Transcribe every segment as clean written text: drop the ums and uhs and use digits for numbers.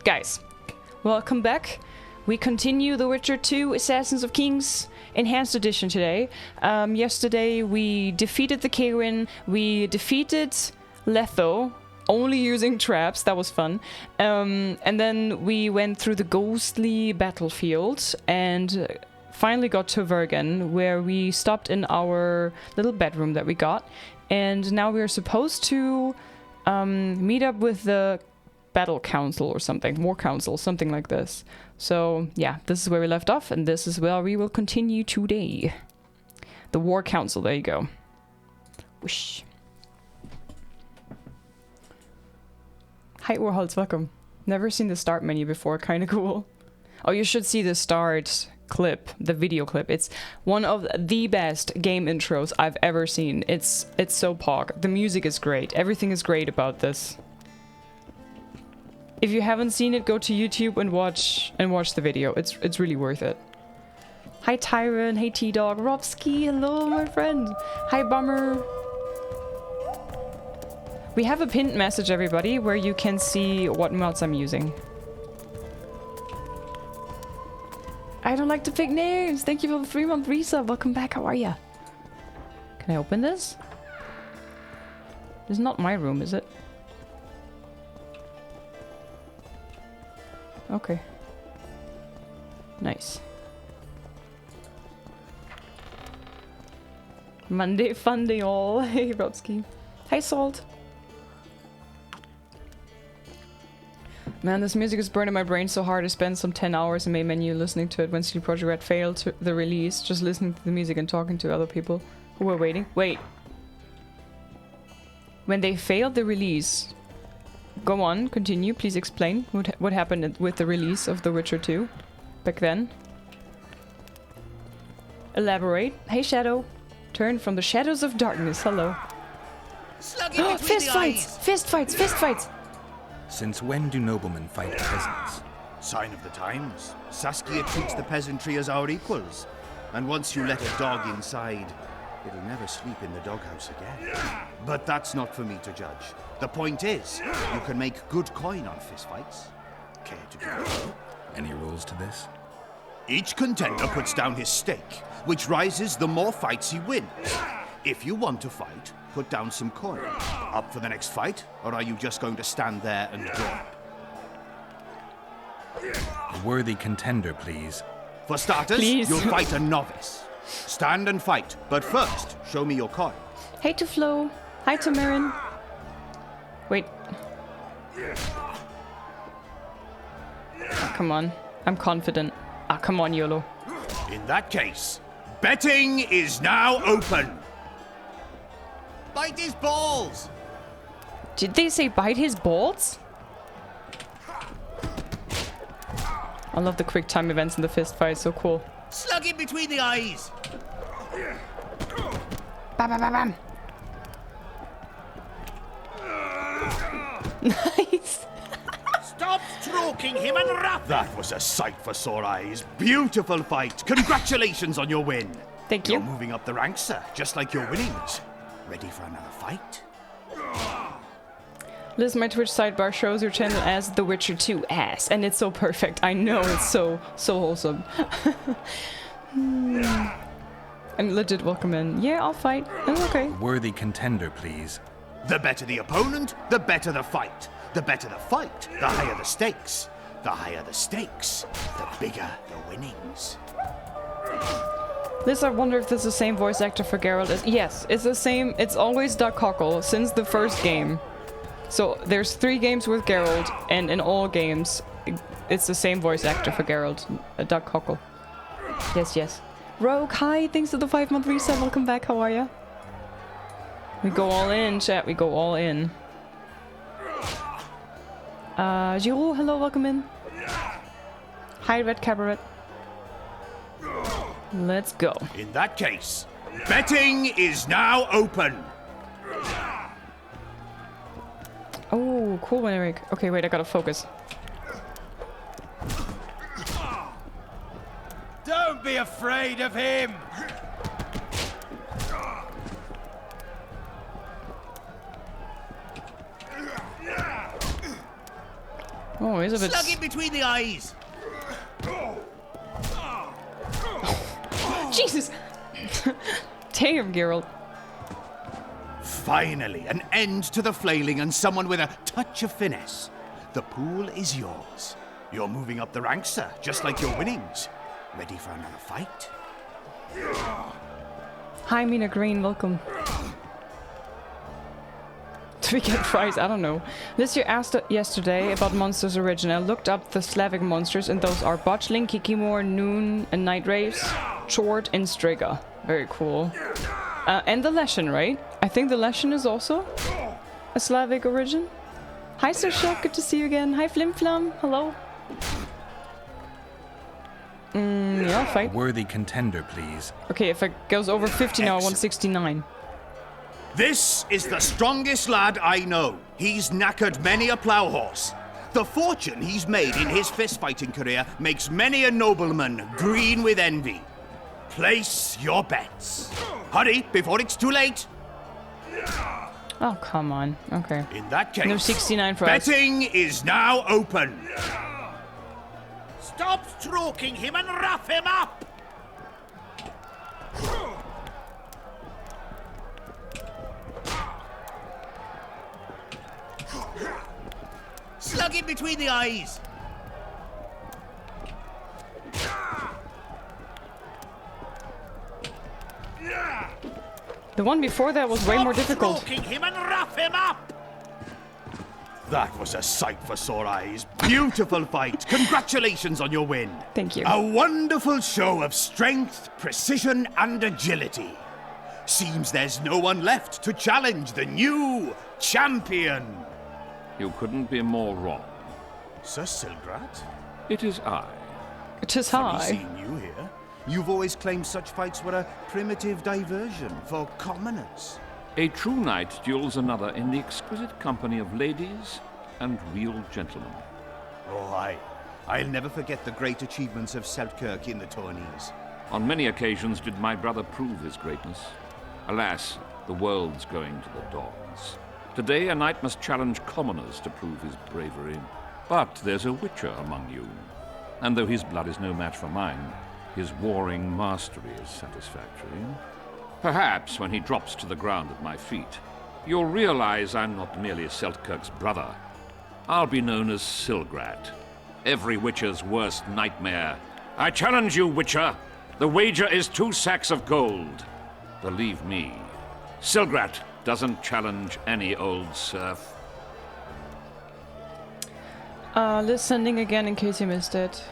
Guys, welcome back. We continue The Witcher 2 Assassins of Kings Enhanced Edition today. Yesterday we defeated the Kharin, we defeated Letho, only using traps, that was fun. And then we went through the ghostly battlefield and finally got to Vergen, where we stopped in our little bedroom that we got. And now we're supposed to meet up with the Battle Council or something, War Council, something like this. So yeah, this is where we left off, and this is where we will continue today. The War Council, there you go. Whoosh. Hi Warholz, welcome. Never seen the start menu before, kinda cool. Oh, you should see the start clip, the video clip. It's one of the best game intros I've ever seen. It's so pog. The music is great. Everything is great about this. If you haven't seen it, go to YouTube and watch the video. It's really worth it. Hi Tyron, hey T-Dog, Robski, hello my friend. Hi Bummer. We have a pinned message, everybody, where you can see what mods I'm using. I don't like to pick names. Thank you for the 3-month resub. Welcome back. How are ya? Can I open this? This is not my room, is it? Okay. Nice. Monday fun day all. Hey Brodsky. Hi Salt. Man, this music is burning my brain so hard. I spent some 10 hours in main menu listening to it when CD Projekt Red failed to the release, just listening to the music and talking to other people who were waiting. Wait. When they failed the release... Go on, continue, please explain what happened with the release of The Witcher 2 back then. Elaborate. Hey Shadow. Turn from the shadows of darkness, hello. Fist fights! Fist fights! Fist fights! Since when do noblemen fight peasants? Sign of the times. Saskia treats the peasantry as our equals. And once you let a dog inside, it'll never sleep in the doghouse again. But that's not for me to judge. The point is, you can make good coin on fistfights. Care to do it? Any rules to this? Each contender puts down his stake, which rises the more fights he wins. If you want to fight, put down some coin. Up for the next fight, or are you just going to stand there and drop? A worthy contender, please. For starters, you'll fight a novice. Stand and fight, but first, show me your coin. Hey to Flo. Hi to Marin. Wait. Oh, come on. I'm confident. Ah, come on, YOLO. In that case, betting is now open. Bite his balls! Did they say bite his balls? I love the quick time events in the fist fight, so cool. Slug him between the eyes! Bam, bam, bam, bam. Nice! Stop stroking him and wrap. That was a sight for sore eyes. Beautiful fight. Congratulations on your win. Thank you. You're moving up the ranks, sir, just like your winnings. Ready for another fight? LIZZ, my Twitch sidebar shows your channel as The Witcher 2 ass, and it's so perfect. I know, it's so wholesome. I'm legit welcome in. Yeah, I'll fight. It's okay. Worthy contender, please. The better the opponent, the better the fight. The better the fight, the higher the stakes. The higher the stakes, the bigger the winnings. Liz, I wonder if this is the same voice actor for Geralt as... Yes, it's the same. It's always Doug Cockle since the first game. So there's 3 games with Geralt, and in all games, it's the same voice actor for Geralt, Doug Cockle. Yes, yes. Rogue, hi, thanks for the 5-month reset. Welcome back, how are ya? We go all in, chat, we go all in. Giroux, hello, welcome in. Hi, Red Cabaret. Let's go. In that case, betting is now open. Oh, cool one, Eric. Okay, wait, I gotta focus. Don't be afraid of him! Oh, he's a bit... Slug it between the eyes! Jesus! Damn, Geralt. Finally, an end to the flailing and someone with a touch of finesse. The pool is yours. You're moving up the ranks, sir, just like your winnings. Ready for another fight? Hi, Mina Green, welcome. Do we get prize? I don't know. This year asked yesterday about Monsters Origin. I looked up the Slavic monsters, and those are Botchling, Kikimor, Noon, and Night Raves, Chort, and Striga. Very cool. And the Leshen, right? I think the Leshen is also a Slavic origin. Hi, Sir Chef, good to see you again. Hi, Flimflam, hello. Yeah, I'll fight. A worthy contender, please. Okay, if it goes over 50 now, I want 69. This is the strongest lad I know. He's knackered many a plough horse. The fortune he's made in his fist-fighting career makes many a nobleman green with envy. Place your bets. Hurry, before it's too late. Oh, come on. Okay. In that case, No 69 for us. betting is now open. Stop stroking him and rough him up! Slug him between the eyes. The one before that was way more difficult. Stroking him and rough him up! That was a sight for sore eyes. Beautiful fight. Congratulations on your win. Thank you. A wonderful show of strength, precision, and agility. Seems there's no one left to challenge the new champion. You couldn't be more wrong. Sir Silgrat? It is I. It is Funny high. seeing you here. You've always claimed such fights were a primitive diversion for commoners. A true knight duels another in the exquisite company of ladies and real gentlemen. Oh, I'll never forget the great achievements of Selkirk in the tourneys. On many occasions did my brother prove his greatness. Alas, the world's going to the dogs. Today a knight must challenge commoners to prove his bravery. But there's a witcher among you. And though his blood is no match for mine, his warring mastery is satisfactory. Perhaps when he drops to the ground at my feet, you'll realize I'm not merely Selkirk's brother. I'll be known as Silgrat, every witcher's worst nightmare. I challenge you, witcher. The wager is 2 sacks of gold. Believe me, Silgrat doesn't challenge any old serf. LIZZ sending again in case you missed it.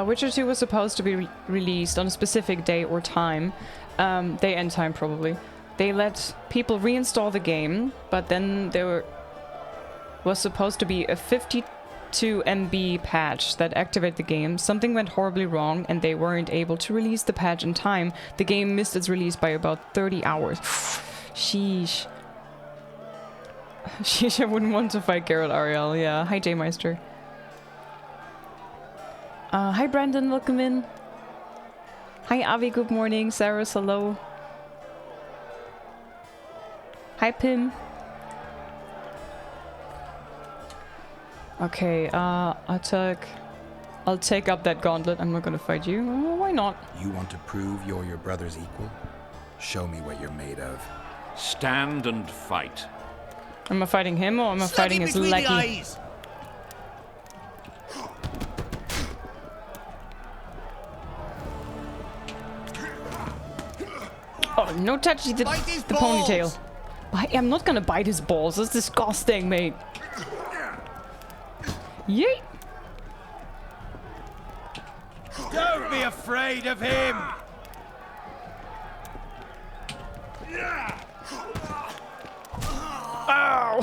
Witcher 2 was supposed to be released on a specific day or time. Day and time, probably. They let people reinstall the game, but then there was supposed to be a 52 MB patch that activated the game. Something went horribly wrong, and they weren't able to release the patch in time. The game missed its release by about 30 hours. Sheesh. Sheesh, I wouldn't want to fight Geralt Ariel. Yeah. Hi, J-Meister. Hi, Brandon. Welcome in. Hi, Avi. Good morning. Sarah, hello. Hi, Pim. Okay, I'll take up that gauntlet. I'm not gonna fight you. Why not? You want to prove you're your brother's equal? Show me what you're made of. Stand and fight. Am I fighting him or am I fighting his lackey? Oh, no touchy the ponytail. I'm not gonna bite his balls. That's disgusting, mate. Yeet. Don't be afraid of him! Ow!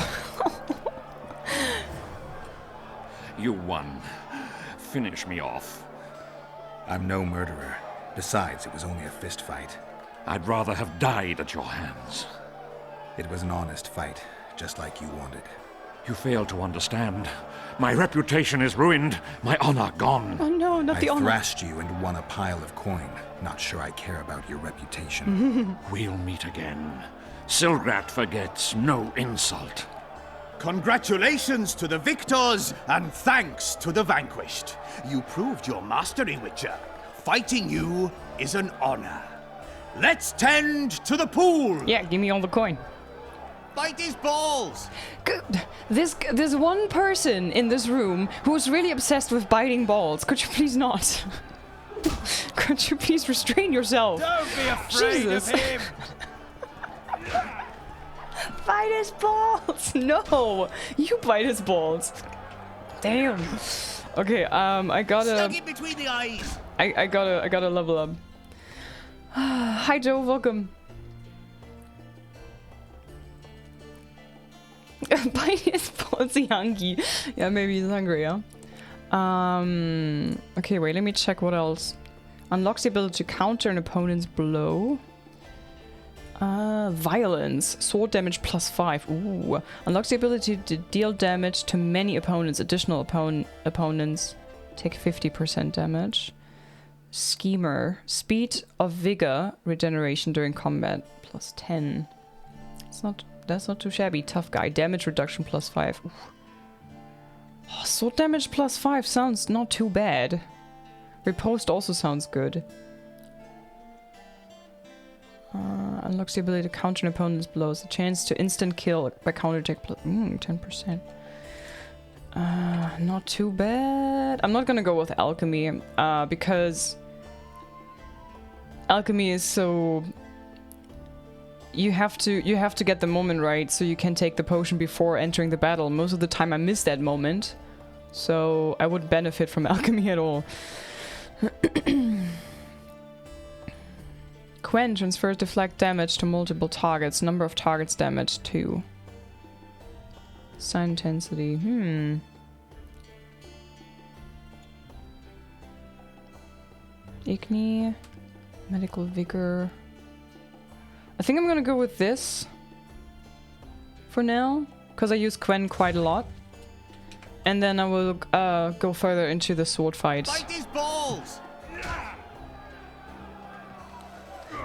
You won. Finish me off. I'm no murderer. Besides, it was only a fist fight. I'd rather have died at your hands. It was an honest fight, just like you wanted. You fail to understand. My reputation is ruined, my honor gone. Oh no, not the I honor. thrashed you and won a pile of coin. Not sure I care about your reputation. We'll meet again. Silgrat forgets no insult. Congratulations to the victors, and thanks to the vanquished. You proved your mastery, Witcher. Fighting you is an honor. Let's tend to the pool! Yeah, give me all the coin. Bite his balls! Good. There's one person in this room who's really obsessed with biting balls. Could you please not? Could you please restrain yourself? Don't be afraid Jesus. of him. Bite his balls! No! You bite his balls. Damn. Okay, I gotta... Stuck it between the eyes! I gotta level up. Hi Joe, welcome. Bite his balls, he hungry. Yeah, maybe he's hungry, yeah? Okay, wait, let me check what else. Unlocks the ability to counter an opponent's blow. Violence. Sword damage +5. Ooh. Unlocks the ability to deal damage to many opponents. Additional opponents take 50% damage. Schemer. Speed of vigor regeneration during combat +10. That's not too shabby. Tough guy. Damage reduction +5. Ooh. Oh, sword damage +5 sounds not too bad. Riposte also sounds good. Unlocks the ability to counter an opponent's blows. A chance to instant kill by counterattack plus 10%. Not too bad. I'm not gonna go with alchemy because alchemy is so. You have to get the moment right so you can take the potion before entering the battle. Most of the time I miss that moment, so I wouldn't benefit from alchemy at all. Quen transfers deflect damage to multiple targets. Number of targets damaged 2. Sign intensity. Igni. Medical vigor. I think I'm gonna go with this for now, because I use Quen quite a lot. And then I will go further into the sword fight. Bite his balls!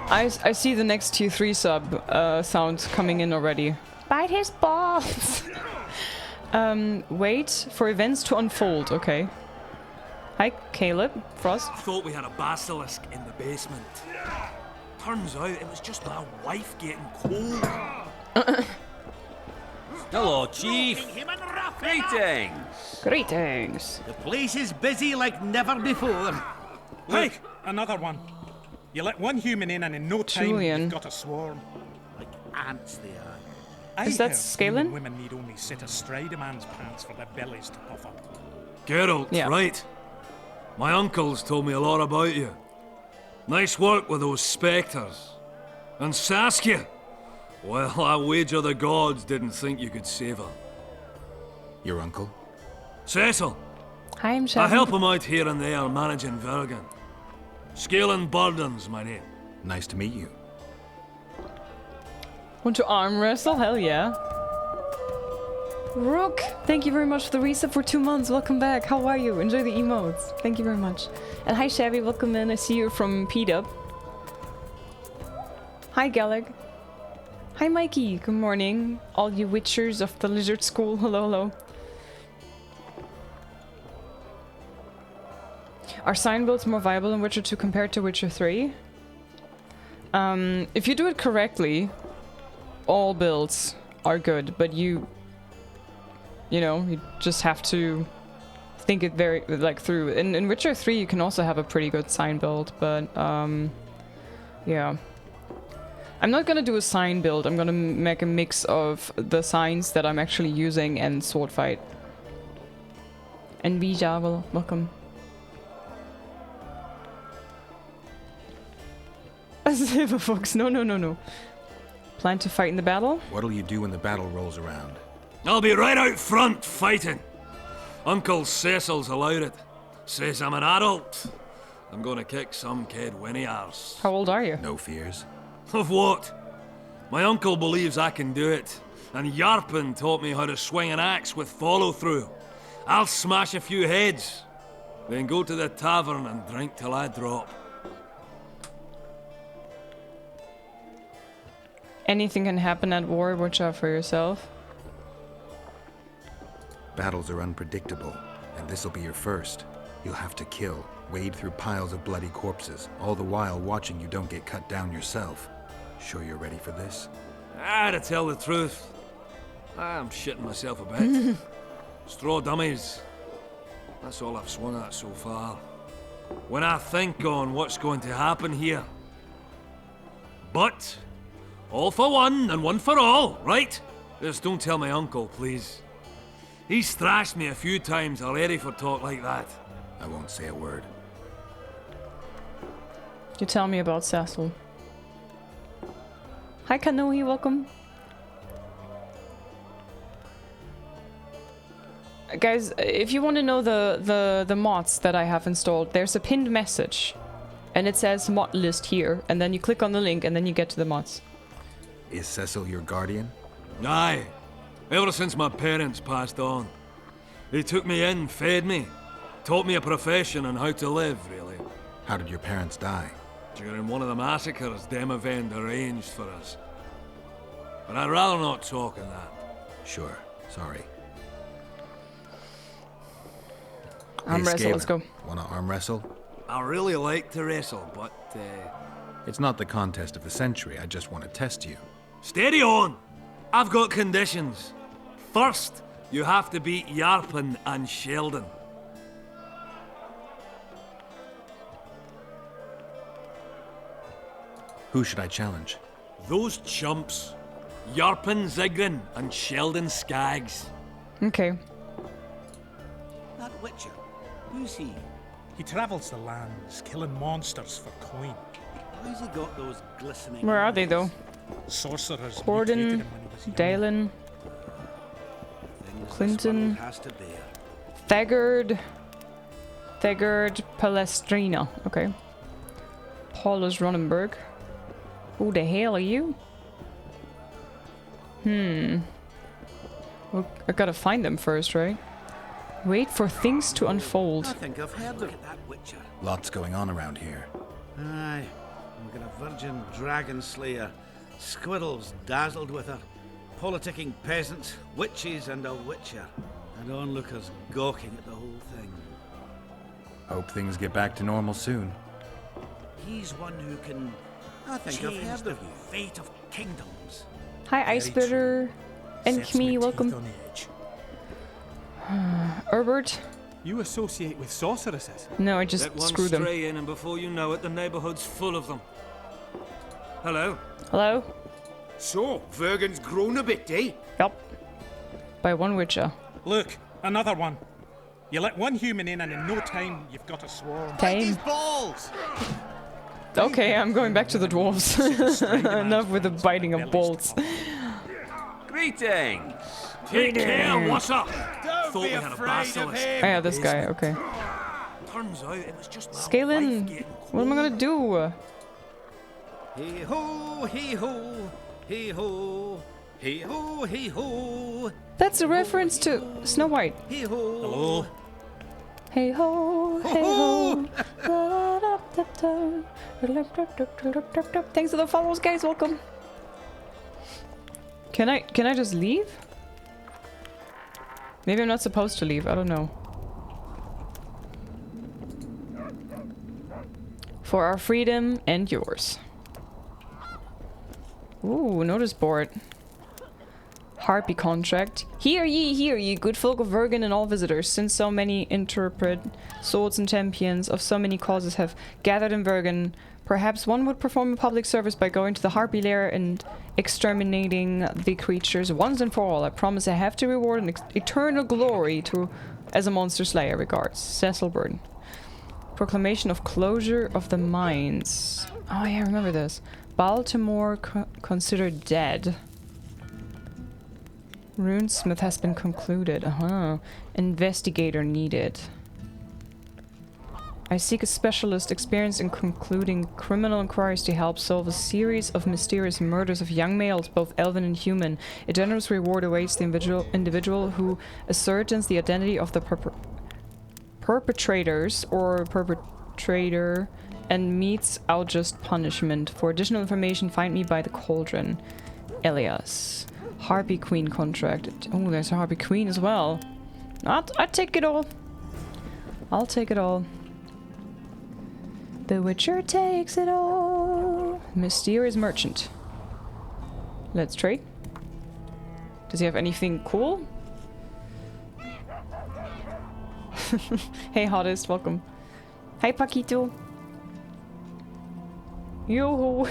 I see the next tier 3 sub sounds coming in already. Bite his balls! Wait for events to unfold, okay. Hi, Caleb. Frost. Thought we had a basilisk in the basement. Turns out it was just my wife getting cold. Hello, Chief. Him and rough him up. Greetings. Greetings. The place is busy like never before. Hey, another one. You let one human in and in no time Julian. you've got a swarm. Like ants they are. Is that heard Scalen? Women need only sit astride a man's pants for their bellies to puff up. Geralt, Yeah. right. My uncle's told me a lot about you. Nice work with those spectres. And Saskia. Well, I wager the gods didn't think you could save her. Your uncle? Cecil, Hi, I'm I Shelby. help him out here and there managing Vergen. Scaling Burden's my name. Nice to meet you. Want to arm wrestle? Hell yeah. Rook, thank you very much for the resub for 2 months. Welcome back. How are you? Enjoy the emotes. Thank you very much. And hi, Shabby. Welcome in. I see you from P-Dub. Hi, Gallag. Hi, Mikey. Good morning. All you witchers of the Lizard School. Hello, hello. Are sign builds more viable in Witcher 2 compared to Witcher 3? If you do it correctly, all builds are good, but you know, you just have to think it very, through. In Witcher 3 you can also have a pretty good sign build, but, yeah. I'm not gonna do a sign build, I'm gonna make a mix of the signs that I'm actually using and sword fight. And Bija, welcome. Silver Fox, no. Plan to fight in the battle? What'll you do when the battle rolls around? I'll be right out front fighting. Uncle Cecil's allowed it. Says I'm an adult. I'm gonna kick some kid when he asks. How old are you? No fears? Of what? My uncle believes I can do it. And Yarpin taught me how to swing an axe with follow-through. I'll smash a few heads. Then go to the tavern and drink till I drop. Anything can happen at war, watch out for yourself. Battles are unpredictable, and this'll be your first. You'll have to kill, wade through piles of bloody corpses, all the while watching you don't get cut down yourself. Sure you're ready for this? To tell the truth, I'm shitting myself a bit. Straw dummies. That's all I've swung at so far. When I think on what's going to happen here. But, all for one and one for all, right? Just don't tell my uncle, please. He's thrashed me a few times already for talk like that. I won't say a word. You tell me about Cecil. Hi Kanohi, welcome. Guys, if you want to know the mods that I have installed, there's a pinned message. And it says mod list here, and then you click on the link and then you get to the mods. Is Cecil your guardian? Aye. Ever since my parents passed on. They took me in, fed me, taught me a profession and how to live, really. How did your parents die? During one of the massacres Demavend arranged for us. But I'd rather not talk on that. Sure. Sorry. Arm wrestle, let's go. Wanna arm wrestle? I really like to wrestle, but, It's not the contest of the century, I just want to test you. steady on! I've got conditions. First, you have to beat Yarpen and Sheldon. Who should I challenge? Those chumps. Yarpen Zigrin and Sheldon Skaggs. Okay. That Witcher. Who's he? He travels the lands, killing monsters for coin. How's he got those glistening Where are they though? Sorcerers mutated Gordon, him when he was young. Dalen, things Clinton. this world has to bear? Thegard Palestrina. Okay. Paulus Ronenberg. Who the hell are you? Well, I gotta find them first, right? Wait for things to unfold. I think I've heard of that Witcher. Lots going on around here. Aye. We've got a virgin dragon slayer. Squirrels dazzled with her. Politicking peasants, witches, and a witcher. And onlookers gawking at the whole thing. Hope things get back to normal soon. He's one who can I think I've change heard the of you. fate of kingdoms. Hi, Icebitter and Sets my Kmi, teeth welcome. on edge. Herbert? You associate with sorceresses? No, I just Let one screw them. stray in and before you know it, the neighborhood's full of them. Hello? Hello? So, Vergen's grown a bit, eh? Yup. By one Witcher. Look, another one. You let one human in, and in no time, you've got a swarm. Time. balls! Okay, I'm going back to the dwarves. Enough with the biting of bolts. Greetings! Take care, what's up? Don't Thought be we had a afraid of basilisk. him! Oh yeah, this guy, okay. Turns out it was just my Scale wife in. getting What am I gonna do? Hee ho, hee ho, hee ho, hee ho, hee ho, That's a reference to Snow White. hee ho. Hello? Hey ho, hey ho. Thanks for the follows, guys. Welcome. Can I just leave? Maybe I'm not supposed to leave. I don't know. For our freedom and yours. Ooh, notice board. Harpy contract. Hear ye, good folk of Vergen and all visitors, since so many interpret swords and champions of so many causes have gathered in Vergen, perhaps one would perform a public service by going to the Harpy lair and exterminating the creatures once and for all. I promise I have to reward an eternal glory to as a monster slayer. Regards, Cecil Burton. Proclamation of closure of the mines. Oh yeah, I remember this. Baltimore considered dead. Runesmith has been concluded. Investigator needed. I seek a specialist experienced in concluding criminal inquiries to help solve a series of mysterious murders of young males, both elven and human. A generous reward awaits the individual who ascertains the identity of the perpetrators or perpetrator and meets out just punishment. For additional information, find me by the cauldron. Elias. Harpy Queen contract. Oh, there's a Harpy Queen as well. I'll take it all. I'll take it all. The Witcher takes it all. Mysterious merchant. Let's trade. Does he have anything cool? Hey, hottest, welcome. Hi, Paquito. Yo.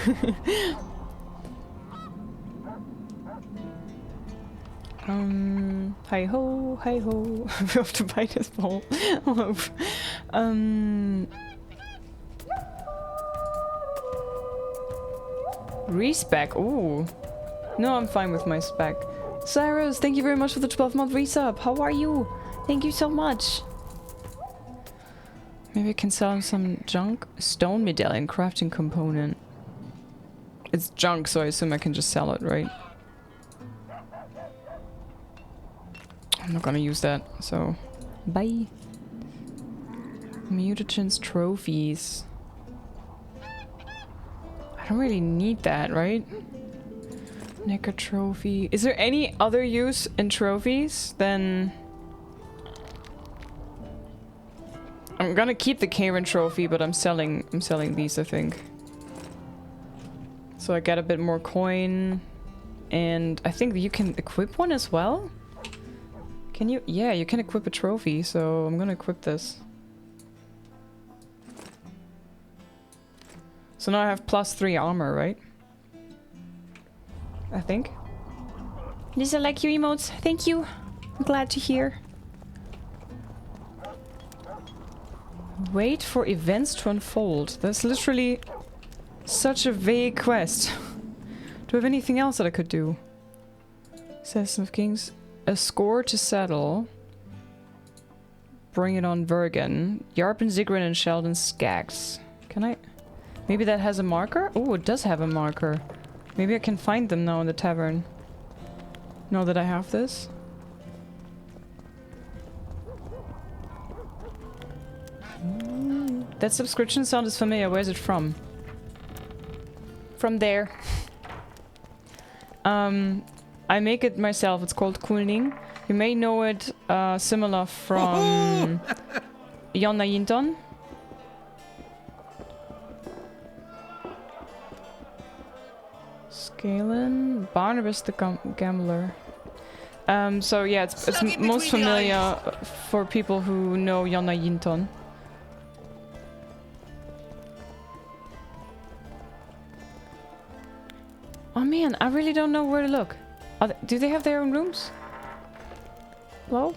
Hi ho, hi ho. We have to bite his ball. Respec. Ooh. No, I'm fine with my spec. Cyrus, thank you very much for the 12-month resub. How are you? Thank you so much. Maybe I can sell him some junk. Stone medallion crafting component. It's junk, so I assume I can just sell it, right? I'm not gonna use that, so bye. Mutagens trophies. I don't really need that, right? Necker trophy. Is there any other use in trophies than... I'm gonna keep the Karen trophy, but I'm selling these, I think. So I get a bit more coin. And I think you can equip one as well? Can you? Yeah, you can equip a trophy, so I'm gonna equip this. So now I have +3 armor, right? I think. Lisa, like your emotes. Thank you. I'm glad to hear. Wait for events to unfold. That's literally such a vague quest. Do I have anything else that I could do? Assassin of Kings. A score to settle. Bring it on Vergen. Yarpen, Zigrin, and Sheldon Skaggs. Can I? Maybe that has a marker? Oh, it does have a marker. Maybe I can find them now in the tavern. Now that I have this. That subscription sound is familiar. Where is it from? From there. I make it myself. It's called Kulning. You may know it similar from Jonna Yinton. Galen, Barnabas the Gambler. So yeah, it's most familiar for people who know Jonna Yinton. Oh man, I really don't know where to look. Do they have their own rooms? Hello?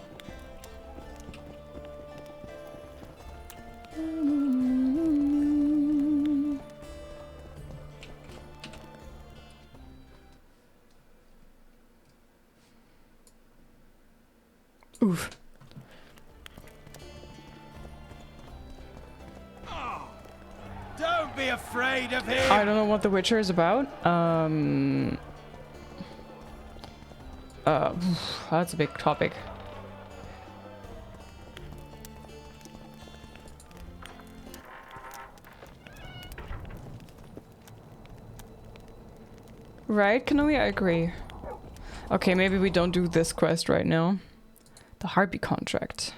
Oof. Oh, don't be afraid of him. I don't know what The Witcher is about. That's a big topic. Right, Kanoe? I agree. Okay, maybe we don't do this quest right now. The Harpy contract.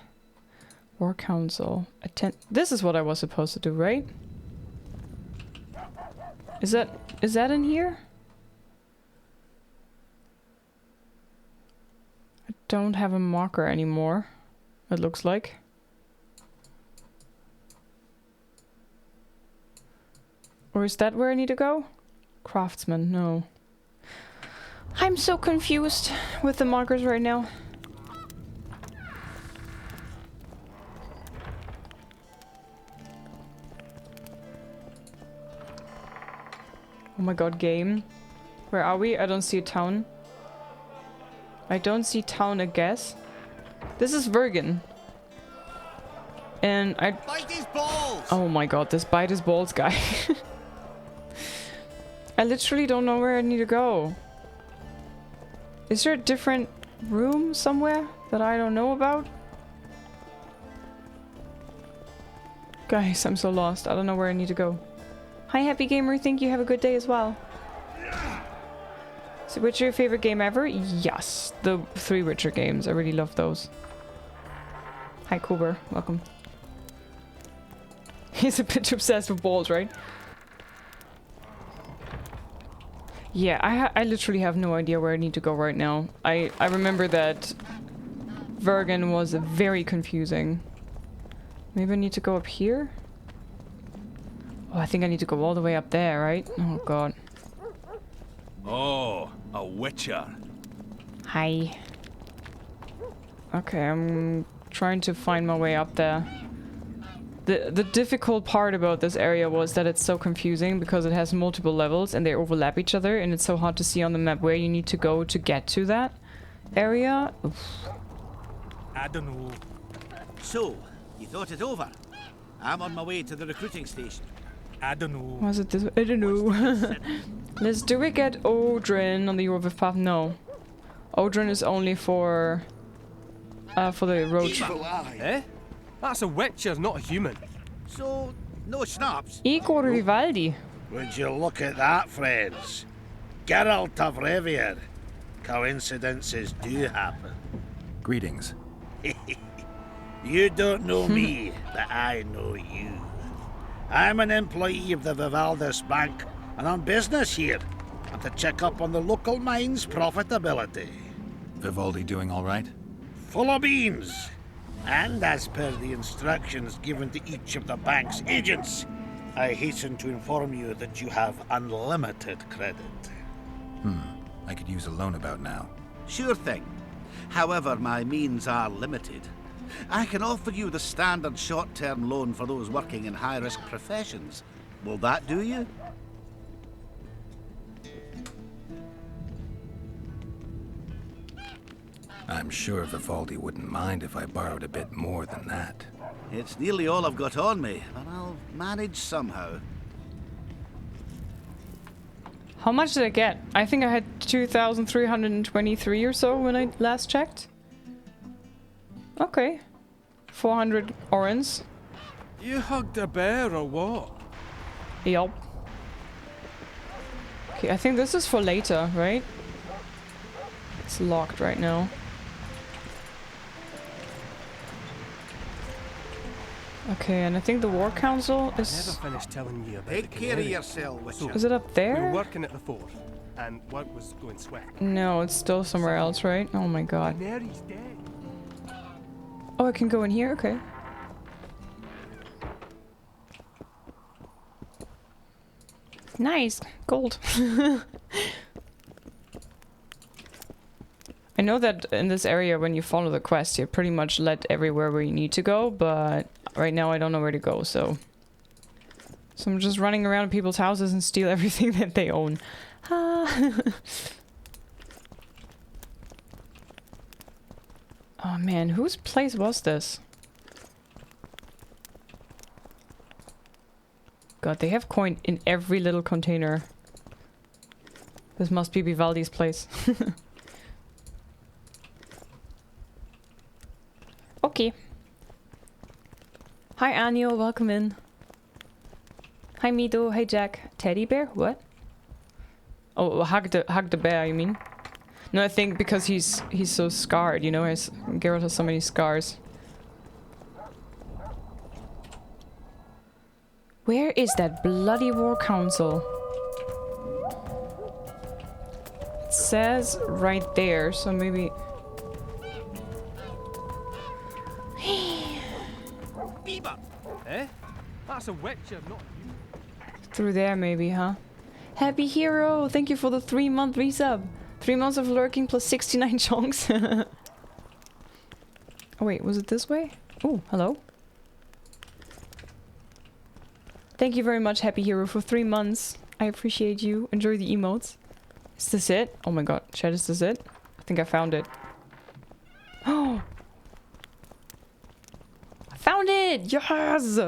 War Council. This is what I was supposed to do, right? Is that in here? I don't have a marker anymore. It looks like. Or is that where I need to go? Craftsman, no. I'm so confused with the markers right now. Oh my god, game. Where are we? I don't see a town. I don't see town, I guess. This is Vergen. And I... Bite his balls! Oh my god, this bite his balls guy. I literally don't know where I need to go. Is there a different room somewhere that I don't know about? Guys, I'm so lost. I don't know where I need to go. Hi, Happy Gamer. Think you have a good day as well. So, Witcher your favorite game ever? Yes. The 3 Witcher games. I really love those. Hi, Cooper. Welcome. He's a bit obsessed with balls, right? Yeah, I literally have no idea where I need to go right now. I remember that Vergen was very confusing. Maybe I need to go up here? Oh, I think I need to go all the way up there, right? Oh, God. Oh, a witcher. Hi. Okay, I'm trying to find my way up there. The difficult part about this area was that it's so confusing because it has multiple levels and they overlap each other, and it's so hard to see on the map where you need to go to get to that area. Oof. I don't know. So, you thought it over? I'm on my way to the recruiting station. I don't know. Was it this? I don't know. Let's do we get Odrin on the Euroviv path? No. Odrin is only for the road. Eh? That's a witcher, not a human. So, no schnapps? Igor Vivaldi. Would you look at that, friends? Geralt of Rivia. Coincidences do happen. Greetings. You don't know me, but I know you. I'm an employee of the Vivaldis Bank, and on business here, and to check up on the local mine's profitability. Vivaldi doing all right? Full of beans. And as per the instructions given to each of the bank's agents, I hasten to inform you that you have unlimited credit. I could use a loan about now. Sure thing. However, my means are limited. I can offer you the standard short-term loan for those working in high-risk professions. Will that do you? I'm sure Vivaldi wouldn't mind if I borrowed a bit more than that. It's nearly all I've got on me, but I'll manage somehow. How much did I get? I think I had 2,323 or so when I last checked. Okay. 400 orens. You hugged a bear or what? Yup. Okay, I think this is for later, right? It's locked right now. Okay, and I think the War Council I is... never finished telling you about Take the care of canary. yourself, Witcher. Is it up We were there? working at the fort, and work was going swift. No, it's still somewhere else, right? Oh my god. Canary's dead. Oh, I can go in here? Okay. Nice. Gold. I know that in this area, when you follow the quest, you're pretty much led everywhere where you need to go, but right now I don't know where to go, so... So I'm just running around people's houses and steal everything that they own. Ah. Oh man, whose place was this? God, they have coin in every little container. This must be Vivaldi's place. Okay. Hi Anio, welcome in. Hi Mido, hi Jack. Teddy bear? What? Oh, hug the bear, you mean? No, I think because he's so scarred, you know, Geralt has so many scars. Where is that bloody War Council? It says right there, so maybe... Eh? That's a witcher, not you. Through there maybe, huh? Happy Hero! Thank you for the 3-month resub! 3 months of lurking plus 69 chunks. Oh wait, was it this way? Oh, hello. Thank you very much, Happy Hero, for 3 months. I appreciate you. Enjoy the emotes. Is this it? Oh my god, chat, is this it? I think I found it. Oh! I found it! Yes!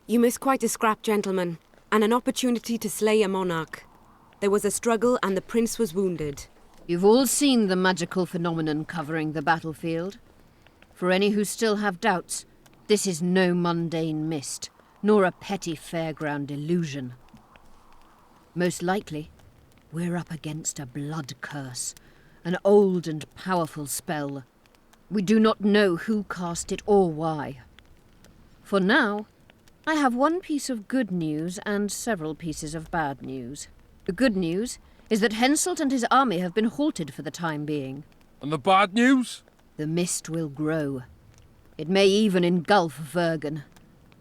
You missed quite a scrap, gentlemen, and an opportunity to slay a monarch. There was a struggle and the prince was wounded. You've all seen the magical phenomenon covering the battlefield. For any who still have doubts, this is no mundane mist, nor a petty fairground illusion. Most likely, We're up against a blood curse, an old and powerful spell. We do not know who cast it or why. For now, I have one piece of good news and several pieces of bad news. The good news is that Henselt and his army have been halted for the time being. And the bad news? The mist will grow. It may even engulf Vergen.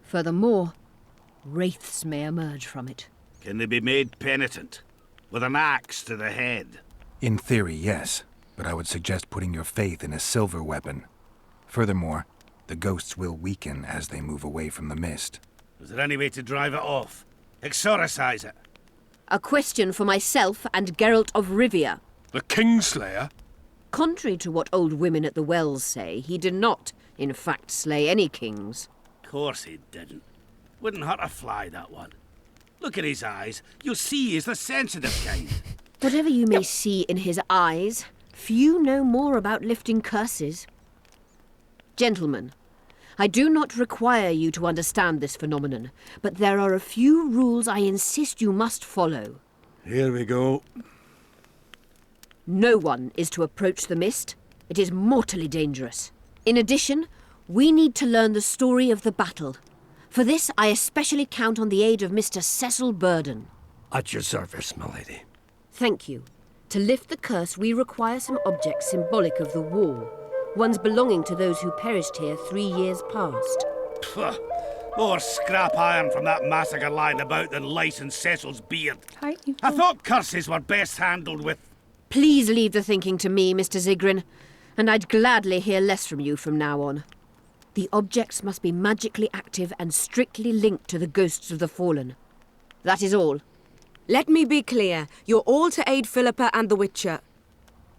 Furthermore, wraiths may emerge from it. Can they be made penitent? With an axe to the head? In theory, yes. But I would suggest putting your faith in a silver weapon. Furthermore, the ghosts will weaken as they move away from the mist. Is there any way to drive it off? Exorcise it? A question for myself and Geralt of Rivia. The Kingslayer? Contrary to what old women at the wells say, he did not, in fact, slay any kings. Course he didn't. Wouldn't hurt a fly, that one. Look at his eyes. You'll see he's the sensitive kind. Whatever you may see in his eyes, few know more about lifting curses. Gentlemen, I do not require you to understand this phenomenon, but there are a few rules I insist you must follow. Here we go. No one is to approach the mist. It is mortally dangerous. In addition, we need to learn the story of the battle. For this, I especially count on the aid of Mr. Cecil Burden. At your service, milady. Thank you. To lift the curse, we require some objects symbolic of the war. Ones belonging to those who perished here 3 years past. Pfft. More scrap iron from that massacre lying about than lice in Cecil's beard. Hi. I thought curses were best handled with... Please leave the thinking to me, Mr. Zigrin, and I'd gladly hear less from you from now on. The objects must be magically active and strictly linked to the ghosts of the fallen. That is all. Let me be clear. You're all to aid Philippa and the Witcher.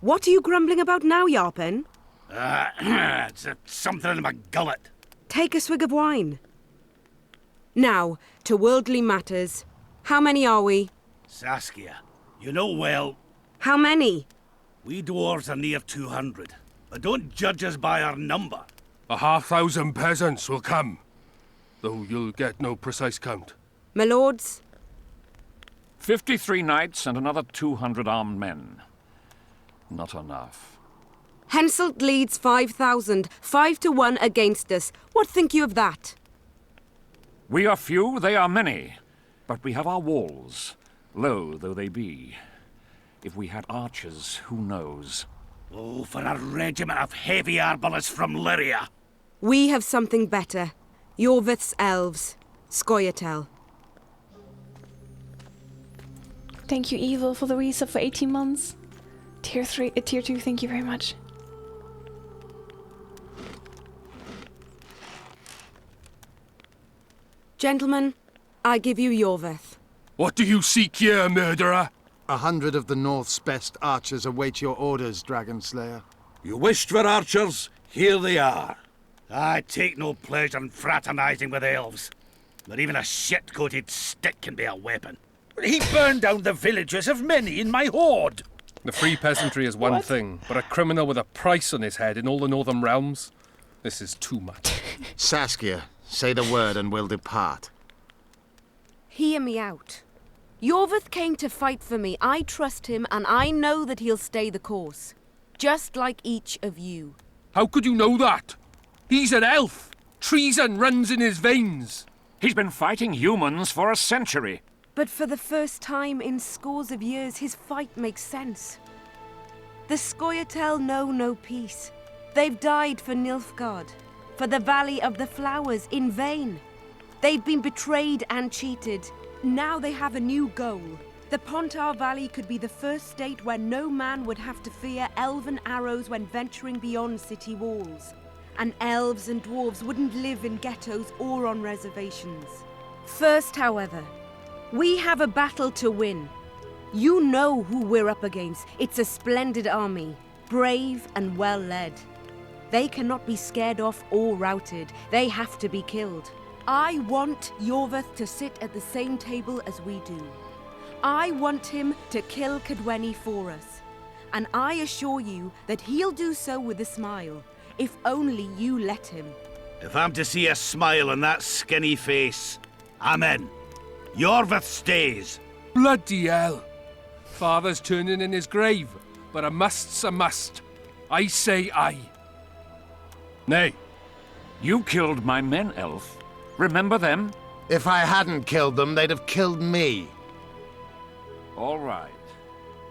What are you grumbling about now, Yarpen? It's something in my gullet. Take a swig of wine. Now, to worldly matters. How many are we? Saskia, you know well... How many? We dwarves are near 200, but don't judge us by our number. 1,000 peasants will come, though you'll get no precise count. My lords? 53 knights and another 200 armed men. Not enough. Henselt leads 5,000, 5 to 1 against us. What think you of that? We are few, they are many, but we have our walls, low though they be. If we had archers, who knows? Oh, for a regiment of heavy arbalists from Lyria. We have something better. Yorvith's elves. Scoia'tael. Thank you, Evil, for the resub for 18 months. Tier 2, thank you very much. Gentlemen, I give you Yorvith. What do you seek here, murderer? 100 of the North's best archers await your orders, Dragon Slayer. You wished for archers, here they are. I take no pleasure in fraternizing with elves. But even a shit-coated stick can be a weapon. He burned down the villages of many in my horde. The free peasantry is one thing, but a criminal with a price on his head in all the Northern realms? This is too much. Saskia, say the word and we'll depart. Hear me out. Yorvith came to fight for me. I trust him, and I know that he'll stay the course. Just like each of you. How could you know that? He's an elf. Treason runs in his veins. He's been fighting humans for a century. But for the first time in scores of years, his fight makes sense. The Scoia'tael know no peace. They've died for Nilfgaard, for the Valley of the Flowers, in vain. They've been betrayed and cheated. Now they have a new goal. The Pontar Valley could be the first state where no man would have to fear elven arrows when venturing beyond city walls. And elves and dwarves wouldn't live in ghettos or on reservations. First, however, we have a battle to win. You know who we're up against. It's a splendid army, brave and well led. They cannot be scared off or routed. They have to be killed. I want Yorvith to sit at the same table as we do. I want him to kill Cadweni for us. And I assure you that he'll do so with a smile, if only you let him. If I'm to see a smile on that skinny face, I'm in. Yorvith stays. Bloody hell. Father's turning in his grave, but a must's a must. I say aye. Nay. You killed my men, Elf. Remember them? If I hadn't killed them, they'd have killed me. All right.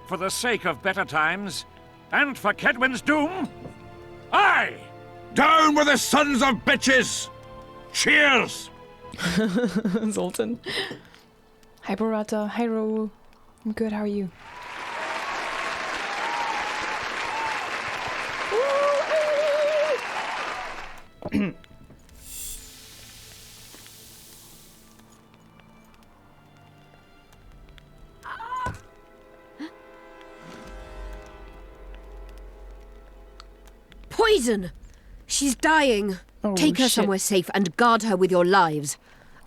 For the sake of better times, and for Kedwin's doom, aye! Down with the sons of bitches! Cheers! Zoltan. Hi, Barata. Hi, Ro. I'm good. How are you? Poison! She's dying. Oh, Take her shit. somewhere safe and guard her with your lives.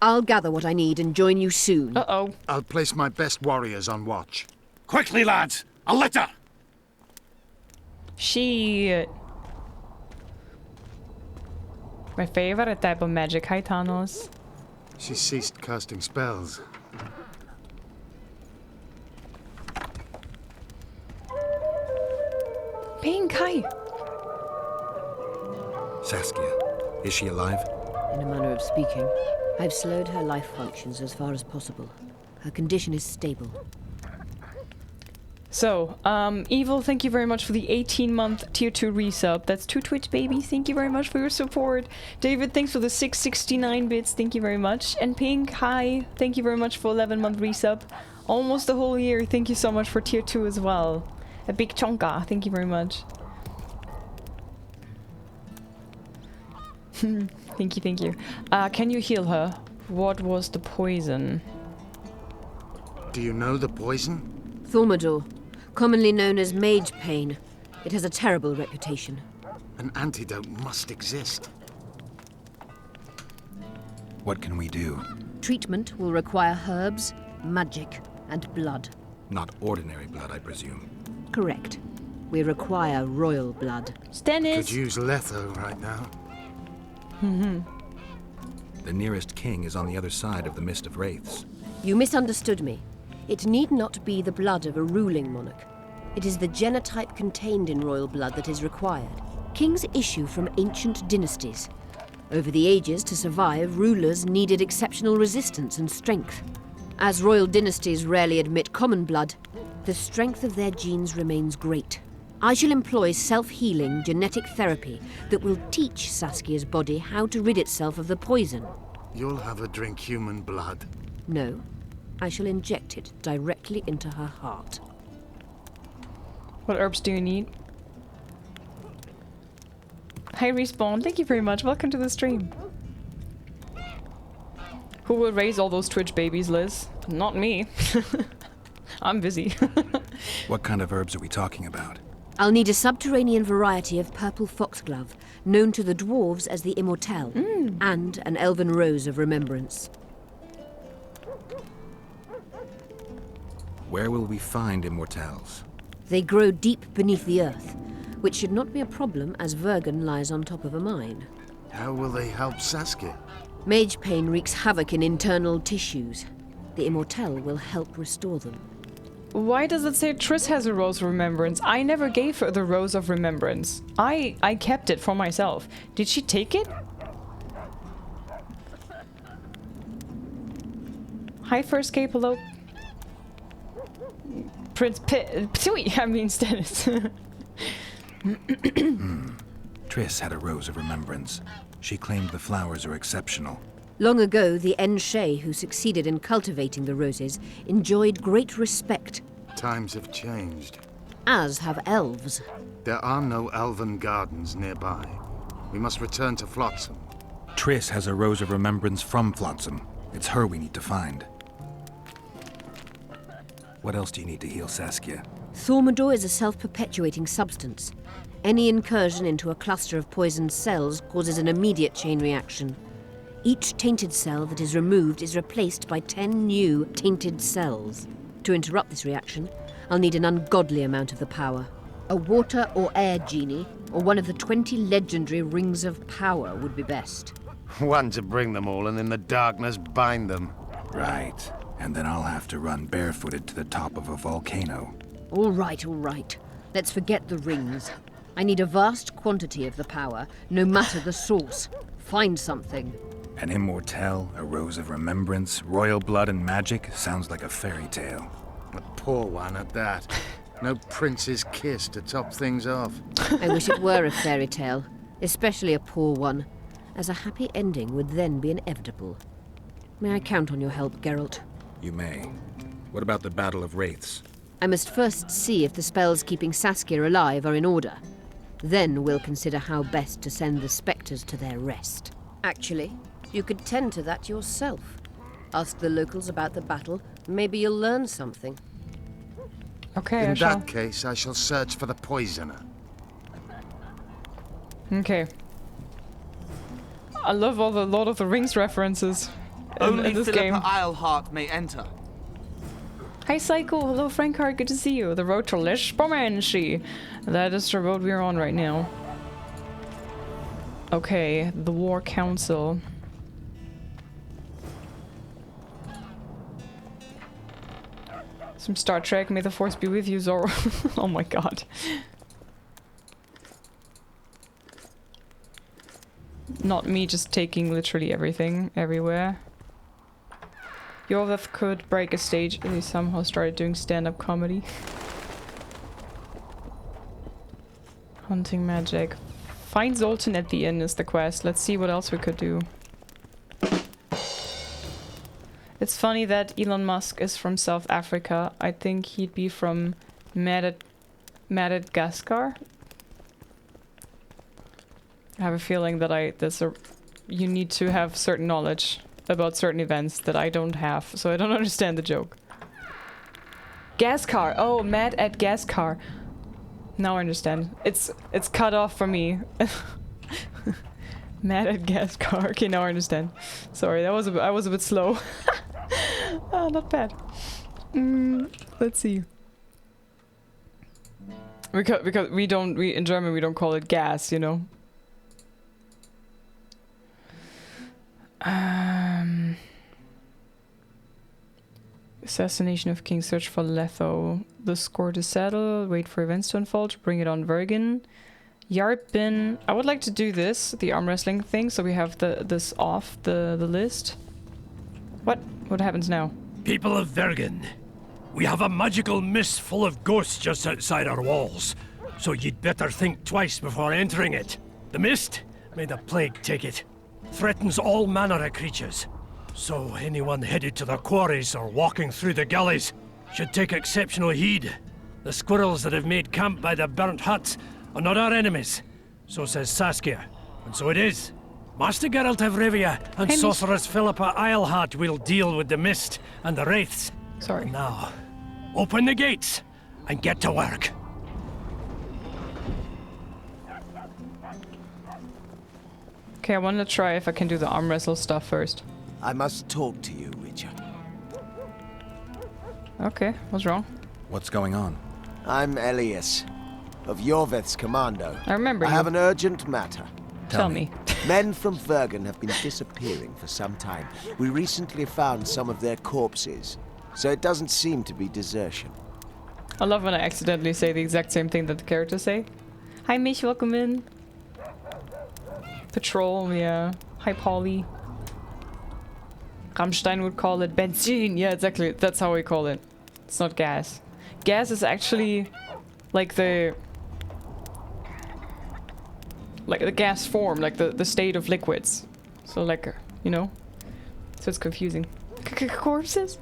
I'll gather what I need and join you soon. Uh-oh. I'll place my best warriors on watch. Quickly, lads! A litter! Shit. My favorite type of magic. Hi, Thanos. She ceased casting spells. Pink, hi. Saskia, is she alive? In a manner of speaking, I've slowed her life functions as far as possible. Her condition is stable. So, Evil, thank you very much for the 18-month tier 2 resub. That's 2 Twitch babies. Thank you very much for your support. David, thanks for the 669 bits. Thank you very much. And Pink, hi. Thank you very much for 11-month resub. Almost a whole year. Thank you so much for tier 2 as well. A big chonka. Thank you very much. Thank you, thank you. Can you heal her? What was the poison? Do you know the poison? Thaumadour, commonly known as mage pain. It has a terrible reputation. An antidote must exist. What can we do? Treatment will require herbs, magic, and blood. Not ordinary blood, I presume. Correct. We require royal blood. Stannis! Could use Letho right now. The nearest king is on the other side of the Mist of Wraiths. You misunderstood me. It need not be the blood of a ruling monarch. It is the genotype contained in royal blood that is required. Kings issue from ancient dynasties. Over the ages, to survive, rulers needed exceptional resistance and strength. As royal dynasties rarely admit common blood, the strength of their genes remains great. I shall employ self-healing genetic therapy that will teach Saskia's body how to rid itself of the poison. You'll have her drink human blood. No, I shall inject it directly into her heart. What herbs do you need? Hi, Respawn. Thank you very much. Welcome to the stream. Who will raise all those Twitch babies, Liz? Not me. I'm busy. What kind of herbs are we talking about? I'll need a subterranean variety of purple foxglove, known to the dwarves as the Immortelle, and an elven rose of remembrance. Where will we find immortelles? They grow deep beneath the earth, which should not be a problem as Vergen lies on top of a mine. How will they help Saskia? Mage pain wreaks havoc in internal tissues. The Immortelle will help restore them. Why does it say Triss has a Rose of Remembrance? I never gave her the Rose of Remembrance. I kept it for myself. Did she take it? Hi, First Cape, hello. Prince Ptui, I mean Stannis. Triss had a Rose of Remembrance. She claimed the flowers are exceptional. Long ago, the Enshe, who succeeded in cultivating the roses, enjoyed great respect. Times have changed. As have elves. There are no elven gardens nearby. We must return to Flotsam. Triss has a Rose of Remembrance from Flotsam. It's her we need to find. What else do you need to heal Saskia? Thaumadour is a self-perpetuating substance. Any incursion into a cluster of poisoned cells causes an immediate chain reaction. Each tainted cell that is removed is replaced by 10 new tainted cells. To interrupt this reaction, I'll need an ungodly amount of the power. A water or air genie, or one of the 20 legendary rings of power would be best. One to bring them all and in the darkness bind them. Right. And then I'll have to run barefooted to the top of a volcano. All right, all right. Let's forget the rings. I need a vast quantity of the power, no matter the source. Find something. An immortelle, a rose of remembrance, royal blood and magic sounds like a fairy tale. A poor one at that. No prince's kiss to top things off. I wish it were a fairy tale, especially a poor one, as a happy ending would then be inevitable. May I count on your help, Geralt? You may. What about the Battle of Wraiths? I must first see if the spells keeping Saskia alive are in order. Then we'll consider how best to send the spectres to their rest. Actually, you could tend to that yourself. Ask the locals about the battle. Maybe you'll learn something. Okay, In that case, I shall search for the poisoner. Okay. I love all the Lord of the Rings references in this game. Philippa Eilhart may enter. Hi Psycho, hello Frankheart, good to see you. The road to LIZZ. That is the road we're on right now. Okay, the War Council. Some Star Trek, may the force be with you, Zoro. Oh my god. Not me just taking literally everything, everywhere. Yorveth could break a stage and he somehow started doing stand-up comedy. Hunting magic. Find Zoltan at the inn is the quest. Let's see what else we could do. It's funny that Elon Musk is from South Africa. I think he'd be from Madagascar. I have a feeling that you need to have certain knowledge about certain events that I don't have, so I don't understand the joke. Gascar! Oh, mad at Gascar. Now I understand. It's cut off for me. Mad at Gascar. Okay, now I understand. Sorry, I was a bit slow. Oh, not bad. Let's see. Because in German we don't call it gas, you know. Assassination of King, search for Letho. The score to settle, wait for events to unfold, bring it on Vergen. Yarpin. I would like to do this, the arm wrestling thing, so we have this off the list. What happens now? People of Vergen, we have a magical mist full of ghosts just outside our walls, so you'd better think twice before entering it. The mist, may the plague take it, threatens all manner of creatures. So anyone headed to the quarries or walking through the gullies should take exceptional heed. The squirrels that have made camp by the burnt huts are not our enemies. So says Saskia, and so it is. Master Geralt of Rivia and Sorceress Philippa Eilhart will deal with the mist and the wraiths. Sorry. Now, open the gates and get to work. Okay, I want to try if I can do the arm wrestle stuff first. I must talk to you, Richard. Okay, what's wrong? What's going on? I'm Elias, of Yorveth's commando. I remember you. I have an urgent matter. Tell me. Men from Vergen have been disappearing for some time. We recently found some of their corpses, so it doesn't seem to be desertion. I love when I accidentally say the exact same thing that the characters say. Hi Mich, welcome in. Patrol, yeah. Hi Polly. Rammstein would call it Benzin. Yeah, exactly. That's how we call it. It's not gas. Gas is actually like the gas form, like the state of liquids. So like, you know. So it's confusing. Corpses?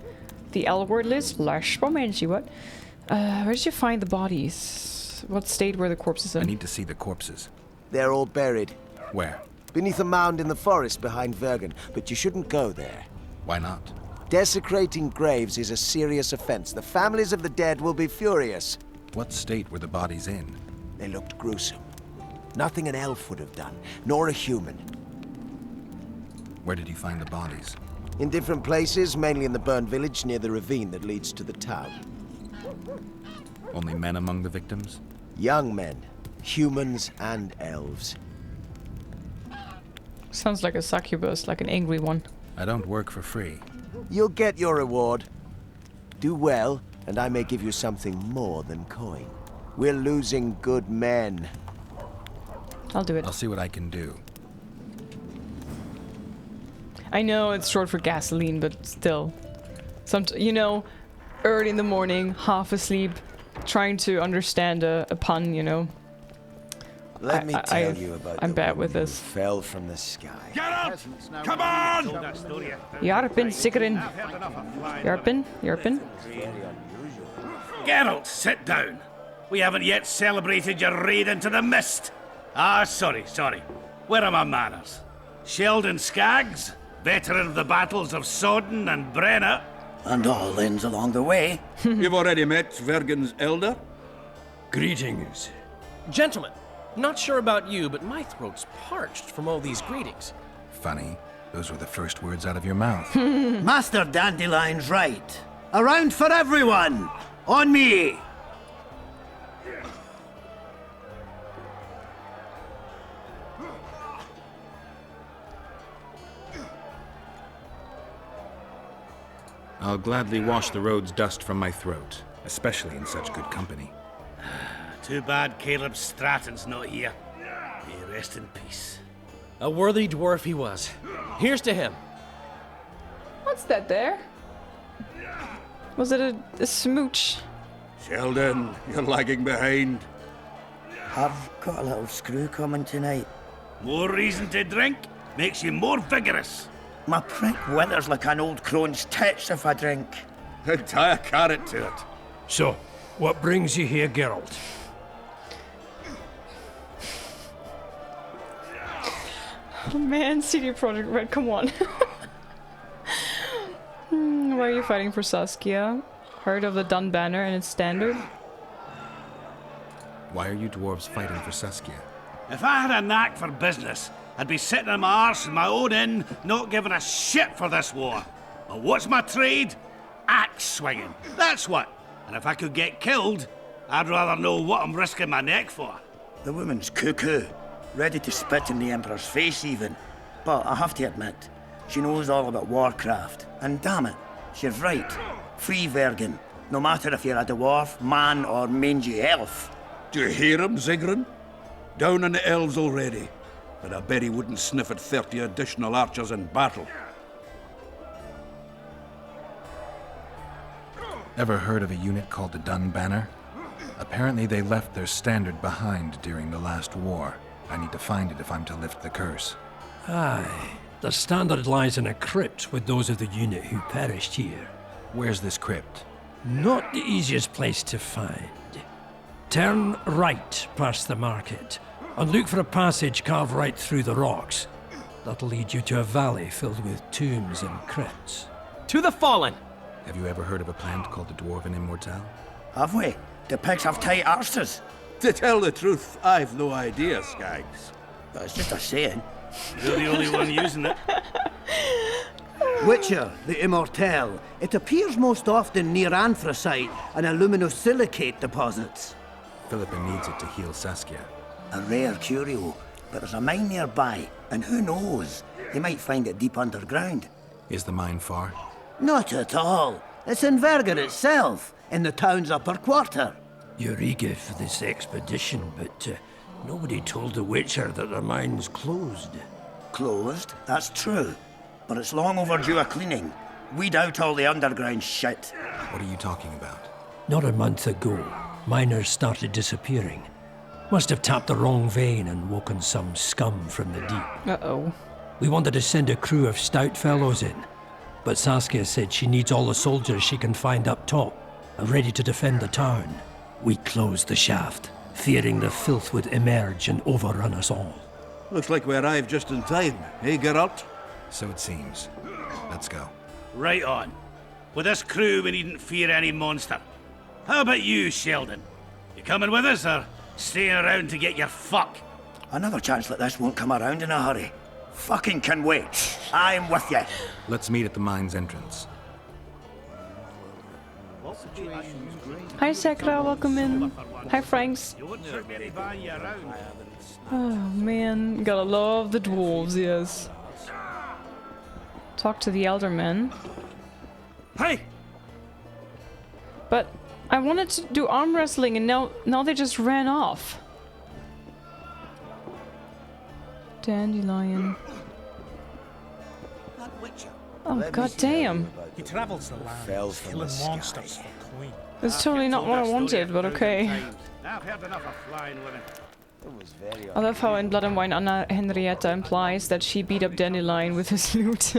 The L word list? Lash Romancy, what? Where did you find the bodies? What state were the corpses in? I need to see the corpses. They're all buried. Where? Beneath a mound in the forest behind Vergen, but you shouldn't go there. Why not? Desecrating graves is a serious offense. The families of the dead will be furious. What state were the bodies in? They looked gruesome. Nothing an elf would have done, nor a human. Where did you find the bodies? In different places, mainly in the burned village near the ravine that leads to the town. Only men among the victims? Young men. Humans and elves. Sounds like a succubus, like an angry one. I don't work for free. You'll get your reward. Do well, and I may give you something more than coin. We're losing good men. I'll do it. I'll see what I can do. I know it's short for gasoline, but still. You know, early in the morning, half asleep, trying to understand a pun, you know. Let me tell you about I'm the bad with woman this. who fell from the sky. Get up! Come on! Yarpin, Sigarin. Yarpin, Yarpin. Geralt, sit down. We haven't yet celebrated your raid into the mist. Ah, sorry. Where are my manners? Sheldon Skaggs, veteran of the battles of Sodden and Brenna. And all inns along the way. You've already met Svergen's elder? Greetings. Gentlemen, not sure about you, but my throat's parched from all these greetings. Funny. Those were the first words out of your mouth. Master Dandelion's right. A round for everyone! On me! I'll gladly wash the road's dust from my throat, especially in such good company. Too bad Caleb Stratton's not here. May he rest in peace. A worthy dwarf he was. Here's to him. What's that there? Was it a smooch? Sheldon, you're lagging behind. I've got a little screw coming tonight. More reason to drink makes you more vigorous. My prick withers like an old crone's tits if I drink. Then tie a carrot to it. So, what brings you here, Geralt? Oh man, CD Projekt Red, come on. Why are you fighting for Saskia? Heard of the Dun Banner and its standard? Why are you dwarves fighting for Saskia? If I had a knack for business, I'd be sitting on my arse in my own inn, not giving a shit for this war. But what's my trade? Axe swinging. That's what. And if I could get killed, I'd rather know what I'm risking my neck for. The woman's cuckoo. Ready to spit in the Emperor's face even. But I have to admit, she knows all about warcraft. And damn it, she's right. Free Vergen. No matter if you're a dwarf, man, or mangy elf. Do you hear him, Zigrin? Down on the elves already. But I bet he wouldn't sniff at 30 additional archers in battle. Ever heard of a unit called the Dun Banner? Apparently they left their standard behind during the last war. I need to find it if I'm to lift the curse. Aye. The standard lies in a crypt with those of the unit who perished here. Where's this crypt? Not the easiest place to find. Turn right past the market, and look for a passage carved right through the rocks. That'll lead you to a valley filled with tombs and crypts. To the fallen! Have you ever heard of a plant called the Dwarven Immortelle? Have we? Do pigs have tight arses? To tell the truth, I've no idea, Skaggs. But it's just a saying. You're the only one using it. Witcher, the Immortelle. It appears most often near anthracite and aluminosilicate deposits. Philippa needs it to heal Saskia. A rare curio, but there's a mine nearby, and who knows? They might find it deep underground. Is the mine far? Not at all. It's in Verger itself, in the town's upper quarter. You're eager for this expedition, but nobody told the Witcher that the mine's closed. Closed? That's true. But it's long overdue a cleaning. Weed out all the underground shit. What are you talking about? Not a month ago, miners started disappearing. Must have tapped the wrong vein and woken some scum from the deep. Uh-oh. We wanted to send a crew of stout fellows in, but Saskia said she needs all the soldiers she can find up top and ready to defend the town. We closed the shaft, fearing the filth would emerge and overrun us all. Looks like we arrived just in time, eh, Geralt? So it seems. Let's go. Right on. With this crew, we needn't fear any monster. How about you, Sheldon? You coming with us, or staying around to get your fuck? Another chance like this won't come around in a hurry. Fucking can wait. I'm with you. Let's meet at the mine's entrance. Hi Sakura, welcome in. Hi Franks. Oh man, gotta love the dwarves, yes. Talk to the elder men. Hey! But I wanted to do arm wrestling and now they just ran off. Dandelion. Oh, god damn. He travels the land, killing monsters for coin. That's totally not what I wanted, but okay. I've had enough of flying women. I love how in Blood and Wine Anna Henrietta implies that she beat up Dandelion with his lute.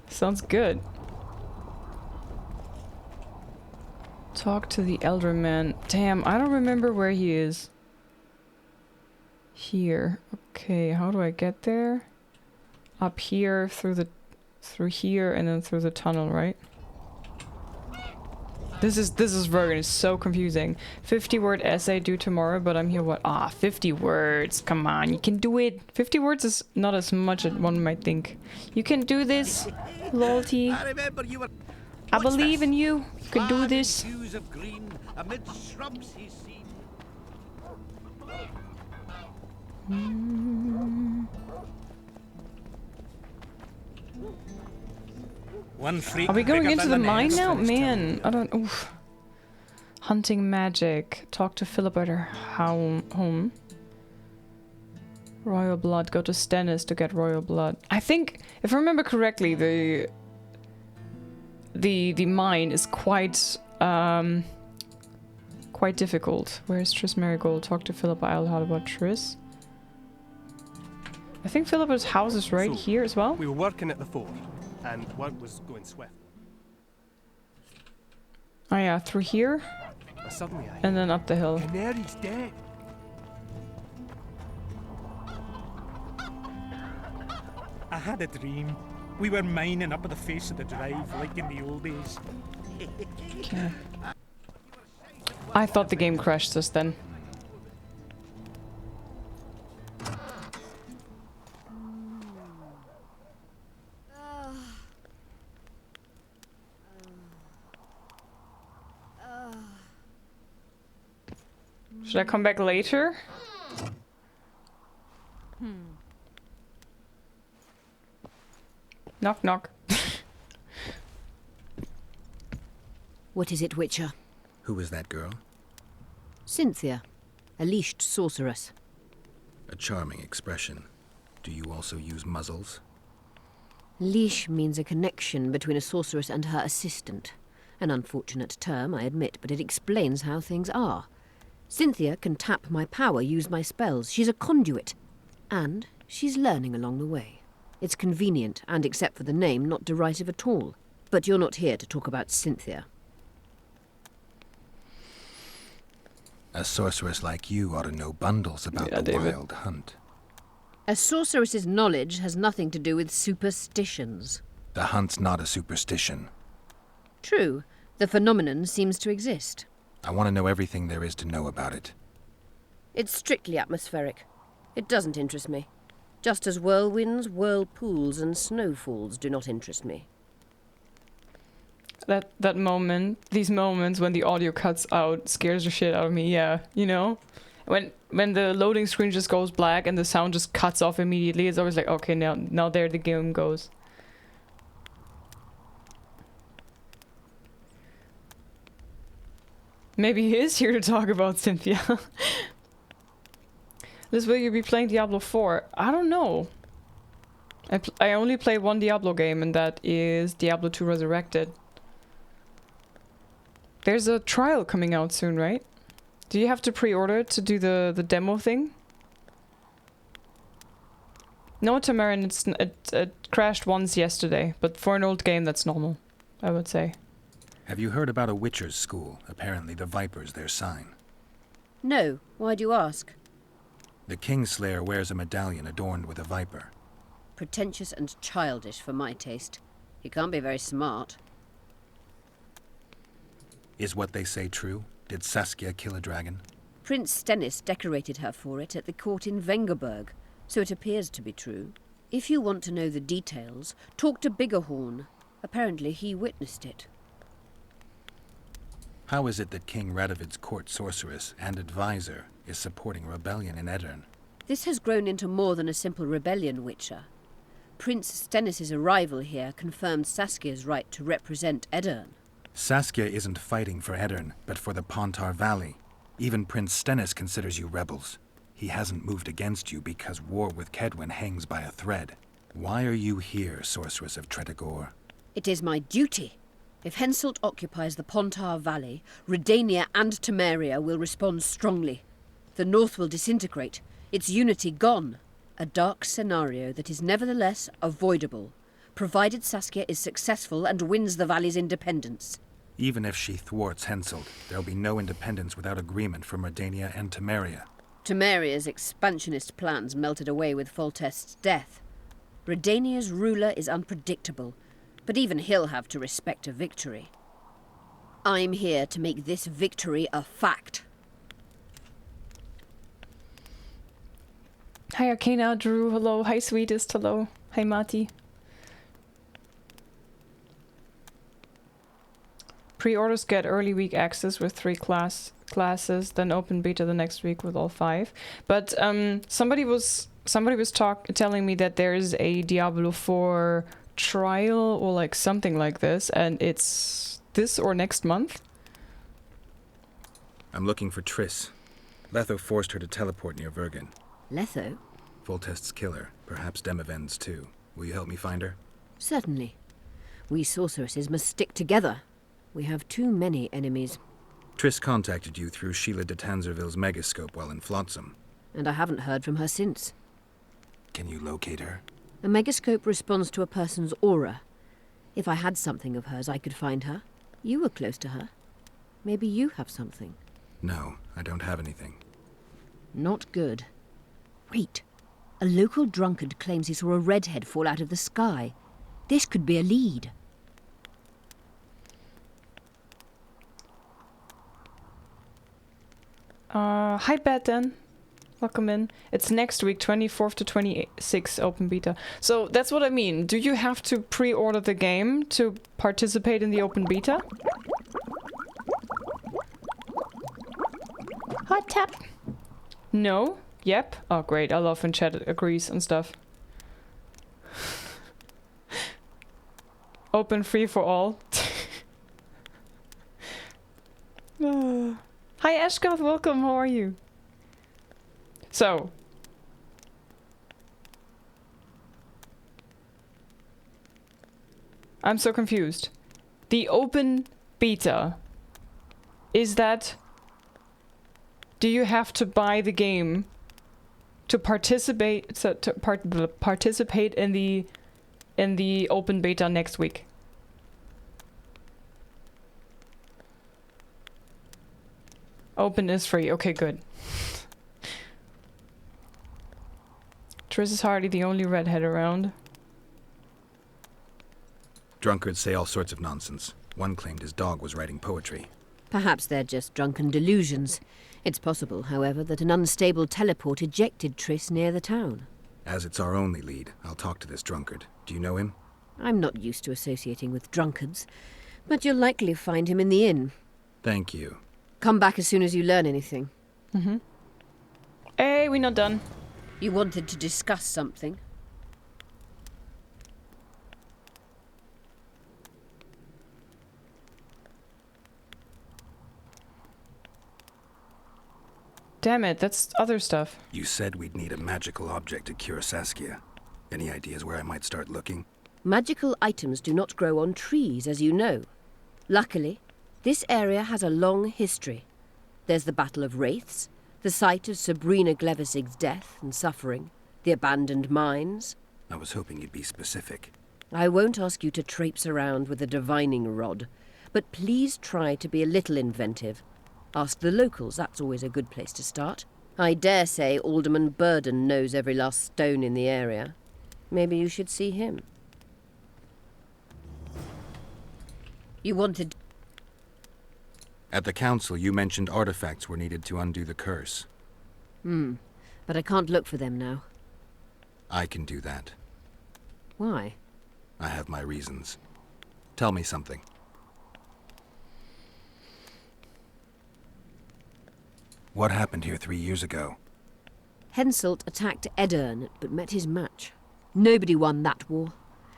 Sounds good. Talk to the elder man. Damn, I don't remember where he is. Here. Okay, how do I get there? Up here, through here, and then through the tunnel, right? This is Vergon. It's so confusing. 50-word essay due tomorrow, but I'm here what? 50 words. Come on, you can do it. 50 words is not as much as one might think. You can do this, Lolty. I believe in you. You can do this. Are we going into the mine now? Man, I don't... Oof. Hunting magic. Talk to Philip at her home. Royal blood. Go to Stennis to get royal blood. I think, if I remember correctly, the mine is quite difficult. Where's Triss Marigold? Talk to Philip Eilhard about Triss. I think Philip's house is right here as well. We were working at the fort, and work was going swift. Oh yeah, through here, and then up the hill. Canary's dead. I had a dream. We were mining up at the face of the drive, like in the old days. Okay. I thought the game crashed just then. Should I come back later? Knock knock. What is it, Witcher? Who is that girl? Cynthia, a leashed sorceress. A charming expression. Do you also use muzzles? Leash means a connection between a sorceress and her assistant. An unfortunate term, I admit, but it explains how things are. Cynthia can tap my power, use my spells. She's a conduit. And she's learning along the way. It's convenient, and except for the name, not derisive at all. But you're not here to talk about Cynthia. A sorceress like you ought to know bundles about the wild hunt. A sorceress's knowledge has nothing to do with superstitions. The hunt's not a superstition. True. The phenomenon seems to exist. I want to know everything there is to know about it. It's strictly atmospheric. It doesn't interest me. Just as whirlwinds, whirlpools, and snowfalls do not interest me. That moment, these moments when the audio cuts out scares the shit out of me, yeah, you know? When the loading screen just goes black and the sound just cuts off immediately, it's always like, okay, now there the game goes. Maybe he is here to talk about Cynthia. Liz, will you be playing Diablo 4? I don't know. I only play one Diablo game, and that is Diablo 2 Resurrected. There's a trial coming out soon, right? Do you have to pre-order it to do the demo thing? No, Tamarin, it crashed once yesterday, but for an old game, that's normal, I would say. Have you heard about a Witcher's school? Apparently the Viper's their sign. No. Why do you ask? The Kingslayer wears a medallion adorned with a viper. Pretentious and childish for my taste. He can't be very smart. Is what they say true? Did Saskia kill a dragon? Prince Stennis decorated her for it at the court in Vengerberg, so it appears to be true. If you want to know the details, talk to Biggerhorn. Apparently he witnessed it. How is it that King Radovid's court sorceress and advisor is supporting rebellion in Edirn? This has grown into more than a simple rebellion, Witcher. Prince Stennis' arrival here confirmed Saskia's right to represent Edirn. Saskia isn't fighting for Edirn, but for the Pontar Valley. Even Prince Stennis considers you rebels. He hasn't moved against you because war with Kedwen hangs by a thread. Why are you here, Sorceress of Tretogor? It is my duty. If Henselt occupies the Pontar Valley, Redania and Temeria will respond strongly. The North will disintegrate, its unity gone. A dark scenario that is nevertheless avoidable, provided Saskia is successful and wins the Valley's independence. Even if she thwarts Henselt, there'll be no independence without agreement from Redania and Temeria. Temeria's expansionist plans melted away with Foltest's death. Redania's ruler is unpredictable, but even he'll have to respect a victory. I'm here to make this victory a fact. Hi Arcana, Drew, hello. Hi Sweetest, hello. Hi Mati. Pre-orders get early week access with 3 classes, then open beta the next week with all 5. But somebody was telling me that there is a Diablo 4 trial or like something like this, and it's this or next month. I'm looking for Triss. Letho forced her to teleport near Vergen. Letho? Foltest's killer, perhaps Demavend's too. Will you help me find her? Certainly. We sorceresses must stick together. We have too many enemies. Triss contacted you through Sheila de Tanzerville's megascope while in Flotsam. And I haven't heard from her since. Can you locate her? A megascope responds to a person's aura. If I had something of hers, I could find her. You were close to her. Maybe you have something. No, I don't have anything. Not good. Wait. A local drunkard claims he saw a redhead fall out of the sky. This could be a lead. Hi Batten. Welcome in. It's next week, 24th to 26th open beta. So that's what I mean. Do you have to pre-order the game to participate in the open beta? Hot tap. No? Yep. Oh great, I love when chat agrees and stuff. Open free for all. Hi Ashgoth, welcome, how are you? So. I'm so confused. The open beta, is that... Do you have to buy the game to participate participate in the open beta next week? Open is free. Okay, good. Triss is hardly the only redhead around. Drunkards say all sorts of nonsense. One claimed his dog was writing poetry. Perhaps they're just drunken delusions. It's possible, however, that an unstable teleport ejected Triss near the town. As it's our only lead, I'll talk to this drunkard. Do you know him? I'm not used to associating with drunkards, but you'll likely find him in the inn. Thank you. Come back as soon as you learn anything. Mm-hmm. Hey, we're not done. You wanted to discuss something? Damn it, that's other stuff. You said we'd need a magical object to cure Saskia. Any ideas where I might start looking? Magical items do not grow on trees, as you know. Luckily, this area has a long history. There's the Battle of Wraiths, the site of Sabrina Glevisig's death and suffering, the abandoned mines. I was hoping you'd be specific. I won't ask you to traipse around with a divining rod, but please try to be a little inventive. Ask the locals, that's always a good place to start. I dare say Alderman Burden knows every last stone in the area. Maybe you should see him. You wanted... At the council, you mentioned artifacts were needed to undo the curse. But I can't look for them now. I can do that. Why? I have my reasons. Tell me something. What happened here 3 years ago? Henselt attacked Edirn, but met his match. Nobody won that war.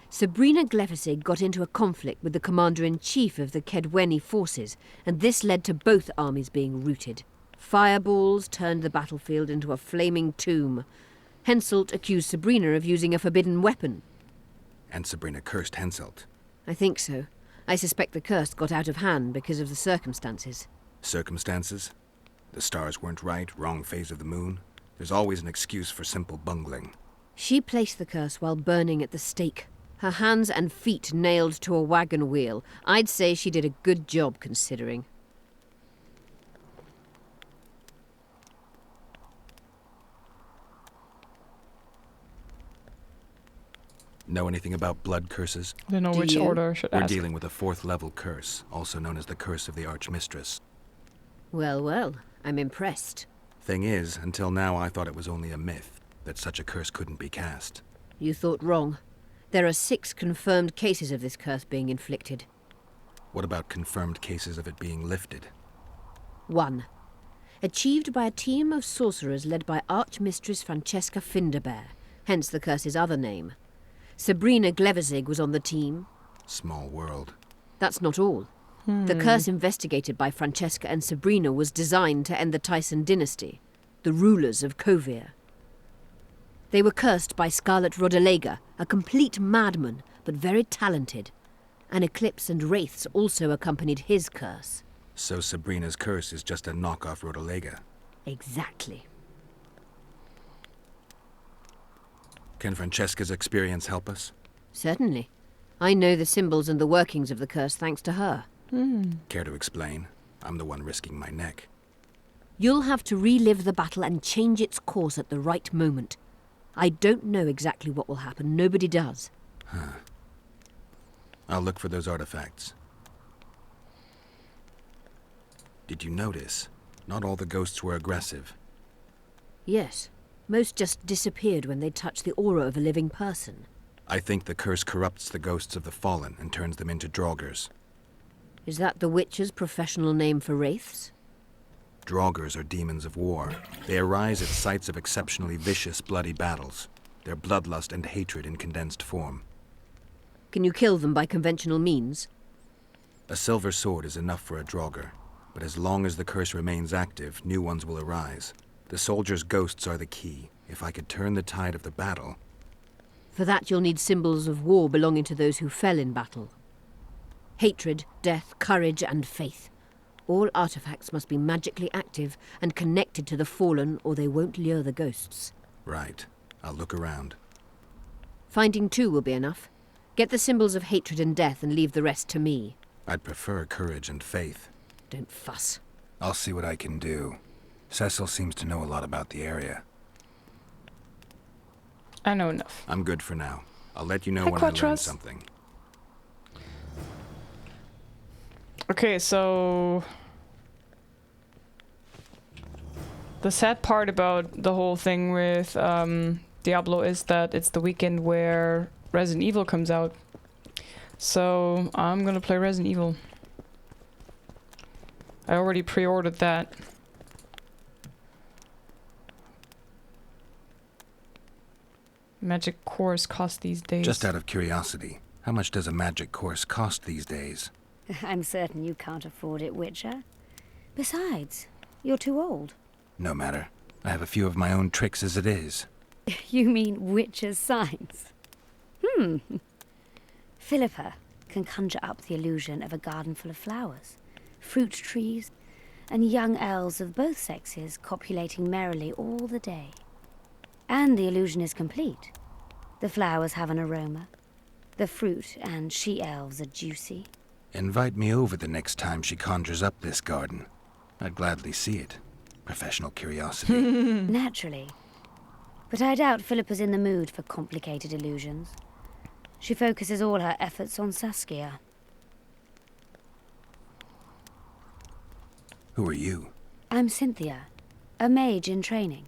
Sabrina Glefisig got into a conflict with the commander-in-chief of the Kedweni forces, and this led to both armies being routed. Fireballs turned the battlefield into a flaming tomb. Henselt accused Sabrina of using a forbidden weapon. And Sabrina cursed Henselt. I think so. I suspect the curse got out of hand because of the circumstances. Circumstances? The stars weren't right, wrong phase of the moon. There's always an excuse for simple bungling. She placed the curse while burning at the stake. Her hands and feet nailed to a wagon wheel. I'd say she did a good job, considering. Know anything about blood curses? I don't know which order I should We're ask. dealing with a 4th level curse, also known as the Curse of the Archmistress. Well, well, I'm impressed. Thing is, until now I thought it was only a myth, that such a curse couldn't be cast. You thought wrong. There are 6 confirmed cases of this curse being inflicted. What about confirmed cases of it being lifted? 1. Achieved by a team of sorcerers led by Archmistress Francesca Finderbear, hence the curse's other name. Sabrina Glefisig was on the team. Small world. That's not all. The curse investigated by Francesca and Sabrina was designed to end the Tyson dynasty, the rulers of Kovir. They were cursed by Scarlet Rodalega, a complete madman, but very talented. An eclipse and wraiths also accompanied his curse. So Sabrina's curse is just a knockoff Rodalega. Exactly. Can Francesca's experience help us? Certainly. I know the symbols and the workings of the curse thanks to her. Care to explain? I'm the one risking my neck. You'll have to relive the battle and change its course at the right moment. I don't know exactly what will happen. Nobody does. I'll look for those artifacts. Did you notice? Not all the ghosts were aggressive. Yes. Most just disappeared when they touched the aura of a living person. I think the curse corrupts the ghosts of the fallen and turns them into draugrs. Is that the Witcher's professional name for wraiths? Draugrs are demons of war. They arise at sites of exceptionally vicious, bloody battles. Their bloodlust and hatred in condensed form. Can you kill them by conventional means? A silver sword is enough for a draugr, but as long as the curse remains active, new ones will arise. The soldiers' ghosts are the key. If I could turn the tide of the battle... For that you'll need symbols of war belonging to those who fell in battle. Hatred, death, courage, and faith. All artifacts must be magically active and connected to the fallen, or they won't lure the ghosts. Right. I'll look around. Finding 2 will be enough. Get the symbols of hatred and death and leave the rest to me. I'd prefer courage and faith. Don't fuss. I'll see what I can do. Cecil seems to know a lot about the area. I know enough. I'm good for now. I'll let you know Hi, when I learn Quatras. something. Okay, so... The sad part about the whole thing with Diablo is that it's the weekend where Resident Evil comes out. So I'm gonna play Resident Evil. I already pre-ordered that. Magic course cost these days. Just out of curiosity, how much does a magic course cost these days? I'm certain you can't afford it, Witcher. Besides, you're too old. No matter. I have a few of my own tricks as it is. You mean Witcher's signs? Philippa can conjure up the illusion of a garden full of flowers, fruit trees, and young elves of both sexes copulating merrily all the day. And the illusion is complete. The flowers have an aroma. The fruit and she-elves are juicy. Invite me over the next time she conjures up this garden. I'd gladly see it. Professional curiosity. Naturally. But I doubt Philippa's in the mood for complicated illusions. She focuses all her efforts on Saskia. Who are you? I'm Cynthia, a mage in training.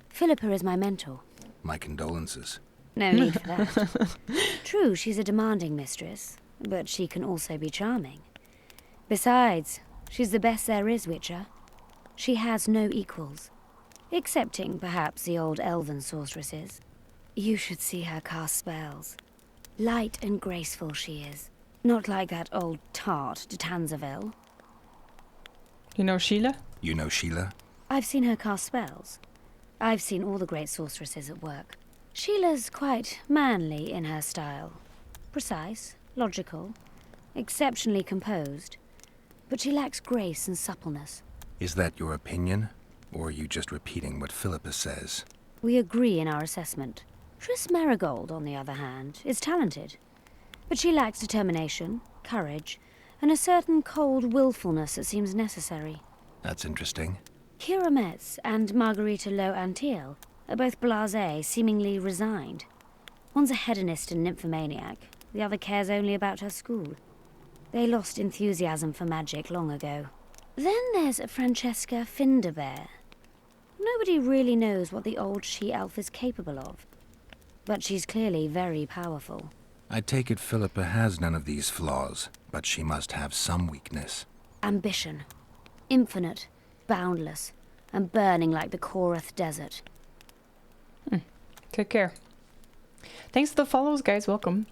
Philippa is my mentor. My condolences. No need for that. True, she's a demanding mistress, but she can also be charming. Besides, she's the best there is, Witcher. She has no equals, excepting perhaps the old elven sorceresses. You should see her cast spells. Light and graceful she is. Not like that old tart de Tanzaville. You know Sheila? You know Sheila? I've seen her cast spells. I've seen all the great sorceresses at work. Sheila's quite manly in her style. Precise, logical, exceptionally composed. But she lacks grace and suppleness. Is that your opinion? Or are you just repeating what Philippa says? We agree in our assessment. Triss Marigold, on the other hand, is talented. But she lacks determination, courage, and a certain cold willfulness that seems necessary. That's interesting. Kira Metz and Margarita Lowe Antiel are both blasé, seemingly resigned. One's a hedonist and nymphomaniac, the other cares only about her school. They lost enthusiasm for magic long ago. Then there's Francesca Finderbear. Nobody really knows what the old she-elf is capable of. But she's clearly very powerful. I take it Philippa has none of these flaws, but she must have some weakness. Ambition. Infinite, boundless, and burning like the Korath Desert. Take care. Thanks for the follows, guys. Welcome.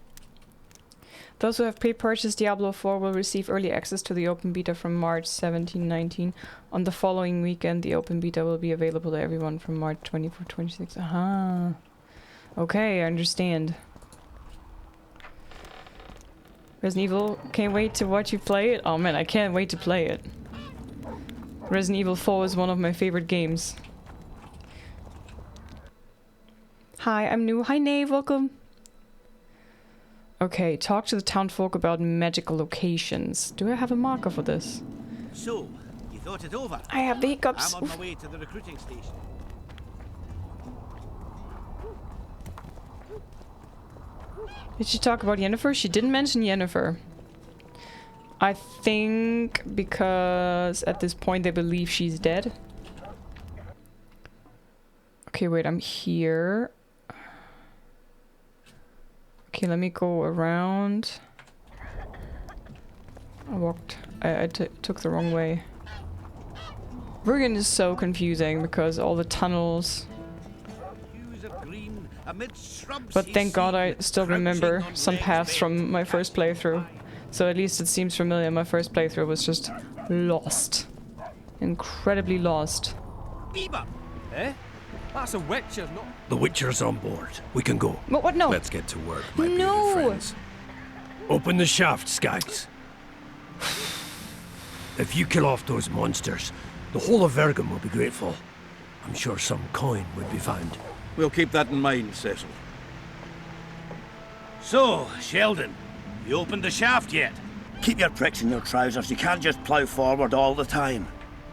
Those who have pre-purchased Diablo 4 will receive early access to the open beta from March 17-19. On the following weekend, the open beta will be available to everyone from March 24-26. Aha. Okay, I understand. Resident Evil, can't wait to watch you play it. Oh man, I can't wait to play it. Resident Evil 4 is one of my favorite games. Hi, I'm new. Hi, Nave, welcome. Okay, talk to the townfolk about magical locations. Do I have a marker for this? So, you thought it over? I have the hiccups. I'm on my way to the recruiting station. Did she talk about Yennefer? She didn't mention Yennefer. I think because at this point they believe she's dead. Okay, wait, I'm here. Okay, let me go around. I took the wrong way. Vergen is so confusing because all the tunnels. But thank God I still remember some paths from my first playthrough. So at least it seems familiar. My first playthrough was just lost. Incredibly lost. Bieber! Eh? That's a Witcher, not... The Witcher's on board. We can go. What? No. Let's get to work, my No. bearded friends. Open the shafts, guys. If you kill off those monsters, the whole of Vergen will be grateful. I'm sure some coin would be found. We'll keep that in mind, Cecil. So, Sheldon, you opened the shaft yet? Keep your pricks in your trousers. You can't just plough forward all the time.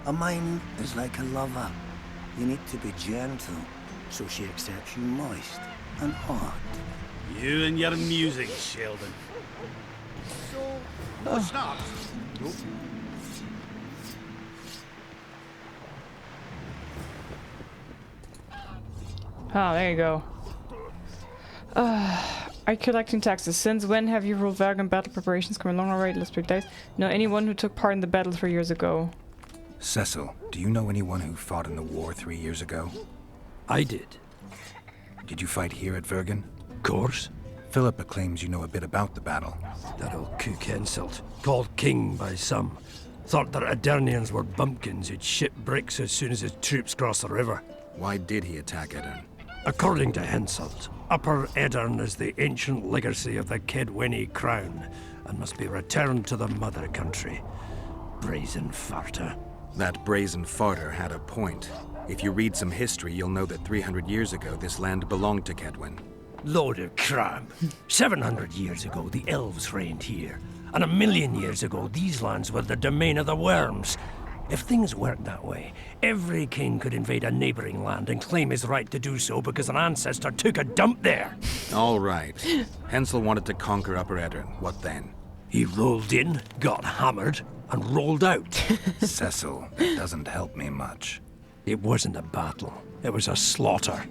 A mind is like a lover. You need to be gentle, so she accepts you moist and hot. You and your music, Sheldon. So, no snaps? Nope. Ah, there you go. Are you collecting taxes? Since when have you ruled Vergen battle preparations come along already? Let's break dice. No, anyone who took part in the battle 3 years ago. Cecil, do you know anyone who fought in the war 3 years ago? I did. Did you fight here at Vergen? Of course. Philippa claims you know a bit about the battle. That old kook insult, called king by some, thought that Adernians were bumpkins who'd ship bricks as soon as his troops crossed the river. Why did he attack Edirn? According to Henselt, Upper Edirn is the ancient legacy of the Kedwenny crown and must be returned to the mother country. Brazen farter. That brazen farter had a point. If you read some history, you'll know that 300 years ago this land belonged to Kedwen. Load of crap. 700 years ago, the elves reigned here. And 1,000,000 years ago, these lands were the domain of the worms. If things worked that way, every king could invade a neighboring land and claim his right to do so because an ancestor took a dump there. All right. Hensel wanted to conquer Upper Edirn. What then? He rolled in, got hammered, and rolled out. Cecil, that doesn't help me much. It wasn't a battle. It was a slaughter.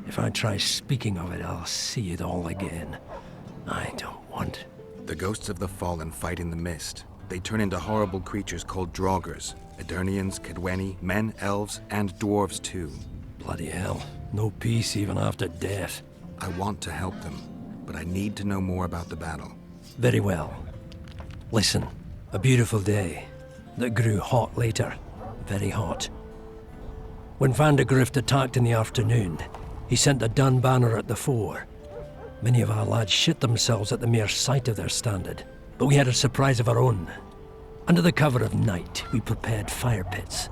If I try speaking of it, I'll see it all again. I don't want... The ghosts of the fallen fight in the mist. They turn into horrible creatures called Draugrs. Edirnians, Kedwenny, men, elves, and dwarves too. Bloody hell. No peace even after death. I want to help them, but I need to know more about the battle. Very well. Listen, a beautiful day that grew hot later, very hot. When Van de Grift attacked in the afternoon, he sent a dun banner at the fore. Many of our lads shit themselves at the mere sight of their standard, but we had a surprise of our own. Under the cover of night, we prepared fire pits.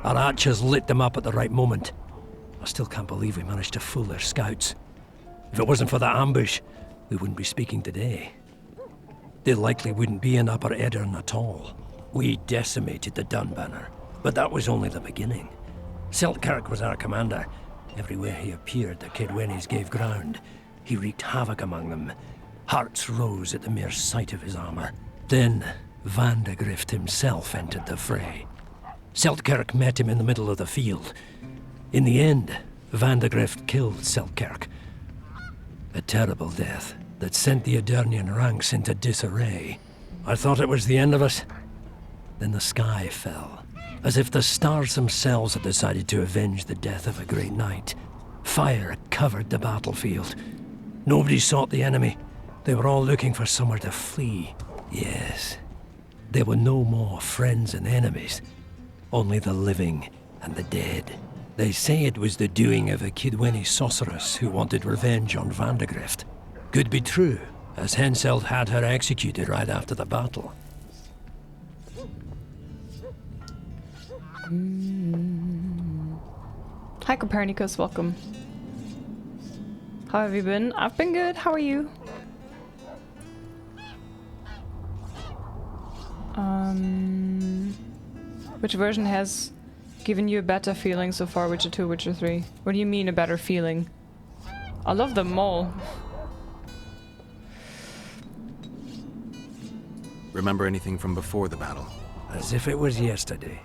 Our archers lit them up at the right moment. I still can't believe we managed to fool their scouts. If it wasn't for that ambush, we wouldn't be speaking today. They likely wouldn't be in Upper Edirn at all. We decimated the Dun banner, but that was only the beginning. Seltkirk was our commander. Everywhere he appeared, the Kedwenis gave ground. He wreaked havoc among them. Hearts rose at the mere sight of his armor. Then, Van de Grift himself entered the fray. Seltkirk met him in the middle of the field. In the end, Van de Grift killed Seltkirk. A terrible death that sent the Edirnian ranks into disarray. I thought it was the end of us. Then the sky fell, as if the stars themselves had decided to avenge the death of a great knight. Fire covered the battlefield. Nobody sought the enemy. They were all looking for somewhere to flee. Yes, there were no more friends and enemies, only the living and the dead. They say it was the doing of a Kidweni sorceress who wanted revenge on Van de Grift. Could be true, as Henselt had her executed right after the battle. Hi Copernicus, welcome. How have you been? I've been good, how are you? Which version has given you a better feeling so far, Witcher 2, Witcher 3? What do you mean a better feeling? I love them all. Remember anything from before the battle? As if it was yesterday.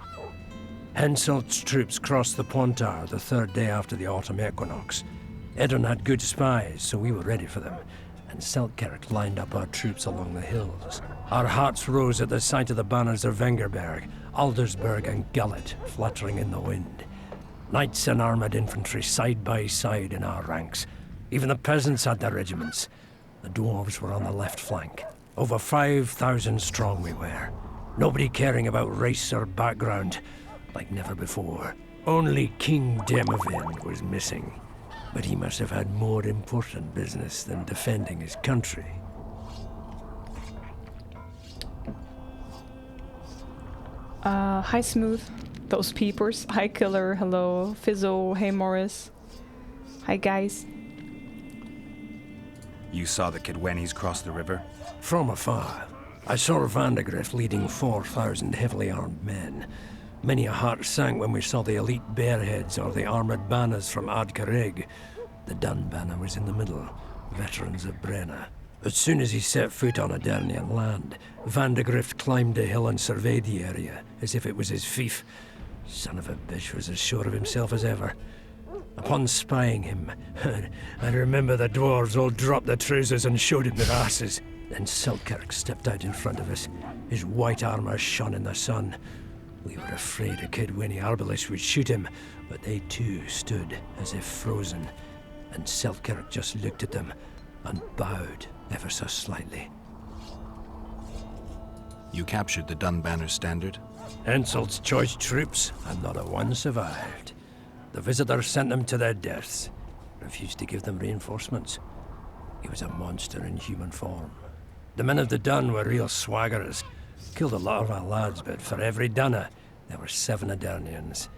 Henselt's troops crossed the Pontar the third day after the autumn equinox. Edirn had good spies, so we were ready for them, and Seltkirk lined up our troops along the hills. Our hearts rose at the sight of the banners of Vengerberg, Aldersberg and Gullet fluttering in the wind. Knights and armoured infantry side by side in our ranks. Even the peasants had their regiments. The dwarves were on the left flank. Over 5,000 strong we were. Nobody caring about race or background, like never before. Only King Demavend was missing, but he must have had more important business than defending his country. Hi Smooth, those peepers. Hi Killer, hello. Fizzo, hey Morris. Hi guys. You saw the Kidwenis cross the river? From afar. I saw Van de Grift leading 4,000 heavily armed men. Many a heart sank when we saw the elite bearheads or the armoured banners from Ardcarreg. The Dun banner was in the middle, veterans of Brenna. As soon as he set foot on Edirnian land, Van de Grift climbed a hill and surveyed the area, as if it was his fief. Son of a bitch was as sure of himself as ever. Upon spying him, I remember the dwarves all dropped their trousers and showed him their asses. Then Seltkirk stepped out in front of us. His white armour shone in the sun. We were afraid a Kidweni arbalist would shoot him, but they too stood as if frozen, and Seltkirk just looked at them and bowed ever so slightly. You captured the Dun banner standard? Henselt's choice troops, and not a one survived. The visitors sent them to their deaths, refused to give them reinforcements. He was a monster in human form. The men of the Dun were real swaggerers. Killed a lot of our lads, but for every Dunner, there were 7 Edirnians.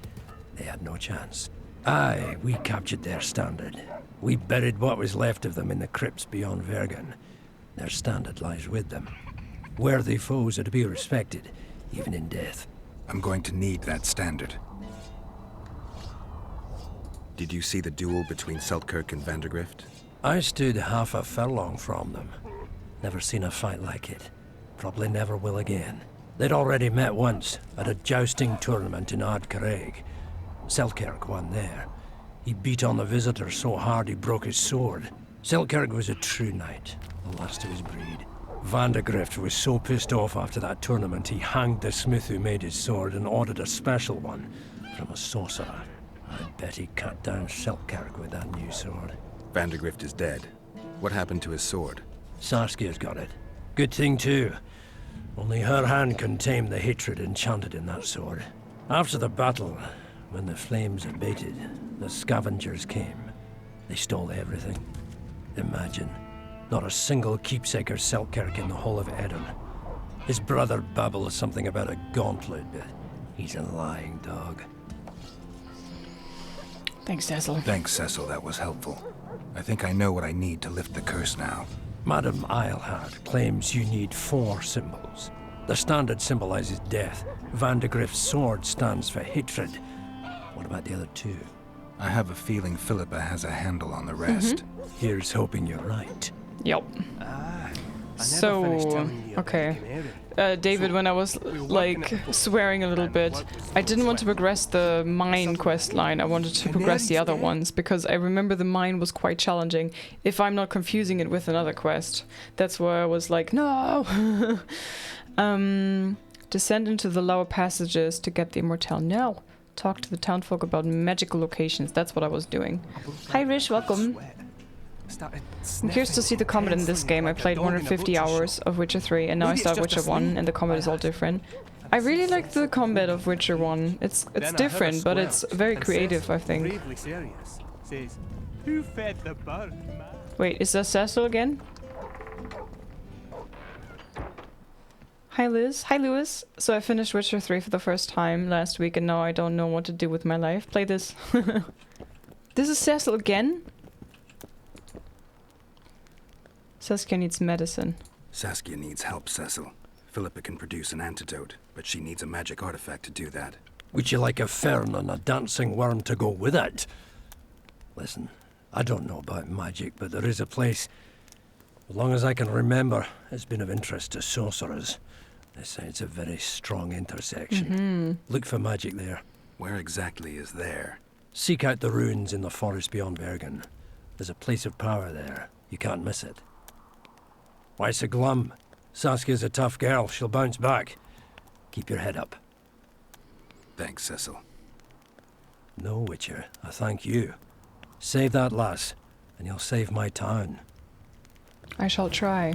They had no chance. Aye, we captured their standard. We buried what was left of them in the crypts beyond Vergen. Their standard lies with them. Worthy foes are to be respected, even in death. I'm going to need that standard. Did you see the duel between Seltkirk and Van de Grift? I stood half a furlong from them. Never seen a fight like it. Probably never will again. They'd already met once, at a jousting tournament in Ardcarreg. Seltkirk won there. He beat on the visitor so hard he broke his sword. Seltkirk was a true knight, the last of his breed. Van de Grift was so pissed off after that tournament he hanged the smith who made his sword and ordered a special one from a sorcerer. I bet he cut down Seltkirk with that new sword. Vandergrift is dead. What happened to his sword? Saskia's got it. Good thing, too. Only her hand can tame the hatred enchanted in that sword. After the battle, when the flames abated, the scavengers came. They stole everything. Imagine, not a single keepsake or Selkirk in the whole of Edirn. His brother babbles something about a gauntlet, but he's a lying dog. Thanks, Cecil. Thanks, Cecil. That was helpful. I think I know what I need to lift the curse now. Madame Eilhard claims you need 4 symbols. The standard symbolizes death. Vandergrift's sword stands for hatred. What about the other 2? I have a feeling Philippa has a handle on the rest. Here's hoping you're right. Yep. So, okay. David, when I was, like, swearing a little bit, I didn't want to progress the mine quest line. I wanted to progress the other ones, because I remember the mine was quite challenging, if I'm not confusing it with another quest. That's why I was like, no! Descend into the lower passages to get the immortelle. No! Talk to the townfolk about magical locations. That's what I was doing. Hi, Rish, welcome. I'm curious to see the combat in this game. I played 150 hours of Witcher 3 and now I start Witcher 1 and the combat is all different. I really like the combat of Witcher 1. It's different, but it's very creative, I think. Wait, is that Cecil again? Hi Liz. Hi Lewis. So I finished Witcher 3 for the first time last week and now I don't know what to do with my life. Play this. This is Cecil again? Saskia needs medicine. Saskia needs help, Cecil. Philippa can produce an antidote, but she needs a magic artifact to do that. Would you like a fern and a dancing worm to go with it? Listen, I don't know about magic, but there is a place, as long as I can remember, it's been of interest to sorcerers. They say it's a very strong intersection. Look for magic there. Where exactly is there? Seek out the ruins in the forest beyond Bergen. There's a place of power there. You can't miss it. Why so glum? Saskia's a tough girl. She'll bounce back. Keep your head up. Thanks, Cecil. No, Witcher. I thank you. Save that lass, and you'll save my town. I shall try.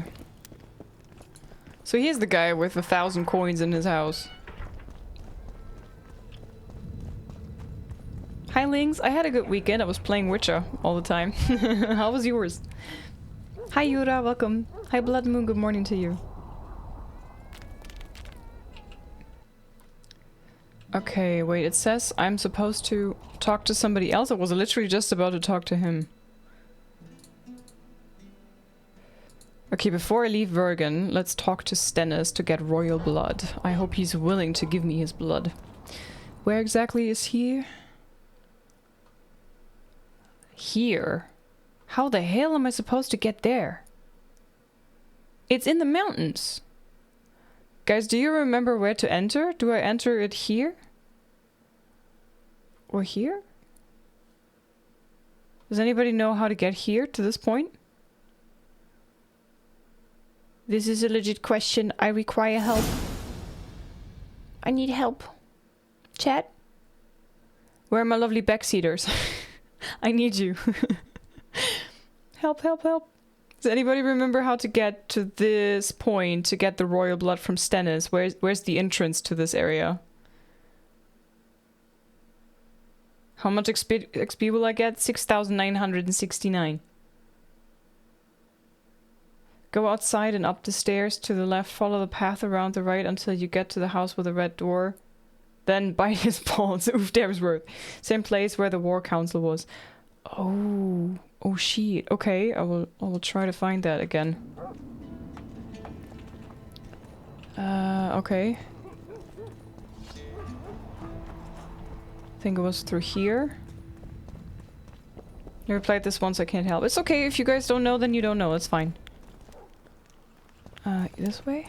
So here's the guy with 1,000 coins in his house. Hi, Lings. I had a good weekend. I was playing Witcher all the time. How was yours? Hi, Yura. Welcome. Hi, Blood Moon. Good morning to you. Okay, wait. It says I'm supposed to talk to somebody else. I was literally just about to talk to him. Okay, before I leave Vergen, let's talk to Stennis to get royal blood. I hope he's willing to give me his blood. Where exactly is he? Here? How the hell am I supposed to get there? It's in the mountains. Guys, do you remember where to enter? Do I enter it here? Or here? Does anybody know how to get here to this point? This is a legit question. I require help. I need help. Chat? Where are my lovely backseaters? I need you. Help, help, help. Does anybody remember how to get to this point to get the royal blood from Stennis? Where's the entrance to this area? How much XP will I get? 6,969. Go outside and up the stairs to the left. Follow the path around the right until you get to the house with the red door. Then bite his balls. Oof, there's worth. Same place where the war council was. Oh. Oh shit. Okay, I will try to find that again. Okay. I think it was through here. Never played this once, I can't help. It's okay, if you guys don't know, then you don't know, it's fine. This way?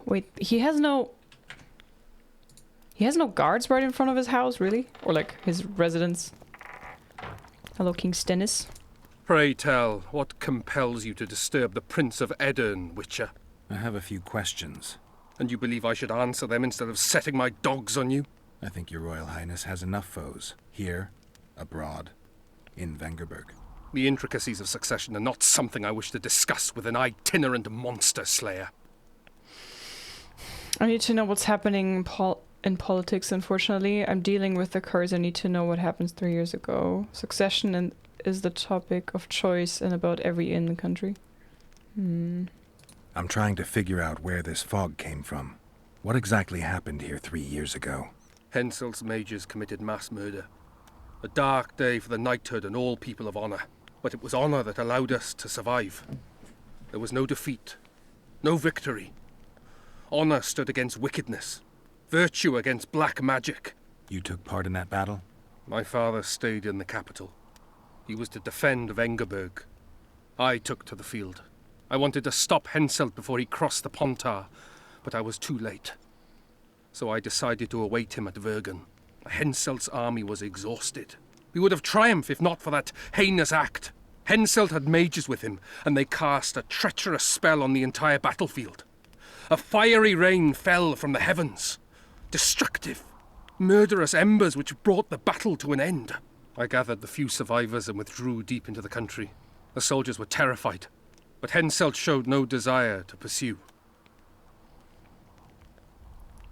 Wait, he has no guards right in front of his house, really? Or like his residence? Hello, King Stennis. Pray tell, what compels you to disturb the Prince of Edirn, Witcher? I have a few questions. And you believe I should answer them instead of setting my dogs on you? I think your Royal Highness has enough foes, here, abroad, in Vengerberg. The intricacies of succession are not something I wish to discuss with an itinerant monster slayer. I need to know what's happening in politics, unfortunately. I'm dealing with the curse. I need to know what happened 3 years ago. Succession is the topic of choice in about every inn in the country. I'm trying to figure out where this fog came from. What exactly happened here 3 years ago? Henselt's mages committed mass murder. A dark day for the knighthood and all people of honor. But it was honor that allowed us to survive. There was no defeat, no victory. Honor stood against wickedness, virtue against black magic. You took part in that battle? My father stayed in the capital. He was to defend Vengerberg. I took to the field. I wanted to stop Henselt before he crossed the Pontar, but I was too late. So I decided to await him at Vergen. Henselt's army was exhausted. We would have triumphed if not for that heinous act. Henselt had mages with him, and they cast a treacherous spell on the entire battlefield. A fiery rain fell from the heavens. Destructive, murderous embers which brought the battle to an end. I gathered the few survivors and withdrew deep into the country. The soldiers were terrified, but Henselt showed no desire to pursue.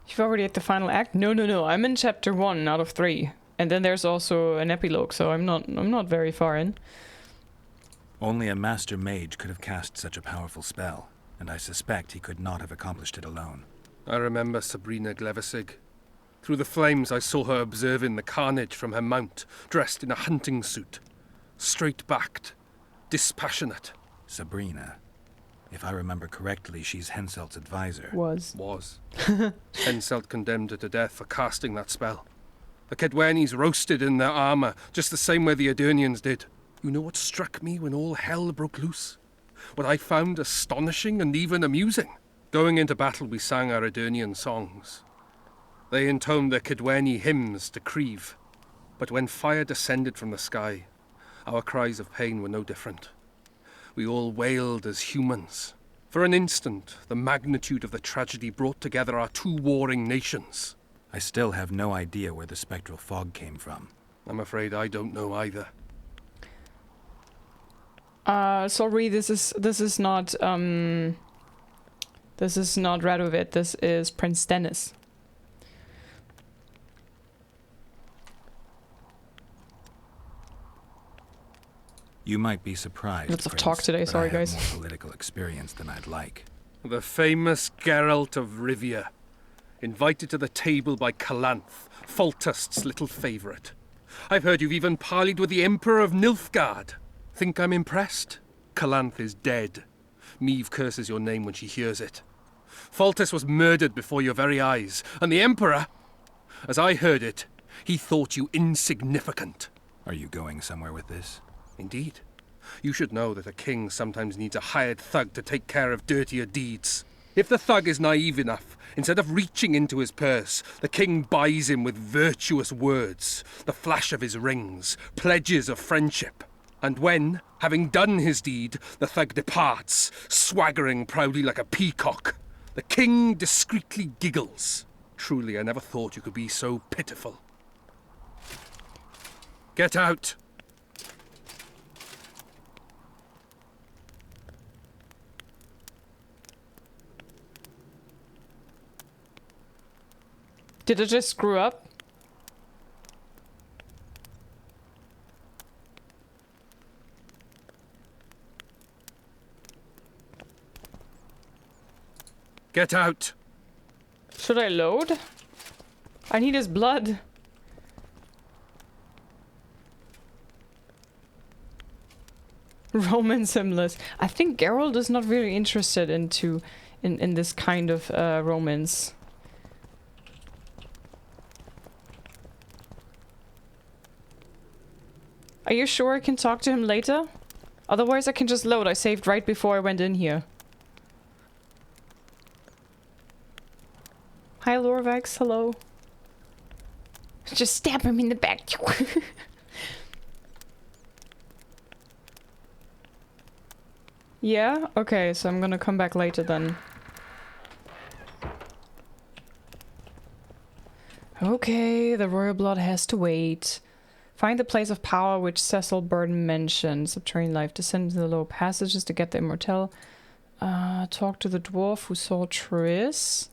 You've already at the final act? No. I'm in chapter 1 out of 3. And then there's also an epilogue, so I'm not very far in. Only a master mage could have cast such a powerful spell, and I suspect he could not have accomplished it alone. I remember Sabrina Glevesig. Through the flames I saw her observing the carnage from her mount, dressed in a hunting suit. Straight-backed, dispassionate. Sabrina. If I remember correctly, she's Henselt's advisor. Was. Henselt condemned her to death for casting that spell. The Kedwenis roasted in their armor, just the same way the Edirnians did. You know what struck me when all hell broke loose? What I found astonishing and even amusing? Going into battle, we sang our Edirnian songs. They intoned their Kedweni hymns to Creve. But when fire descended from the sky, our cries of pain were no different. We all wailed as humans. For an instant, the magnitude of the tragedy brought together our two warring nations. I still have no idea where the spectral fog came from. I'm afraid I don't know either. Sorry, this is not Radovid, this is Prince Dennis. You might be surprised. Lots of Prince, talk today, but sorry I have guys. more political experience than I'd like. The famous Geralt of Rivia, invited to the table by Calanth, Foltest's little favourite. I've heard you've even parleyed with the Emperor of Nilfgaard. Think I'm impressed? Calanth is dead. Meve curses your name when she hears it. Foltest was murdered before your very eyes, and the Emperor, as I heard it, he thought you insignificant. Are you going somewhere with this? Indeed. You should know that a king sometimes needs a hired thug to take care of dirtier deeds. If the thug is naive enough, instead of reaching into his purse, the king buys him with virtuous words, the flash of his rings, pledges of friendship. And when, having done his deed, the thug departs, swaggering proudly like a peacock, the king discreetly giggles. Truly, I never thought you could be so pitiful. Get out! Did it just screw up? Get out! Should I load? I need his blood. Roman symbols. I think Geralt is not really interested in this kind of romance. Are you sure I can talk to him later? Otherwise I can just load. I saved right before I went in here. Hi Lorvax, hello. Just stab him in the back. Yeah? Okay, so I'm gonna come back later then. Okay, the royal blood has to wait. Find the place of power which Cecil Burton mentioned. Subterranean life. Descend into the lower passages to get the immortal. Talk to the dwarf who saw Triss.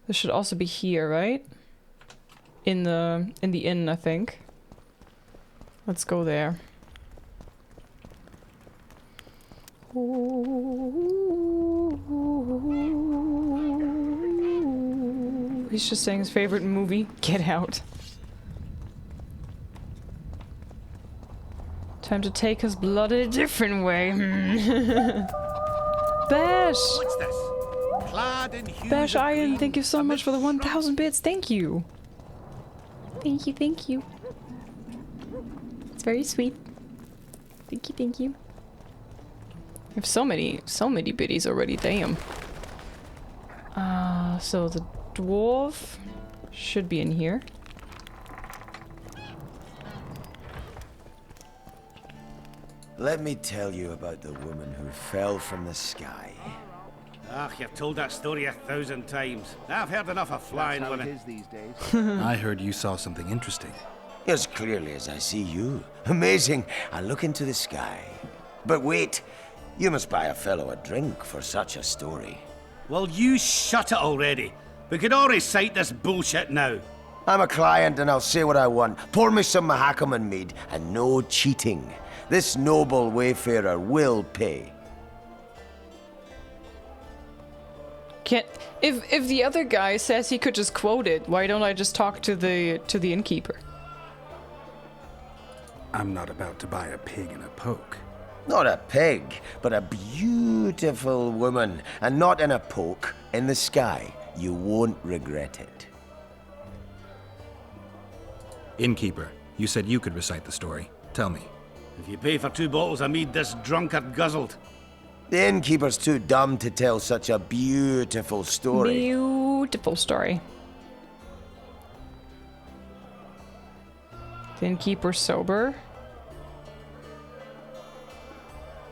This should also be here, right? In the inn, I think. Let's go there. He's just saying his favorite movie. Get Out. Time to take his blood a different way. Bash! What's this? Clad in hues Bash of Iron, green, thank you so much for the 1,000 bits. Thank you. Thank you, thank you. It's very sweet. Thank you, thank you. I have so many biddies already, damn. So the dwarf should be in here. Let me tell you about the woman who fell from the sky. Ah, you've told that story 1,000 times. I've heard enough of flying women. these days. I heard you saw something interesting. As clearly as I see you. Amazing. I look into the sky. But wait, you must buy a fellow a drink for such a story. Well, you shut it already. We could all recite this bullshit now. I'm a client and I'll say what I want. Pour me some Mahakaman mead and no cheating. This noble wayfarer will pay. If the other guy says he could just quote it, why don't I just talk to the innkeeper? I'm not about to buy a pig in a poke. Not a pig, but a beautiful woman. And not in a poke, in the sky. You won't regret it. Innkeeper, you said you could recite the story. Tell me. If you pay for 2 bottles of mead, this drunkard guzzled. The innkeeper's too dumb to tell such a beautiful story. Beautiful story. The innkeeper's sober?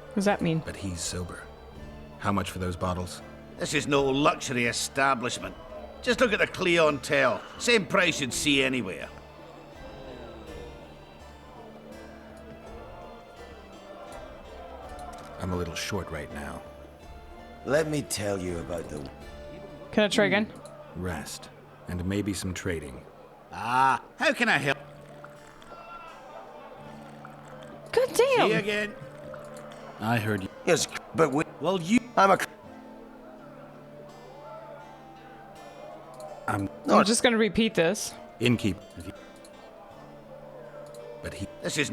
What does that mean? But he's sober. How much for those bottles? This is no luxury establishment. Just look at the clientele. Same price you'd see anywhere. I'm a little short right now. Let me tell you about the... Can I try again? Rest. And maybe some trading. Ah, how can I help? God damn! See you again. I heard you. Yes, but we... Well, you... I'm just gonna repeat this. Innkeeper. But he... This is...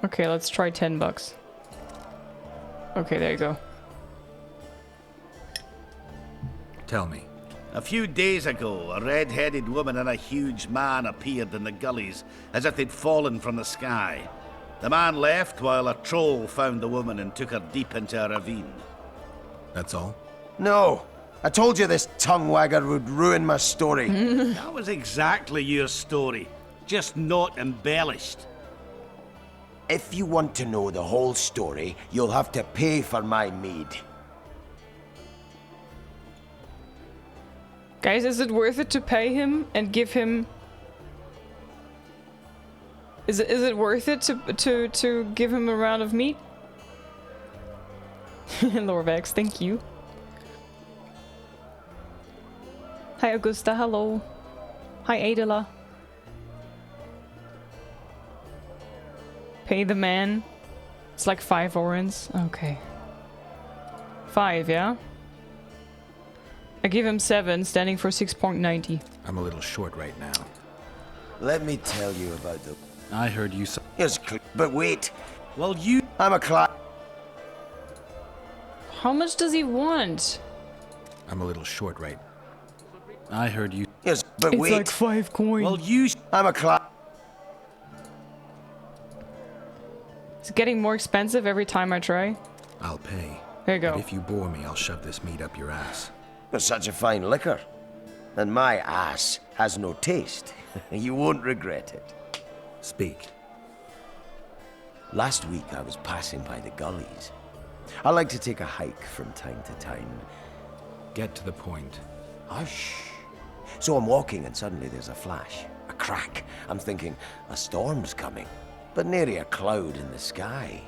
Okay, let's try $10. Okay, there you go. Tell me. A few days ago, a red-headed woman and a huge man appeared in the gullies, as if they'd fallen from the sky. The man left while a troll found the woman and took her deep into a ravine. That's all? No! I told you this tongue wagger would ruin my story. That was exactly your story, just not embellished. If you want to know the whole story, you'll have to pay for my mead. Guys, is it worth it to pay him and give him... Is it worth it to give him a round of meat? Lorvex, thank you. Hi Augusta, hello. Hi Adela. Pay the man. It's like 5 orens. Okay. 5, yeah? I give him 7, standing for 6.90. I'm a little short right now. Let me tell you about the... I heard you... Yes, but wait. Well, you... I'm a client. How much does he want? I'm a little short right... I heard you... Yes, but it's wait. It's like 5 coins. Well, you... I'm a client. It's getting more expensive every time I try. I'll pay. There you go. But if you bore me, I'll shove this meat up your ass. You're such a fine liquor. And my ass has no taste. You won't regret it. Speak. Last week I was passing by the gullies. I like to take a hike from time to time. Get to the point. Hush. So I'm walking and suddenly there's a flash, a crack. I'm thinking, a storm's coming, but nary a cloud in the sky.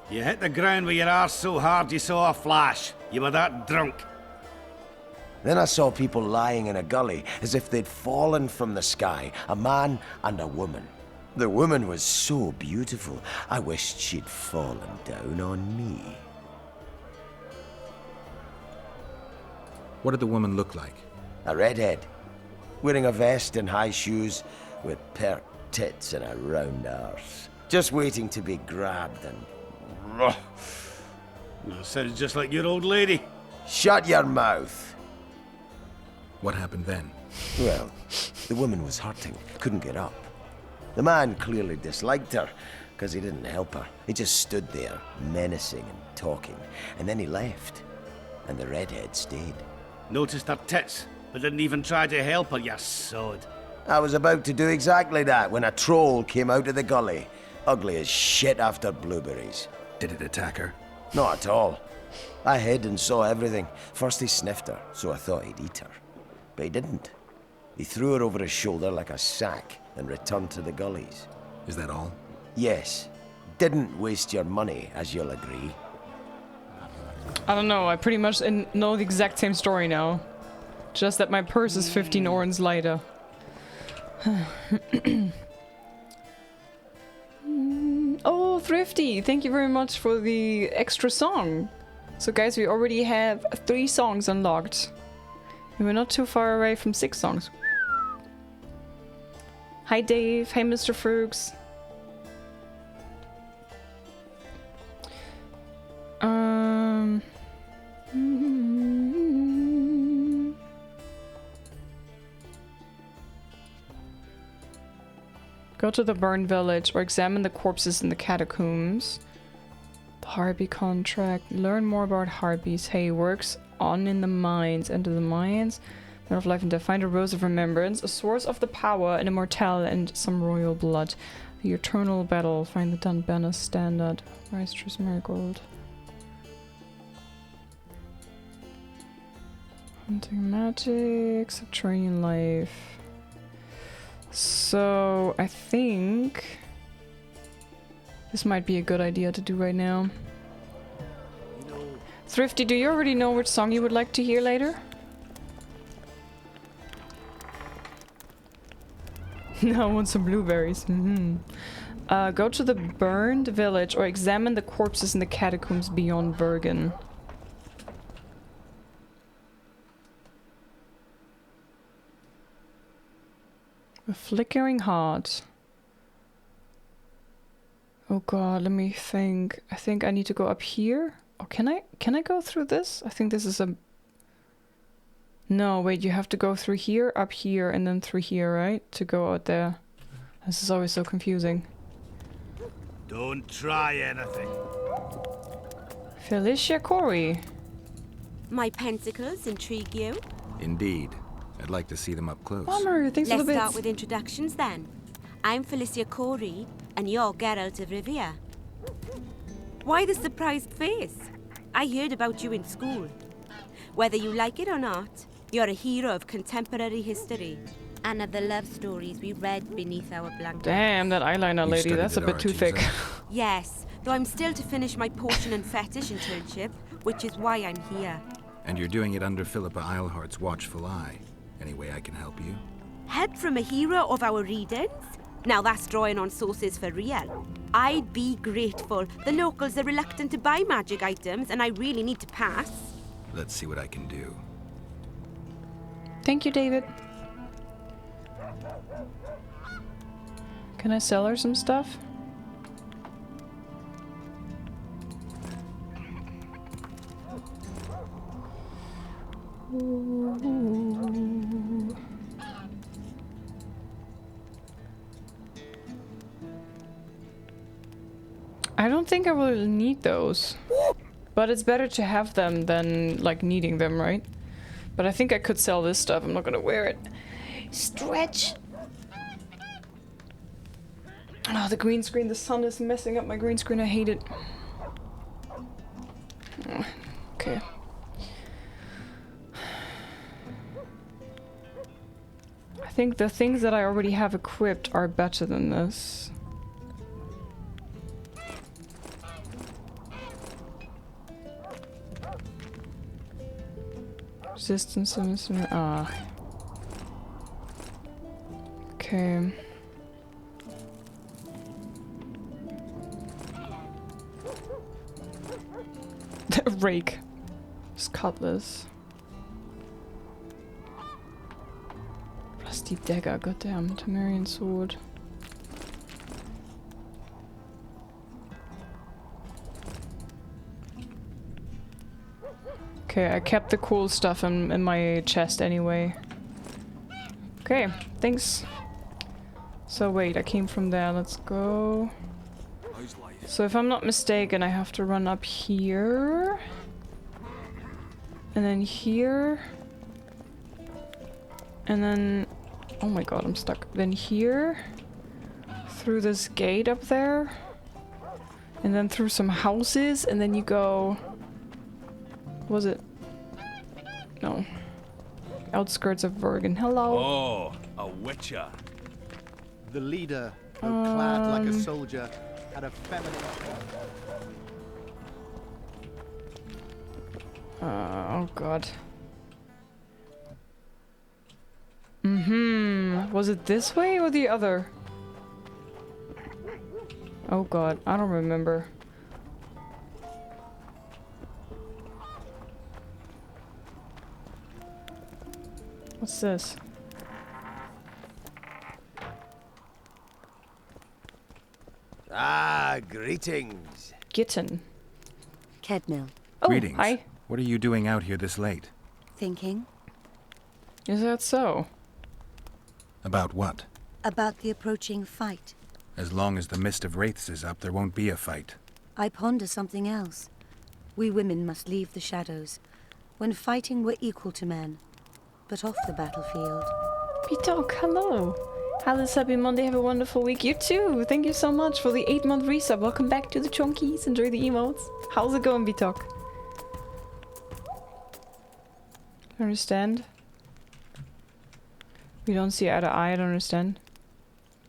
You hit the ground with your arse so hard you saw a flash. You were that drunk. Then I saw people lying in a gully as if they'd fallen from the sky, a man and a woman. The woman was so beautiful, I wished she'd fallen down on me. What did the woman look like? A redhead, wearing a vest and high shoes, with pert tits and a round arse. Just waiting to be grabbed and... That sounds just like your old lady. Shut your mouth! What happened then? Well, the woman was hurting, couldn't get up. The man clearly disliked her, because he didn't help her. He just stood there, menacing and talking, and then he left. And the redhead stayed. Noticed her tits, but didn't even try to help her, you sod. I was about to do exactly that when a troll came out of the gully. Ugly as shit after blueberries. Did it attack her? Not at all. I hid and saw everything. First he sniffed her, so I thought he'd eat her. But he didn't. He threw her over his shoulder like a sack and returned to the gullies. Is that all? Yes. Didn't waste your money, as you'll agree. I don't know, I pretty much know the exact same story now. Just that my purse is 15 orens lighter. Oh, Thrifty! Thank you very much for the extra song. So guys, we already have 3 songs unlocked. And we're not too far away from 6 songs. Hi Dave, hi Mr. Frugs. Go to the burned village or examine the corpses in the catacombs. The Harpy contract. Learn more about Harpies. Hey, works on in the mines. Enter the mines. Matter of life and death. Find a rose of remembrance. A source of the power, an immortal, and some royal blood. The eternal battle. Find the Dun Banner standard. Maestrus Marigold. Hunting magic. Subterranean life. So, I think this might be a good idea to do right now. Thrifty, do you already know which song you would like to hear later? No, I want some blueberries. Go to the burned village or examine the corpses in the catacombs beyond Bergen. A flickering heart. Oh god, let me think. I think I need to go up here. Oh, can I go through this? I think this is a... No, wait, you have to go through here, up here, and then through here, right? To go out there. This is always so confusing. Don't try anything. Felicia Corey. My pentacles intrigue you? Indeed. I'd like to see them up close. Bummer, thanks for the Let's bits. start with introductions then. I'm Felicia Corey, and you're Geralt of Rivia. Why the surprised face? I heard about you in school. Whether you like it or not, you're a hero of contemporary history, and of the love stories we read beneath our blankets. Damn, that eyeliner lady, that's a bit too thick. Yes, though I'm still to finish my potion and fetish internship, which is why I'm here. And you're doing it under Philippa Eilhart's watchful eye. Any way I can help you? Help from a hero of our readings? Now that's drawing on sources for real. I'd be grateful. The locals are reluctant to buy magic items, and I really need to pass. Let's see what I can do. Thank you, David. Can I sell her some stuff? Ooh. I don't think I will need those. But it's better to have them than, like, needing them, right? But I think I could sell this stuff. I'm not gonna wear it. Stretch! Oh, the green screen. The sun is messing up my green screen. I hate it. Okay. think the things that I already have equipped are better than this. Resistance and okay. Rake. Just cutlass. Rusty dagger, goddamn, Temerian sword. Okay, I kept the cool stuff in my chest anyway. Okay, thanks. So wait, I came from there, let's go. So if I'm not mistaken, I have to run up here. And then here. And then... oh my god, I'm stuck. Then here. Through this gate up there. And then through some houses, and then you go... was it? No. Outskirts of Bergen. Hello. Oh, a witcher. The leader, though clad like a soldier, had a feminine... oh god. Mm-hmm. Was it this way or the other? Oh god, I don't remember. What's this? Ah, greetings. Gitten. Kedmil. Oh, Greetings. hi. What are you doing out here this late? Thinking Is that so? About what? about the approaching fight. As long as the mist of wraiths is up, there won't be a fight. I ponder something else. We women must leave the shadows. When fighting, we're equal to men. But off the battlefield... Bitok, hello. Alice, happy Monday, have a wonderful week. You too! Thank you so much for the 8-month resub. Welcome back to the Chonkies. Enjoy the emotes. How's it going, Bitok? Understand? We don't see eye to eye, I don't understand.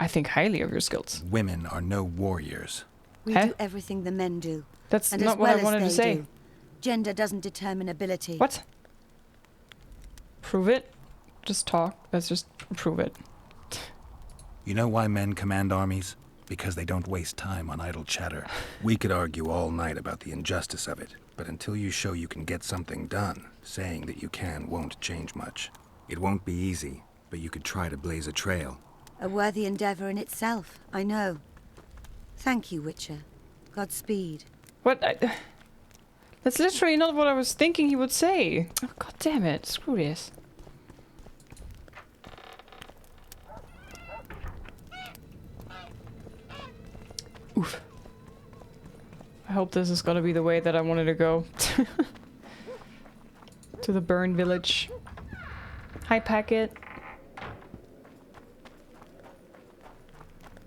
I think highly of your skills. Women are no warriors. We do everything the men do. That's and not as what well I wanted as to they say. do. Gender doesn't determine ability. What? Prove it? Just talk. Let's just prove it. You know why men command armies? Because they don't waste time on idle chatter. We could argue all night about the injustice of it, but until you show you can get something done, saying that you can won't change much. It won't be easy, but you could try to blaze a trail. A worthy endeavor in itself, I know. Thank you, Witcher. Godspeed. What? That's literally not what I was thinking he would say. Oh, god damn it. Screw this. Oof. I hope this is gonna be the way that I wanted to go. To the Burn Village. Hi, Packet.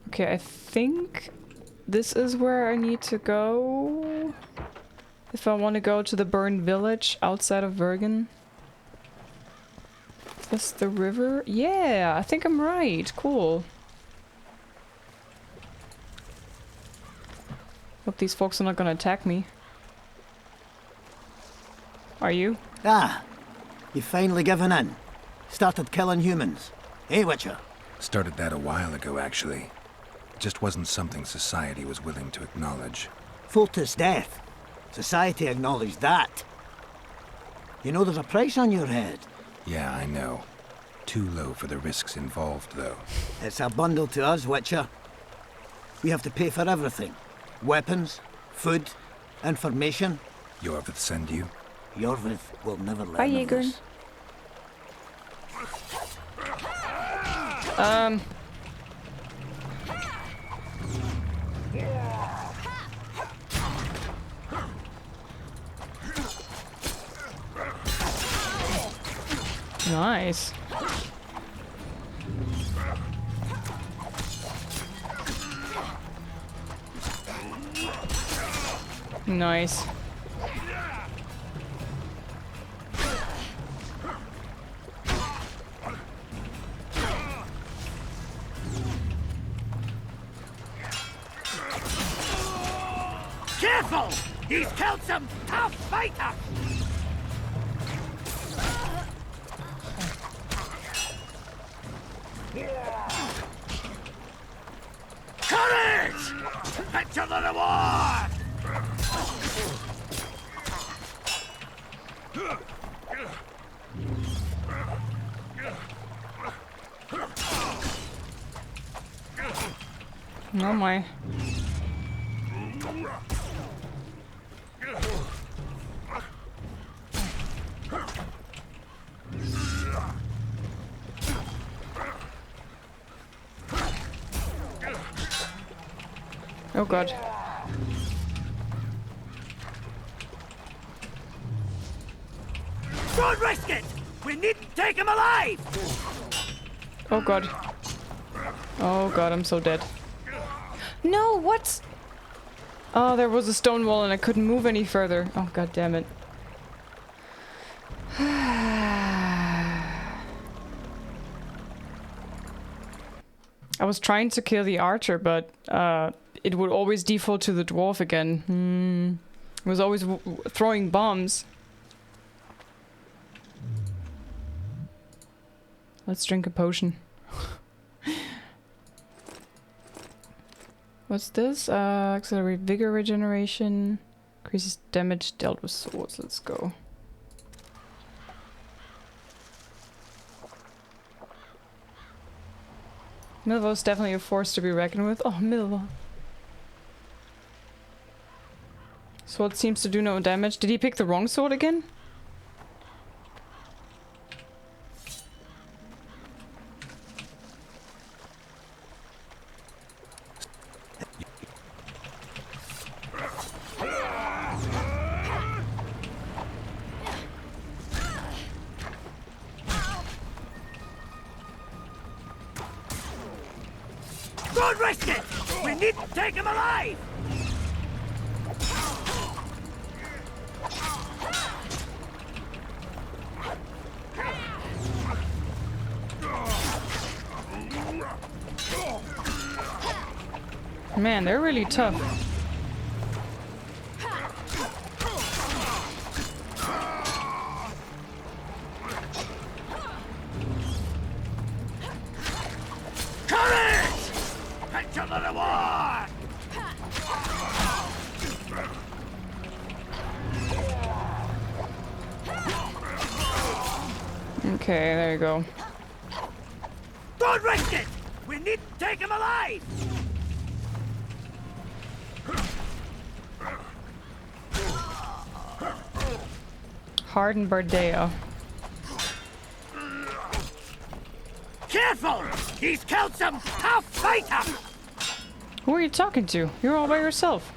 Okay, I think this is where I need to go if I want to go to the Burn Village outside of Bergen. Is this the river? Yeah, I think I'm right. Cool. Hope these folks are not gonna attack me. Are you? Ah, you've finally given in. Started killing humans. Hey, Witcher? Started that a while ago, actually. Just wasn't something society was willing to acknowledge. Foltest death. Society acknowledged that. You know there's a price on your head. Yeah, I know. Too low for the risks involved, though. It's a bundle to us, Witcher. We have to pay for everything. Weapons, food, information. Jorvith send you? Jorvith will never let Hi, of Jäger. this. Nice. Nice. Careful! He's killed some tough fighter! Courage! Picture the reward! Oh my. Oh god. Don't risk it! We needn't take him alive! Oh god. Oh god, I'm so dead. No, what? Oh, there was a stone wall and I couldn't move any further. Oh god damn it. I was trying to kill the archer, but it would always default to the dwarf again. It was always throwing bombs. Let's drink a potion. What's this? Accelerate vigor regeneration. Increases damage dealt with swords. Let's go. Milvo's definitely a force to be reckoned with. Oh, Milvo. Sword seems to do no damage. Did he pick the wrong sword again? Don't risk it! We needn't take him alive! Man, they're really tough. Courage! Picture the reward! Okay, there you go. Don't risk it! We needn't take him alive! Harden Bardea. Careful! He's killed some tough fighter! Who are you talking to? You're all by yourself.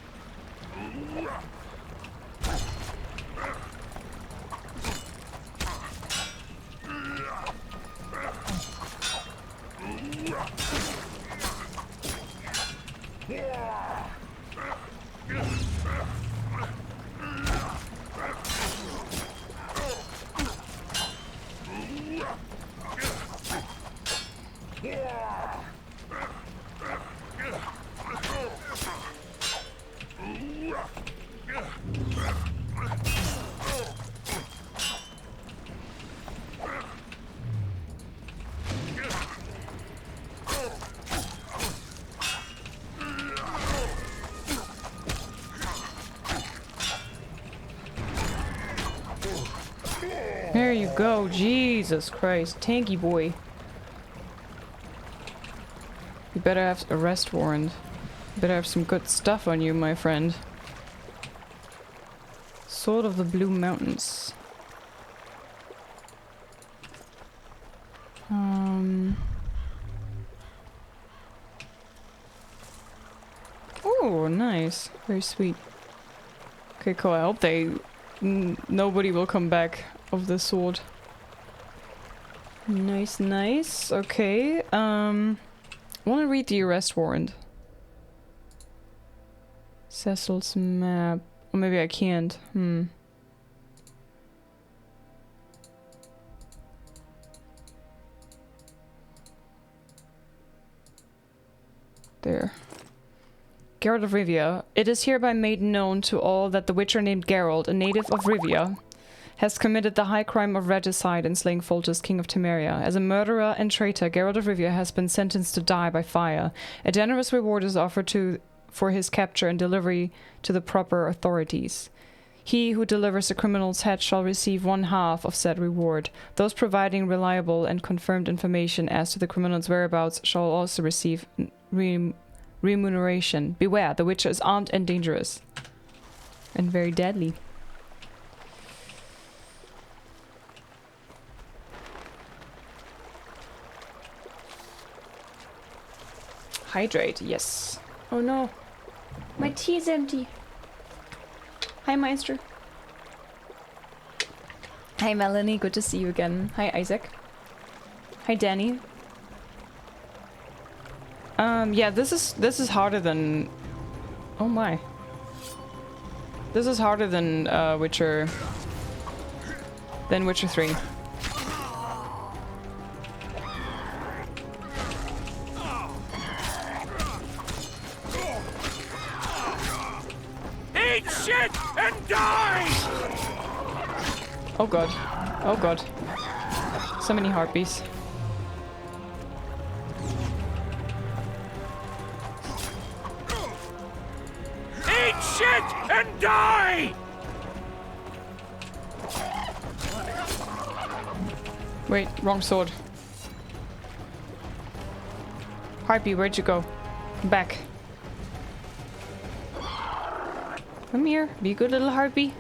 There you go. Jesus Christ. Tanky boy. You better have a arrest warrant. You better have some good stuff on you, my friend. Sword of the Blue Mountains. Oh, nice. Very sweet. Okay, cool. I hope nobody will come back of the sword. Nice, nice. Okay. I want to read the arrest warrant. Cecil's map. Or maybe I can't. There. Geralt of Rivia, It is hereby made known to all that the Witcher named Geralt, a native of Rivia, has committed the high crime of regicide in slaying Foltest, king of Temeria. As a murderer and traitor, Geralt of Rivia has been sentenced to die by fire. A generous reward is offered for his capture and delivery to the proper authorities. He who delivers the criminal's head shall receive 1/2 of said reward. Those providing reliable and confirmed information as to the criminal's whereabouts shall also receive remuneration. Beware, the Witcher is armed and dangerous. And very deadly. Hydrate, yes. Oh no. My tea is empty. Hi, Meister. Hi, Melanie. Good to see you again. Hi, Isaac. Hi, Danny. Yeah, this is harder than... Oh my. This is harder than Witcher 3. Eat shit and die! Oh god. Oh god. So many heartbeats. Eat shit and die! Wait, wrong sword. Harpy, where'd you go? Come back. Come here, be a good little harpy.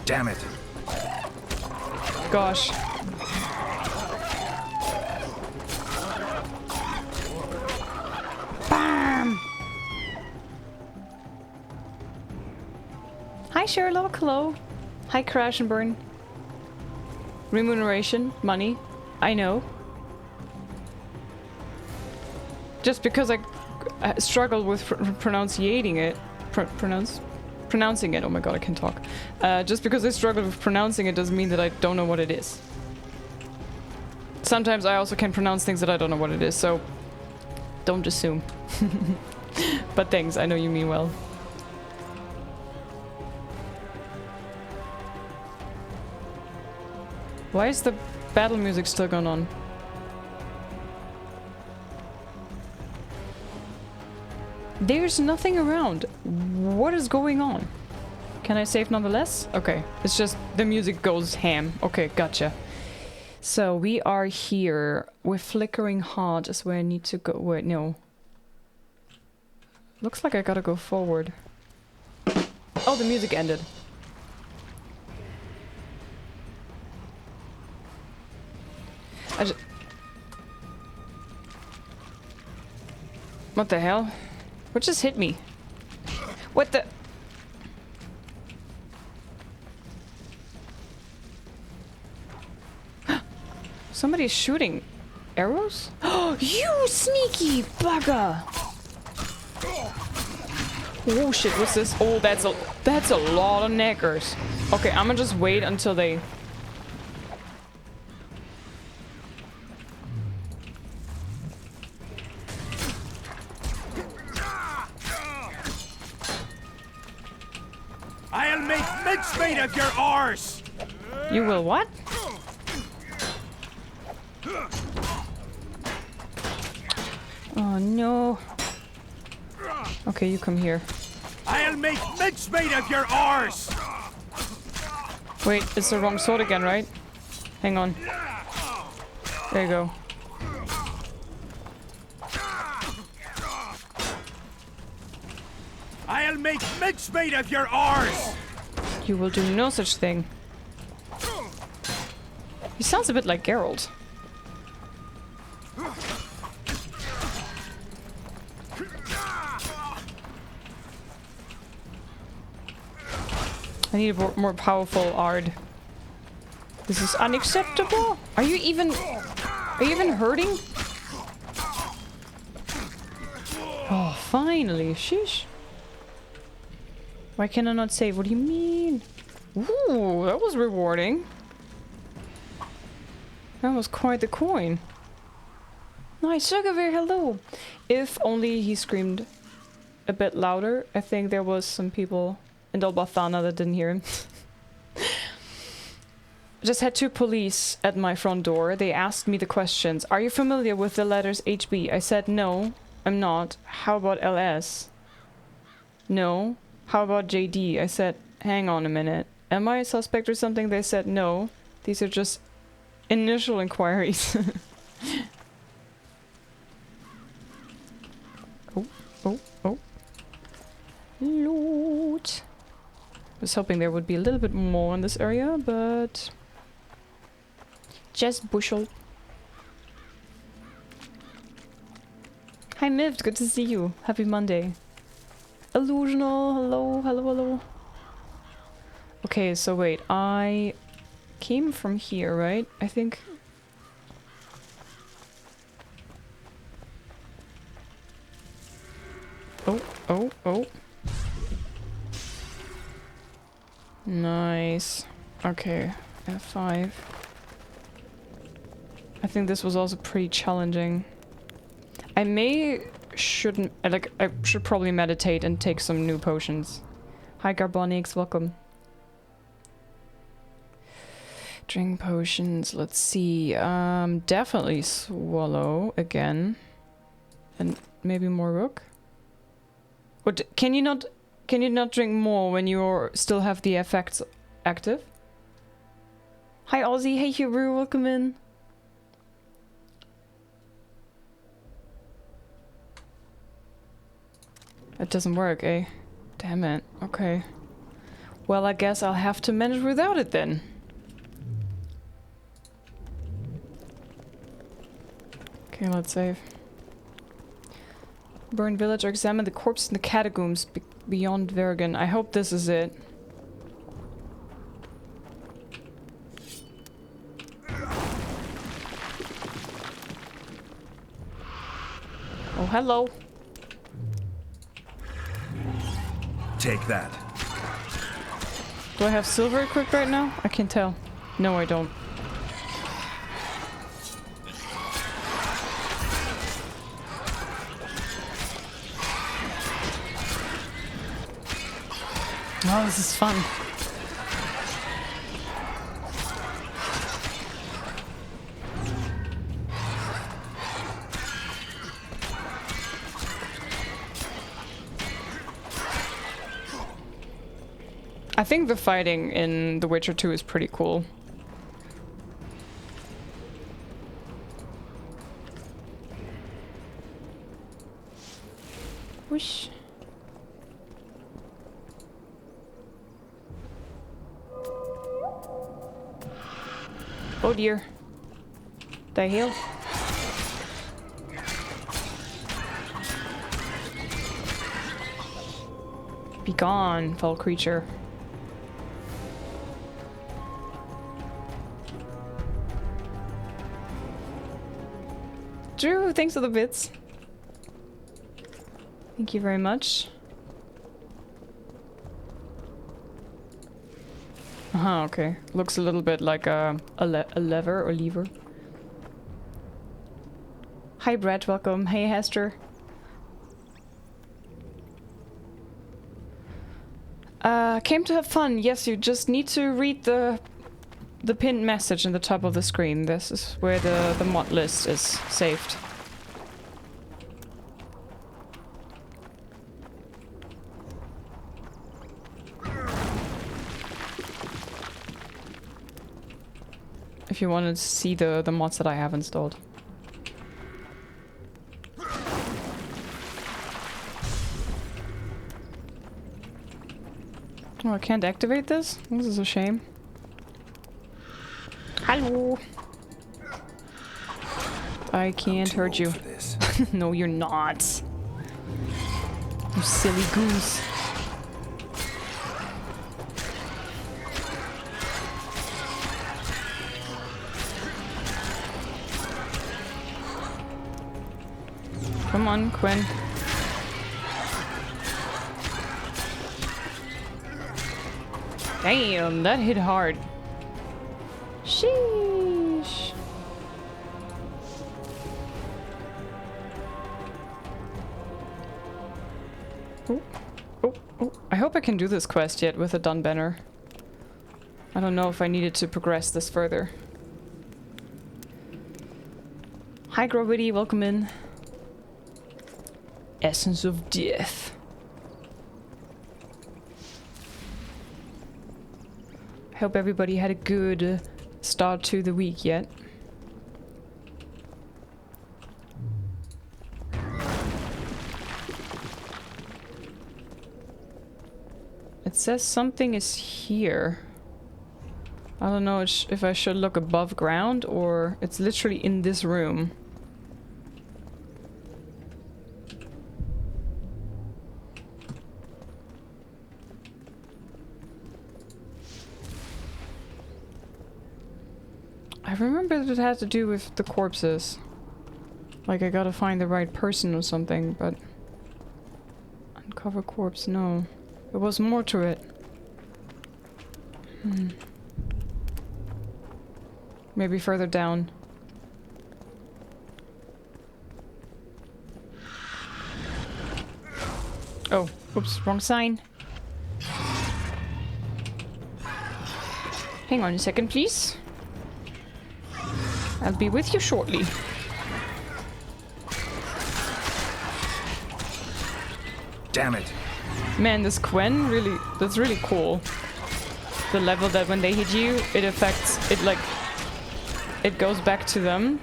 Damn it. Gosh. Bam! Hi Sherlock, hello. Hi Crash and Burn. Remuneration, money, I know. Just because I struggle with pronouncing it, oh my god, I can talk. Just because I struggle with pronouncing it doesn't mean that I don't know what it is. Sometimes I also can pronounce things that I don't know what it is, so don't assume. But thanks, I know you mean well. Why is the battle music still going on? There's nothing around. What is going on? Can I save nonetheless? Okay, it's just the music goes ham. Okay, gotcha. So we are here. With Flickering Heart is where I need to go. Wait, no. Looks like I gotta go forward. Oh, the music ended. What the hell? What just hit me? What the? Somebody's shooting arrows? Oh, you sneaky bugger! Oh shit, what's this? Oh, that's a lot of neckers. Okay, I'm gonna just wait until they... I'll make mincemeat of your arse! You will what? Oh no. Okay, you come here. I'll make mincemeat of your arse! Wait, it's the wrong sword again, right? Hang on. There you go. I'll make mincemeat of your arse! You will do no such thing. He sounds a bit like Geralt. I need a more powerful Ard. This is unacceptable. Are you even hurting? Oh, finally. Sheesh. Why can I not save? What do you mean? Ooh, that was rewarding. That was quite the coin. Nice, Sugarbear, hello! If only he screamed a bit louder. I think there was some people in Dolbathana that didn't hear him. Just had 2 police at my front door. They asked me the questions. Are you familiar with the letters HB? I said no, I'm not. How about LS? No. How about JD? I said, hang on a minute. Am I a suspect or something? They said no. These are just initial inquiries. Oh. Loot. Was hoping there would be a little bit more in this area, but just bushel. Hi Mivd, good to see you. Happy Monday. Illusional, hello. Okay, so wait, I came from here, right? I think. Oh. Nice. Okay, F5. I think this was also pretty challenging. I should probably meditate and take some new potions. Hi Garbonix, welcome. Drink potions, let's see. Definitely swallow again. And maybe more rook? What, can you not drink more when you still have the effects active? Hi Ozzy, hey Hero, welcome in. It doesn't work, eh? Damn it. Okay. Well, I guess I'll have to manage without it then. Okay, let's save. Burn village or examine the corpse in the catacombs beyond Vergen. I hope this is it. Oh, hello. Take that. Do I have silver equipped right now? I can tell. No, I don't. Oh, this is fun. I think the fighting in The Witcher 2 is pretty cool. Whoosh. Oh dear. The hell? Be gone, foul creature. Drew, thanks for the bits. Thank you very much. Okay. Looks a little bit like a lever or lever. Hi Brett, welcome. Hey Hester. Came to have fun. Yes, you just need to read the pinned message in the top of the screen. This is where the mod list is saved. If you want to see the mods that I have installed. Oh, I can't activate this? This is a shame. Hello. I can't hurt you. No, you're not. You silly goose. Come on, Quinn. Damn, that hit hard. Sheesh. Oh, oh, oh. I hope I can do this quest yet with a done banner. I don't know if I needed to progress this further. Hi Gravity, welcome in. Essence of Death. I hope everybody had a good start to the week yet. It says something is here. I don't know if I should look above ground or it's literally in this room. I remember that it had to do with the corpses. Like I gotta find the right person or something, but... Uncover corpse, no. There was more to it. Maybe further down. Oh, oops, wrong sign. Hang on a second, please. I'll be with you shortly. Damn it. Man, this Quen really, that's really cool. The level that when they hit you, it affects, it like, it goes back to them.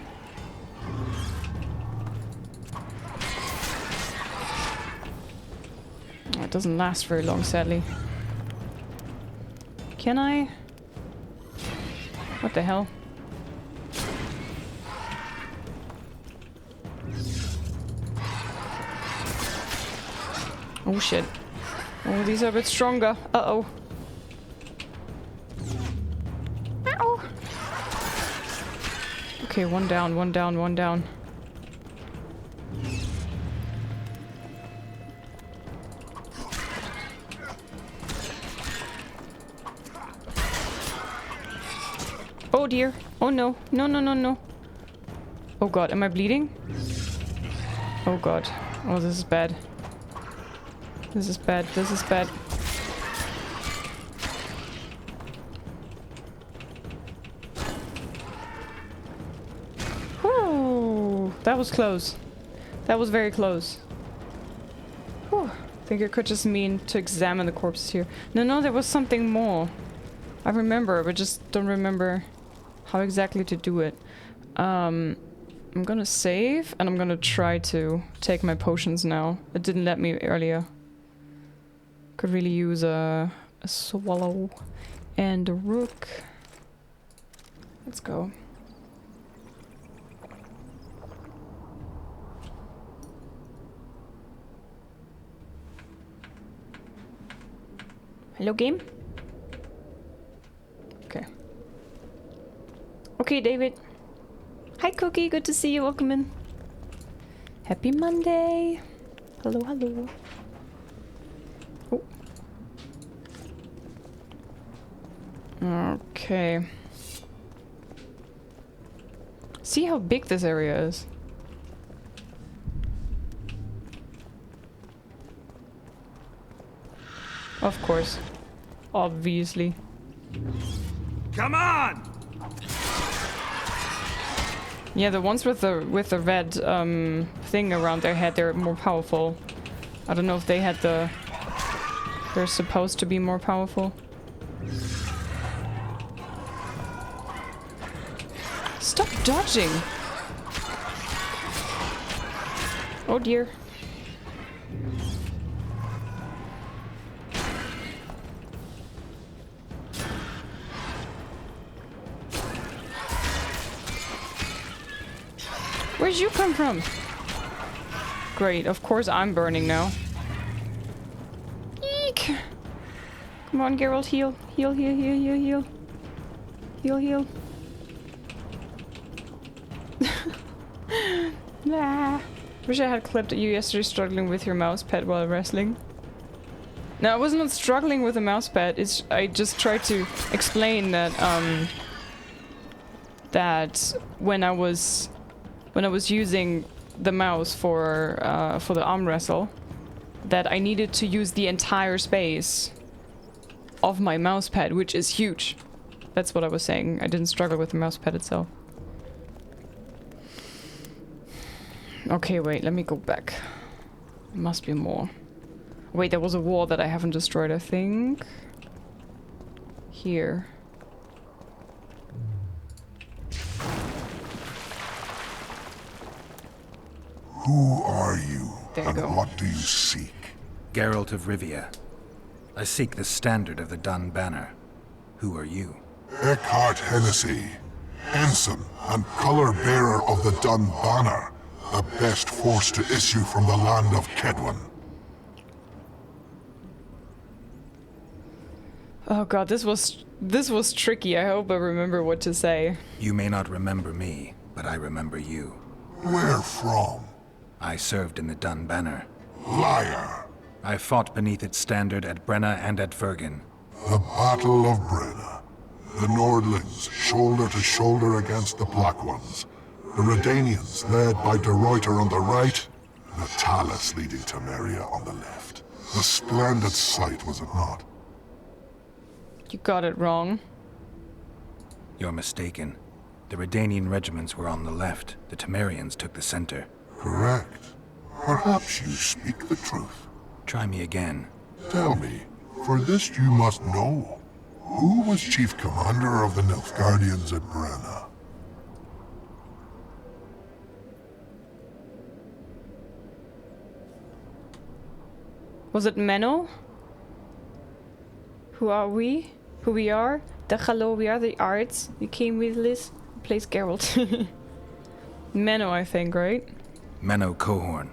Oh, it doesn't last very long, sadly. Can I? What the hell? Oh shit. Oh, these are a bit stronger. Uh-oh. Ow. Okay, one down, one down, one down. Oh dear. Oh no. No, no, no, no. Oh god, am I bleeding? Oh god. Oh, this is bad. This is bad. This is bad. Whew. That was close. That was very close. Whew. I think it could just mean to examine the corpses here. No, no, there was something more. I remember, but just don't remember how exactly to do it. I'm gonna save, and I'm gonna try to take my potions now. It didn't let me earlier. Could really use a swallow and a rook. Let's go. Hello, game? Okay. Okay, David. Hi, Cookie. Good to see you. Welcome in. Happy Monday. Hello, hello. Oh. Okay. See how big this area is. Of course. Obviously. Come on! Yeah, the ones with the red thing around their head, they're more powerful. I don't know if they had the... They're supposed to be more powerful. Stop dodging! Oh dear. Where'd you come from? Great, of course I'm burning now. Eek! Come on, Geralt, heal. Heal, heal, heal, heal, heal. Heal, heal. Nah. Wish I had clipped you yesterday struggling with your mouse pad while wrestling. No, I was not struggling with the mousepad. I just tried to explain that that when I was using the mouse for the arm wrestle, that I needed to use the entire space of my mousepad, which is huge. That's what I was saying. I didn't struggle with the mousepad itself. Okay, wait, let me go back. There must be more. Wait, there was a wall that I haven't destroyed, I think. Here. Who are you, There you go. what do you seek? Geralt of Rivia. I seek the standard of the Dun Banner. Who are you? Eckhart Hennessy, ensign and color-bearer of the Dun Banner, the best force to issue from the land of Kedwen. Oh god, this was tricky. I hope I remember what to say. You may not remember me, but I remember you. Where from? I served in the Dun Banner. Liar. I fought beneath its standard at Brenna and at Vergen. The Battle of Brenna. The Nordlings, shoulder to shoulder against the Black Ones. The Redanians, led by De Ruyter on the right, and the Talus leading Temeria on the left. A splendid sight, was it not? You got it wrong. You're mistaken. The Redanian regiments were on the left. The Temerians took the center. Correct. Perhaps you speak the truth. Try me again. Tell me, for this you must know. Who was chief commander of the Nilfgaardians at Brenna? Was it Menno? Who are we? Who we are? The Gallo, we are the arts. We came with LIZZ. Plays Geralt. Menno, I think, right? Menno Cohorn.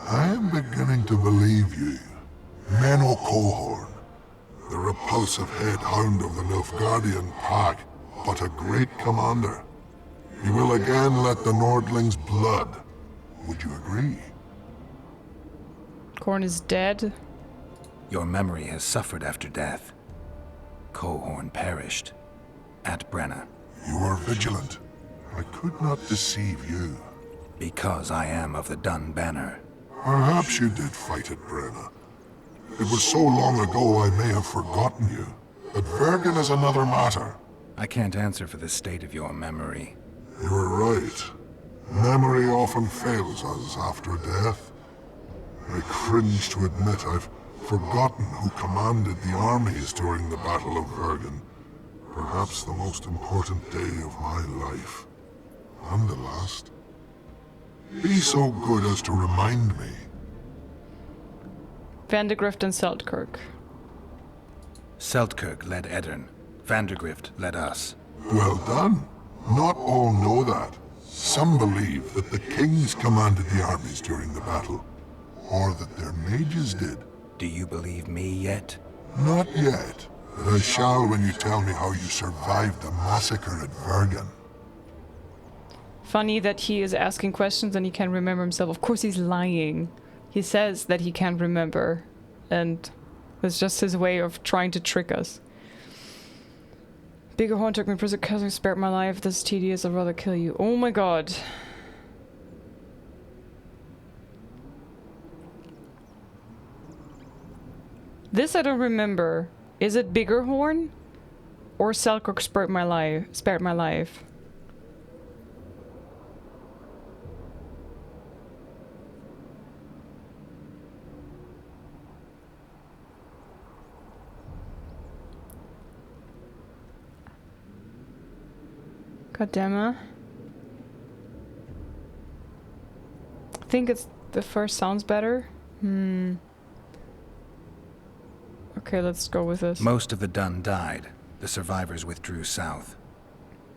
I am beginning to believe you. Menno Cohorn, the repulsive head hound of the Nilfgaardian pack, but a great commander. He will again let the Nordlings' blood. Would you agree? Korn is dead. Your memory has suffered after death. Cohorn perished at Brenna. You are vigilant. I could not deceive you. Because I am of the Dun Banner. Perhaps you did fight at Brenna. It was so long ago I may have forgotten you. But Vergen is another matter. I can't answer for the state of your memory. You're right. Memory often fails us after death. I cringe to admit I've forgotten who commanded the armies during the Battle of Vergen. Perhaps the most important day of my life. And the last. Be so good as to remind me. Vandegrift and Seltkirk. Seltkirk led Eddern. Vandegrift led us. Well done. Not all know that. Some believe that the kings commanded the armies during the battle, or that their mages did. Do you believe me yet? Not yet, but I shall when you tell me how you survived the massacre at Vergen. Funny that he is asking questions and he can't remember himself. Of course he's lying. He says that he can't remember, and it's just his way of trying to trick us. Bigger Horn took me prison because he spared my life. This is tedious, I'd rather kill you. Oh my god. This I don't remember. Is it Bigger Horn? Or Selkirk spared my life? God damn it. I think it's the first sounds better. Okay, let's go with this. Most of the Dun died. The survivors withdrew south.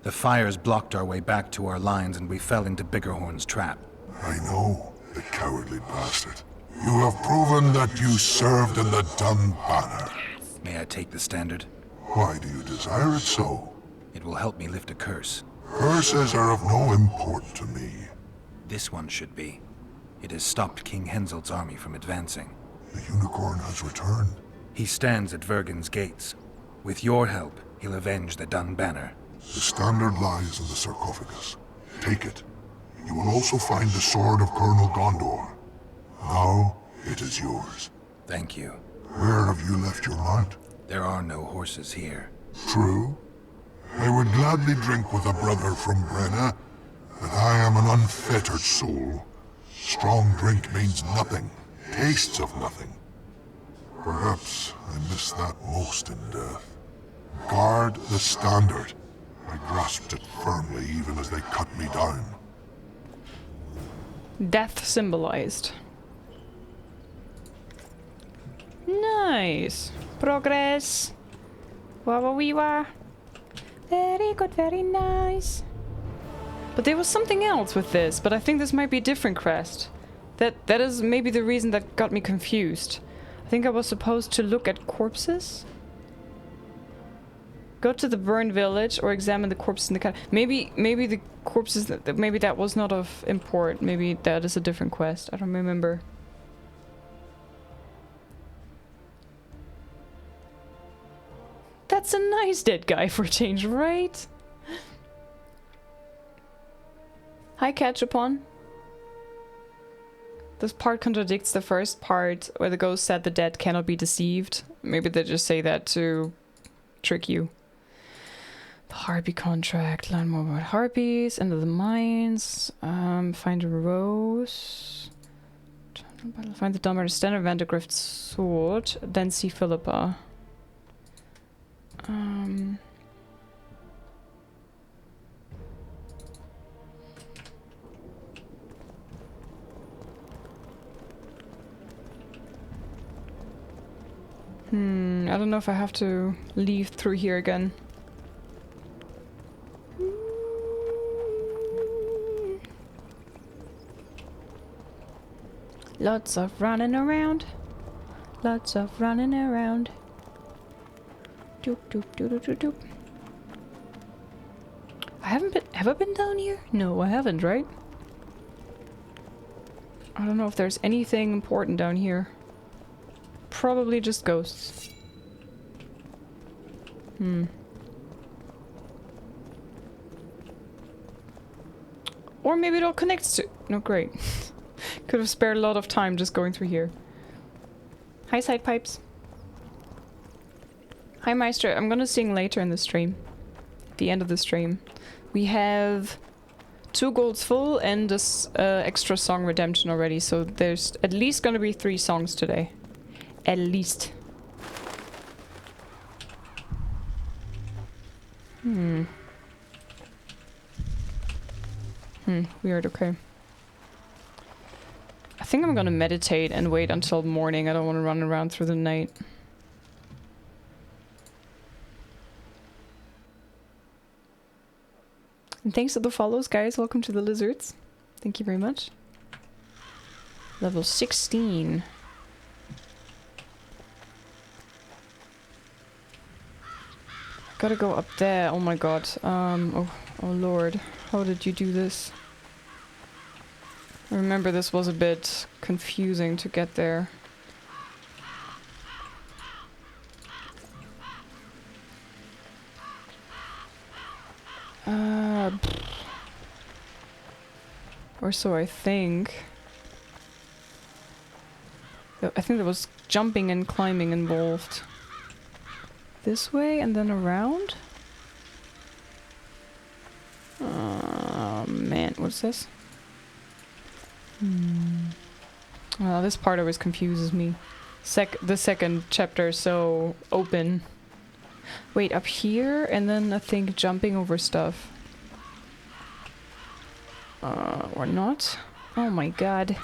The fires blocked our way back to our lines and we fell into Biggerhorn's trap. I know, the cowardly bastard. You have proven that you served in the Dun Banner. May I take the standard? Why do you desire it so? It will help me lift a curse. Curses are of no import to me. This one should be. It has stopped King Henselt's army from advancing. The unicorn has returned. He stands at Vergen's gates. With your help, he'll avenge the Dun Banner. The standard lies in the sarcophagus. Take it. You will also find the sword of Colonel Gondor. Now, it is yours. Thank you. Where have you left your mount? There are no horses here. True. I would gladly drink with a brother from Brenna, but I am an unfettered soul. Strong drink means nothing, tastes of nothing. Perhaps I miss that most in death. Guard the standard. I grasped it firmly even as they cut me down. Death symbolized. Nice. Progress. Wah. Very good, very nice. But there was something else with this, but I think this might be a different quest. That is maybe the reason that got me confused. I think I was supposed to look at corpses? Go to the burned village or examine the corpses in the cat. Maybe the corpses, maybe that was not of import. Maybe that is a different quest. I don't remember. That's a nice dead guy for a change, right? Hi, Catchupon. This part contradicts the first part where the ghost said the dead cannot be deceived. Maybe they just say that to trick you. The Harpy contract. Learn more about Harpies. Enter the mines. Find a rose. Find the dumber standard Vandergrift sword. Then see Philippa. I don't know if I have to leave through here again. Lots of running around. Lots of running around. Doop doop doop doop doop doop. I haven't ever been down here? No, I haven't, right? I don't know if there's anything important down here. Probably just ghosts. Or maybe it all connects to... No, great. Could have spared a lot of time just going through here. Hi, side pipes. Hi, Maestro. I'm gonna sing later in the stream. At the end of the stream. We have 2 golds full and this extra song redemption already, so there's at least gonna be 3 songs today. At least. Weird, okay. I think I'm gonna meditate and wait until morning. I don't want to run around through the night. And thanks for the follows, guys. Welcome to the lizards. Thank you very much. Level 16. Gotta go up there. Oh my god. Oh lord. How did you do this? I remember this was a bit confusing to get there. Or so I think. I think there was jumping and climbing involved. This way and then around? Oh man, what's this? Well, this part always confuses me. The second chapter is so open. Wait, up here and then I think jumping over stuff. Or not? Oh my god.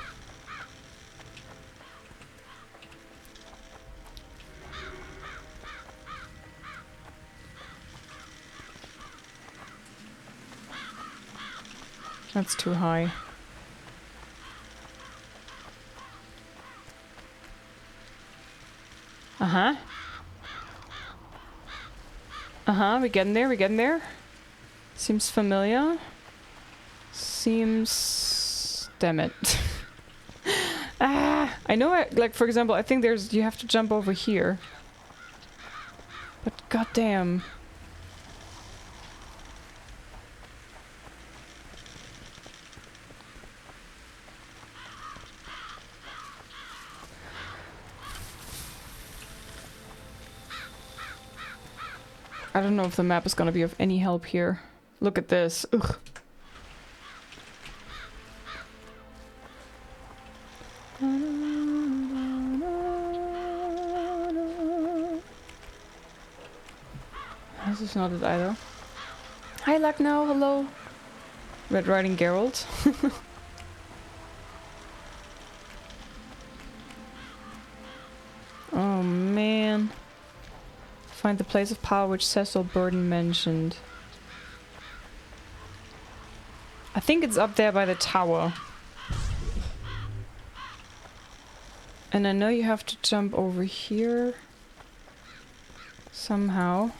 That's too high. Uh-huh. Uh-huh, we're getting there. Seems familiar. Seems... Damn it. I know, like, for example, I think you have to jump over here. But goddamn. I don't know if the map is gonna be of any help here. Look at this. Ugh. This is not it either. Hi Lucknow, hello. Red Riding Geralt. Oh man. Find the place of power which Cecil Burden mentioned. I think it's up there by the tower. And I know you have to jump over here. Somehow.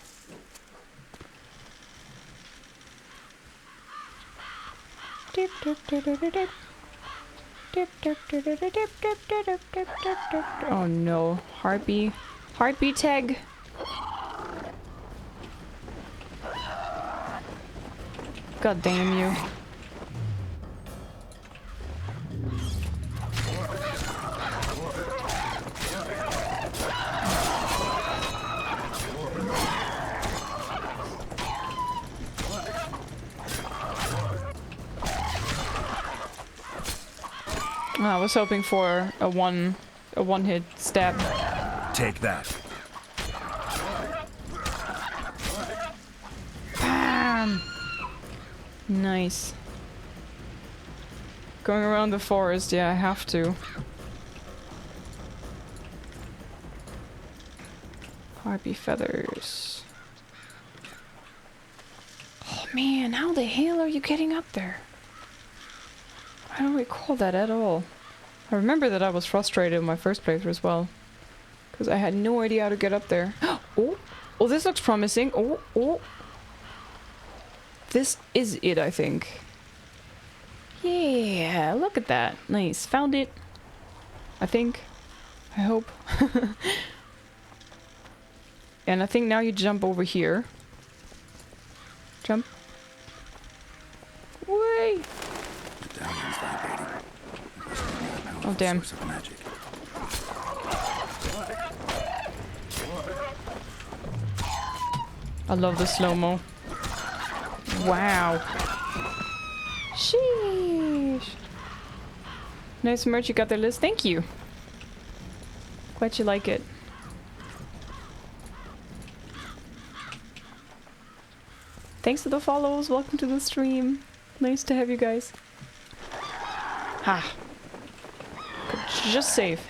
Oh no. Heartbeat. Heartbeat tag. God damn you. I was hoping for a one-hit stab. Take that. Bam! Nice. Going around the forest, yeah, I have to. Harpy feathers. Oh man, how the hell are you getting up there? I don't recall that at all. I remember that I was frustrated in my first playthrough as well. Because I had no idea how to get up there. Oh! Oh, this looks promising. Oh, oh! This is it, I think. Yeah, look at that. Nice. Found it. I think. I hope. And I think now you jump over here. Jump. Way! Oh damn. I love the slow-mo. Wow. Sheesh. Nice merch you got there, Liz. Thank you. Glad you like it. Thanks for the follows. Welcome to the stream. Nice to have you guys. Ha. Just save.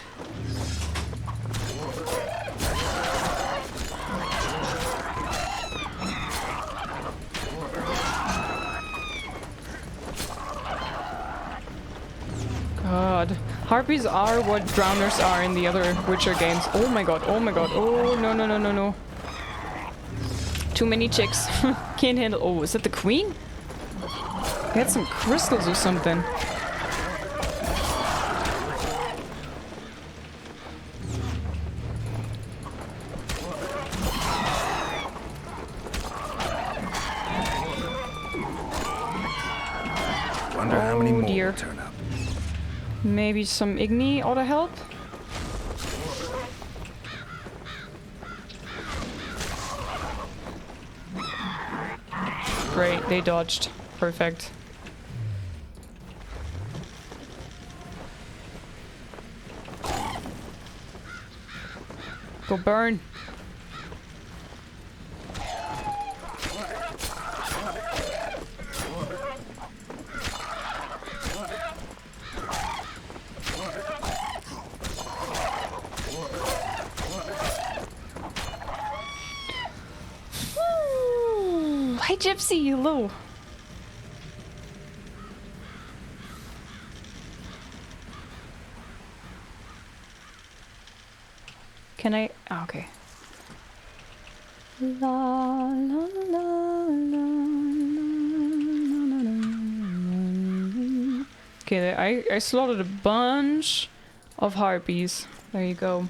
God. Harpies are what drowners are in the other Witcher games. Oh my god, oh my god. Oh, no, no, no, no, no. Too many chicks. Can't handle. Oh, is that the queen? They had some crystals or something. Wonder how many more dear. will turn up. Maybe some Igni ought to help? Great, they dodged. Perfect. Go burn. Hi Gypsy, hello. Can I? Oh, okay. La, la, la, la, la, okay, I slaughtered a bunch of harpies. There you go.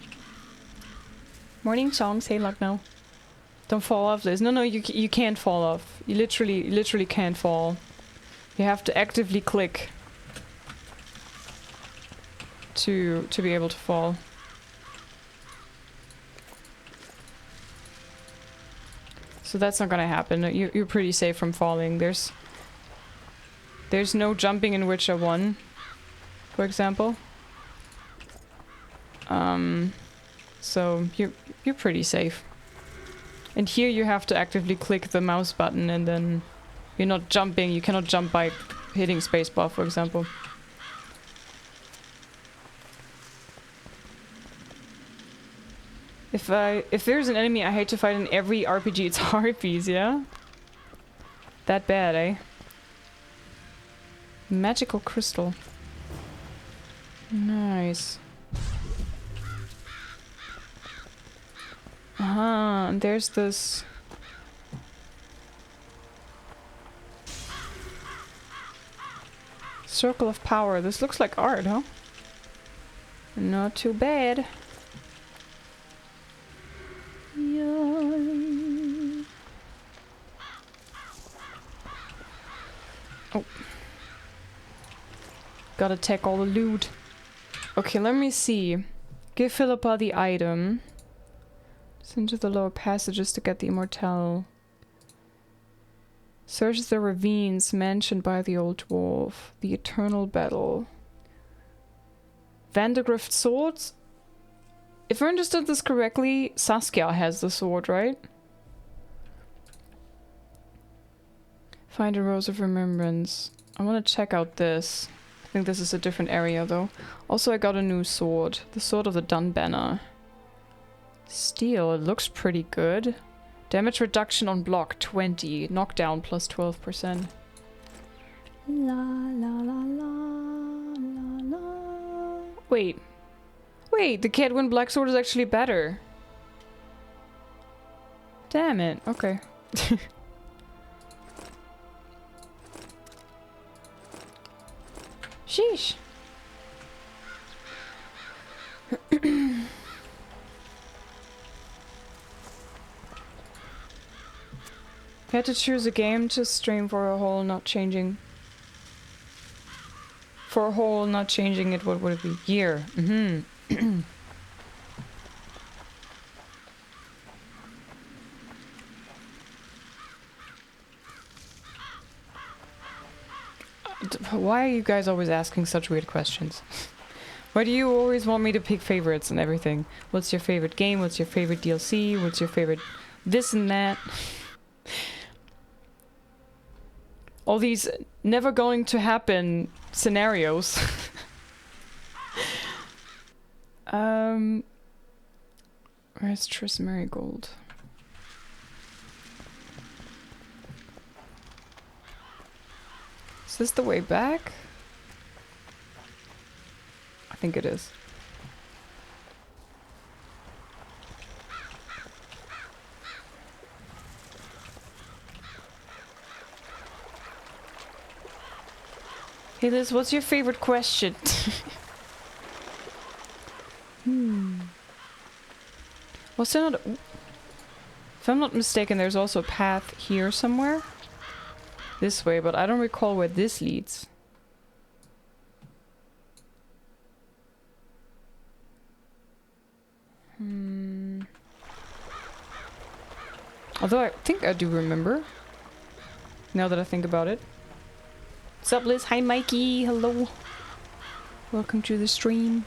Morning songs, hey Lucknow. Don't fall off, Liz. No, you can't fall off. You literally can't fall. You have to actively click to be able to fall. So that's not gonna happen. You're pretty safe from falling. There's no jumping in Witcher 1, for example. So you're pretty safe. And here you have to actively click the mouse button, and then you're not jumping. You cannot jump by hitting spacebar, for example. If there's an enemy I hate to fight in every RPG, it's harpies, yeah? That bad, eh? Magical crystal. Nice. And there's this... Circle of Power. This looks like art, huh? Not too bad. Oh. Gotta take all the loot. Okay, let me see. Give Philippa the item. Into the lower passages to get the immortal. Searches the ravines mentioned by the old dwarf. The eternal battle. Vandergrift swords? If I understood this correctly, Saskia has the sword, right? Find a Rose of Remembrance. I want to check out this. I think this is a different area though. Also I got a new sword. The Sword of the Dunbanner. Steel, it looks pretty good. Damage reduction on block 20. Knockdown plus 12%. La la la la la la. Wait. Wait, the Kedwin Black Sword is actually better. Damn it. Okay. Sheesh. You had to choose a game to stream for a whole, not changing. For a whole, not changing it, what would it be? Year. Mm-hmm. Why are you guys always asking such weird questions? Why do you always want me to pick favorites and everything? What's your favorite game? What's your favorite DLC? What's your favorite this and that? All these never going to happen scenarios. Where's Triss Marigold? Is this the way back? I think it is. Hey Liz, what's your favorite question? Was there not... If I'm not mistaken, there's also a path here somewhere. This way, but I don't recall where this leads. Although I think I do remember. Now that I think about it. What's up, Liz? Hi, Mikey. Hello. Welcome to the stream.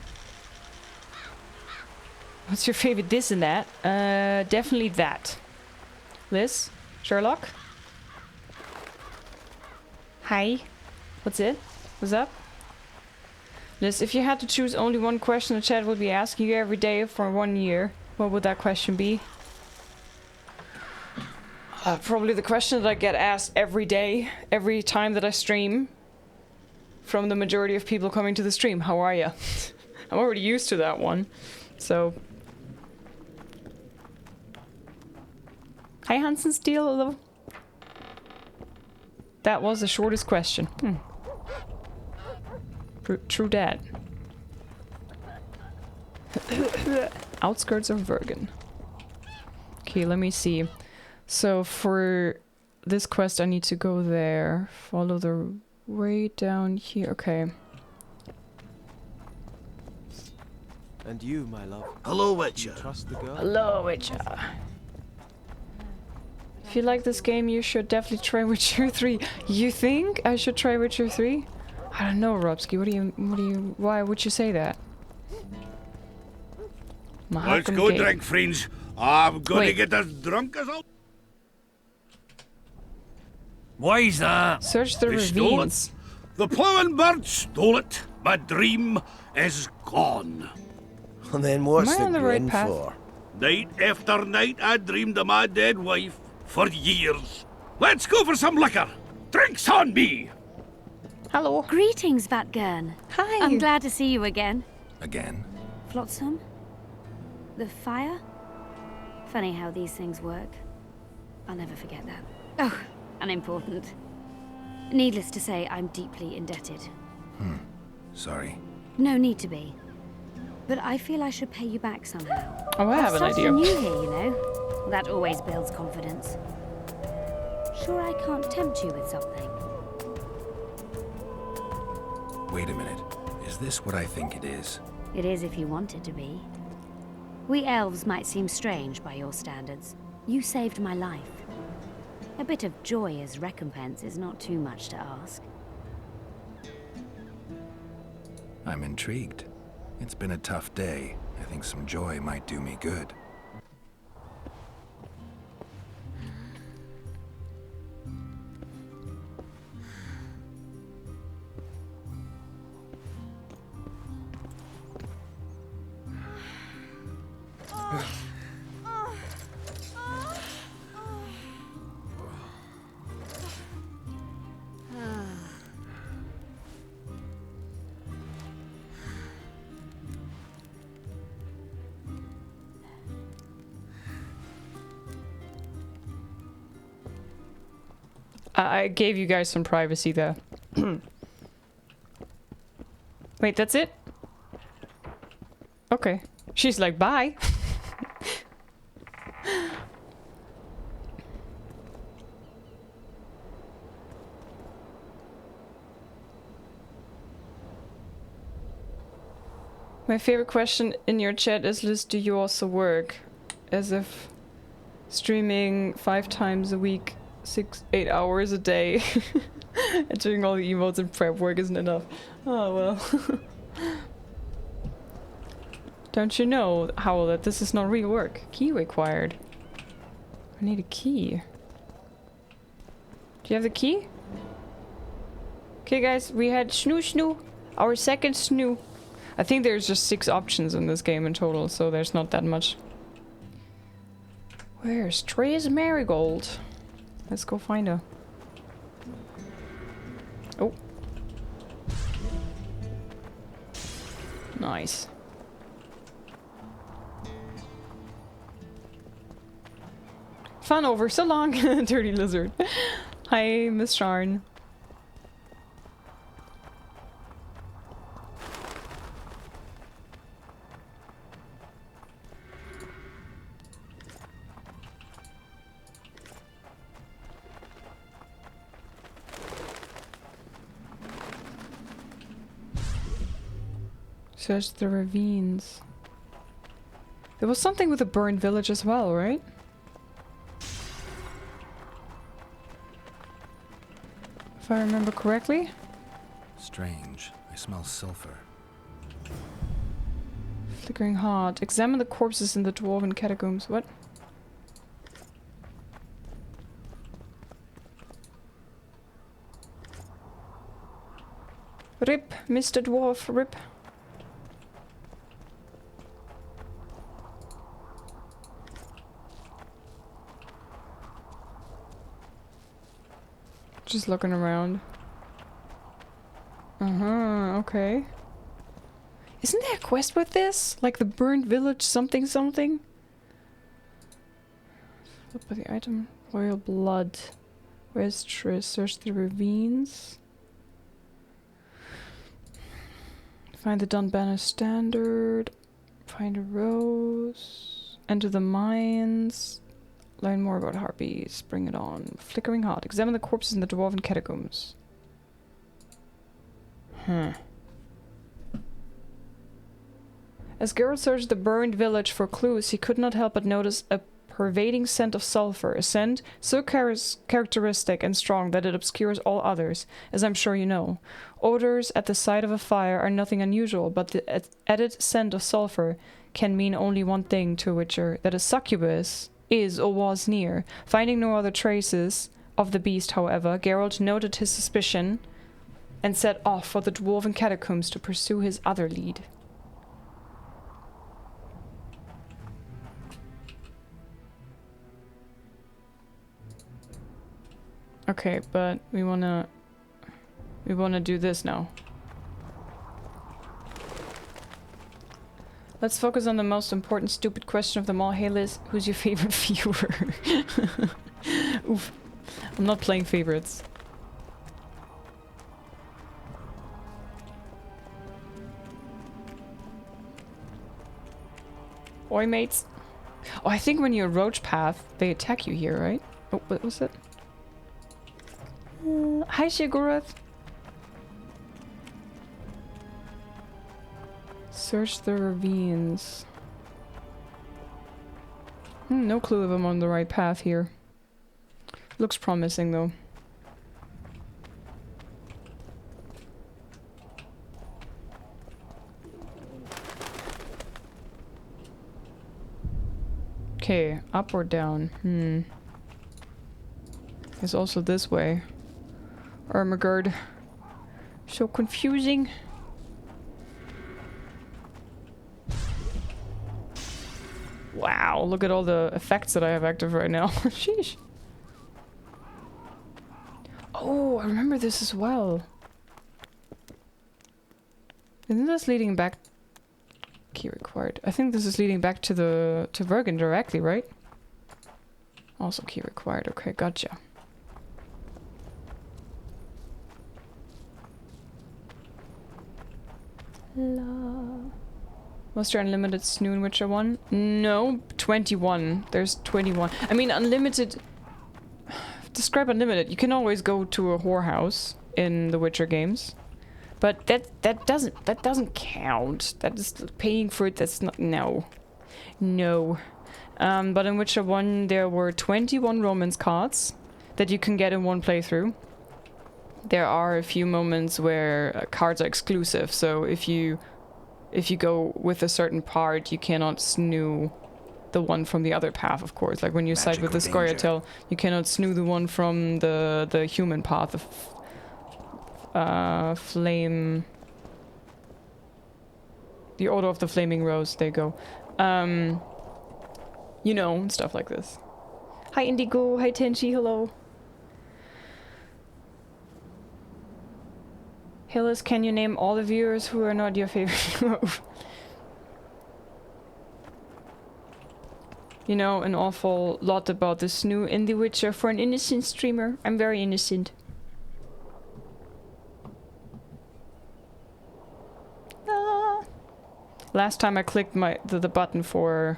What's your favorite this and that? Definitely that. Liz? Sherlock? Hi. What's it? What's up? Liz, if you had to choose only one question the chat would be asking you every day for 1 year, what would that question be? Probably the question that I get asked every day, every time that I stream, from the majority of people coming to the stream. How are you? I'm already used to that one, so. Hi, Hansen Steel. Hello. That was the shortest question. True dat. Outskirts of Vergen. Okay, let me see. So for this quest, I need to go there. Follow the way down here. Okay. And you, my love. Hello, Witcher. Trust the girl? Hello, Witcher. If you like this game, you should definitely try Witcher 3. You think I should try Witcher 3? I don't know, Robsky. Why would you say that? Let's go drink, friends. I'm gonna get as drunk as I'll... Why's that? Search the They stole ravines. it. The ploughing bird stole it. My dream is gone. Well, then what's Am I the on the right grin path? for? Night after night, I dreamed of my dead wife for years. Let's go for some liquor. Drinks on me. Hello. Greetings, Vatgern. Hi. I'm glad to see you again. Again? Flotsam? The fire? Funny how these things work. I'll never forget that. Oh, unimportant. Needless to say, I'm deeply indebted. Sorry. No need to be. But I feel I should pay you back somehow. Oh, I have an started idea. new here, you know. That always builds confidence. Sure I can't tempt you with something? Wait a minute. Is this what I think it is? It is if you want it to be. We elves might seem strange by your standards. You saved my life. A bit of joy as recompense is not too much to ask. I'm intrigued. It's been a tough day. I think some joy might do me good. I gave you guys some privacy there. Wait, that's it? Okay. She's like, bye. My favorite question in your chat is, Liz, do you also work? As if streaming 5 times a week, 8 hours a day, and doing all the emotes and prep work isn't enough. Oh well. Don't you know, Howl, that this is not real work? Key required. I need a key. Do you have the key? Okay guys, we had Snoo Snoo, our second Snoo. I think there's just 6 options in this game in total, so there's not that much. Where's Trey's Marigold? Let's go find her. Oh. Nice. Fun over so long, Dirty Lizard. Hi, Miss Sharn. Search the ravines. There was something with a burned village as well, right? If I remember correctly. Strange. I smell sulfur. Flickering heart. Examine the corpses in the dwarven catacombs. What? Rip, Mr. Dwarf, rip. Just looking around. Okay. Isn't there a quest with this? Like the burned village something something? Look by the item. Royal blood. Where's Triss? Search the ravines. Find the Dunbanner standard. Find a rose. Enter the mines. Learn more about harpies. Bring it on. Flickering heart. Examine the corpses in the dwarven catacombs. As Geralt searched the burned village for clues, he could not help but notice a pervading scent of sulfur, a scent so characteristic and strong that it obscures all others, as I'm sure you know. Odors at the side of a fire are nothing unusual, but the added scent of sulfur can mean only one thing to a witcher, that a succubus is or was near. Finding no other traces of the beast, however, Geralt noted his suspicion and set off for the dwarven catacombs to pursue his other lead. Okay, but we wanna do this now. Let's focus on the most important stupid question of them all. Hey Liz, who's your favorite viewer? Oof. I'm not playing favorites. Oi mates. Oh, I think when you're roach path, they attack you here, right? Oh, what was it? Hi Shigurath. Search the ravines. No clue if I'm on the right path here. Looks promising though. Okay, up or down? It's also this way. Armagerd. So confusing. Wow, look at all the effects that I have active right now. Sheesh. Oh, I remember this as well. Isn't this leading back? Key required. I think this is leading back to Vergen directly, right? Also key required. Okay, gotcha. Was there unlimited snoo in Witcher 1? No, 21. There's 21. I mean, unlimited... Describe unlimited. You can always go to a whorehouse in the Witcher games. But that doesn't count. That is paying for it. That's not... No. No. But in Witcher 1 there were 21 romance cards that you can get in one playthrough. There are a few moments where cards are exclusive, so if you go with a certain part, you cannot snoo the one from the other path, of course. Like when you side with the Scoia'tael, you cannot snoo the one from the human path of flame. The Order of the Flaming Rose, there you go. You know, stuff like this. Hi Indigo, hi Tenchi, hello. Hillis, can you name all the viewers who are not your favorite? You know an awful lot about the snoo in The Witcher for an innocent streamer. I'm very innocent. Ah. Last time I clicked the button for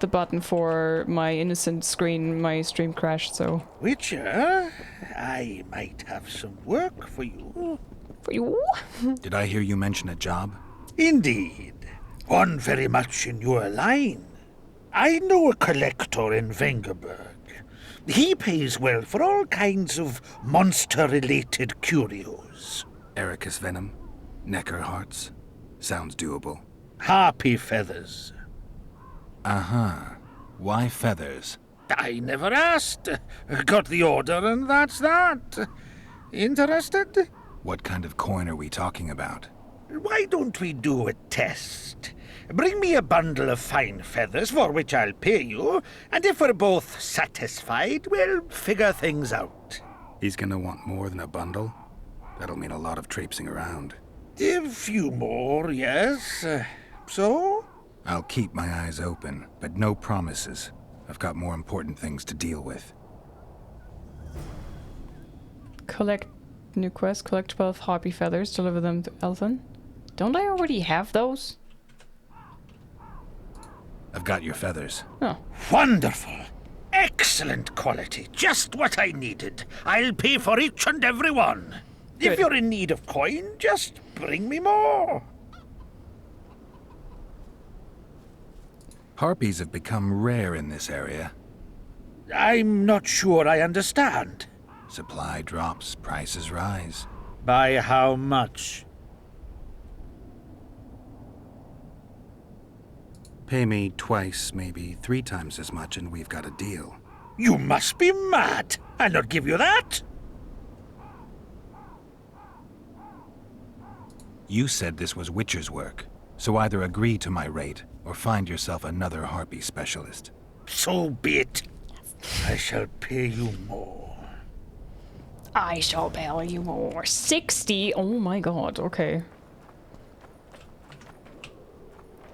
the button for my innocent screen, my stream crashed, so... Witcher, I might have some work for you. For you? Did I hear you mention a job? Indeed. One very much in your line. I know a collector in Vengerberg. He pays well for all kinds of monster-related curios. Ericus venom? Necker hearts? Sounds doable. Harpy feathers. Uh-huh. Why feathers? I never asked. Got the order and that's that. Interested? What kind of coin are we talking about? Why don't we do a test? Bring me a bundle of fine feathers for which I'll pay you, and if we're both satisfied, we'll figure things out. He's gonna want more than a bundle? That'll mean a lot of traipsing around. A few more, yes. So? I'll keep my eyes open, but no promises. I've got more important things to deal with. Collect new quest, collect 12 harpy feathers, deliver them to Elthan. Don't I already have those? I've got your feathers. Oh. Wonderful. Excellent quality. Just what I needed. I'll pay for each and every one. Good. If you're in need of coin, just bring me more. Harpies have become rare in this area. I'm not sure I understand. Supply drops, prices rise. By how much? Pay me twice, maybe 3 times as much, and we've got a deal. You must be mad. I'll not give you that. You said this was Witcher's work, so either agree to my rate or find yourself another harpy specialist. So be it. I shall pay you more. I shall pay you more. 60? Oh my god, okay.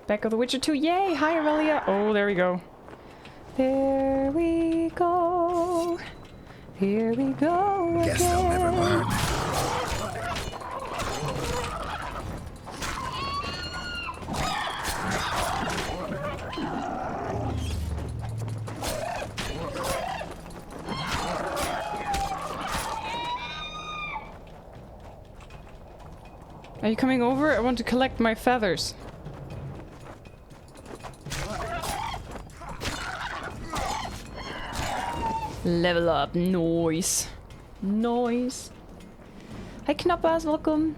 Back of the Witcher 2, yay! Hi, Aurelia! Oh, there we go. There we go. Here we go. Guess they'll never learn. Are you coming over? I want to collect my feathers. Level up, noise. Noise. Hi Knappas, welcome.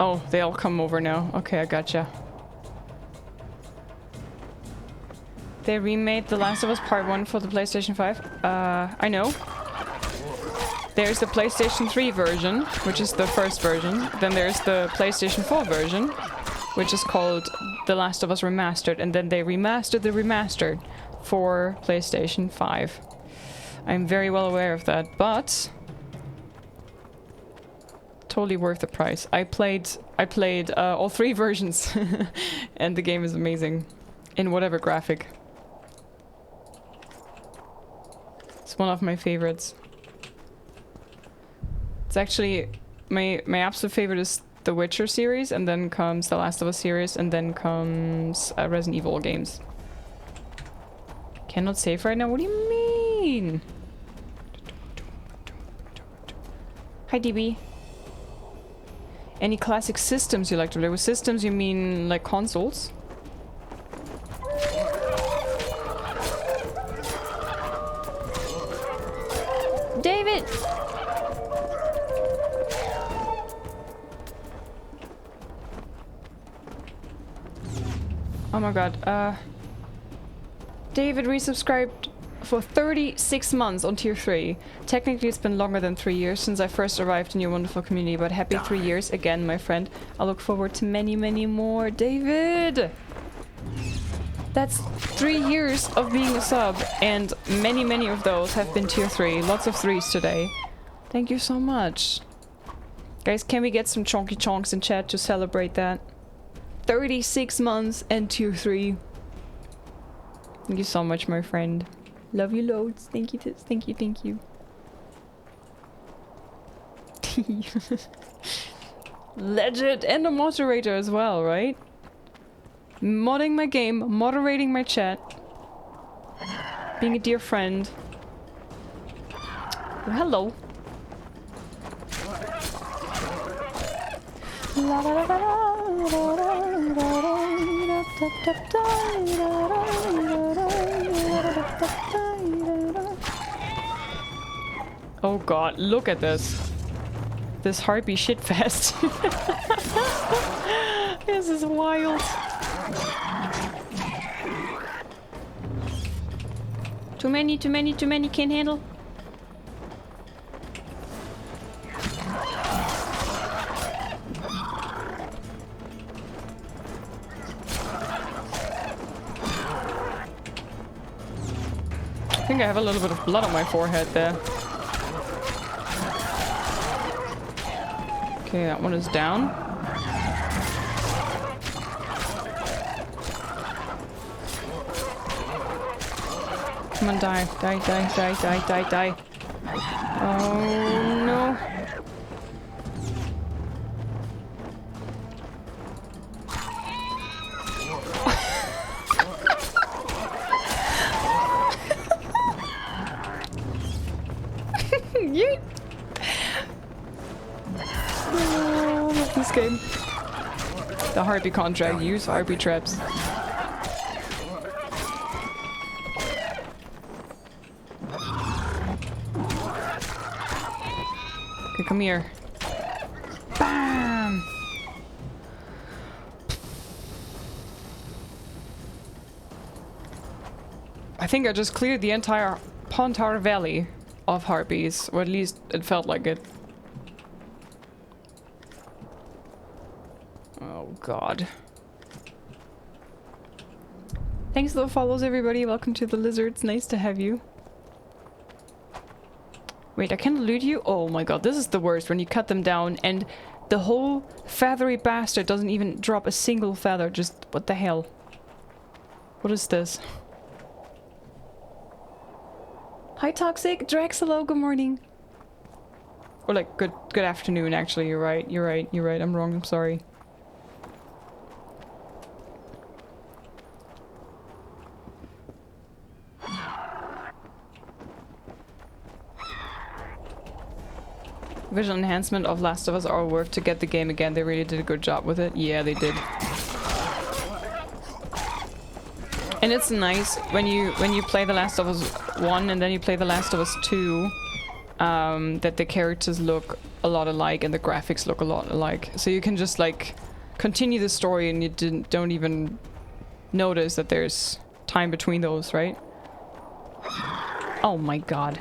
Oh, they all come over now. Okay, I gotcha. They remade The Last of Us Part 1 for the PlayStation 5. I know. There's the PlayStation 3 version, which is the first version. Then there's the PlayStation 4 version, which is called The Last of Us Remastered. And then they remastered the remastered for PlayStation 5. I'm very well aware of that, but totally worth the price. I played all 3 versions, and the game is amazing in whatever graphic. It's one of my favorites. It's actually my absolute favorite is the Witcher series, and then comes the Last of Us series, and then comes Resident Evil games. Cannot save right now? What do you mean? Hi DB. Any classic systems you like to play? With systems you mean like consoles? David! Oh my god, David resubscribed for 36 months on tier 3. Technically it's been longer than 3 years since I first arrived in your wonderful community, but happy 3 years again, my friend. I look forward to many, many more. David! That's 3 years of being a sub, and many, many of those have been tier 3. Lots of 3s today. Thank you so much. Guys, can we get some chonky chonks in chat to celebrate that? 36 months and tier 3. Thank you so much, my friend. Love you loads. Thank you, thank you, thank you. Legend and a moderator as well, right? Modding my game, moderating my chat, being a dear friend. Oh, hello. Oh god, look at this. This harpy shitfest. This is wild. Too many, can't handle. I think I have a little bit of blood on my forehead there. Okay, that one is down. Come on, die. Die, die, die, die, die, die. Oh, no. harpy contract. Use harpy traps. Okay, come here. Bam! I think I just cleared the entire Pontar Valley of harpies, or at least it felt like it. Oh god. Thanks for the follows, everybody. Welcome to the Lizards. Nice to have you. Wait, I can loot you? Oh my god, this is the worst when you cut them down and the whole feathery bastard doesn't even drop a single feather. Just what the hell? What is this? Hi Toxic, Drax, hello, good morning. Or like good afternoon actually, you're right, I'm wrong, I'm sorry. Visual enhancement of Last of Us are work to get the game again. They really did a good job with it. Yeah, they did. And it's nice when you play The Last of Us 1 and then you play The Last of Us 2, that the characters look a lot alike and the graphics look a lot alike. So you can just like continue the story and you don't even notice that there's time between those, right? Oh my god.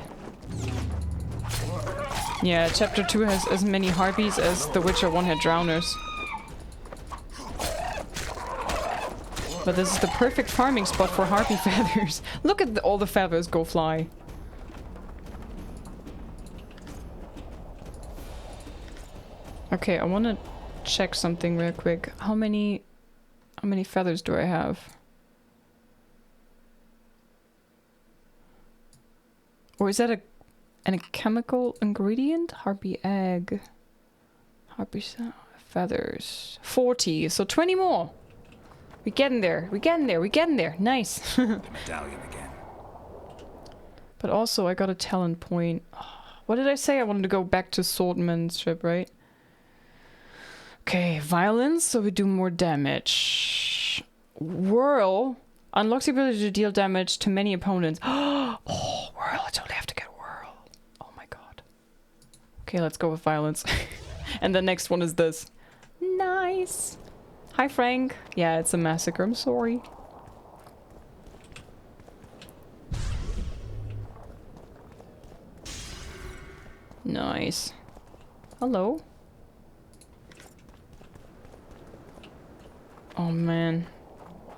Yeah, chapter 2 has as many harpies as The Witcher 1 had drowners. But this is the perfect farming spot for harpy feathers. Look at all the feathers go fly. Okay, I want to check something real quick. How many feathers do I have? Or is that a chemical ingredient? Harpy egg. Harpy feathers. 40, so 20 more. We're getting there. We're getting there. We're getting there. Nice. The medallion again. But also, I got a talent point. What did I say? I wanted to go back to swordsmanship, right? Okay, violence, so we do more damage. Whirl unlocks the ability to deal damage to many opponents. Oh, whirl! I totally have to get whirl. Oh my god. Okay, let's go with violence. And the next one is this. Nice. Hi, Frank. Yeah, it's a massacre. I'm sorry. Nice. Hello. Oh man.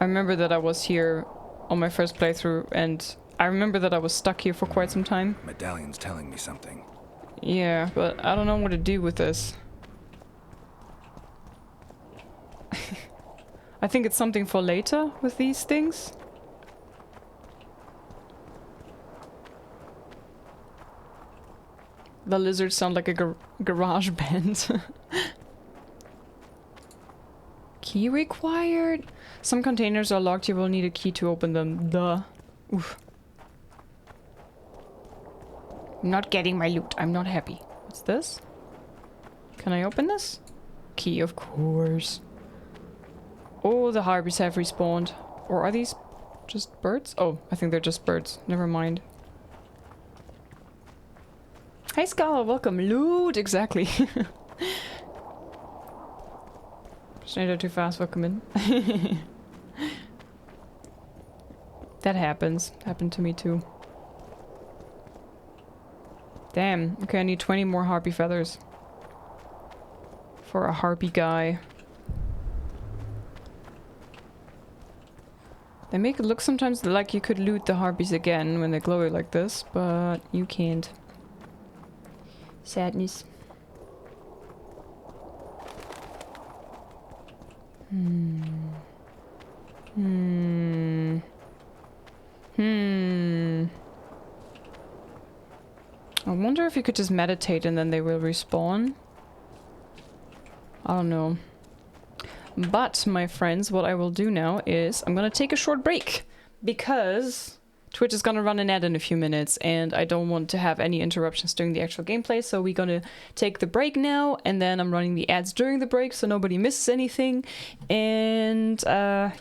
I remember that I was here on my first playthrough and I remember that I was stuck here for quite some time. Medallion's telling me something. Yeah, but I don't know what to do with this. I think it's something for later with these things. The lizards sound like a garage band. Key required. Some containers are locked. You will need a key to open them. Duh. Oof. I'm not getting my loot. I'm not happy. What's this? Can I open this? Key, of course. Oh, the harpies have respawned. Or are these just birds? Oh, I think they're just birds. Never mind. Hey, Scala, welcome. Loot, exactly. Schneider too fast, welcome in. That happens. Happened to me too. Damn. Okay, I need 20 more harpy feathers. For a harpy guy. They make it look sometimes like you could loot the harpies again when they glow like this, but you can't. Sadness. I wonder if you could just meditate and then they will respawn. I don't know. But, my friends, what I will do now is I'm gonna take a short break. Because Twitch is gonna run an ad in a few minutes, and I don't want to have any interruptions during the actual gameplay, so we're gonna take the break now, and then I'm running the ads during the break so nobody misses anything. And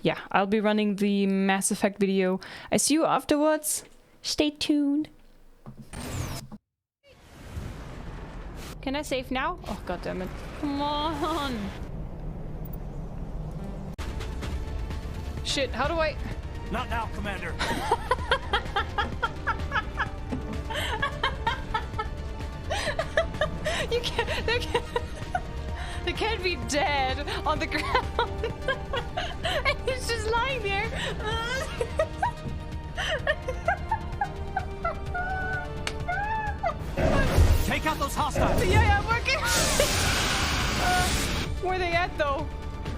yeah, I'll be running the Mass Effect video. I see you afterwards. Stay tuned. Can I save now? Oh, god damn it. Come on. Shit, how do I... Not now, Commander. You can't... They can't be dead on the ground. And he's just lying there. Take out those hostiles. Yeah, I'm working. Where are they at, though?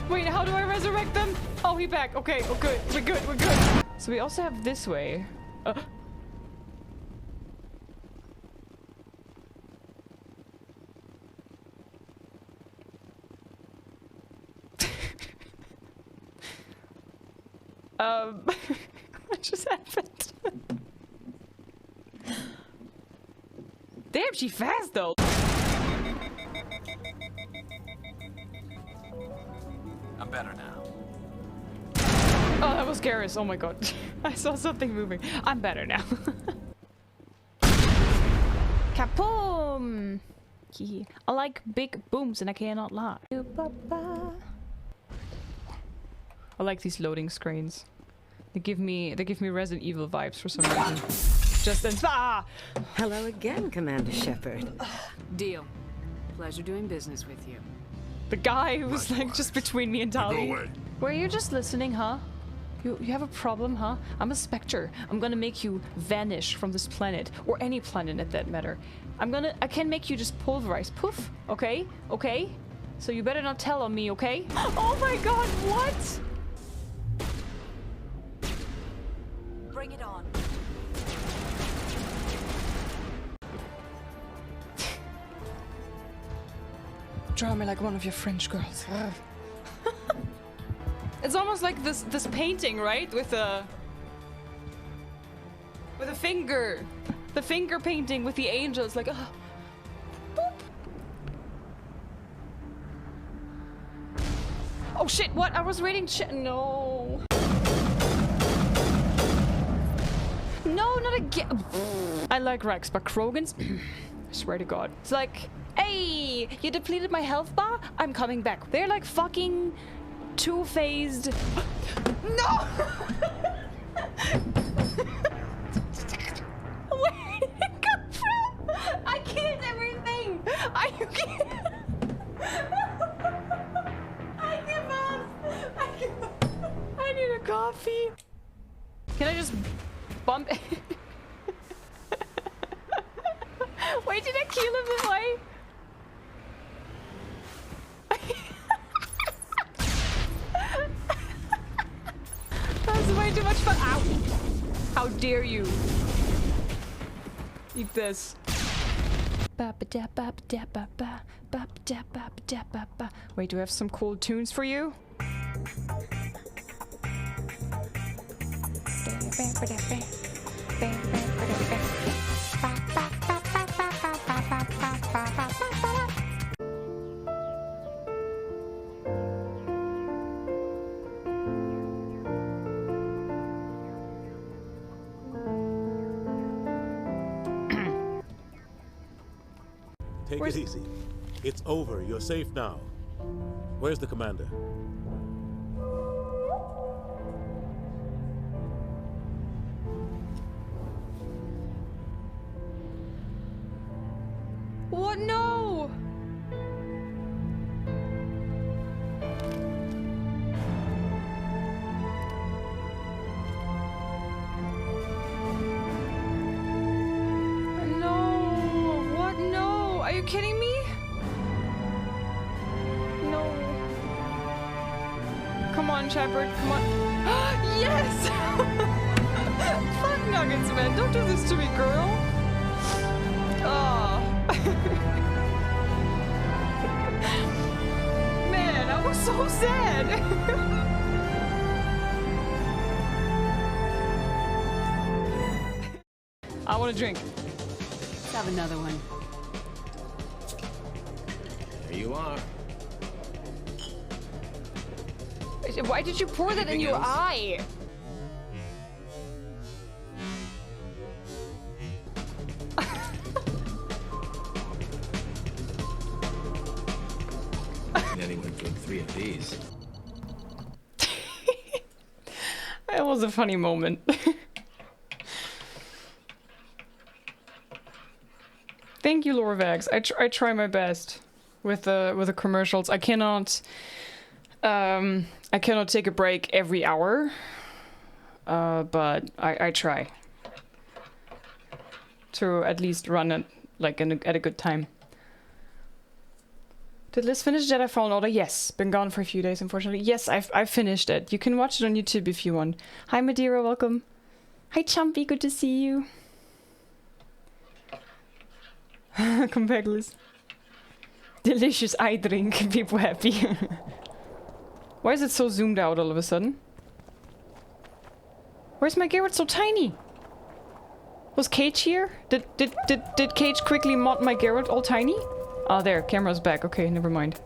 Wait, how do I resurrect them? Oh, he back. Okay, oh good. We're good, we're good. So we also have this way. What just happened? Damn, she fast though. I'm better now. Oh, that was Garrus. Oh my god. I saw something moving. I'm better now. Kaboom! I like big booms and I cannot lie. I like these loading screens. They give me Resident Evil vibes for some reason. Just then. Ah! Hello again, Commander Shepard. Deal. Pleasure doing business with you. The guy who was like just between me and Tali. Were you just listening, huh? You have a problem, huh? I'm a specter. I'm gonna make you vanish from this planet, or any planet at that matter. I can make you just pulverize. Poof. Okay? Okay? So you better not tell on me, okay? Oh my god, what? Bring it on. Draw me like one of your French girls. It's almost like this painting, right? With a finger. The finger painting with the angels, like boop. Oh shit, what? I was reading no. No, not again. I like Rex, but Krogan's I swear to god. It's like, hey, you depleted my health bar? I'm coming back. They're like fucking two-phased. No! Where did it come from? I killed everything! Are you kidding? I give up! I need a coffee. Can I just bump it? Wait, did I kill him that way? That was way too much fun. Ow! How dare you? Eat this. Wait, do I have some cool tunes for you? Take it easy. It's over. You're safe now. Where's the commander? What? No! Are you kidding me? No. Come on, Shepard. Come on. Yes! Fuck nuggets, man. Don't do this to me, girl. Oh. Man, I was so sad. I want a drink. Let's have another one. There you are. Why did you pour that in your eye? Anyone drink 3 of these? That was a funny moment. Thank you, Lorvax. I try my best with the commercials. I cannot take a break every hour, but I try to at least run it like at a good time. Did Liz finish Jedi Fallen Order? Yes. Been gone for a few days, unfortunately. Yes, I've finished it. You can watch it on YouTube if you want. Hi, Madeira, welcome. Hi, Chumpy, good to see you. Come back, Liz. Delicious eye drink, people happy. Why is it so zoomed out all of a sudden? Where's my Garrett so tiny? Was Cage here? Did Cage quickly mod my Garrett all tiny? Oh, there, camera's back. Okay, never mind.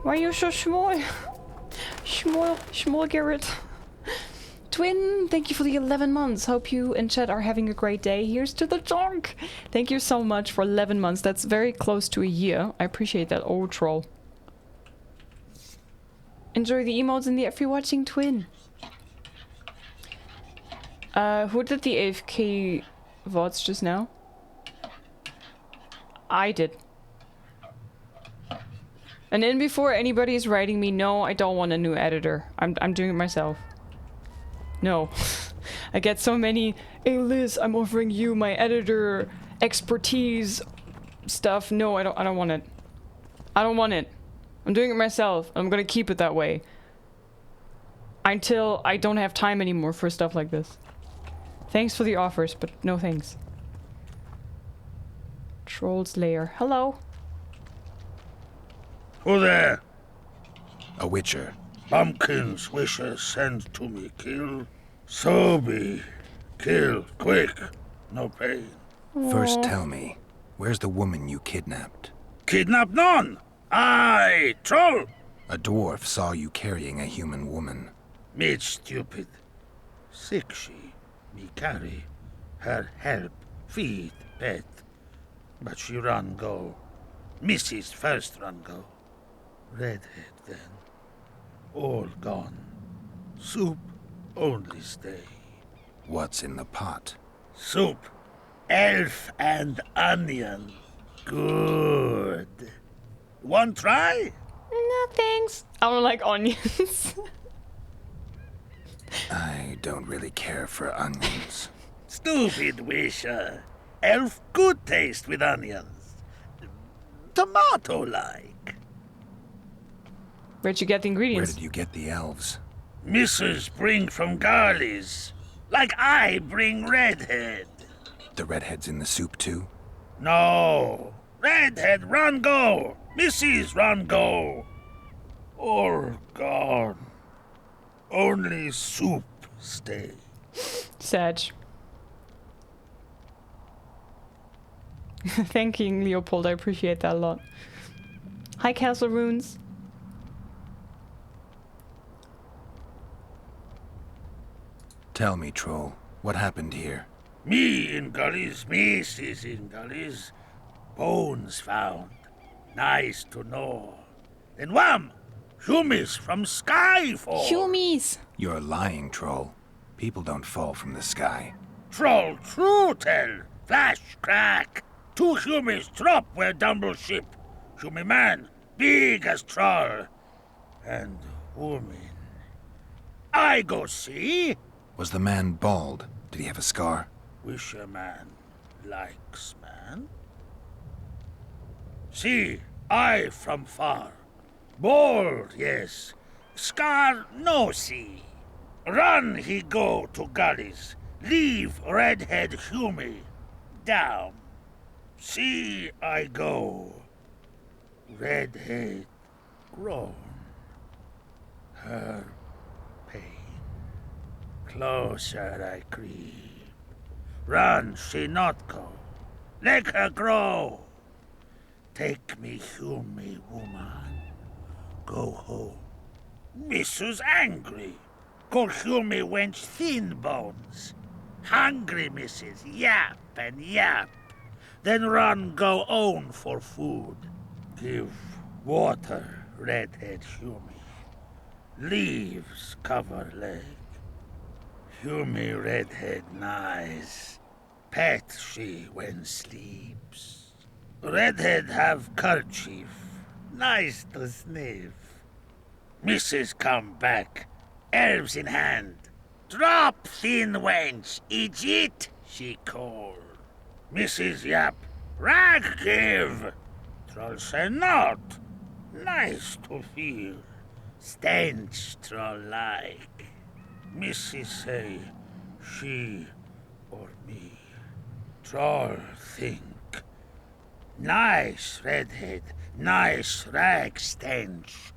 Why are you so small? Small Garrett. Twin, thank you for the 11 months. Hope you and chat are having a great day. Here's to the junk. Thank you so much for 11 months. That's very close to a year. I appreciate that. Oh, troll. Enjoy the emotes in the if you're watching, Twin. Who did the AFK VODs just now? I did. And then before anybody is writing me, no, I don't want a new editor. I'm doing it myself. No. I get so many, hey Liz, I'm offering you my editor expertise stuff. No, I don't want it. I don't want it. I'm doing it myself. I'm gonna keep it that way. Until I don't have time anymore for stuff like this. Thanks for the offers, but no thanks. Troll Slayer. Hello. Who there? A witcher. Bumpkin's wishes send to me kill. So be. Kill, quick. No pain. First tell me, where's the woman you kidnapped? Kidnap none! Aye, troll! A dwarf saw you carrying a human woman. Made stupid. Sick she. Me carry. Her help. Feed. Pet. But she run go. Mrs. first run go. Redhead then. All gone. Soup only stay. What's in the pot? Soup. Elf and onion. Good. One try? No thanks. I don't like onions. I don't really care for onions. Stupid wisher. Elf good taste with onions. Tomato-like. Where'd you get the ingredients? Where did you get the elves? Missus bring from Garley's. Like I bring Redhead. The redhead's in the soup too? No. Redhead run go. Mrs. run go. All gone. Only soup stay. Sag. Thank you, Leopold. I appreciate that a lot. Hi, Castle Runes. Tell me, troll, what happened here? Me in gullies, Mrs. in gullies. Bones found. Nice to know. Then wham! Humies from sky fall. Humies! You're lying, troll. People don't fall from the sky. Troll true tell. Flash crack. 2 humies drop where dumble ship. Humie man, big as troll. And woman. I go see. Was the man bald? Did he have a scar? Wisher man likes man. See, I from far. Bald, yes. Scar no see. Run he go to gullies. Leave redhead humie. Down. See I go. Redhead grown. Her pain. Closer I creep. Run, she not go. Let her grow. Take me, hew me, woman. Go home. Missus angry. Go hew me, wench, thin bones. Hungry, missus, yap and yap. Then run, go own for food. Give water, redhead, hew me. Leaves cover leg. Hew me, redhead, nice. Pet she when sleeps. Redhead have kerchief, nice to sniff. Missus come back, herbs in hand. Drop, thin wench, eat, she call. Mrs. Yap, rag give. Troll say not, nice to feel. Stench troll like. Mrs. say, she or me. Troll think. Nice redhead, nice rag stench.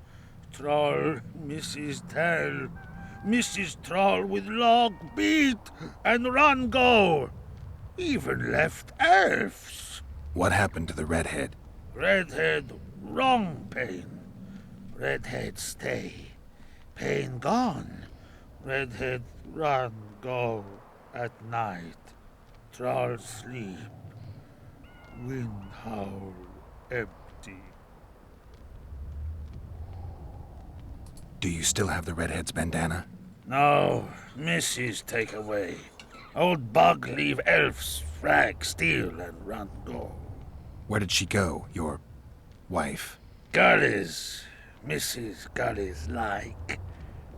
Troll, Mrs. tell. Mrs. Troll with log beat and run go. Even left elves. What happened to the redhead? Redhead, wrong pain. Redhead stay. Pain gone. Redhead run go at night. Troll sleep. Wind howl empty. Do you still have the redhead's bandana? No, Missus take away. Old bug leave elves frag steal and run go. Where did she go, your wife? Gullies, Mrs. Gullies like.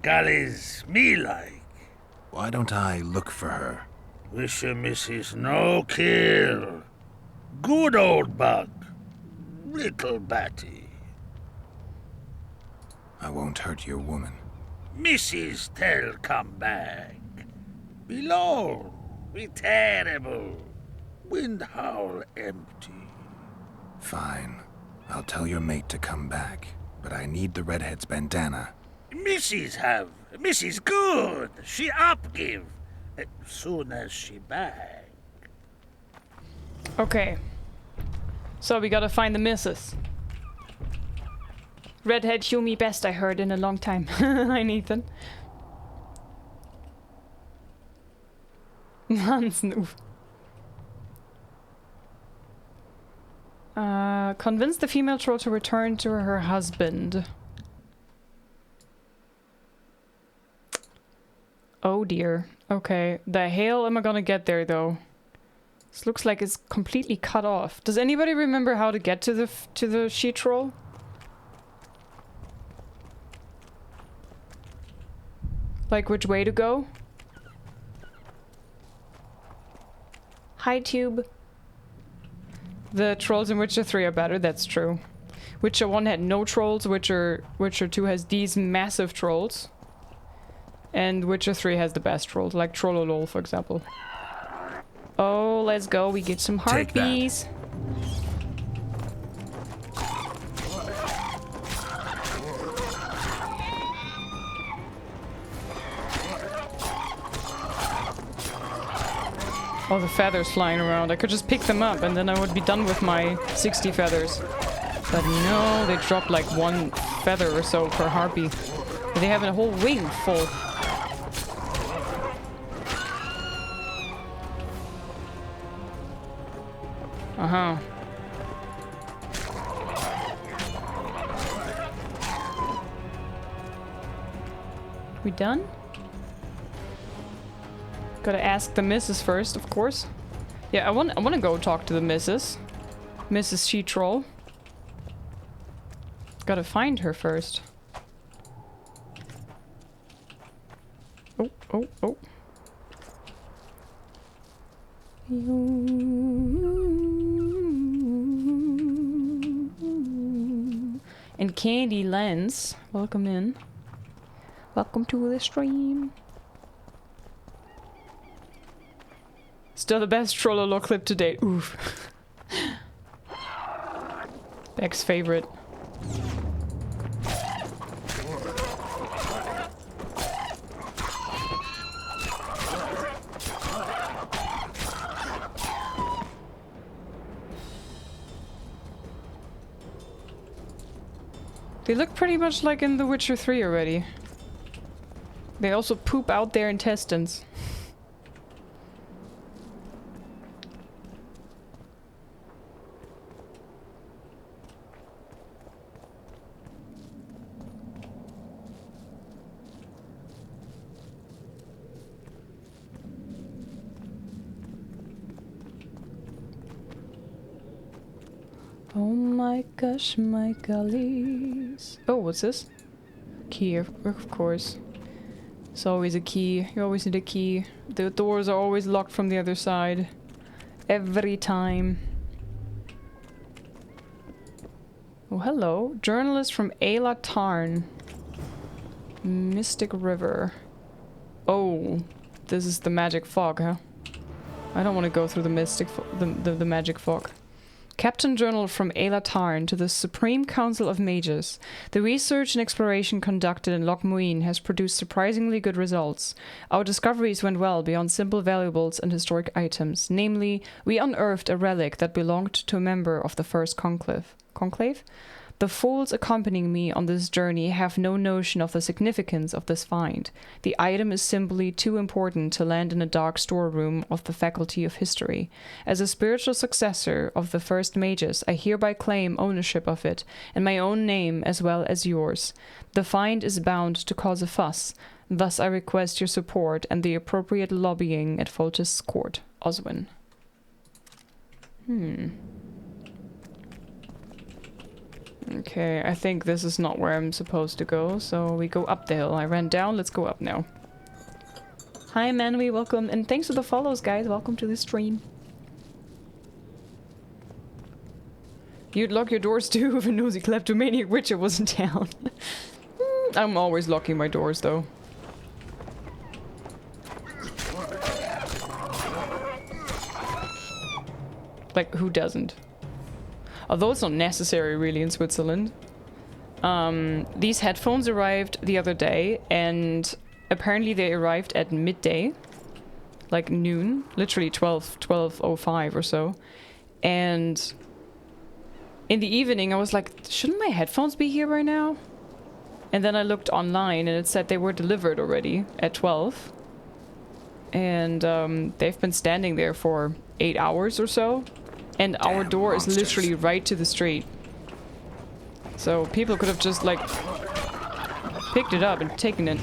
Gullies me like. Why don't I look for her? Wish your Missus no kill. Good old bug. Little batty. I won't hurt your woman. Missus tell come back. Below, be terrible. Wind howl empty. Fine. I'll tell your mate to come back, but I need the redhead's bandana. Missus have. Missus good. She up give. Soon as she back. Okay. So we gotta find the missus. Redhead hew me best, I heard, in a long time. Hi, Nathan. Snoop. Convince the female troll to return to her husband. Oh dear. Okay. The hell am I gonna get there, though? This looks like it's completely cut off. Does anybody remember how to get to the she-troll? Like which way to go? Hi, Tube. The trolls in Witcher 3 are better, that's true. Witcher 1 had no trolls, Witcher 2 has these massive trolls. And Witcher 3 has the best trolls, like Trollolol, for example. Oh, let's go, we get some harpies. Oh, the feathers flying around. I could just pick them up and then I would be done with my 60 feathers. But no, they drop like one feather or so per harpy. They have a whole wing full. Uh-huh. We done? Gotta ask the missus first, of course. Yeah, I wanna go talk to the missus. Mrs. She-Troll. Gotta find her first. Oh, oh, oh. And Candy Lens, welcome in. Welcome to the stream. Still the best Trollolol clip to date. Oof. Beck's favorite. They look pretty much like in The Witcher 3 already. They also poop out their intestines. Oh my gosh, my gollies. Oh, what's this? Key, of course. It's always a key. You always need a key. The doors are always locked from the other side. Every time. Oh, hello. Journalist from Ayla Tarn. Mystic River. Oh, this is the magic fog, huh? I don't want to go through the mystic the magic fog. Captain Journal from Ayla Tarn to the Supreme Council of Mages. The research and exploration conducted in Loch Muin has produced surprisingly good results. Our discoveries went well beyond simple valuables and historic items. Namely, we unearthed a relic that belonged to a member of the First Conclave? The fools accompanying me on this journey have no notion of the significance of this find. The item is simply too important to land in a dark storeroom of the Faculty of History. As a spiritual successor of the first mages, I hereby claim ownership of it, in my own name as well as yours. The find is bound to cause a fuss, thus I request your support and the appropriate lobbying at Foltest's court. Oswin. Okay, I think this is not where I'm supposed to go, so we go up the hill. I ran down, let's go up now. Hi Manwy, welcome, and thanks for the follows, guys. Welcome to the stream. You'd lock your doors too if a nosy kleptomaniac witcher was in town. I'm always locking my doors, though. Like, who doesn't? Although it's not necessary really in Switzerland. These headphones arrived the other day, and apparently they arrived at midday. Like noon, literally 12:05 or so. And in the evening I was like, shouldn't my headphones be here by now? And then I looked online and it said they were delivered already at 12. And they've been standing there for 8 hours or so. And our door is literally right to the street. So people could have just like picked it up and taken it.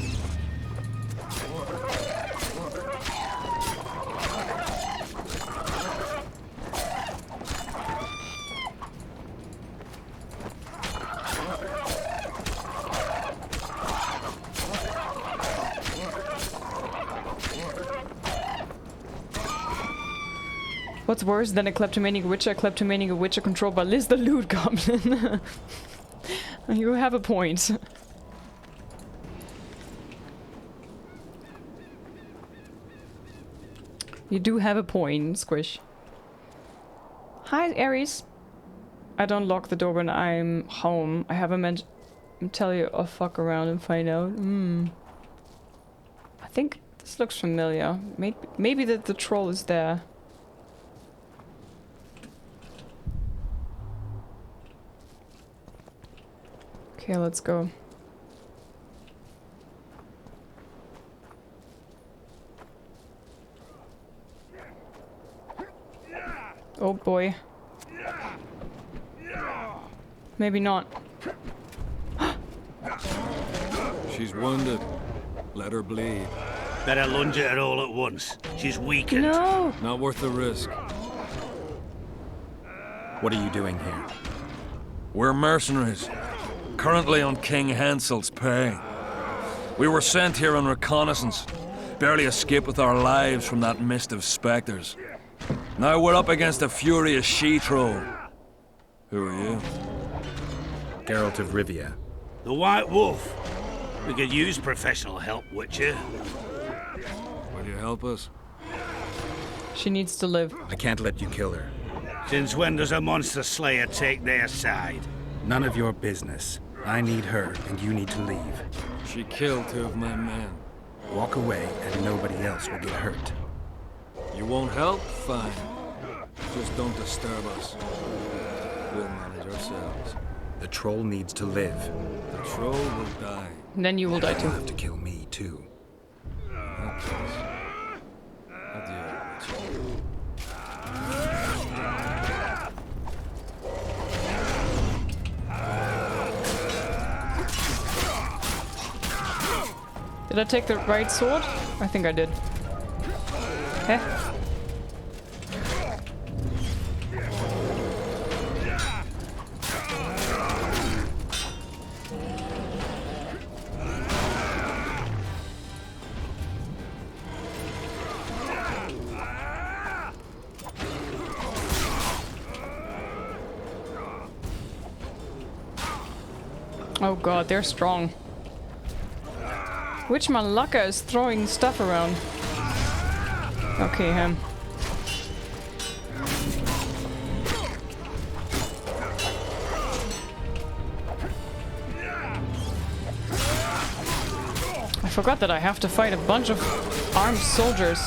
What's worse than a kleptomaniac witcher? A kleptomaniac witcher controlled by LIZZ the Loot Goblin. You have a point. You do have a point, Squish. Hi, Aries. I don't lock the door when I'm home. I haven't meant to tell you I'll fuck around and find out. I think this looks familiar. Maybe that the troll is there. Okay, let's go. Oh boy. Maybe not. She's wounded. Let her bleed. Better lunge at her all at once. She's weakened. No! Not worth the risk. What are you doing here? We're mercenaries. Currently on King Hensel's pay. We were sent here on reconnaissance. Barely escaped with our lives from that mist of specters. Now we're up against a furious she-troll. Who are you? Geralt of Rivia. The White Wolf. We could use professional help, Witcher. Will you help us? She needs to live. I can't let you kill her. Since when does a monster slayer take their side? None of your business. I need her, and you need to leave. She killed 2 of my men. Walk away, and nobody else will get hurt. You won't help? Fine. Just don't disturb us. We'll manage ourselves. The troll needs to live. The troll will die. And then you will die too. You'll have to kill me, too. Did I take the right sword? I think I did. Okay. Oh god, they're strong. Which malaka is throwing stuff around? Okay, him. I forgot that I have to fight a bunch of armed soldiers.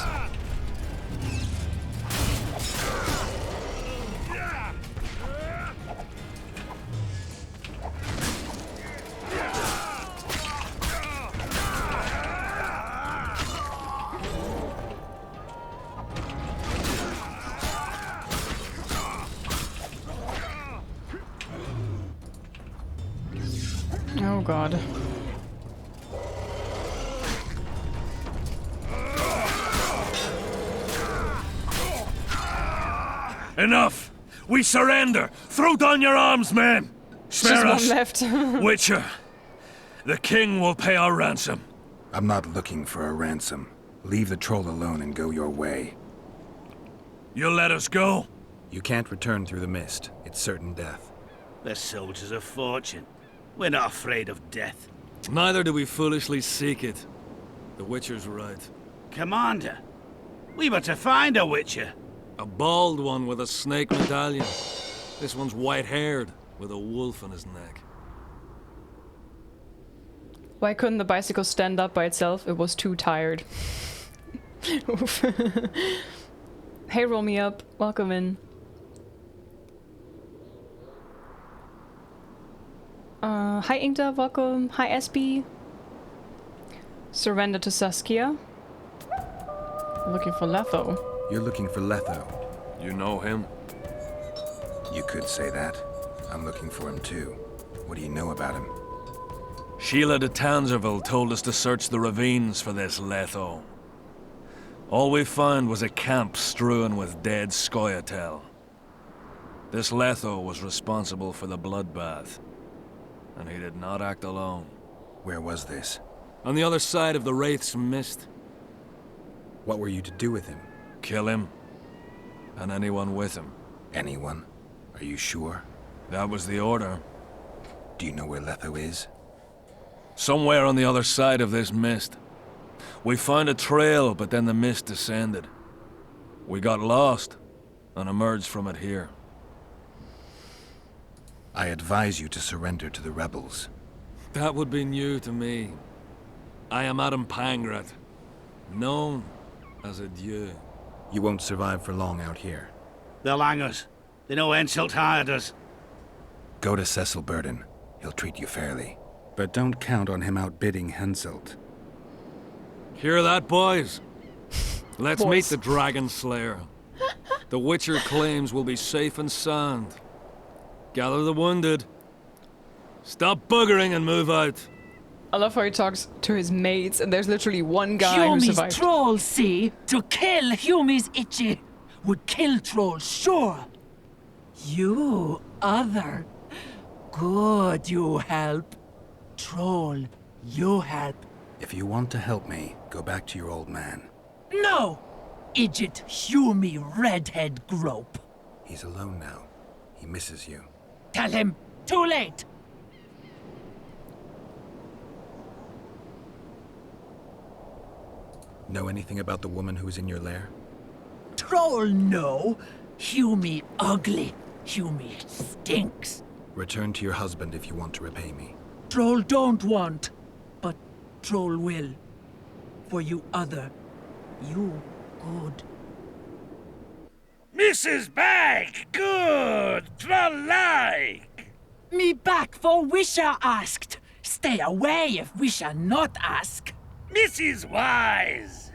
Oh god. Enough! We surrender! Throw down your arms, men! Spare us! Just one left. Witcher, the king will pay our ransom. I'm not looking for a ransom. Leave the troll alone and go your way. You'll let us go? You can't return through the mist. It's certain death. The soldiers of fortune. We're not afraid of death. Neither do we foolishly seek it. The Witcher's right. Commander, we were to find a Witcher. A bald one with a snake medallion. This one's white-haired, with a wolf on his neck. Why couldn't the bicycle stand up by itself? It was too tired. Oof. Hey, roll me up. Welcome in. Hi Inkta, welcome. Hi SB. Surrender to Saskia. Looking for Letho. You're looking for Letho. You know him? You could say that. I'm looking for him too. What do you know about him? Sheila de Tanserville told us to search the ravines for this Letho. All we found was a camp strewn with dead Scoia'tael. This Letho was responsible for the bloodbath. And he did not act alone. Where was this? On the other side of the Wraith's Mist. What were you to do with him? Kill him. And anyone with him. Anyone? Are you sure? That was the order. Do you know where Letho is? Somewhere on the other side of this mist. We found a trail, but then the mist descended. We got lost, and emerged from it here. I advise you to surrender to the rebels. That would be new to me. I am Adam Pangrat, known as a Dieu. You won't survive for long out here. They'll hang us. They know Henselt hired us. Go to Cecil Burden. He'll treat you fairly. But don't count on him outbidding Henselt. Hear that, boys? Let's Boys. meet the Dragon Slayer. The Witcher claims we'll be safe and sound. Gather the wounded. Stop buggering and move out. I love how he talks to his mates, and there's literally one guy who Hume's survived. trolls, see? To kill Hume's itchy would kill trolls, sure. You, other. Good, you help. Troll, you help. If you want to help me, go back to your old man. No! Idjit Hume redhead grope. He's alone now. He misses you. Tell him, too late. Know anything about the woman who's in your lair? Troll, no. Hume ugly. Hume stinks. Return to your husband if you want to repay me. Troll don't want, but Troll will. For you other, you good. Mrs. Bag, good, troll-like. Me back for Wisha asked. Stay away if Wisha not ask. Mrs. Wise!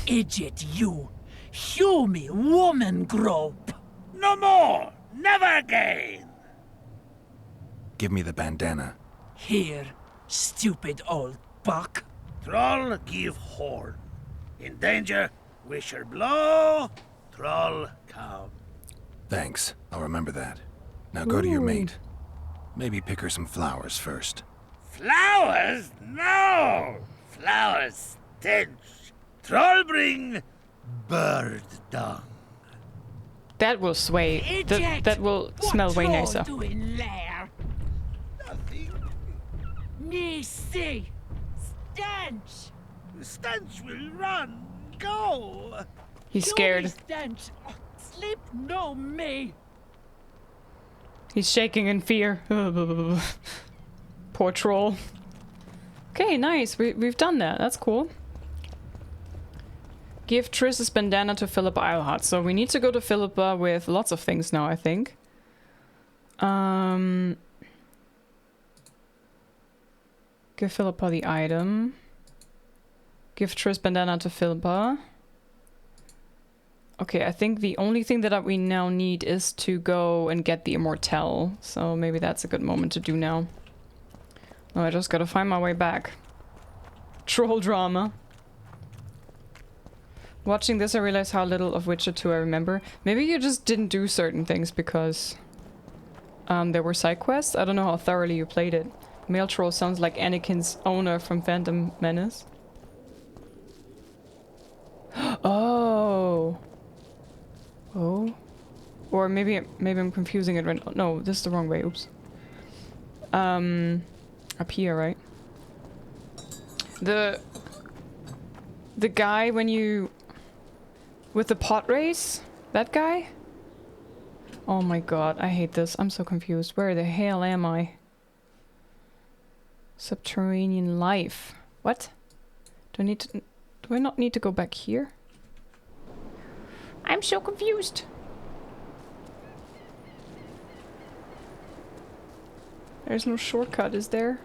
Idiot you. Hew me woman grope. No more! Never again! Give me the bandana. Here, stupid old buck. Troll give horn. In danger, wisher blow. Troll come. Thanks. I'll remember that. Now go to your mate. Maybe pick her some flowers first. Flowers? No! Flowers stench. Troll bring bird dung. That will sway. That will smell way nicer. Doing there? Nothing. Me see. Stench. The stench will run. Go. He's scared. Stench. Sleep no me. He's shaking in fear. Poor troll. Okay, nice. We've done that. That's cool. Give Triss's bandana to Philippa Eilhart. So we need to go to Philippa with lots of things now, I think. Give Philippa the item. Give Triss bandana to Philippa. Okay, I think the only thing that we now need is to go and get the Immortelle. So maybe that's a good moment to do now. Oh, I just gotta find my way back. Troll drama. Watching this, I realized how little of Witcher 2 I remember. Maybe you just didn't do certain things because there were side quests. I don't know how thoroughly you played it. Male troll sounds like Anakin's owner from Phantom Menace. Oh. Oh. Or maybe I'm confusing it right now. No, this is the wrong way. Oops. Up here, right? The guy when you... With the pot race? That guy? Oh my god, I hate this. I'm so confused. Where the hell am I? Subterranean life. What? Do I not need to go back here? I'm so confused. There's no shortcut, is there?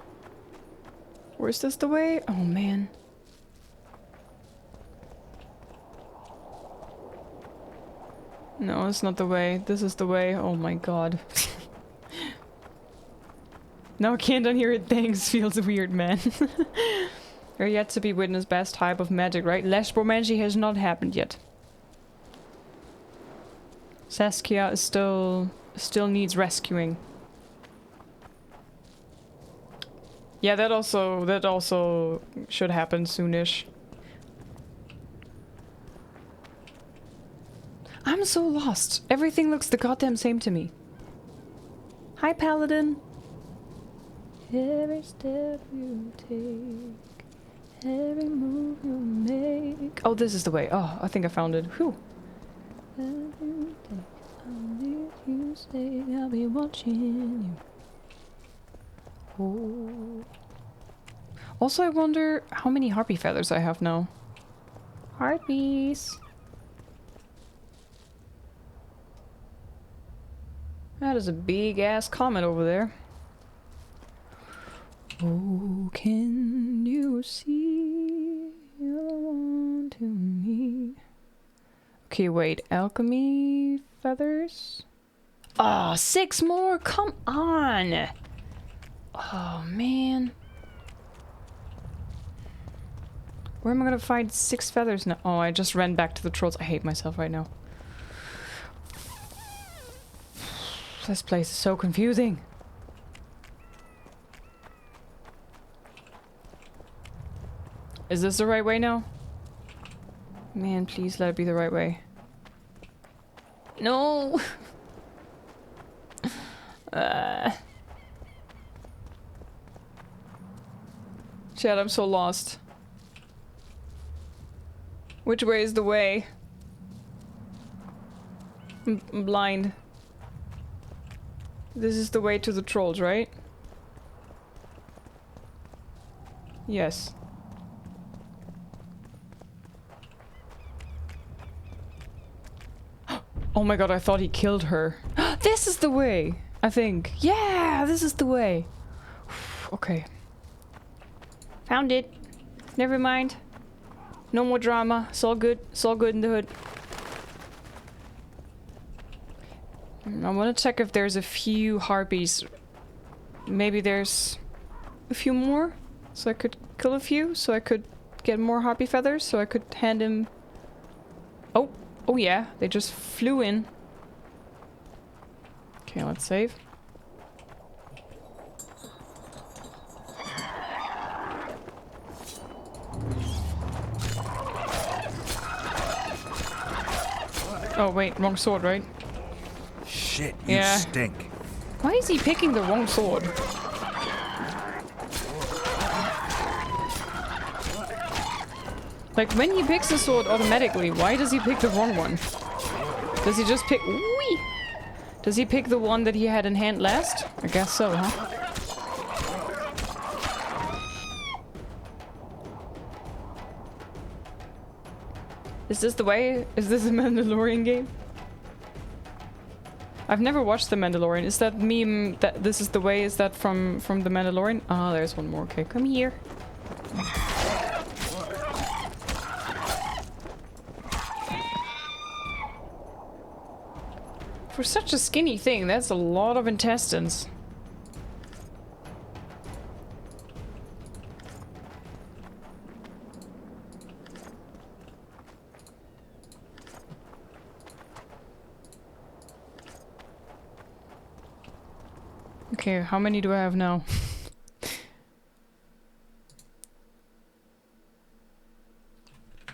Or is this the way? Oh man. No, it's not the way. This is the way. Oh my god. Now I can't unhear it. Thanks. Feels weird, man. You're yet to be witnessed best type of magic, right? Lesbromancy has not happened yet. Saskia is still needs rescuing. Yeah, that also should happen soonish. I'm so lost. Everything looks the goddamn same to me. Hi, Paladin. Every step you take, every move you make. Oh, this is the way. Oh, I think I found it. Whew. Every day, I'll hear you say, I'll be watching you. Oh. Also, I wonder how many harpy feathers I have now. Harpies. That is a big ass comet over there. Oh, can you see you're the one to me? Okay, wait. Alchemy feathers? Ah, 6 more? Come on! Oh, man. Where am I gonna find 6 feathers now? Oh, I just ran back to the trolls. I hate myself right now. This place is so confusing. Is this the right way now? Man, please let it be the right way. No! Chad, I'm so lost. Which way is the way? I'm blind. This is the way to the trolls, right? Yes. Oh my god, I thought he killed her. This is the way! I think. Yeah, this is the way. Okay. Found it. Never mind. No more drama. It's all good. It's all good in the hood. I want to check if there's a few harpies. Maybe there's a few more. So I could kill a few. So I could get more harpy feathers. So I could hand him... Oh. Oh yeah. They just flew in. Okay, let's save. Oh wait, wrong sword, right? Shit, you Yeah. stink. Why is he picking the wrong sword? Like, when he picks a sword automatically, why does he pick the wrong one? Does he just pick... Whee! Does he pick the one that he had in hand last? I guess so, huh? Is this the way? Is this a Mandalorian game? I've never watched The Mandalorian. Is that meme that this is the way? Is that from The Mandalorian? Ah, there's one more. Okay, come here. For such a skinny thing, that's a lot of intestines. Okay, how many do I have now?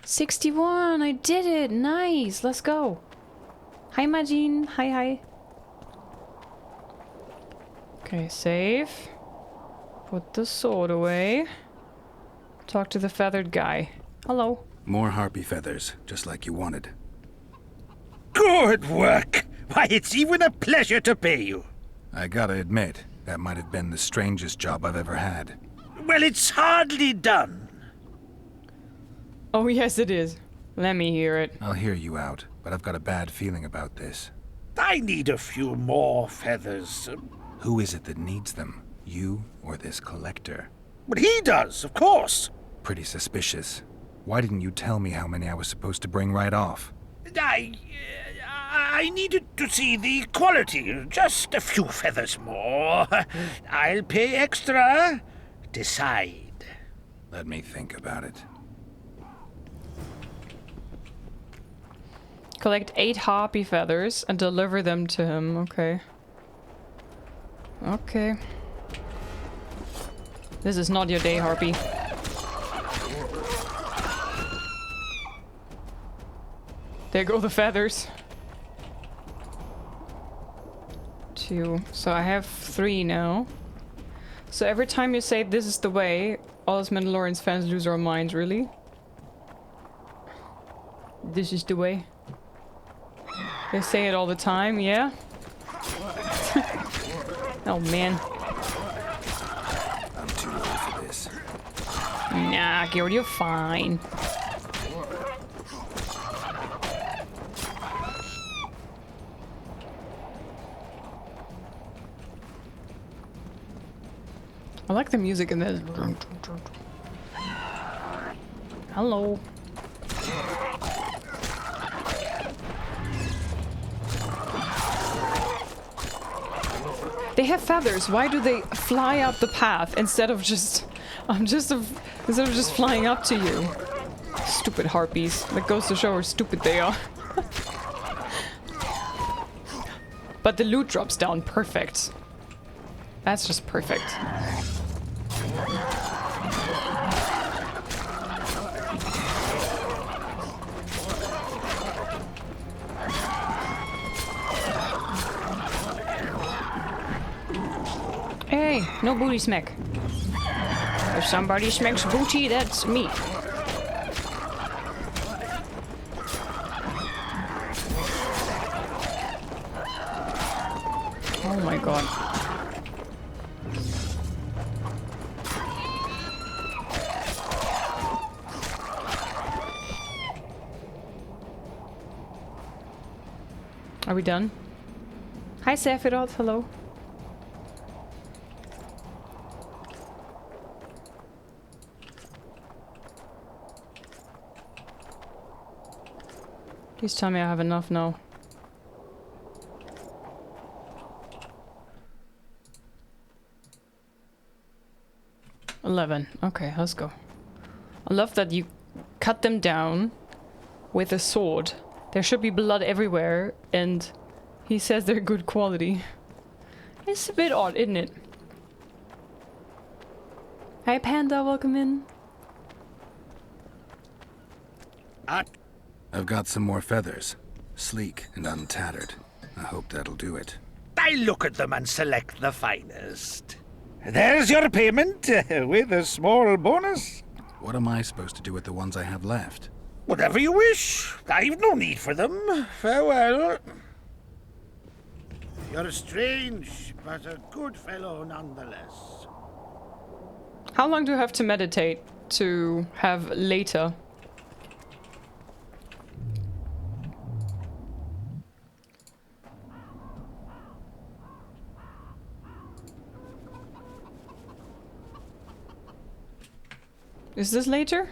61! I did it! Nice! Let's go! Hi, Majin! Hi, hi! Okay, save. Put the sword away. Talk to the feathered guy. Hello. More harpy feathers, just like you wanted. Good work! Why, it's even a pleasure to pay you. I gotta admit, that might have been the strangest job I've ever had. Well, it's hardly done. Oh, yes, it is. Let me hear it. I'll hear you out, but I've got a bad feeling about this. I need a few more feathers. Who is it that needs them? You or this collector? But he does, of course. Pretty suspicious. Why didn't you tell me how many I was supposed to bring right off? I needed to see the quality. Just a few feathers more. I'll pay extra. Decide. Let me think about it. Collect 8 harpy feathers and deliver them to him. Okay. Okay. This is not your day, Harpy. There go the feathers. 2. So I have 3 now. So every time you say this is the way, all us Mandalorian fans lose our minds, really? This is the way. They say it all the time, yeah? Oh man. I'm too old for this. Nah, Garrett, you're fine. I like the music in this. Hello. They have feathers. Why do they fly up the path instead of just instead of just flying up to you? Stupid harpies. That goes to show how stupid they are. But the loot drops down perfect. That's just perfect. Hey, no booty smack. If somebody smacks booty, that's me. Oh my god. Are we done? Hi Sephiroth, hello. Please tell me I have enough now. $11. Okay, let's go. I love that you cut them down with a sword. There should be blood everywhere, and he says they're good quality. It's a bit odd, isn't it? Hi Panda, welcome in. I've got some more feathers. Sleek and untattered. I hope that'll do it. I look at them and select the finest. There's your payment, with a small bonus. What am I supposed to do with the ones I have left? Whatever you wish. I've no need for them. Farewell. You're strange, but a good fellow nonetheless. How long do I have to meditate to have later? Is this later?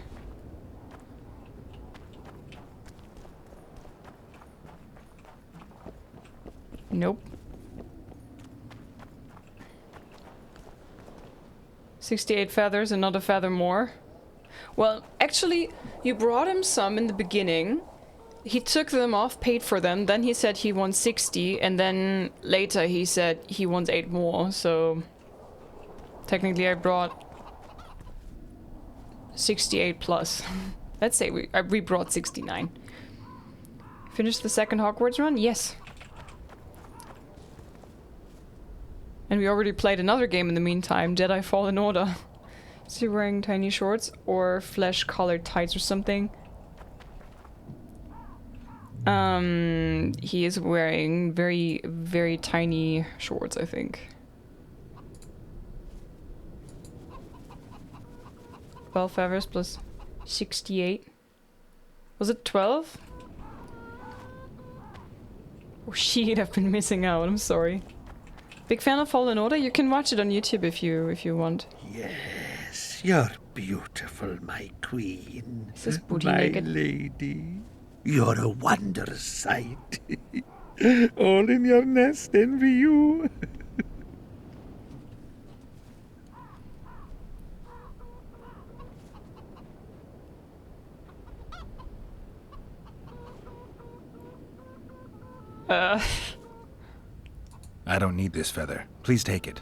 Nope. 68 feathers, another feather more. Well, actually, you brought him some in the beginning. He took them off, paid for them, then he said he wants 60, and then later he said he wants 8 more, so... Technically I brought 68 plus. Let's say we brought 69. Finished the second Hogwarts run? Yes. And we already played another game in the meantime, Jedi Fallen Order. Is he wearing tiny shorts or flesh-colored tights or something? He is wearing very, very tiny shorts, I think. 12 feathers plus 68. Was it 12? Oh shit, I've been missing out, I'm sorry. Big fan of Fallen Order? You can watch it on YouTube if you want. Yes, you're beautiful, my queen. This is booty my naked. lady. You're a wondrous sight. All in your nest envy you. I don't need this feather. Please take it.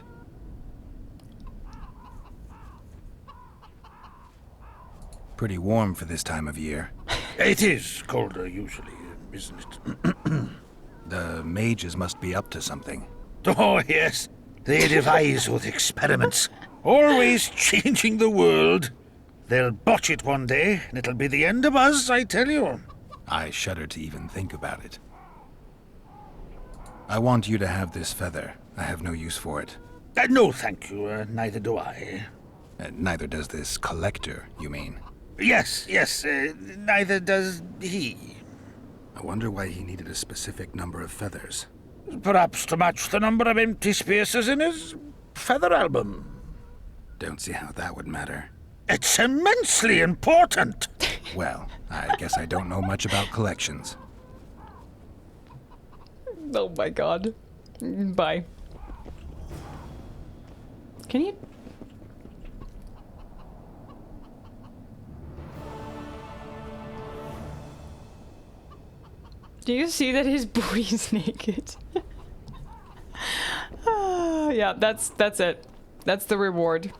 Pretty warm for this time of year. It is colder usually, isn't it? The mages must be up to something. Oh, yes. They devise with experiments. Always changing the world. They'll botch it one day, and it'll be the end of us, I tell you. I shudder to even think about it. I want you to have this feather. I have no use for it. No, thank you. Neither do I. Neither does this collector, you mean? Yes, neither does he. I wonder why he needed a specific number of feathers. Perhaps to match the number of empty spaces in his feather album. Don't see how that would matter. It's immensely important. Well, I guess I don't know much about collections. Oh my god. Bye. Can you... Do you see that his booty's naked? Yeah, that's it. That's the reward.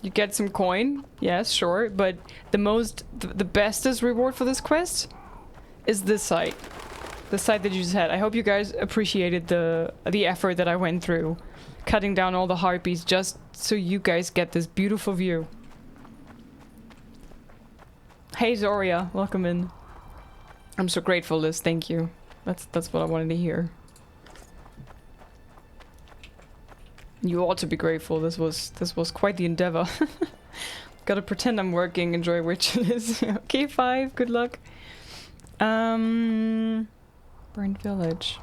You get some coin, yes, sure, but the bestest reward for this quest is this site. The site that you just had. I hope you guys appreciated the effort that I went through, cutting down all the harpies just so you guys get this beautiful view. Hey Zoria, welcome in. I'm so grateful, Liz. Thank you. That's what I wanted to hear. You ought to be grateful. This was quite the endeavor. Gotta pretend I'm working. Enjoy Witches. Okay, 5. Good luck. Burned Village.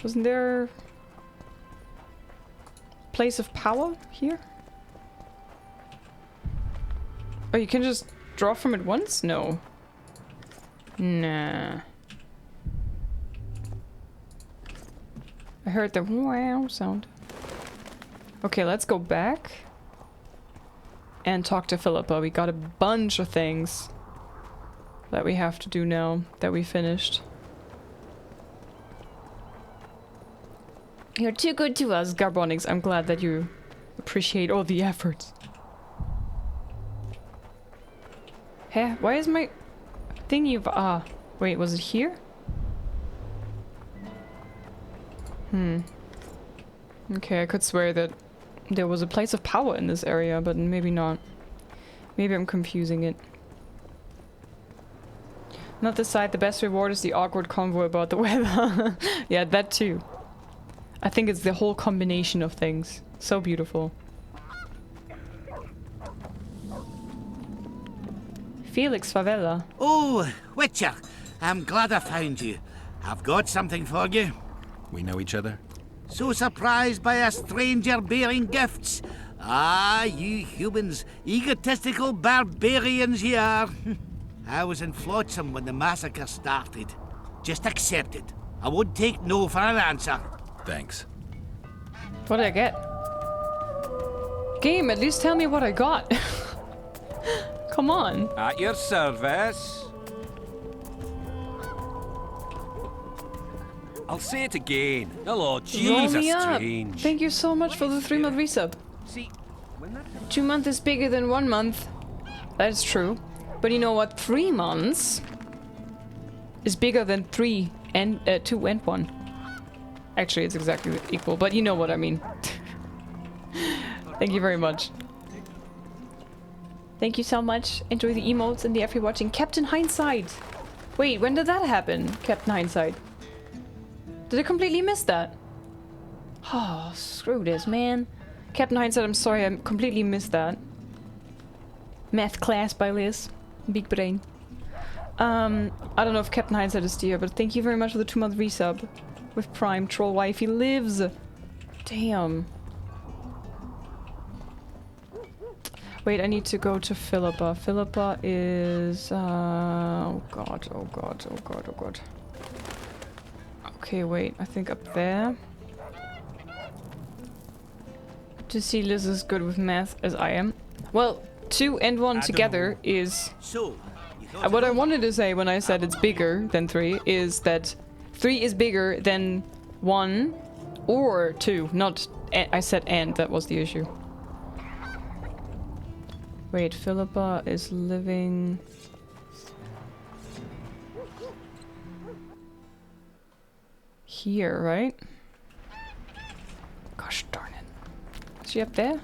Wasn't there place of power here? Oh, you can just draw from it once? No. Nah. I heard the wow sound. Okay, let's go back and talk to Philippa. We got a bunch of things that we have to do now that we finished. You're too good to us, Garbonix. I'm glad that you appreciate all the efforts. Hey, why is my thingy... Ah, wait, was it here? Okay, I could swear that there was a place of power in this area, but maybe not. Maybe I'm confusing it. Not this side, the best reward is the awkward convo about the weather. Yeah, that too. I think it's the whole combination of things. So beautiful. Felix Favela. Oh, Witcher, I'm glad I found you. I've got something for you. We know each other? So surprised by a stranger bearing gifts? Ah, you humans, egotistical barbarians you are. I was in Flotsam when the massacre started. Just accept it. I won't take no for an answer. Thanks. What did I get? Game, at least tell me what I got. Come on. At your service. I'll say it again. Hello, Roll me Jesus, up. strange. Thank you so much for the 3-month resub. See, 2 months is bigger than 1 month. That is true. But you know what? 3 months is bigger than 2 and 1. Actually, it's exactly equal, but you know what I mean. Thank you very much. Thank you so much. Enjoy the emotes and the every watching. Captain Hindsight. Wait, when did that happen? Captain Hindsight. Did I completely miss that? Oh, screw this, man. Captain Hindsight, I'm sorry, I completely missed that. Math class by Liz. Big brain. I don't know if Captain Hindsight is here, but thank you very much for the 2-month resub. With Prime Troll Wifey lives. Damn. Wait, I need to go to Philippa. Philippa is... oh god, oh god, oh god, oh god. Okay, wait, I think up there. To see Liz is good with math as I am. Well, 2 and 1 together is... what I wanted to say when I said it's bigger than 3 is that 3 is bigger than 1 or 2. Not... I said and, that was the issue. Wait, Philippa is living... here, right? Gosh darn it. Is she up there?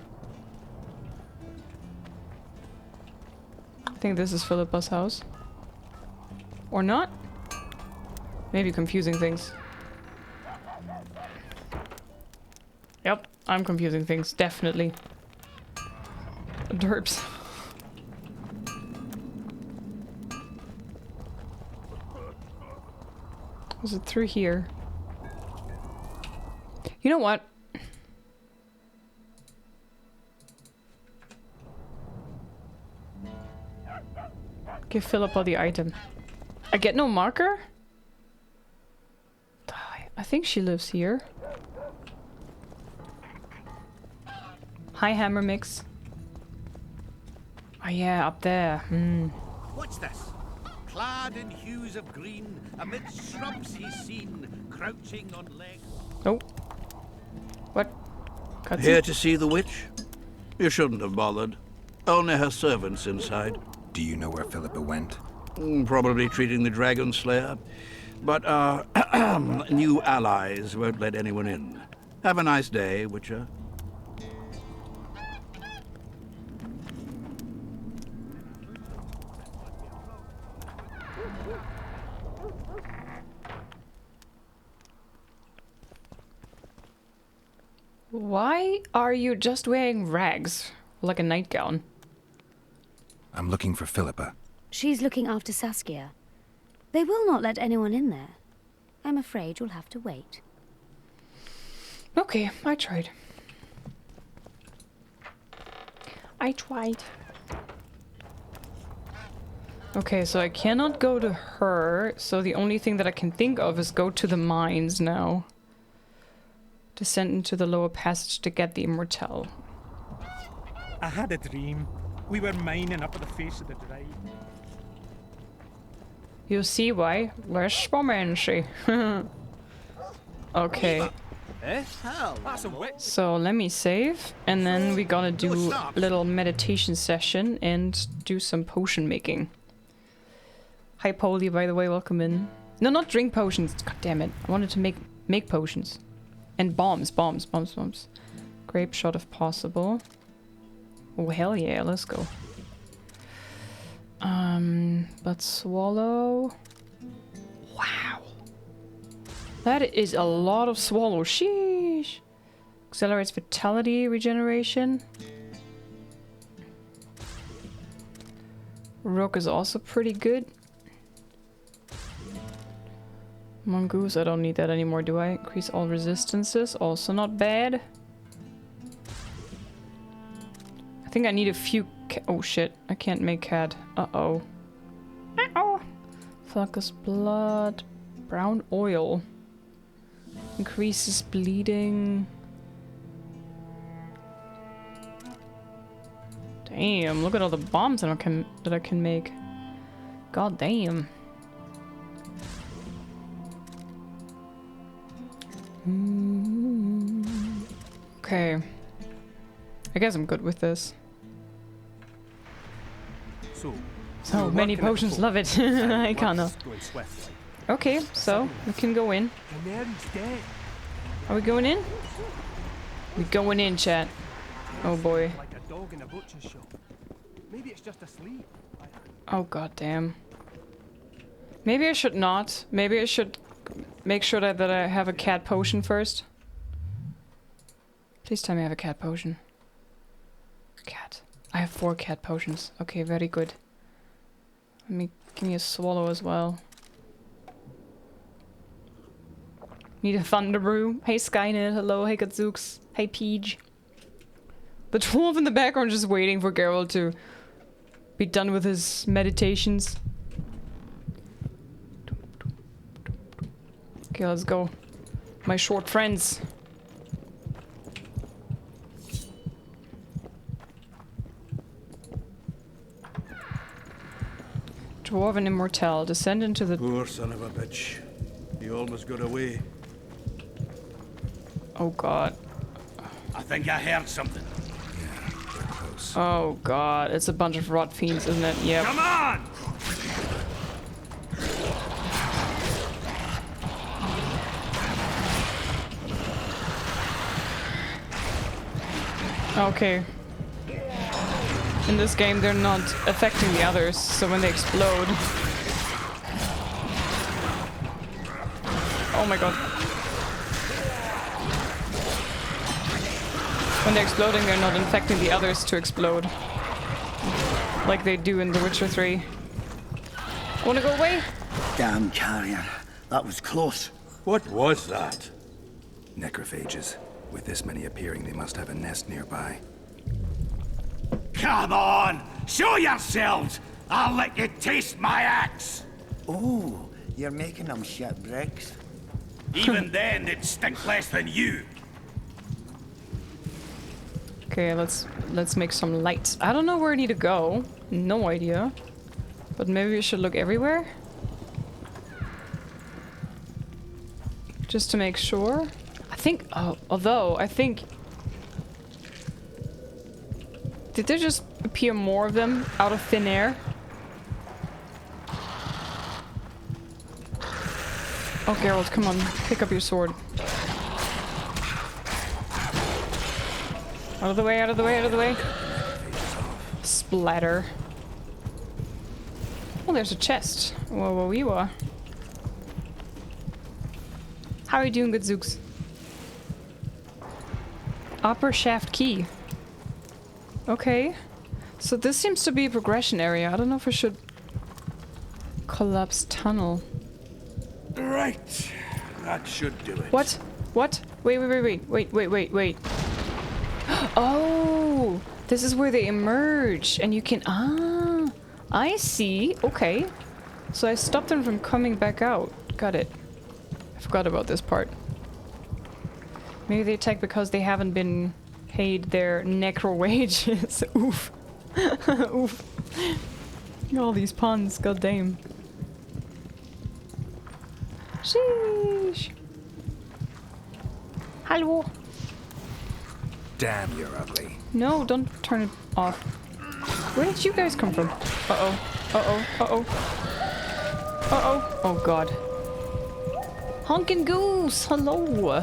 I think this is Philippa's house. Or not? Maybe confusing things. Yep, I'm confusing things, definitely. Derps. Was it through here? You know what? Give Philippa the item. I get no marker? I think she lives here. Hi, Hammer Mix. Oh yeah, up there. What's this? Clad in hues of green, amidst shrubs he's seen, crouching on legs. Oh. What? Here to see the witch? You shouldn't have bothered. Only her servants inside. Do you know where Philippa went? Probably treating the Dragon Slayer. But our new allies won't let anyone in. Have a nice day, Witcher. Why are you just wearing rags? Like a nightgown? I'm looking for Philippa. She's looking after Saskia. They will not let anyone in there. I'm afraid you'll have to wait. Okay, I tried. Okay, so I cannot go to her, so the only thing that I can think of is go to the mines now. Descend into the lower passage to get the immortal. I had a dream. We were mining up at the face of the drive. You see why? Less romancy. Okay. So let me save, and then we gotta do a little meditation session and do some potion making. Hi Polly, by the way, welcome in. No, not drink potions. God damn it. I wanted to make potions. And bombs. Grape shot if possible. Oh hell yeah, let's go. But swallow. Wow. That is a lot of swallow. Sheesh. Accelerates vitality regeneration. Rook is also pretty good. Mongoose, I don't need that anymore, do I? Increase all resistances, also not bad. I think I need a few oh shit, I can't make cat. Uh-oh. Uh-oh. Focus blood. Brown oil. Increases bleeding. Damn, look at all the bombs that I can make. God damn. Okay. I guess I'm good with this. So many potions, love it. I can't. Okay, so we can go in. Are we going in? We going in, chat. Oh boy. Maybe it's just asleep. Oh god damn. Maybe I should not. Maybe I should make sure that I have a cat potion first. Please tell me I have a cat potion. Cat. I have 4 cat potions. Okay, very good. Give me a swallow as well. Need a thunder brew. Hey Skynet, hello, hey Gadzooks, hey Peach. The dwarf in the background just waiting for Geralt to be done with his meditations. Okay, let's go. My short friends. Dwarven immortal, descend into the... Poor son of a bitch. He almost got away. Oh god. I think I heard something. Oh god, it's a bunch of rot fiends, isn't it? Yep. Come on! Okay. In this game, they're not affecting the others, so when they explode... Oh my god. When they're exploding, they're not infecting the others to explode. Like they do in The Witcher 3. Wanna go away? Damn carrier. That was close. What was that? Necrophages. With this many appearing, they must have a nest nearby. Come on! Show yourselves! I'll let you taste my axe! Oh, you're making them shit bricks. Even then, they'd stink less than you. Okay, let's make some lights. I don't know where I need to go. No idea. But maybe we should look everywhere? Just to make sure. I think... Oh, although, I think... Did there just appear more of them out of thin air? Oh, Geralt, come on. Pick up your sword. Out of the way, out of the way, out of the way. Splatter. Oh, there's a chest. Whoa, whoa, you are. How are you doing, Gadzooks? Upper shaft key. Okay. So this seems to be a progression area. I don't know if I should... Collapse tunnel. Right. That should do it. What? What? Wait. Oh! This is where they emerge. And you can... I see. Okay. So I stopped them from coming back out. Got it. I forgot about this part. Maybe they attack because they haven't been paid their necro wages. Oof. Oof. All these puns, goddamn. Sheesh. Hello. Damn, you're ugly. No, don't turn it off. Where did you guys come from? Uh-oh. Uh-oh. Uh-oh. Uh-oh. Oh, God. Honkin' Goose! Hello!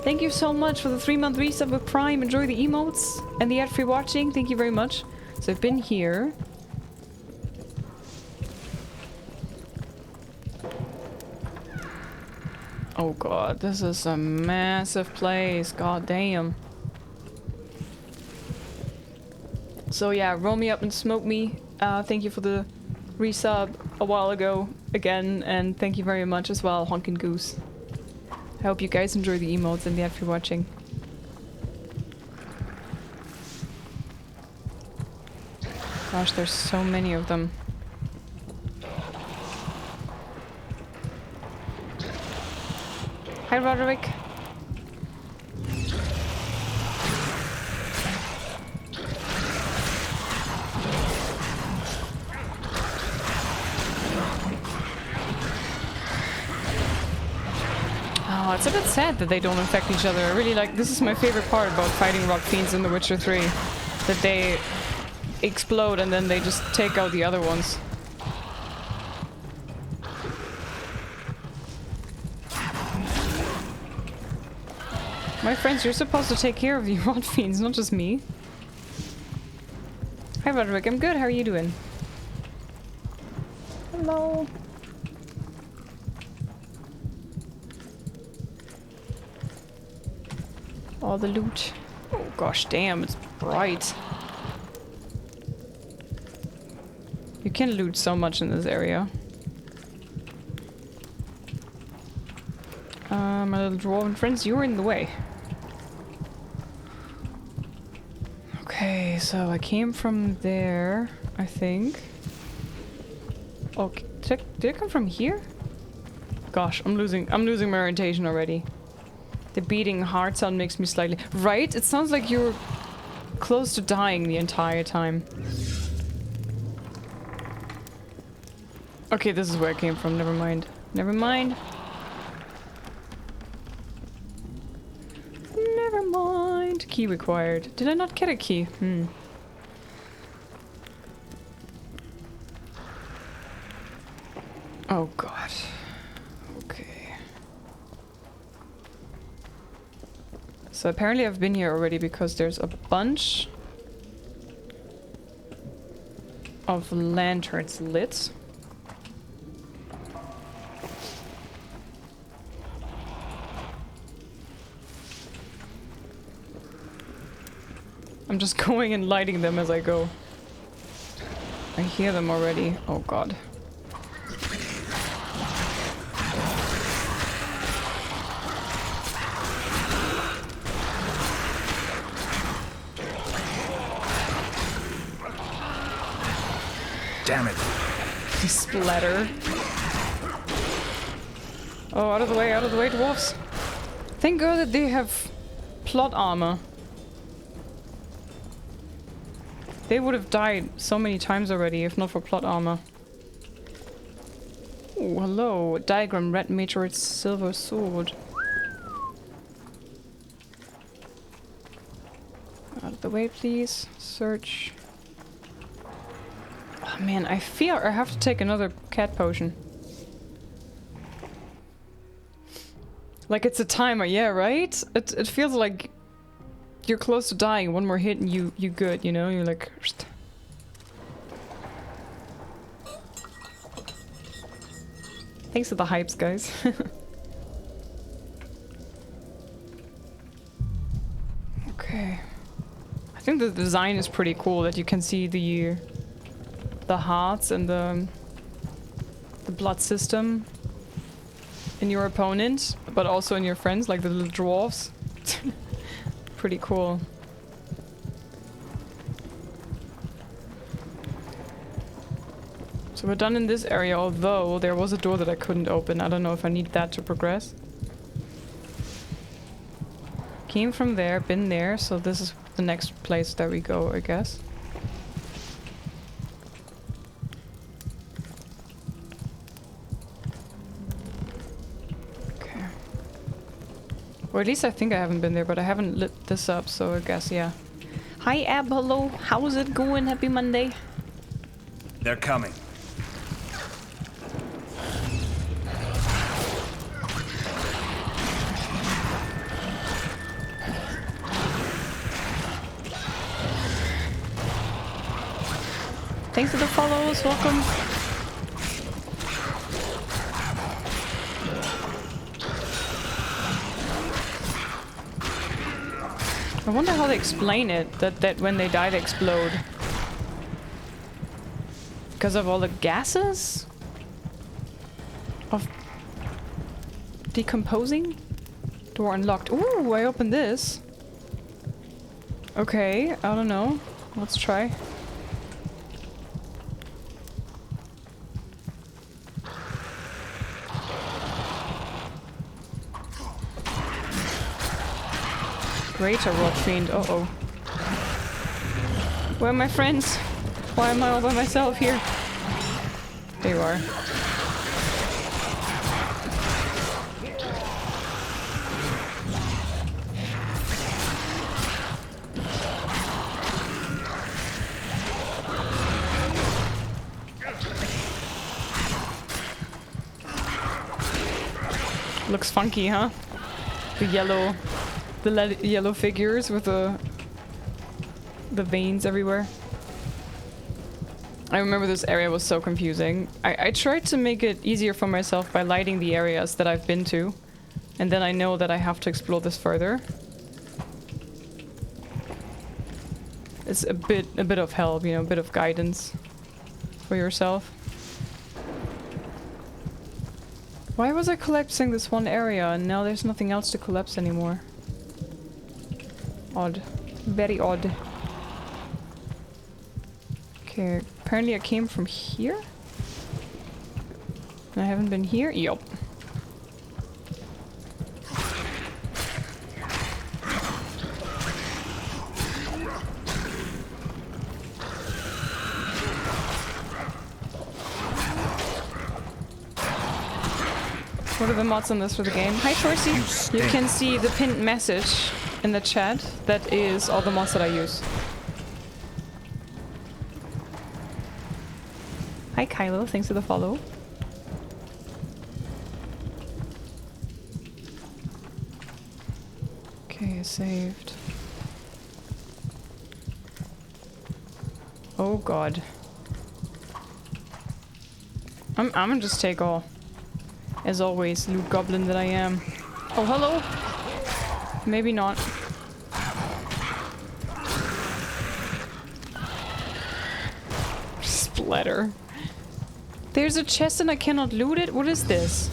Thank you so much for the 3-month resub with Prime. Enjoy the emotes and the ad-free watching. Thank you very much. So I've been here. Oh god, this is a massive place. God damn. So yeah, roll me up and smoke me. Thank you for the resub a while ago again, and thank you very much as well, Honkin' Goose. I hope you guys enjoy the emotes and the ad for watching. Gosh, there's so many of them. Hi, Roderick. Oh, it's a bit sad that they don't infect each other. I really like... This is my favorite part about fighting rock fiends in The Witcher 3. That they explode and then they just take out the other ones. My friends, you're supposed to take care of the rot fiends, not just me. Hi, Roderick. I'm good. How are you doing? Hello. All the loot. Oh gosh, damn, it's bright. You can loot so much in this area. My little dwarven friends, you're in the way. Okay, so I came from there, I think. Okay, did I come from here? Gosh, I'm losing my orientation already. The beating heart sound makes me slightly... Right? It sounds like you're close to dying the entire time. Okay, this is where I came from. Never mind. Never mind. Never mind. Key required. Did I not get a key? Oh god. Okay. So apparently I've been here already because there's a bunch of lanterns lit. I'm just going and lighting them as I go. I hear them already. Oh god. Damn it. Splatter. Oh, out of the way, dwarfs. Thank god that they have plot armor. They would have died so many times already if not for plot armor. Oh, hello. Diagram, red meteorite, silver sword. Out of the way, please. Search. Oh man, I fear I have to take another cat potion. Like it's a timer, yeah, right? It feels like you're close to dying. One more hit and you good, you know? You're like... Thanks for the hypes, guys. Okay. I think the design is pretty cool that you can see the hearts and the blood system in your opponent, but also in your friends, like the little dwarves. Pretty cool. So we're done in this area, although there was a door that I couldn't open. I don't know if I need that to progress. Came from there, been there, so this is the next place that we go, I guess. Okay. Or at least I think I haven't been there, but I haven't lit this up, so I guess, yeah. Hi, Ab, hello. How's it going? Happy Monday. They're coming. Thanks for the follows, welcome. I wonder how they explain it, that when they die they explode. Because of all the gases? Of decomposing? Door unlocked. Ooh, I opened this. Okay, I don't know. Let's try. Greater Rot Fiend, uh-oh. Where are my friends? Why am I all by myself here? There you are. Looks funky, huh? The yellow... The yellow figures with the veins everywhere. I remember this area was so confusing. I tried to make it easier for myself by lighting the areas that I've been to. And then I know that I have to explore this further. It's a bit of help, you know, a bit of guidance for yourself. Why was I collapsing this one area and now there's nothing else to collapse anymore? Odd. Very odd. Okay, apparently I came from here? I haven't been here? Yup. What are the mods on this for the game? Hi Torcy! You can see the pinned message in the chat. That is all the mods that I use. Hi Kylo, thanks for the follow. Okay, I saved. Oh god. I'm gonna just take all. As always, loot goblin that I am. Oh, hello! Maybe not. Splatter. There's a chest and I cannot loot it? What is this?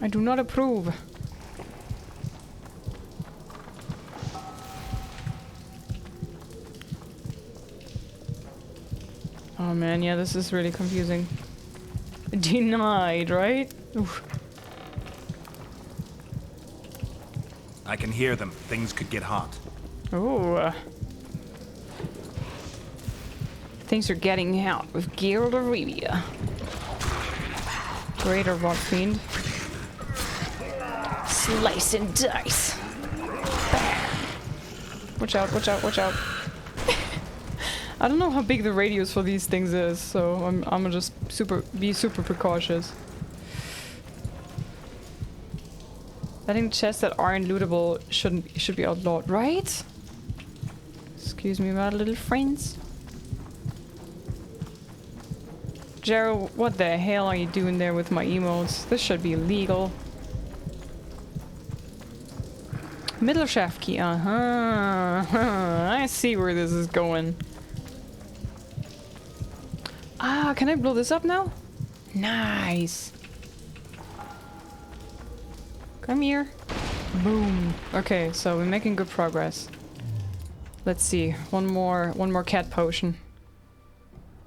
I do not approve. Oh man, yeah, this is really confusing. Denied, right? Oof. I can hear them. Things could get hot. Ooh. Things are getting out with Geralt of Rivia. Greater Rot Fiend. Slice and dice. Bam. Watch out, watch out, watch out. I don't know how big the radius for these things is, so I'm gonna just be super precautious. I think chests that aren't lootable should be outlawed, right? Excuse me, my little friends. Jero, what the hell are you doing there with my emotes? This should be illegal. Middle shaft key, I see where this is going. Ah, can I blow this up now? Nice. Come here. Boom. Okay, so we're making good progress. Let's see. One more cat potion.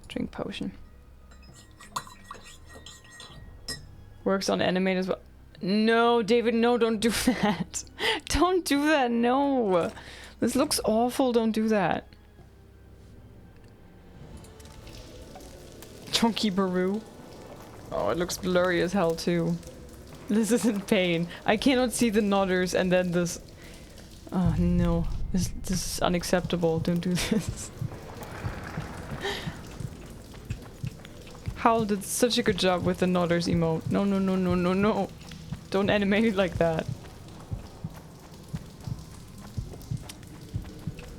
Drink potion. Works on animate as well. No, David, no, don't do that. Don't do that, no. This looks awful, don't do that. Chunky Baru. Oh, it looks blurry as hell too. This is in pain. I cannot see the nodders and then this. Oh no. This is unacceptable. Don't do this. Howl did such a good job with the nodders emote. No, no, no, no, no, no. Don't animate it like that.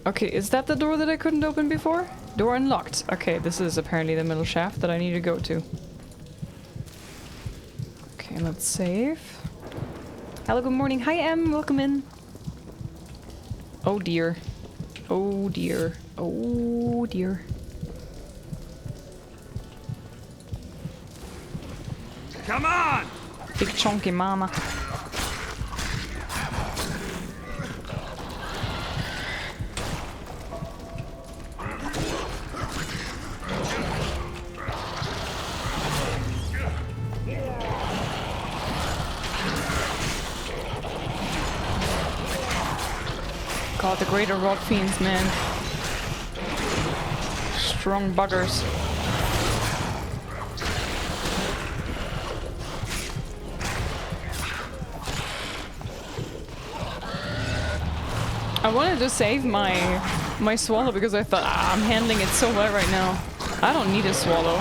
Okay, is that the door that I couldn't open before? Door unlocked. Okay, this is apparently the middle shaft that I need to go to. Okay, let's save. Hello, good morning. Hi, Em. Welcome in. Oh dear. Oh dear. Oh dear. Come on! Big chunky mama. God, the greater rot fiends, man. Strong buggers. I wanted to save my swallow because I thought, I'm handling it so well right now. I don't need a swallow.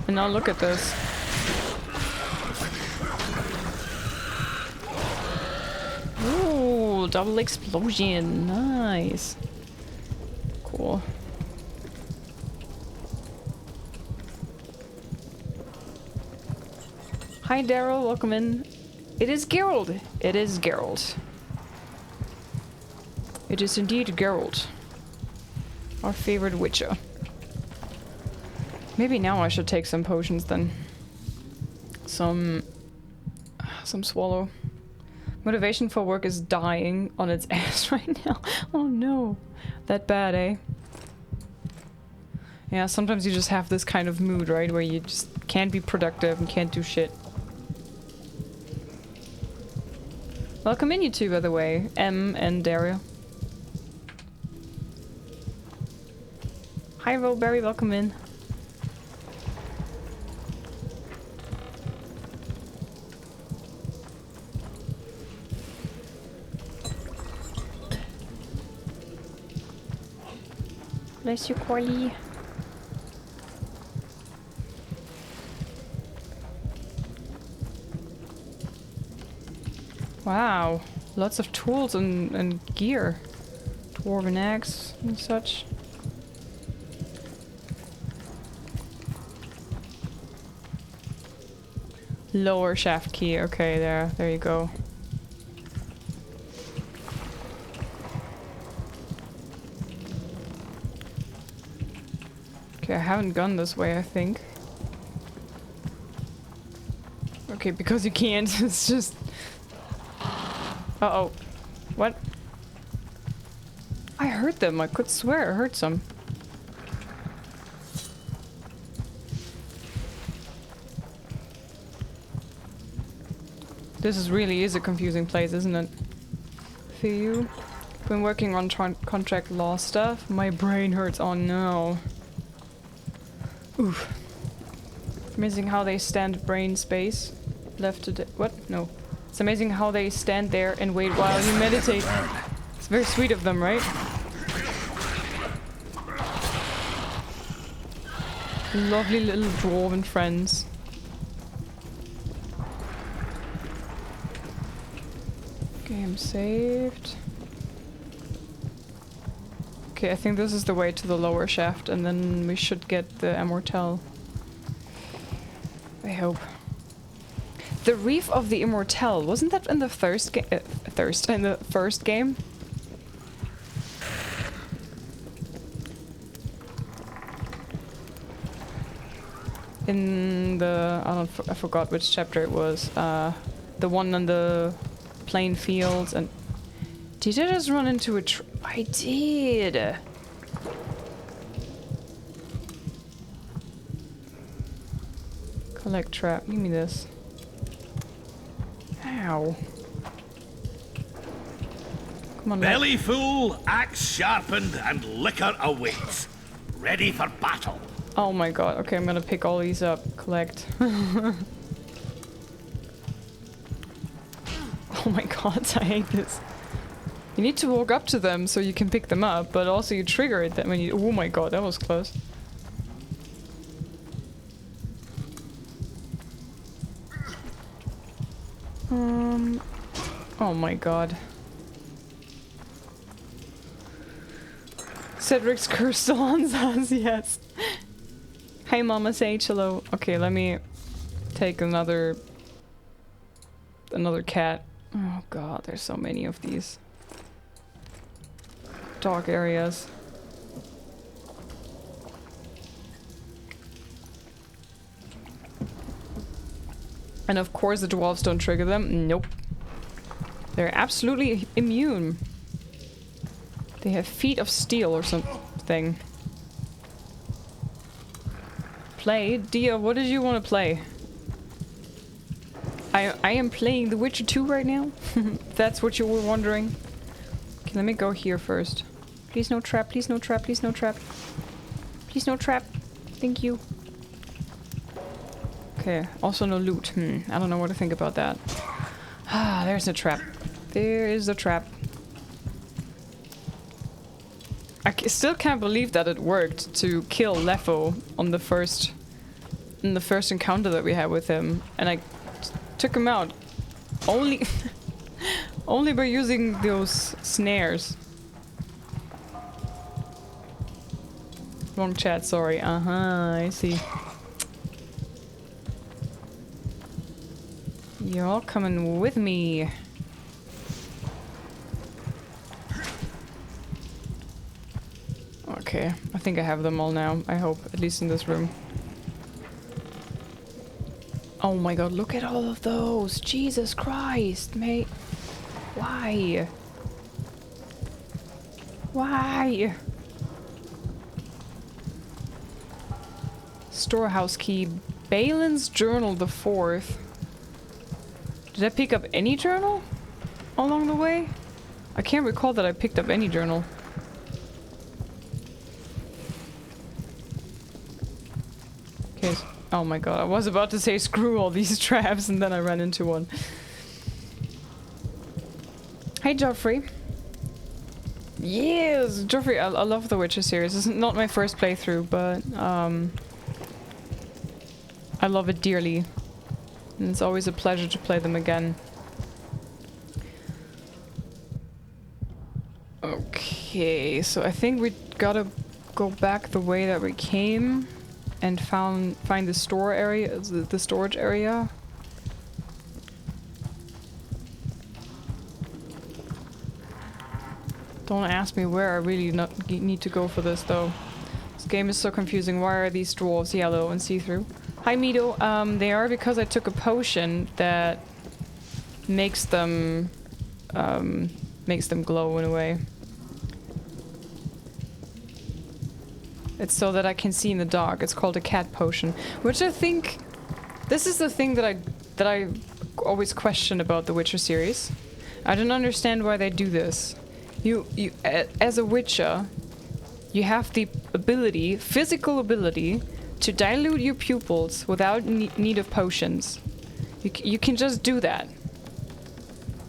And now look at this. Ooh, double explosion. Nice. Cool. Hi Daryl, welcome in. It is Geralt. It is Geralt. It is indeed Geralt. Our favorite witcher. Maybe now I should take some potions then. Some swallow. Motivation for work is dying on its ass right now. Oh no. That bad, eh? Yeah, sometimes you just have this kind of mood, right? Where you just can't be productive and can't do shit. Welcome in, you two, by the way. M and Dario. Hi, Roberry, welcome in. Bless you, Corley. Wow, lots of tools and gear. Dwarven axe and such. Lower shaft key, okay, there you go. Okay, I haven't gone this way, I think. Okay, because you can't, it's just... Uh-oh. What? I heard them, I could swear I heard some. This really is a confusing place, isn't it? For you. Been working on contract law stuff. My brain hurts. Oh no. Oof. Amazing how they stand brain space. Left to what? No. It's amazing how they stand there and wait while you meditate. It's very sweet of them, right? Lovely little dwarven friends. Game saved. Okay, I think this is the way to the lower shaft, and then we should get the Immortelle. I hope. The Reef of the Immortelle, wasn't that in the first game? In the I forgot which chapter it was. The one on the plain fields, and Did I just run into a I did. Collect trap. Give me this. Ow. Come on, belly full, axe sharpened, and liquor awaits. Ready for battle. Oh my god. Okay, I'm gonna pick all these up. Collect. Oh my god, I hate this. You need to walk up to them so you can pick them up, but also you trigger it when you— oh my god, that was close. Oh my god. Cedric's curse still on us, yes. Hey Mama Sage, hello. Okay, let me take another cat. Oh god, there's so many of these. Dog areas. And of course the dwarves don't trigger them. Nope. They're absolutely immune. They have feet of steel or something. Play? Dia, what did you want to play? I am playing The Witcher 2 right now. That's what you were wondering. Okay, let me go here first. Please no trap, please no trap, please no trap. Please no trap. Thank you. Okay, also no loot. I don't know what to think about that. Ah, there's a trap. There is a trap. I still can't believe that it worked to kill Leffo on the first encounter that we had with him, and I took him out only only by using those snares. Wrong chat, sorry. I see. You're all coming with me. Okay, I think I have them all now. I hope, at least in this room. Oh my god, look at all of those! Jesus Christ, mate! Why? Why? Storehouse key. Balin's journal the 4th. Did I pick up any journal along the way? I can't recall that I picked up any journal. Okay. Oh my god, I was about to say screw all these traps and then I ran into one. Hey Joffrey. Yes! Joffrey, I love the Witcher series. This is not my first playthrough, but I love it dearly. And it's always a pleasure to play them again. Okay, so I think we gotta go back the way that we came and find the store area, the storage area. Don't ask me where. I really need to go for this though. This game is so confusing. Why are these dwarves yellow and see-through? Hi Mido, they are because I took a potion that makes them glow in a way. It's so that I can see in the dark. It's called a cat potion, which I think this is the thing that I always question about the Witcher series. I don't understand why they do this. You as a Witcher, you have the ability, physical ability, to dilute your pupils without need of potions. You can just do that.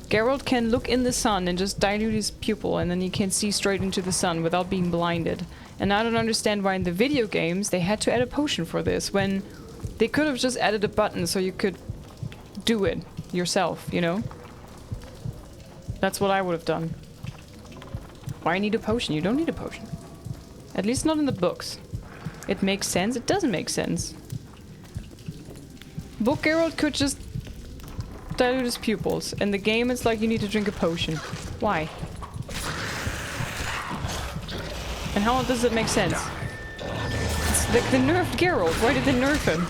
Geralt can look in the sun and just dilute his pupil, and then he can see straight into the sun without being blinded. And I don't understand why in the video games they had to add a potion for this, when they could have just added a button so you could do it yourself, you know? That's what I would have done. Why need a potion? You don't need a potion. At least not in the books. It makes sense. It doesn't make sense. Book Geralt could just dilute his pupils. In the game, it's like you need to drink a potion. Why? And how does it make sense? It's like they nerfed Geralt. Why did they nerf him?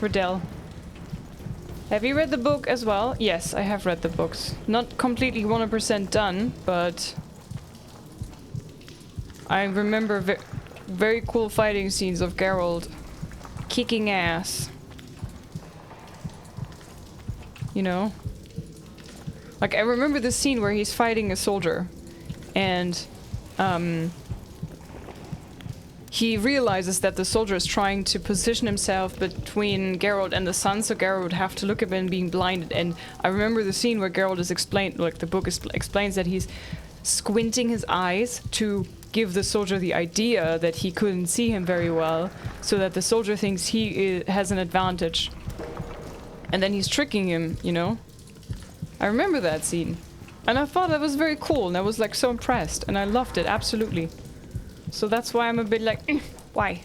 Riddell. Have you read the book as well? Yes, I have read the books. Not completely 100% done, but I remember very cool fighting scenes of Geralt kicking ass. You know? Like, I remember the scene where he's fighting a soldier, and he realizes that the soldier is trying to position himself between Geralt and the sun, so Geralt would have to look at him being blinded. And I remember the scene where Geralt is explained, like the book explains that he's squinting his eyes to give the soldier the idea that he couldn't see him very well, so that the soldier thinks he has an advantage. And then he's tricking him, you know? I remember that scene. And I thought that was very cool, and I was like so impressed, and I loved it, absolutely. So that's why I'm a bit like, why?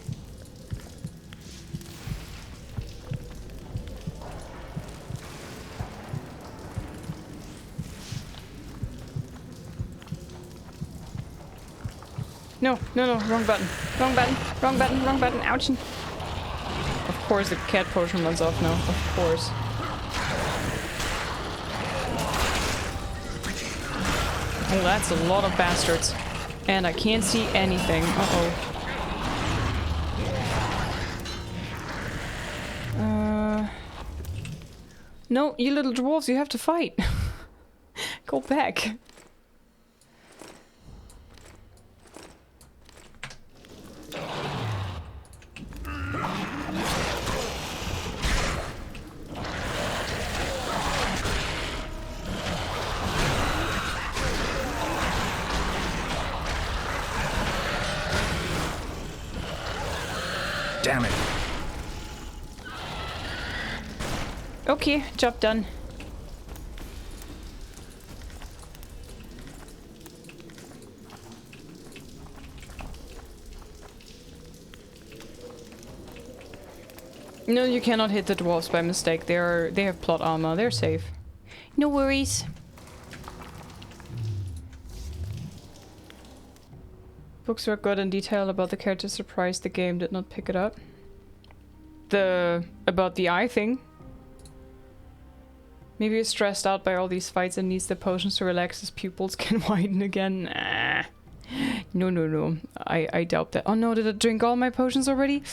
No, wrong button. Wrong button, wrong button, wrong button, ouchie. Of course the cat potion runs off now, of course. Oh, that's a lot of bastards. And I can't see anything. No, you little dwarves, you have to fight. Go back. Damn it. Okay, job done. No, you cannot hit the dwarves by mistake. They have plot armor. They're safe. No worries. Books were good and detailed about the character. Surprised the game did not pick it up. About the eye thing. Maybe he's stressed out by all these fights and needs the potions to relax his pupils can widen again. Nah. No. I doubt that. Oh no, did I drink all my potions already?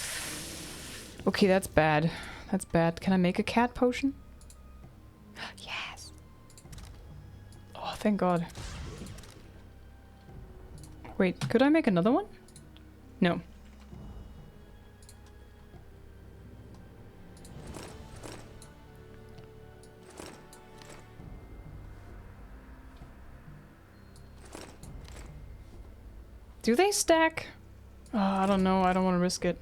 Okay, that's bad. That's bad. Can I make a cat potion? Yes. Oh, thank God. Wait, could I make another one? No. Do they stack? Oh, I don't know. I don't want to risk it.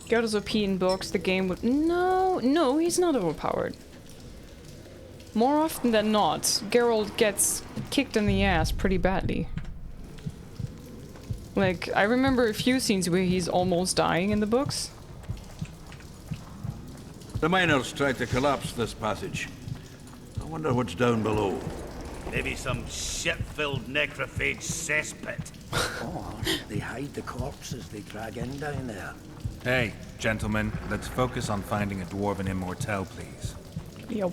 Geralt's OP in books, the game would... No, he's not overpowered. More often than not, Geralt gets kicked in the ass pretty badly. Like, I remember a few scenes where he's almost dying in the books. The miners tried to collapse this passage. I wonder what's down below. Maybe some shit-filled necrophage cesspit. Or they hide the corpses they drag in down there. Hey, gentlemen, let's focus on finding a dwarven immortel, please. Yep.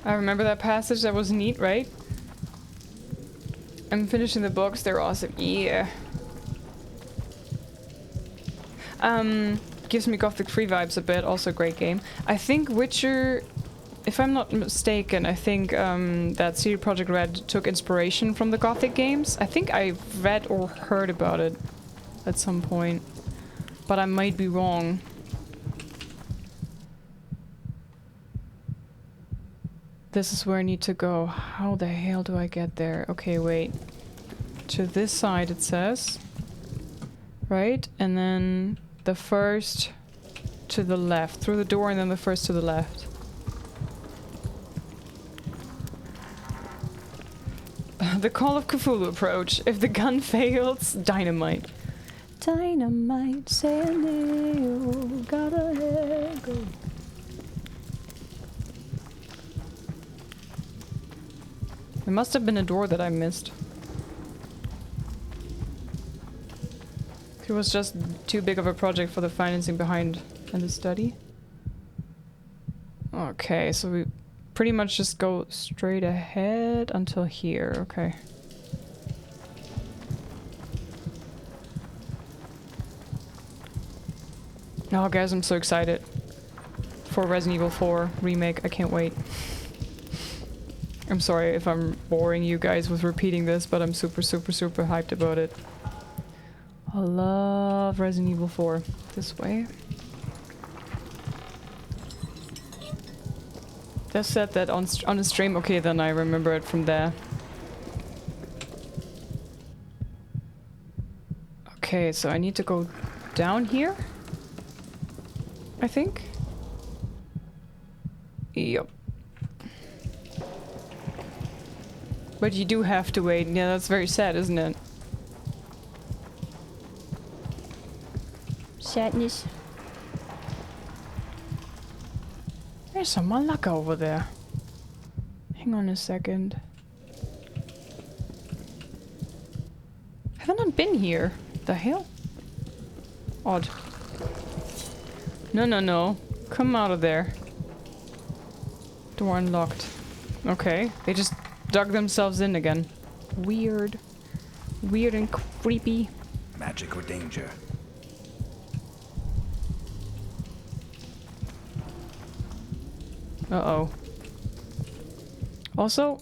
I remember that passage. That was neat, right? I'm finishing the books. They're awesome. Yeah. Gives me Gothic 3 vibes a bit. Also a great game. I think Witcher, if I'm not mistaken, I think that CD Projekt Red took inspiration from the Gothic games. I think I read or heard about it at some point, but I might be wrong. This is where I need to go. How the hell do I get there? Okay, wait. To this side it says. Right? And then the first to the left. Through the door and then the first to the left. The Call of Cthulhu approach. If the gun fails, dynamite. Dynamite, say no, gotta let go. There must have been a door that I missed. It was just too big of a project for the financing behind and the study. Okay, so we pretty much just go straight ahead until here. Okay. Oh guys, I'm so excited for Resident Evil 4 remake. I can't wait. I'm sorry if I'm boring you guys with repeating this, but I'm super hyped about it. I love Resident Evil 4. This way. They said that on the stream. Okay, then I remember it from there. Okay, so I need to go down here, I think. Yep. But you do have to wait. Yeah, that's very sad, isn't it? Sadness. There's some malaka over there. Hang on a second. Haven't I been here? The hell? Odd. No, no, no. Come out of there. Door unlocked. Okay. They just dug themselves in again. Weird. Weird and creepy. Magic or danger? Uh-oh. Also,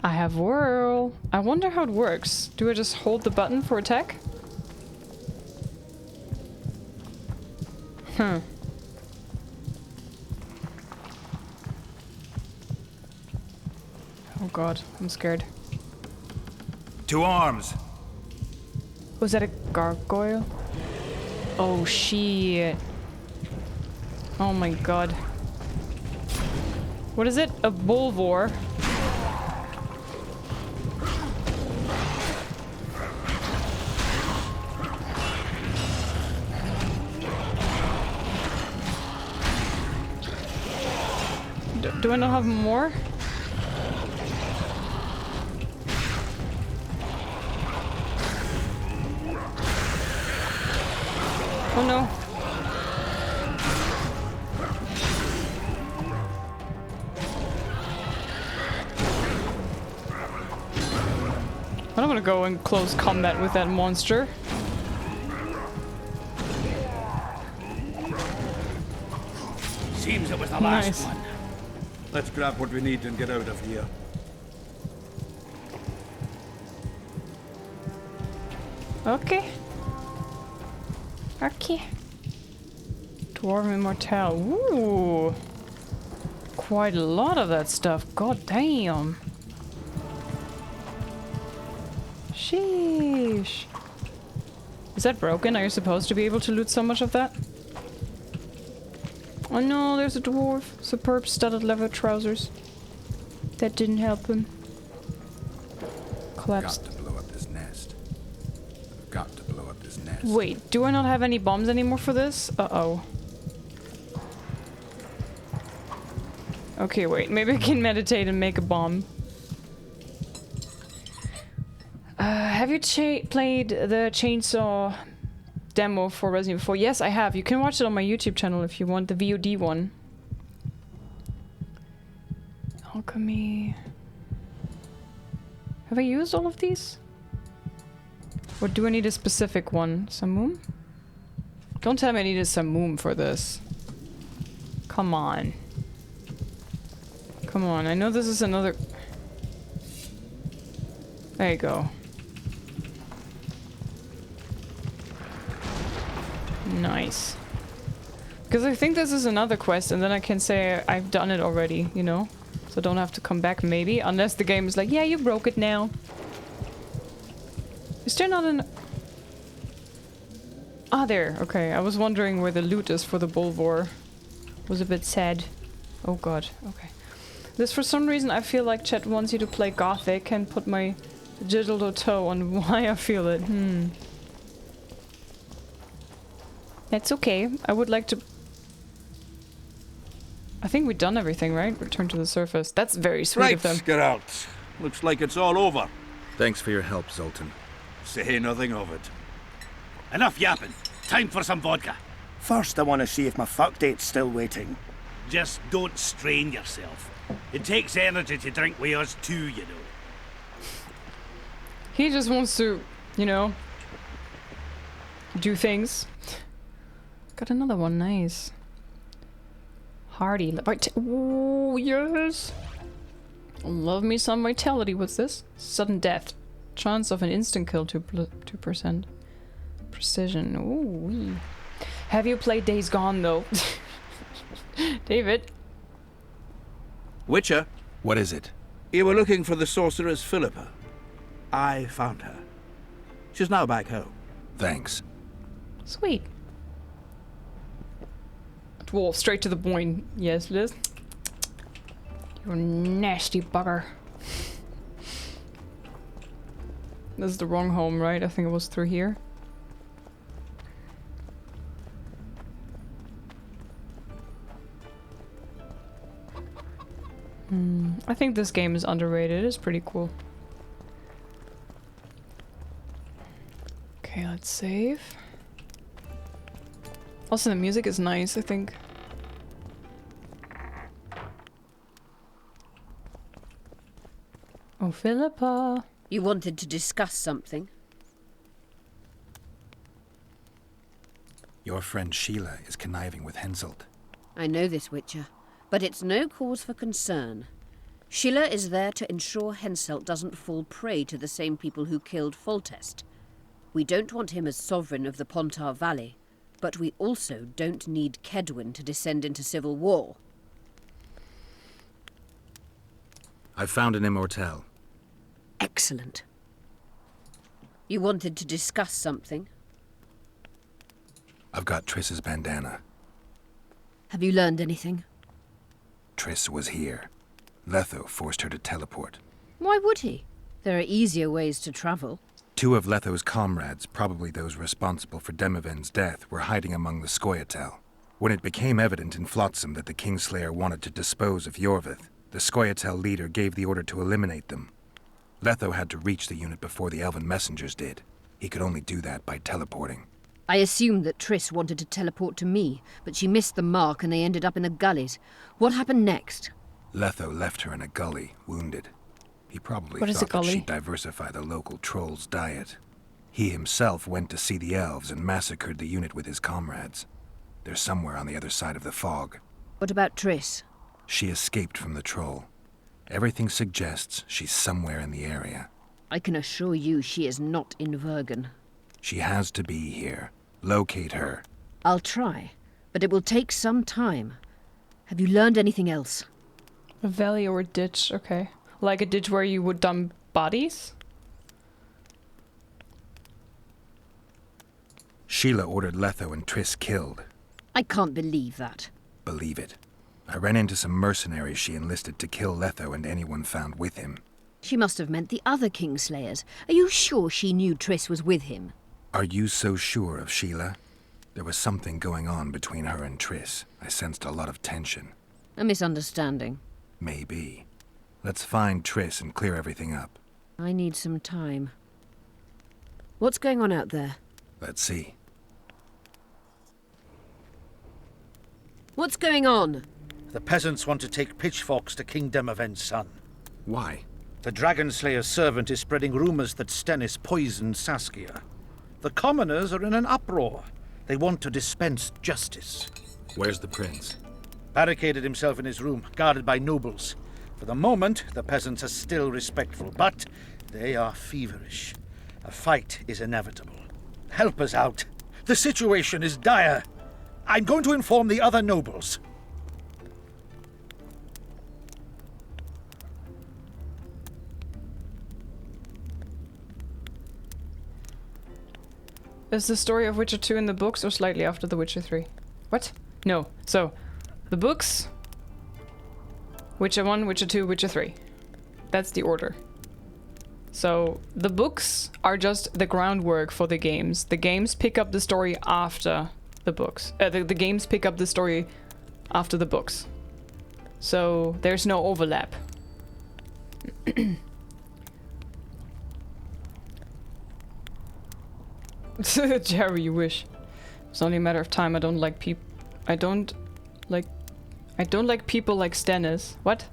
I have whirl. I wonder how it works. Do I just hold the button for attack? Huh. Oh god, I'm scared. To arms! Was that a gargoyle? Oh shit. Oh my god. What is it? A bulvor? Do I not have more? Oh no. I don't want to go in close combat with that monster. Seems it was the last one. Let's grab what we need and get out of here. Okay. Okay. Dwarven Immortal. Ooh. Quite a lot of that stuff. God damn. Sheesh. Is that broken? Are you supposed to be able to loot so much of that? Oh no, there's a dwarf. Superb studded leather trousers. That didn't help him. Collapsed. Got to blow up this nest. Got to blow up this nest. Wait, do I not have any bombs anymore for this? Uh-oh. Okay, wait. Maybe I can meditate and make a bomb. Have you played the chainsaw demo for Resident Evil 4? Yes, I have. You can watch it on my YouTube channel if you want, the VOD one. Alchemy. Have I used all of these? Or do I need a specific one? Samum? Don't tell me I need a Samum for this. Come on. Come on, I know this is another... There you go. Nice. Because I think this is another quest and then I can say I've done it already, you know? So don't have to come back maybe, unless the game is like, yeah, you broke it now. Is there not an... Ah, there. Okay, I was wondering where the loot is for the Bulvor. Was a bit sad. Oh god, okay. This, for some reason, I feel like chat wants you to play Gothic and put my digital toe on why I feel it. That's okay. I would like to... I think we've done everything, right? Return to the surface. That's very sweet of them. Right, Geralt. Looks like it's all over. Thanks for your help, Zoltan. Say nothing of it. Enough yapping. Time for some vodka. First, I want to see if my fuck date's still waiting. Just don't strain yourself. It takes energy to drink with us too, you know. He just wants to, you know, do things. Got another one, nice. Hardy. Oh, yes! Love me some vitality. What's this? Sudden death. Chance of an instant kill 2%. Precision. Ooh. Have you played Days Gone though? David? Witcher? What is it? You were looking for the sorceress Philippa. I found her. She's now back home. Thanks. Sweet. Dwarf, straight to the point. Yes, Liz. You nasty bugger. This is the wrong home, right? I think it was through here. I think this game is underrated. It's pretty cool. Okay, let's save. Also, the music is nice, I think. Oh, Philippa. You wanted to discuss something? Your friend Sheila is conniving with Henselt. I know this, Witcher, but it's no cause for concern. Sheila is there to ensure Henselt doesn't fall prey to the same people who killed Foltest. We don't want him as sovereign of the Pontar Valley, but we also don't need Kedwin to descend into civil war. I've found an immortelle. Excellent. You wanted to discuss something? I've got Triss's bandana. Have you learned anything? Triss was here. Letho forced her to teleport. Why would he? There are easier ways to travel. 2 of Letho's comrades, probably those responsible for Demoven's death, were hiding among the Scoia'tael. When it became evident in Flotsam that the Kingslayer wanted to dispose of Yorvith, the Scoia'tael leader gave the order to eliminate them. Letho had to reach the unit before the Elven messengers did. He could only do that by teleporting. I assumed that Triss wanted to teleport to me, but she missed the mark and they ended up in the gullies. What happened next? Letho left her in a gully, wounded. He probably What is a thought that gully? she'd diversify the local trolls' diet. He himself went to see the elves and massacred the unit with his comrades. They're somewhere on the other side of the fog. What about Triss? She escaped from the troll. Everything suggests she's somewhere in the area. I can assure you she is not in Vergen. She has to be here. Locate her. I'll try, but it will take some time. Have you learned anything else? A valley or a ditch, okay. Like a ditch where you would dump bodies? Sheila ordered Letho and Triss killed. I can't believe that. Believe it. I ran into some mercenaries she enlisted to kill Letho and anyone found with him. She must have meant the other Kingslayers. Are you sure she knew Triss was with him? Are you so sure of Sheila? There was something going on between her and Triss. I sensed a lot of tension. A misunderstanding. Maybe. Let's find Triss and clear everything up. I need some time. What's going on out there? Let's see. What's going on? The peasants want to take pitchforks to King Demoven's son. Why? The Dragonslayer's servant is spreading rumors that Stennis poisoned Saskia. The commoners are in an uproar. They want to dispense justice. Where's the prince? Barricaded himself in his room, guarded by nobles. For the moment, the peasants are still respectful, but they are feverish. A fight is inevitable. Help us out. The situation is dire. I'm going to inform the other nobles. Is the story of Witcher 2 in the books or slightly after The Witcher 3? What? No. So, the books, Witcher 1, Witcher 2, Witcher 3. That's the order. So, the books are just the groundwork for the games. The games pick up the story after the books. The games pick up the story after the books. So, there's no overlap. Jerry, you wish. It's only a matter of time. I don't like people like Stannis. What?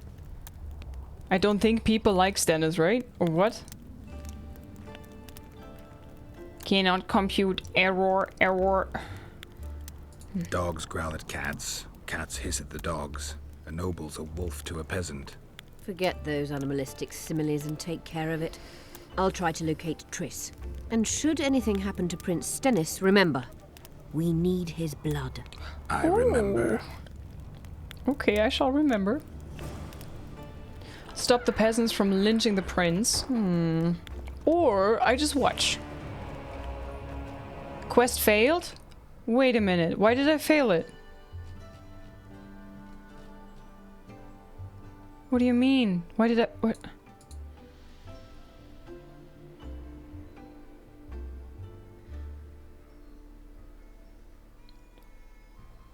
I don't think people like Stannis, right? Or what? Cannot compute. Error. Dogs growl at cats. Cats hiss at the dogs. A noble's a wolf to a peasant. Forget those animalistic similes and take care of it. I'll try to locate Triss. And should anything happen to Prince Stennis, remember, we need his blood. I remember. Okay, I shall remember. Stop the peasants from lynching the prince. Or I just watch. Quest failed? Wait a minute. Why did I fail it? What do you mean? Why did I... What?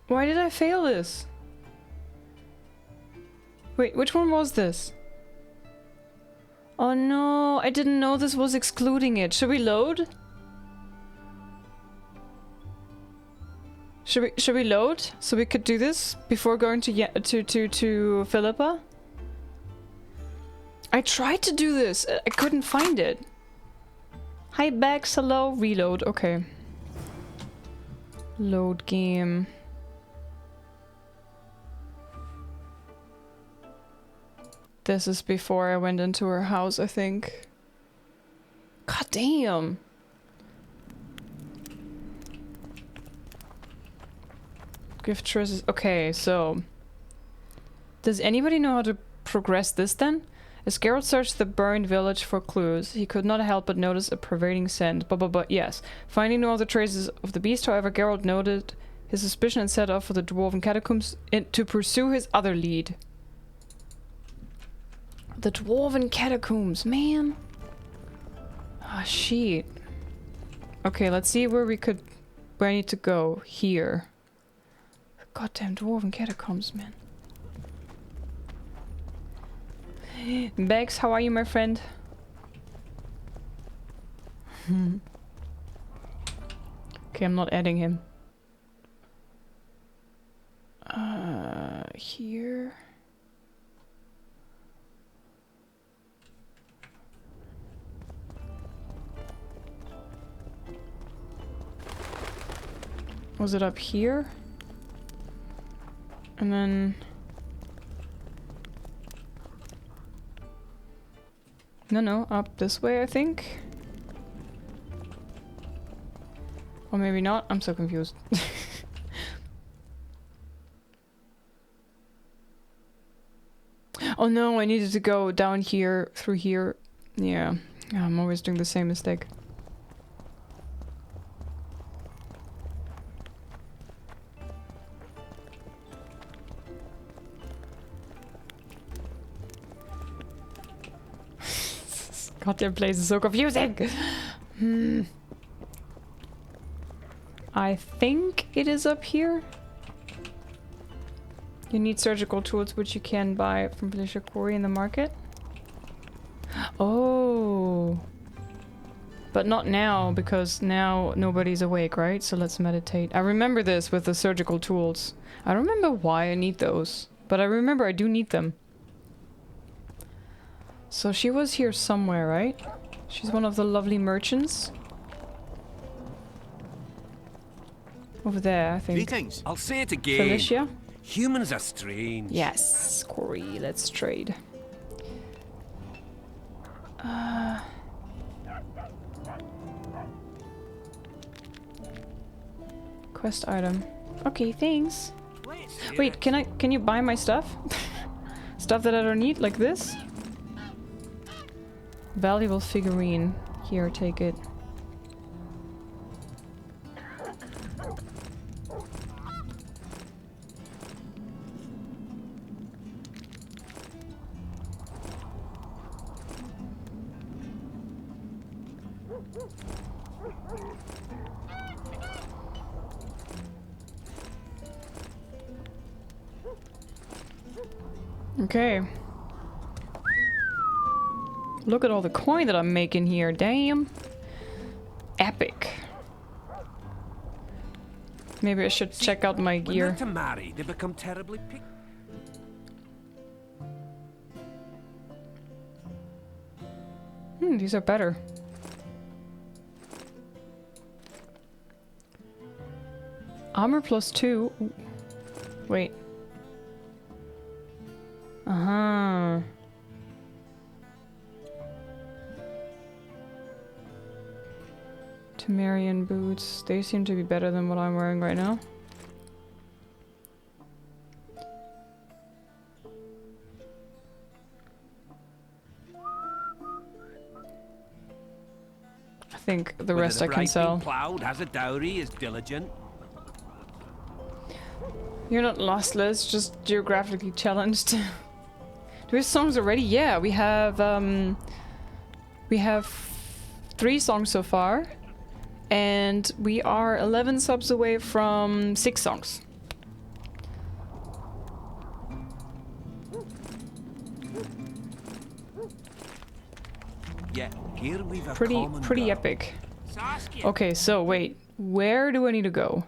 Why did I fail this? Wait, which one was this? Oh no, I didn't know this was excluding it. Should we load? Should we load so we could do this before going to Philippa? I tried to do this. I couldn't find it. Hi Bex, hello. Reload. Okay. Load game. This is before I went into her house, I think. God damn. Gift choices. Okay, so does anybody know how to progress this then? As Geralt searched the burned village for clues, he could not help but notice a pervading scent. But yes. Finding no other traces of the beast, however, Geralt noted his suspicion and set off for the dwarven catacombs to pursue his other lead. The dwarven catacombs, man. Ah, shit. Okay, let's see where I need to go. Here. Goddamn dwarven catacombs, man. Bex, how are you, my friend? Okay, I'm not adding him. Here. Was it up here? And then... No, up this way, I think. Or maybe not. I'm so confused. Oh no, I needed to go down here, through here. Yeah, I'm always doing the same mistake. Goddamn place is so confusing! I think it is up here. You need surgical tools, which you can buy from Felicia Quarry in the market. Oh! But not now, because now nobody's awake, right? So let's meditate. I remember this with the surgical tools. I don't remember why I need those, but I remember I do need them. So she was here somewhere, right? She's one of the lovely merchants. Over there, I think. Greetings. I'll say it again. Felicia? Humans are strange. Yes, Corey, let's trade. Quest item. Okay, thanks. Wait, can you buy my stuff? Stuff that I don't need, like this? Valuable figurine. Here, take it. Okay. Look at all the coin that I'm making here. Damn. Epic. Maybe I should check out my When gear. they're to marry, they become terribly picky. These are better. Armor +2. Ooh. Wait. Uh-huh. Temerian boots. They seem to be better than what I'm wearing right now. I think the rest I can sell. Plowed has a dowry, is diligent. You're not lost, Liz, just geographically challenged. Do we have songs already? Yeah, we have 3 songs so far. And we are 11 subs away from 6 songs. Yeah, here we've a Pretty epic. Okay, so wait, where do I need to go?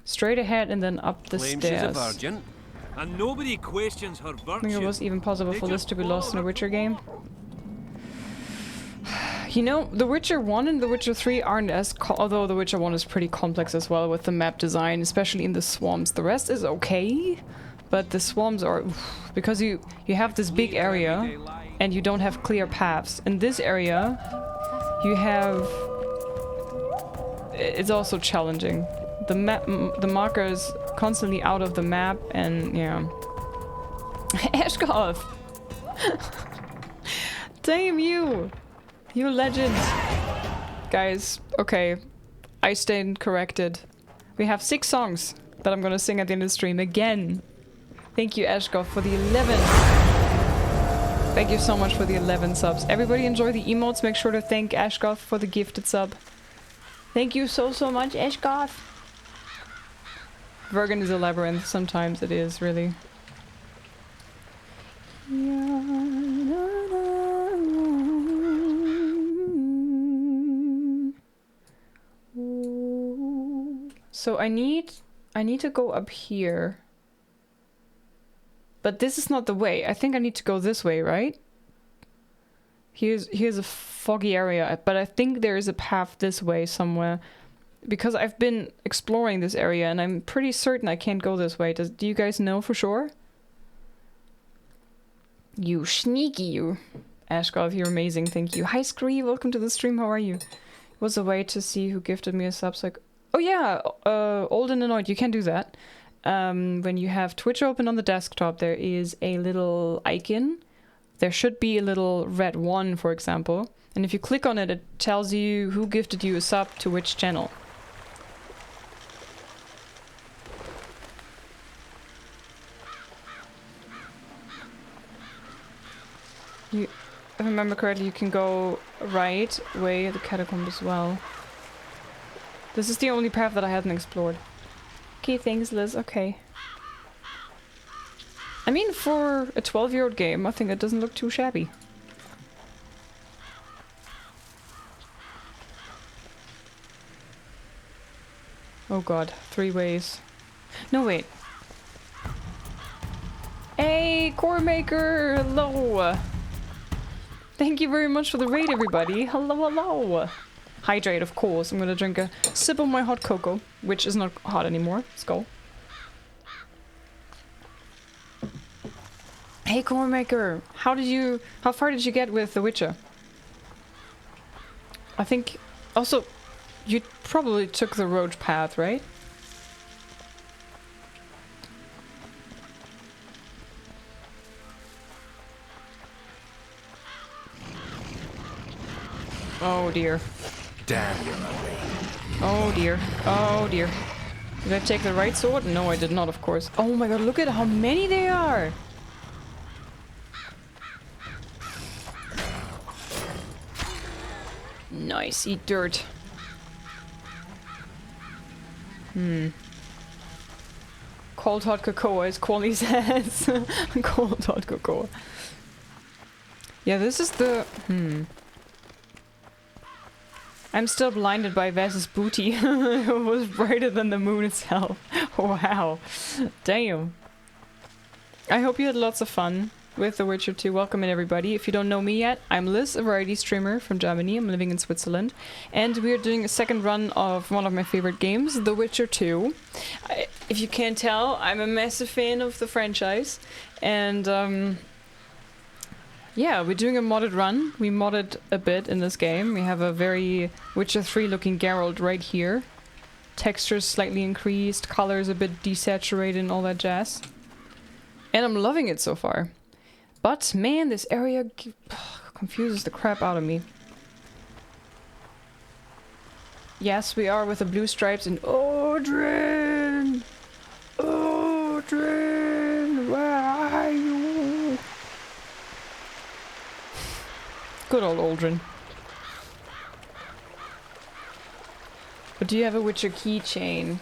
Straight ahead and then up the Claims she's a stairs. virgin, and nobody questions her virtue. I think it was even possible for this to be lost in a Witcher game. You know, The Witcher 1 and The Witcher 3 aren't as although The Witcher 1 is pretty complex as well with the map design, especially in the swamps. The rest is okay, but the swamps are... because you have this big area and you don't have clear paths. In this area, you have... it's also challenging. The map, the marker is constantly out of the map and, yeah. Ashkoth! Damn you! You legend! Guys, okay. I stand corrected. We have 6 songs that I'm gonna sing at the end of the stream again. Thank you, Ashkoth, for the 11. Thank you so much for the 11 subs. Everybody enjoy the emotes. Make sure to thank Ashkoth for the gifted sub. Thank you so much, Ashkoth! Vergen is a labyrinth. Sometimes it is, really. So I need to go up here. But this is not the way. I think I need to go this way, right? Here's a foggy area, but I think there is a path this way somewhere. Because I've been exploring this area and I'm pretty certain I can't go this way. Do you guys know for sure? You sneaky you. Ashkoth, you're amazing, thank you. Hi Scree, welcome to the stream, how are you? It was a way to see who gifted me a sub, so oh yeah, old and annoyed, you can do that. When you have Twitch open on the desktop, there is a little icon. There should be a little red 1, for example. And if you click on it, it tells you who gifted you a sub to which channel. If I remember correctly, you can go right way the catacomb as well. This is the only path that I hadn't explored. Okay, thanks, Liz. Okay. I mean, for a 12-year-old game, I think it doesn't look too shabby. Oh god, 3 ways. No, wait. Hey, Core Maker! Hello! Thank you very much for the raid, everybody. Hello, hello. Hydrate, of course. I'm gonna drink a sip of my hot cocoa, which is not hot anymore. Let's go. Hey, Coremaker. How far did you get with The Witcher? I think... Also, you probably took the road path, right? Oh dear. Damn, you're ugly. Oh dear. Oh dear. Did I take the right sword? No, I did not, of course. Oh my god, look at how many they are! Nice, eat dirt. Cold hot cocoa, as Quali says. Cold hot cocoa. Yeah, this is the... I'm still blinded by Vaz's booty. It was brighter than the moon itself. Wow. Damn. I hope you had lots of fun with The Witcher 2. Welcome in, everybody. If you don't know me yet, I'm Liz, a variety streamer from Germany. I'm living in Switzerland. And we're doing a second run of one of my favorite games, The Witcher 2. If you can't tell, I'm a massive fan of the franchise. And, yeah, we're doing a modded run. We modded a bit in this game. We have a very Witcher 3 looking Geralt right here. Textures slightly increased, colors a bit desaturated and all that jazz. And I'm loving it so far. But man, this area confuses the crap out of me. Yes, we are with the blue stripes and Odrin! Odrin! Where are you? Good old Aldrin. But do you have a Witcher keychain?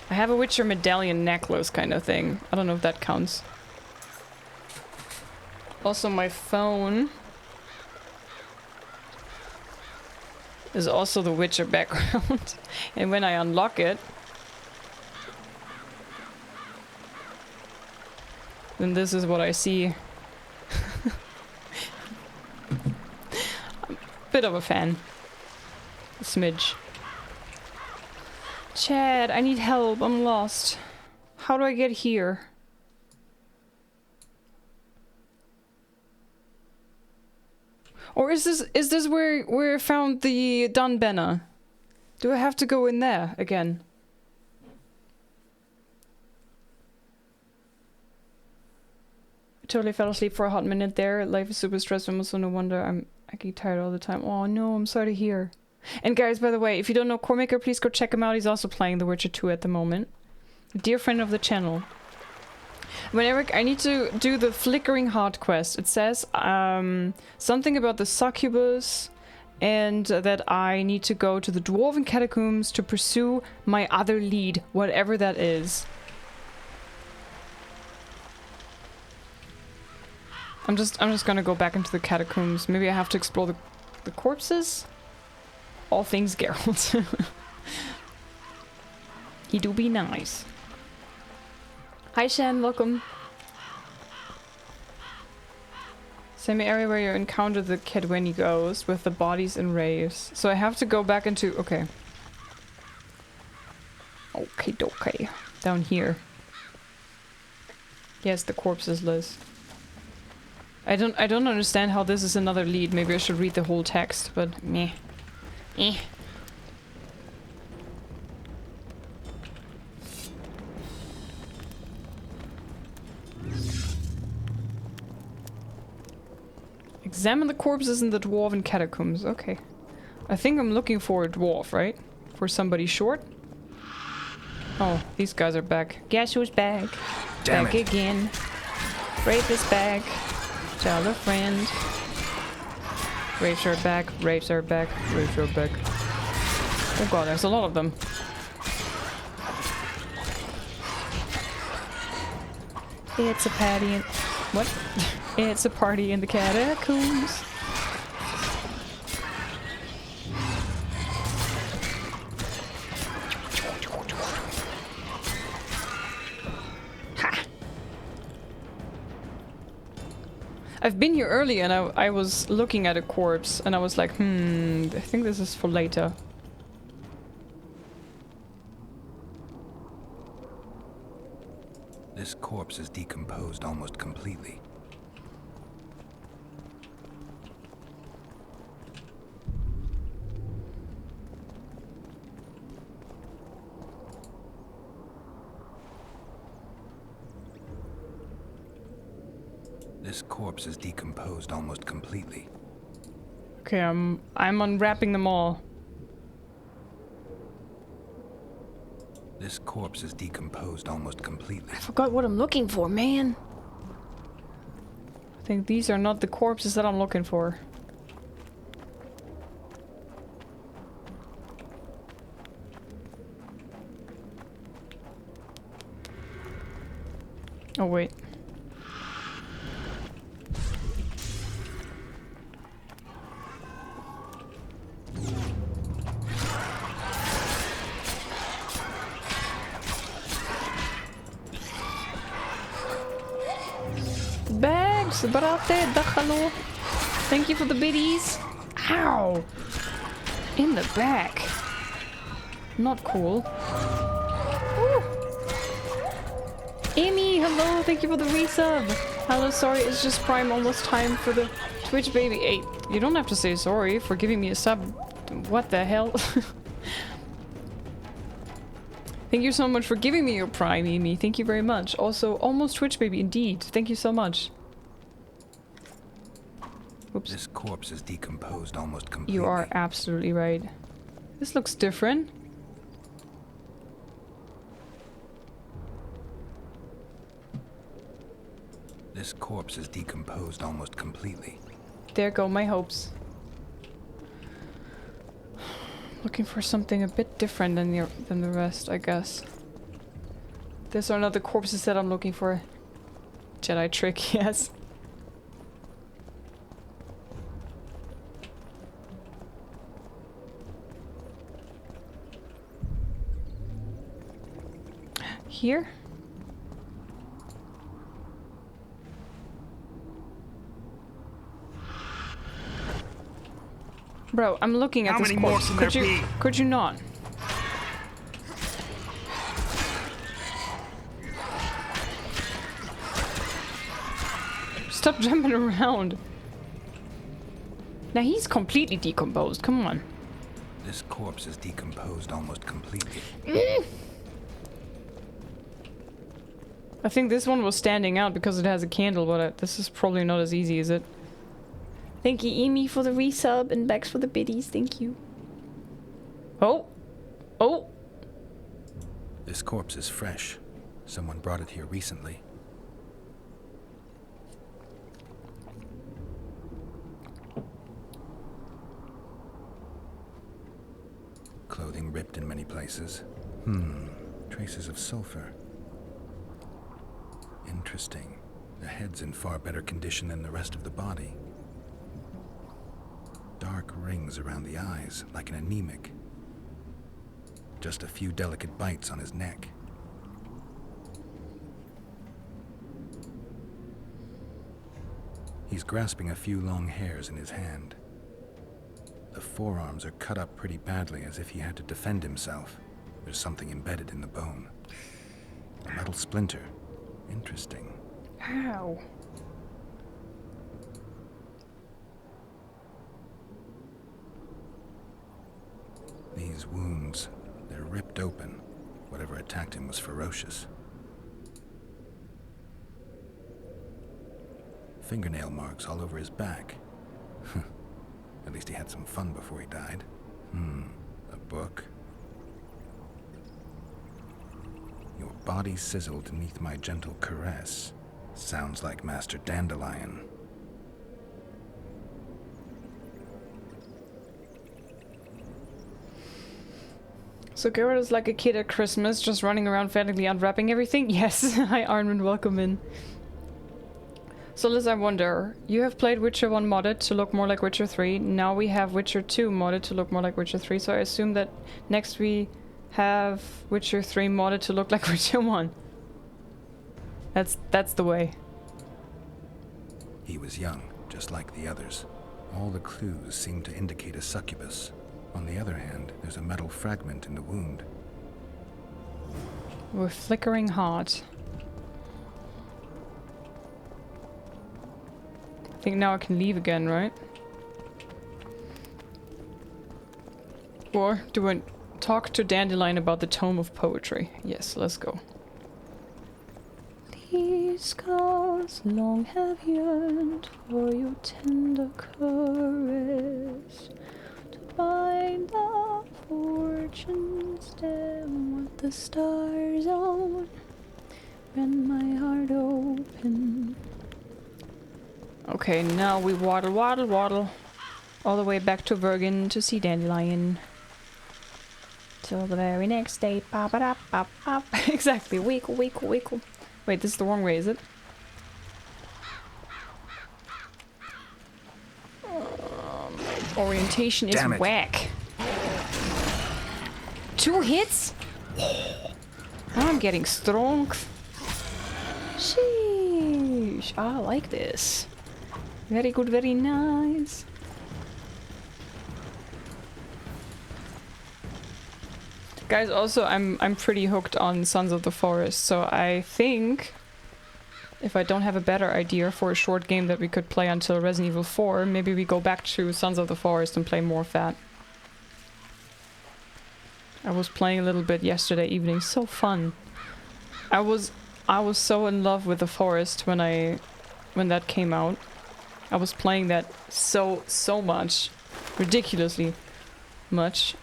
I have a Witcher medallion necklace kind of thing. I don't know if that counts. Also, my phone is also the Witcher background. And when I unlock it, then this is what I see. Bit of a fan. A smidge. Chad, I need help. I'm lost. How do I get here? Or is this where I found the Dunbanner? Do I have to go in there again? I totally fell asleep for a hot minute there. Life is super stressful, so no wonder I get tired all the time. Oh no, I'm sorry to hear. And guys, by the way, if you don't know Coremaker, please go check him out. He's also playing The Witcher 2 at the moment. A dear friend of the channel. Whenever I need to do the flickering heart quest, it says something about the succubus and that I need to go to the dwarven catacombs to pursue my other lead, whatever that is. I'm just gonna go back into the catacombs. Maybe I have to explore the corpses? All things Geralt. He do be nice. Hi Shan, welcome. Same area where you encounter the Kedweni ghost with the bodies in raves. So I have to go back into... okay. Okay. Down here. Yes, the corpses, Liz. I don't understand how this is another lead. Maybe I should read the whole text, but meh. Eh. Examine the corpses in the dwarven catacombs. Okay. I think I'm looking for a dwarf, right? For somebody short? Oh, these guys are back. Guess who's back? Damn back it. again. Rafe is back. Tell a friend. Rapes are back. Rapes are back. Rapes are back. Oh god, there's a lot of them. It's a party in... what? It's a party in the catacombs. Ha! I've been here earlier and I was looking at a corpse and I was like, I think this is for later. This corpse is decomposed almost completely. This corpse is decomposed almost completely. Okay, I'm unwrapping them all. This corpse is decomposed almost completely. I forgot what I'm looking for, man. I think these are not the corpses that I'm looking for. Oh, wait. Brate, dachalo. Thank you for the biddies. Ow! In the back. Not cool. Ooh. Amy, hello, thank you for the resub. Hello, sorry, it's just Prime, almost time for the Twitch baby. Hey, you don't have to say sorry for giving me a sub. What the hell? Thank you so much for giving me your Prime, Amy. Thank you very much. Also, almost Twitch baby, indeed. Thank you so much. Oops. This corpse is decomposed almost completely. You are absolutely right. This looks different. This corpse is decomposed almost completely. There go my hopes. Looking for something a bit different than the rest, I guess. These are not the corpses that I'm looking for. Jedi trick, yes. Here? Bro, I'm looking at this corpse. Could you not? Stop jumping around. Now he's completely decomposed. Come on. This corpse is decomposed almost completely. I think this one was standing out because it has a candle, but this is probably not as easy, is it? Thank you, Amy, for the resub and Bex for the biddies. Thank you. Oh! Oh! This corpse is fresh. Someone brought it here recently. Clothing ripped in many places. Traces of sulfur. Interesting. The head's in far better condition than the rest of the body. Dark rings around the eyes, like an anemic. Just a few delicate bites on his neck. He's grasping a few long hairs in his hand. The forearms are cut up pretty badly, as if he had to defend himself. There's something embedded in the bone. A metal splinter. Interesting. Ow. These wounds, they're ripped open. Whatever attacked him was ferocious. Fingernail marks all over his back. At least he had some fun before he died. A book. Your body sizzled beneath my gentle caress. Sounds like Master Dandelion. So Garrett is like a kid at Christmas, just running around frantically unwrapping everything? Yes. Hi Armin, welcome in. So Liz, I wonder, you have played Witcher 1 modded to look more like Witcher 3. Now we have Witcher 2 modded to look more like Witcher 3. So I assume that next we have Witcher 3 modded to look like Witcher 1. That's the way. He was young, just like the others. All the clues seem to indicate a succubus. On the other hand, there's a metal fragment in the wound. We're flickering heart. I think now I can leave again, right? Or do I talk to Dandelion about the Tome of Poetry? Yes, let's go. These scars long have yearned for your tender caress, to bind the fortune stem with the stars on, rend my heart open. Okay, now we waddle, waddle, waddle all the way back to Bergen to see Dandelion. Till the very next day. Pop it up, pop, pop. Exactly. Winkle, winkle, winkle. Wait, this is the wrong way, is it? Orientation is whack. 2 hits? I'm getting strong. Sheesh. Sheesh. I like this. Very good, very nice. Guys, also I'm pretty hooked on Sons of the Forest, so I think if I don't have a better idea for a short game that we could play until Resident Evil 4, maybe we go back to Sons of the Forest and play more of that. I was playing a little bit yesterday evening, so fun. I was so in love with the Forest when that came out. I was playing that so much, ridiculously much.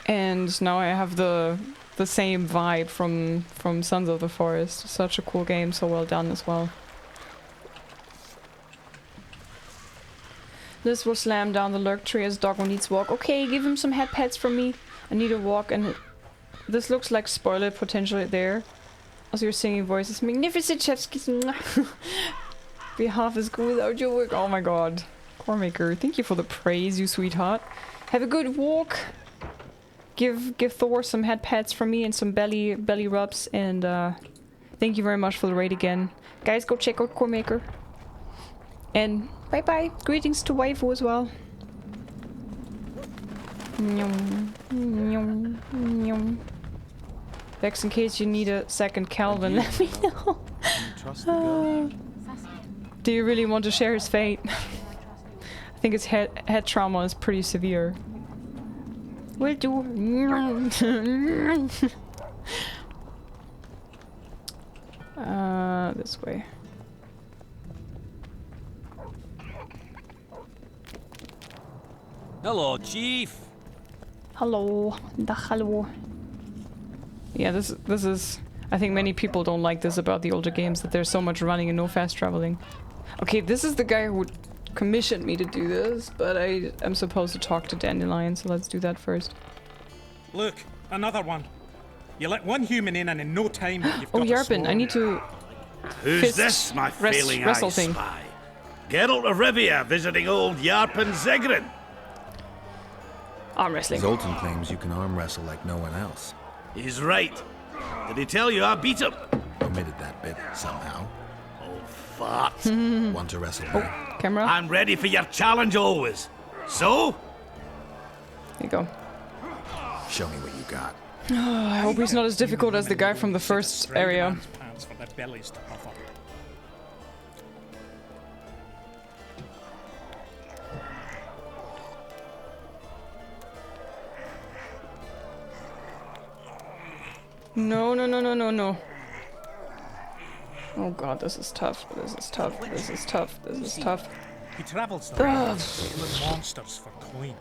And now I have the same vibe from Sons of the Forest. Such a cool game, so well done as well. Liz will slam down the lurk tree as Doggo needs walk. Okay, give him some head pats from me. I need a walk, and this looks like spoiler potential there. Also, your singing voice is magnificent, Chefskis. Be half as good without your work. Oh my god. Coremaker, thank you for the praise, you sweetheart. Have a good walk. Give Thor some head pats from me and some belly rubs, and thank you very much for the raid again. Guys, go check out Coremaker. And bye bye. Greetings to Waifu as well. Vex, in case you need a second Calvin, let me know. Do you really want to share his fate? I think his head trauma is pretty severe. Will do. This way. Hello, Chief. Hello. Hello. Yeah, this is... I think many people don't like this about the older games, that there's so much running and no fast traveling. Okay, this is the guy who commissioned me to do this, but I am supposed to talk to Dandelion, so let's do that first. Look, another one. You let one human in, and in no time you've Oh, got Yarpin, I need to... Who's this, my failing eye spy? Geralt of Rivia visiting old Yarpin Zigrin. Arm wrestling. Zoltan claims you can arm wrestle like no one else. He's right. Did he tell you I beat him? Omitted that bit somehow. Oh, fart. Want to wrestle back? Camera? I'm ready for your challenge always. So? There you go. Show me what you got. I hope he's not as difficult as the guy from the first area. For their bellies to puff up. No, no, no, no, no, no. Oh god, this is tough. This is tough. This is tough. This is tough. He travels the range, killing monsters for coin.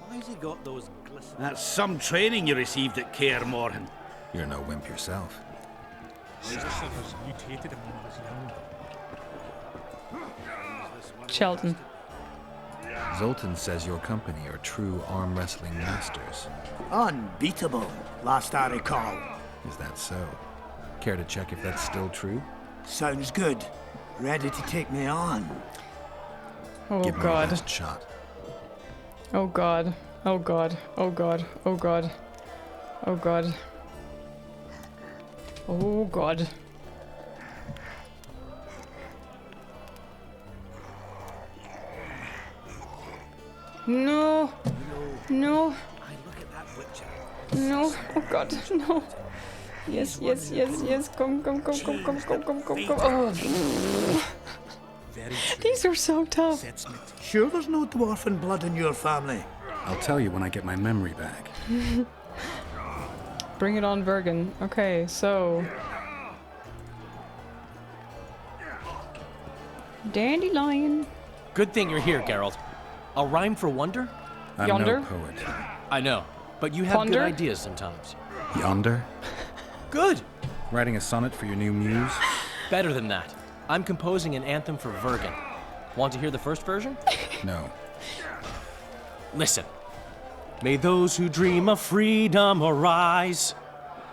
Why has he got those glistening... That's some training you received at Kaer Morhen. You're no wimp yourself. Sisters mutated him when he was young. Shelton. Zoltan says your company are true arm wrestling masters. Unbeatable, last I recall. Is that so? Care to check if that's still true? Sounds good. Ready to take me on. Oh Give me god. your best shot. Oh god. Oh god. Oh god. Oh god. Oh god. Oh god. No. No. No. Oh god. No. Yes, yes, yes, yes. Come. Oh. These are so tough. Sure there's no dwarfen blood in your family? I'll tell you when I get my memory back. Bring it on, Bergen. Okay, so... Dandelion. Good thing you're here, Geralt. A rhyme for wonder? I'm Yonder? no poet. I know, but you have Ponder? good ideas sometimes. Yonder? Good! Writing a sonnet for your new muse? Better than that. I'm composing an anthem for Vergen. Want to hear the first version? No. Listen. May those who dream of freedom arise,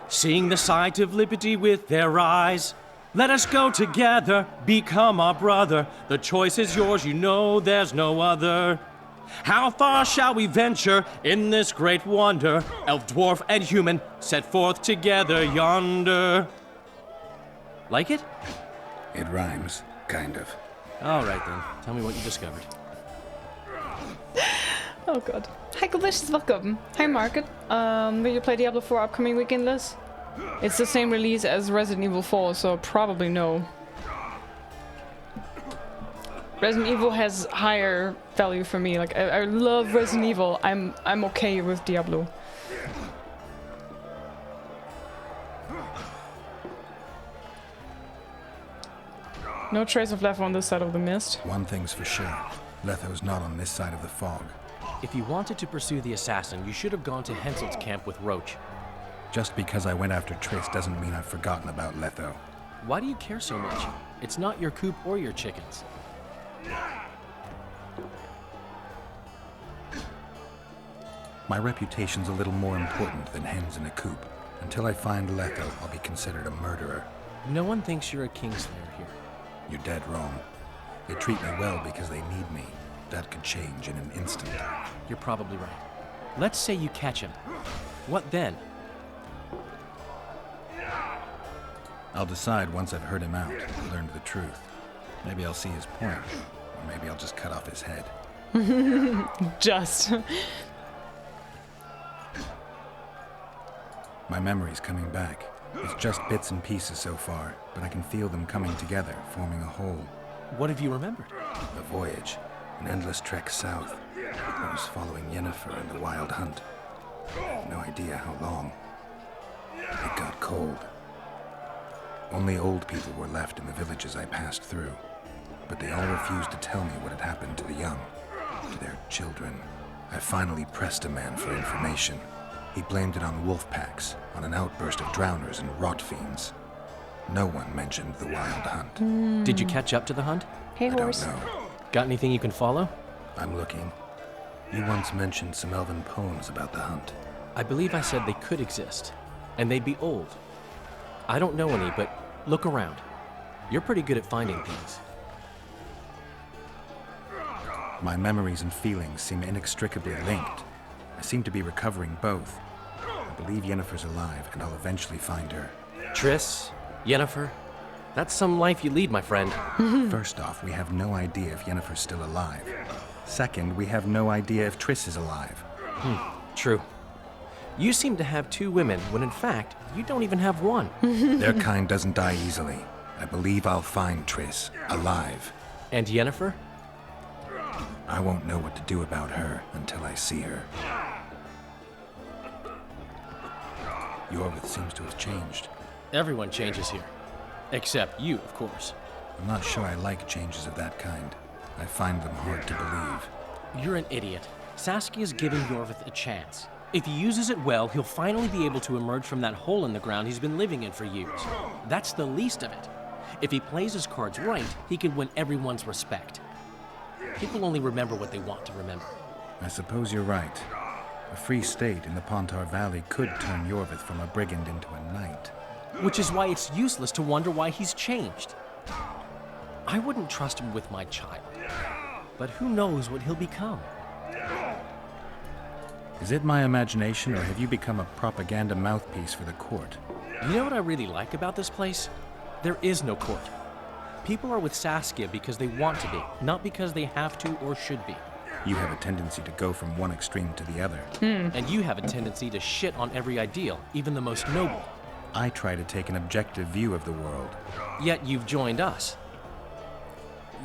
seeing the sight of liberty with their eyes. Let us go together, become our brother. The choice is yours, you know there's no other. How far shall we venture in this great wonder? Elf, dwarf, and human set forth together yonder. Like it? It rhymes, kind of. All right then, tell me what you discovered. Oh god. Hi Delicious, welcome. Hi Market. Will you play Diablo 4 upcoming weekend, Liz? It's the same release as Resident Evil 4, so probably no. Resident Evil has higher value for me. Like I love Resident Evil. I'm okay with Diablo. No trace of Letho on this side of the mist. One thing's for sure. Letho's not on this side of the fog. If you wanted to pursue the assassin, you should have gone to Henselt's camp with Roach. Just because I went after Triss doesn't mean I've forgotten about Letho. Why do you care so much? It's not your coop or your chickens. My reputation's a little more important than hens in a coop. Until I find Letho, I'll be considered a murderer. No one thinks you're a Kingslayer here. You're dead wrong. They treat me well because they need me. That could change in an instant. You're probably right. Let's say you catch him. What then? I'll decide once I've heard him out and learned the truth. Maybe I'll see his point, or maybe I'll just cut off his head. Just. My memory's coming back. It's just bits and pieces so far, but I can feel them coming together, forming a whole. What have you remembered? The voyage, an endless trek south. I was following Yennefer and the wild hunt. I have no idea how long. It got cold. Only old people were left in the villages I passed through, but they all refused to tell me what had happened to the young, to their children. I finally pressed a man for information. He blamed it on wolf packs, on an outburst of drowners and rot fiends. No one mentioned the wild hunt. Did you catch up to the hunt? Hey, horse. I don't know. Got anything you can follow? I'm looking. You once mentioned some elven poems about the hunt. I believe I said they could exist, and they'd be old. I don't know any, but look around. You're pretty good at finding things. My memories and feelings seem inextricably linked. I seem to be recovering both. I believe Yennefer's alive, and I'll eventually find her. Triss, Yennefer, that's some life you lead, my friend. First off, we have no idea if Yennefer's still alive. Second, we have no idea if Triss is alive. True. You seem to have two women, when in fact, you don't even have one. Their kind doesn't die easily. I believe I'll find Triss, alive. And Yennefer? I won't know what to do about her until I see her. Yorvith seems to have changed. Everyone changes here. Except you, of course. I'm not sure I like changes of that kind. I find them hard to believe. You're an idiot. Saskia's giving Yorvith a chance. If he uses it well, he'll finally be able to emerge from that hole in the ground he's been living in for years. That's the least of it. If he plays his cards right, he can win everyone's respect. People only remember what they want to remember. I suppose you're right. A free state in the Pontar Valley could turn Yorvith from a brigand into a knight. Which is why it's useless to wonder why he's changed. I wouldn't trust him with my child. But who knows what he'll become? Is it my imagination, or have you become a propaganda mouthpiece for the court? You know what I really like about this place? There is no court. People are with Saskia because they want to be, not because they have to or should be. You have a tendency to go from one extreme to the other. And you have a tendency to shit on every ideal, even the most noble. I try to take an objective view of the world. Yet you've joined us.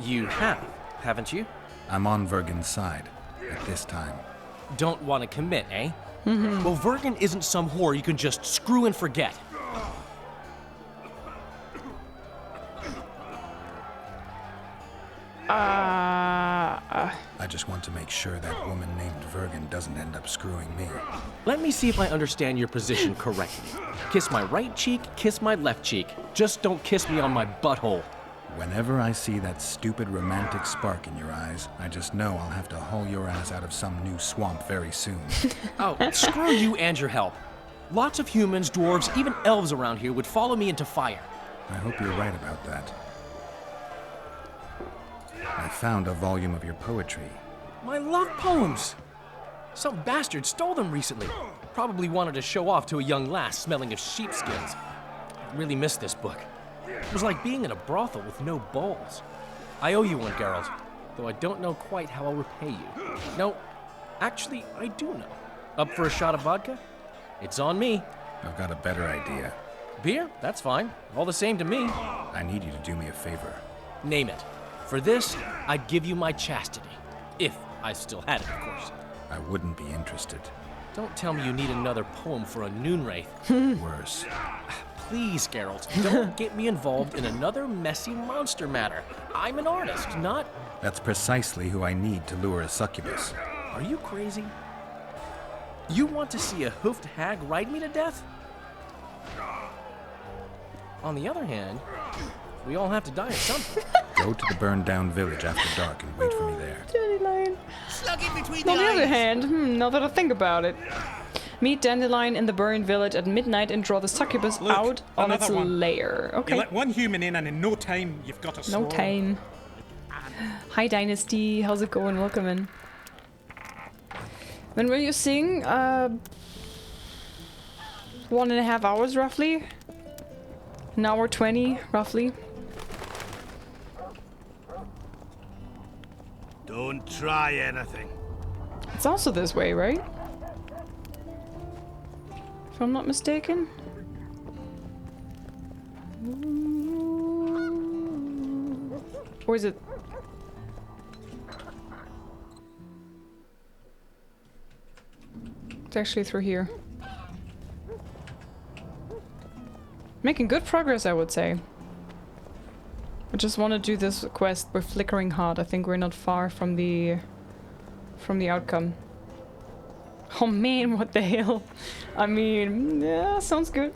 You have, haven't you? I'm on Vergen's side, at this time. Don't want to commit, eh? Well, Vergen isn't some whore you can just screw and forget. I just want to make sure that woman named Vergen doesn't end up screwing me. Let me see if I understand your position correctly. Kiss my right cheek, kiss my left cheek. Just don't kiss me on my butthole. Whenever I see that stupid romantic spark in your eyes, I just know I'll have to haul your ass out of some new swamp very soon. Oh, screw you and your help. Lots of humans, dwarves, even elves around here would follow me into fire. I hope you're right about that. I found a volume of your poetry. My love poems! Some bastard stole them recently. Probably wanted to show off to a young lass smelling of sheepskins. I really miss this book. It was like being in a brothel with no balls. I owe you one, Geralt, though I don't know quite how I'll repay you. No, actually, I do know. Up for a shot of vodka? It's on me. I've got a better idea. Beer? That's fine. All the same to me. I need you to do me a favor. Name it. For this, I'd give you my chastity. If I still had it, of course. I wouldn't be interested. Don't tell me you need another poem for a Noonwraith. Worse. Please, Geralt, don't get me involved in another messy monster matter. I'm an artist, not... That's precisely who I need to lure a succubus. Are you crazy? You want to see a hoofed hag ride me to death? On the other hand, we all have to die at some point. Go to the burned-down village after dark and wait for me there. Dandelion. Slug in between On the other hand, now that I think about it, meet Dandelion in the burned village at midnight and draw the succubus Look, out on its another one. lair. Okay. You let one human in, and in no time, you've got a No swarm. time. Hi, Dynasty. How's it going? Welcome in. When will you sing? 1.5 hours, roughly. An hour 20, roughly. Don't try anything. It's also this way, right? If I'm not mistaken. Or is it? It's actually through here. Making good progress, I would say. I just want to do this quest with Flickering Heart. I think we're not far from the outcome. Oh man, what the hell? I mean, yeah, sounds good.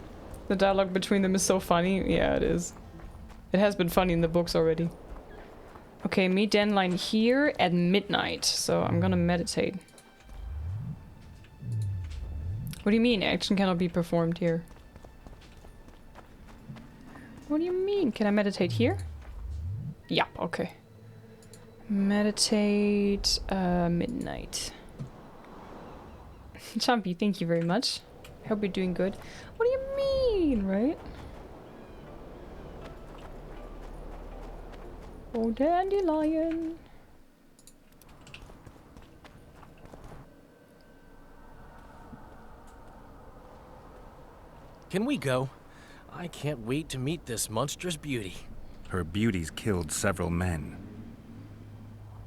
The dialogue between them is so funny. Yeah, it is. It has been funny in the books already. Okay, meet Dandelion here at midnight. So I'm gonna meditate. What do you mean? Action cannot be performed here. What do you mean? Can I meditate here? Yep, okay. Meditate, midnight. Chumpy, thank you very much. I hope you're doing good. What do you mean, right? Oh, Dandelion. Can we go? I can't wait to meet this monstrous beauty. Her beauty's killed several men.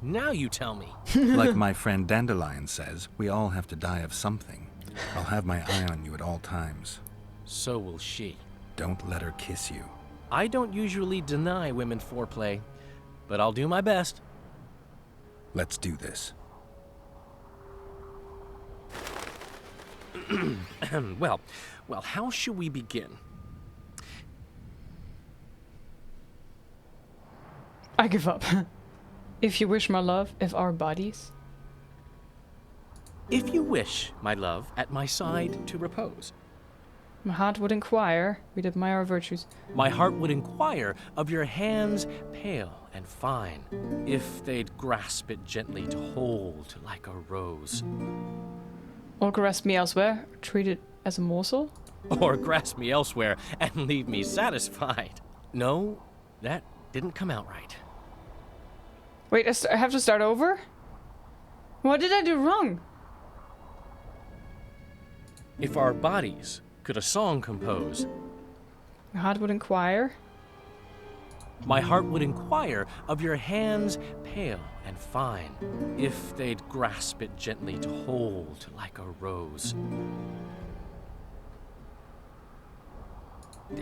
Now you tell me. Like my friend Dandelion says, we all have to die of something. I'll have my eye on you at all times. So will she. Don't let her kiss you. I don't usually deny women foreplay, but I'll do my best. Let's do this. Well, how should we begin? I give up. If you wish, my love, if our bodies... If you wish, my love, at my side to repose. My heart would inquire, we'd admire our virtues. My heart would inquire of your hands pale and fine, if they'd grasp it gently to hold like a rose. Or grasp me elsewhere, treat it as a morsel? Or grasp me elsewhere and leave me satisfied. No, that didn't come out right. Wait, I have to start over? What did I do wrong? If our bodies could a song compose. My heart would inquire. My heart would inquire of your hands pale and fine, if they'd grasp it gently to hold like a rose.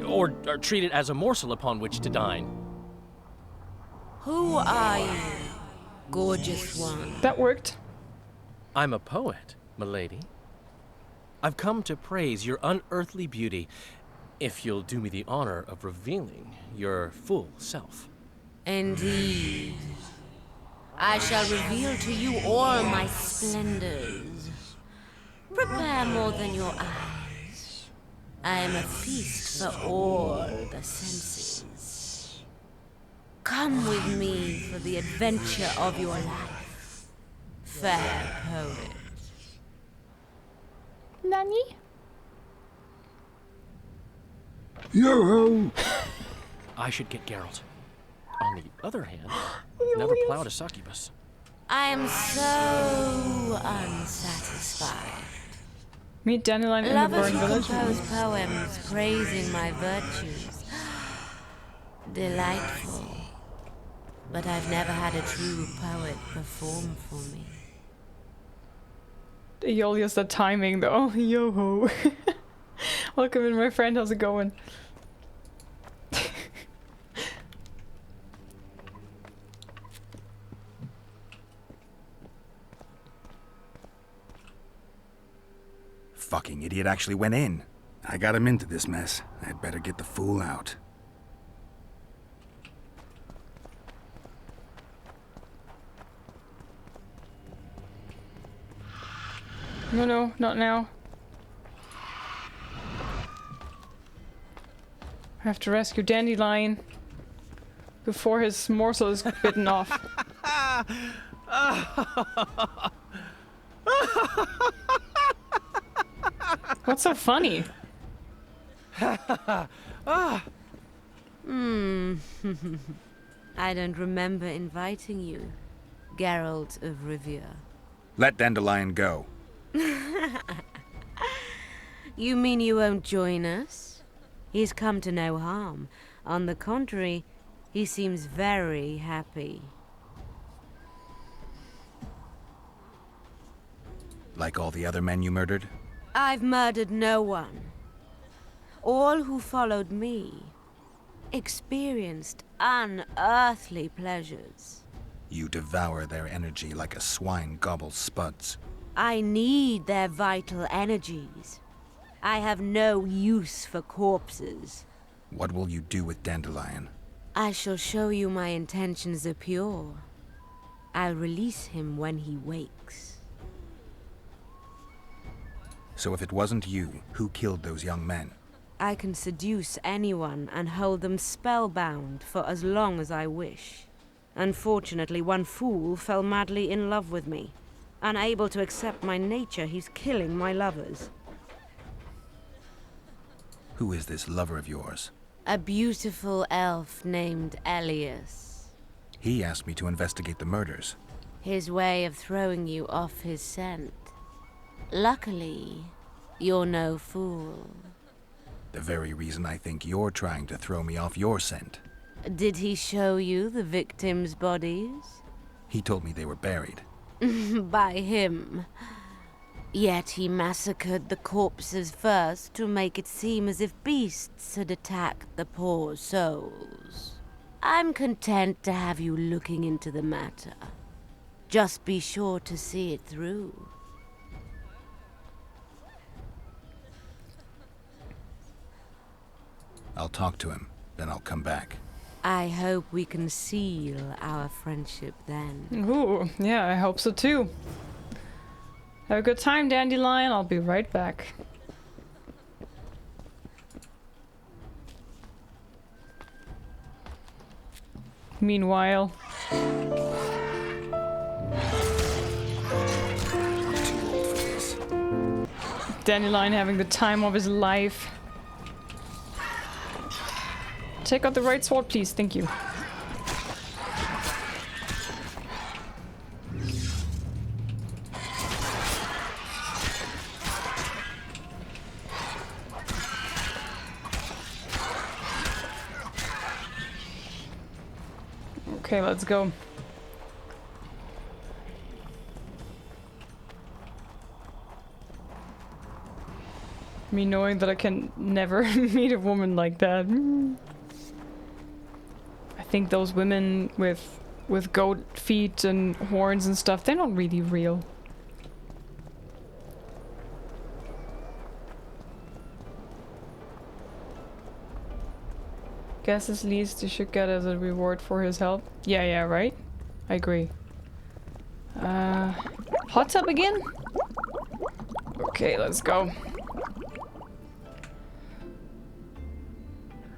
Or treat it as a morsel upon which to dine. Who are you, gorgeous one? That worked. I'm a poet, milady. I've come to praise your unearthly beauty, if you'll do me the honor of revealing your full self. Indeed. I shall reveal to you all my splendors. Prepare more than your eyes. I am a feast for all the senses. Come with me for the adventure of your life, fair poet. Nani? Yo-ho! I should get Geralt. On the other hand, never plowed a succubus. I am so unsatisfied. Meet Dandelion in the Lovers Burn who Village. compose poems praising my virtues. Delightful. But I've never had a true poet perform for me. Aeolia's the timing though. Yo-ho. Welcome in, my friend. How's it going? Fucking idiot actually went in. I got him into this mess. I'd better get the fool out. No, no, not now. I have to rescue Dandelion before his morsel is bitten off. What's so funny? I don't remember inviting you, Geralt of Rivia. Let Dandelion go. You mean you won't join us? He's come to no harm. On the contrary, he seems very happy. Like all the other men you murdered? I've murdered no one. All who followed me experienced unearthly pleasures. You devour their energy like a swine gobbles spuds. I need their vital energies. I have no use for corpses. What will you do with Dandelion? I shall show you my intentions are pure. I'll release him when he wakes. So if it wasn't you, who killed those young men? I can seduce anyone and hold them spellbound for as long as I wish. Unfortunately, one fool fell madly in love with me. Unable to accept my nature, he's killing my lovers. Who is this lover of yours? A beautiful elf named Elias. He asked me to investigate the murders. His way of throwing you off his scent. Luckily, you're no fool. The very reason I think you're trying to throw me off your scent. Did he show you the victims' bodies? He told me they were buried. By him. Yet he massacred the corpses first to make it seem as if beasts had attacked the poor souls. I'm content to have you looking into the matter. Just be sure to see it through. I'll talk to him, then I'll come back. I hope we can seal our friendship then. Ooh, yeah, I hope so too. Have a good time, Dandelion. I'll be right back. Meanwhile... Dandelion having the time of his life. Take out the right sword, please. Thank you. Okay, let's go. Me knowing that I can never meet a woman like that. I think those women with goat feet and horns and stuff, they're not really real. Guess his LIZZ he should get as a reward for his help. Yeah, right? I agree. Hot tub again? Okay, let's go.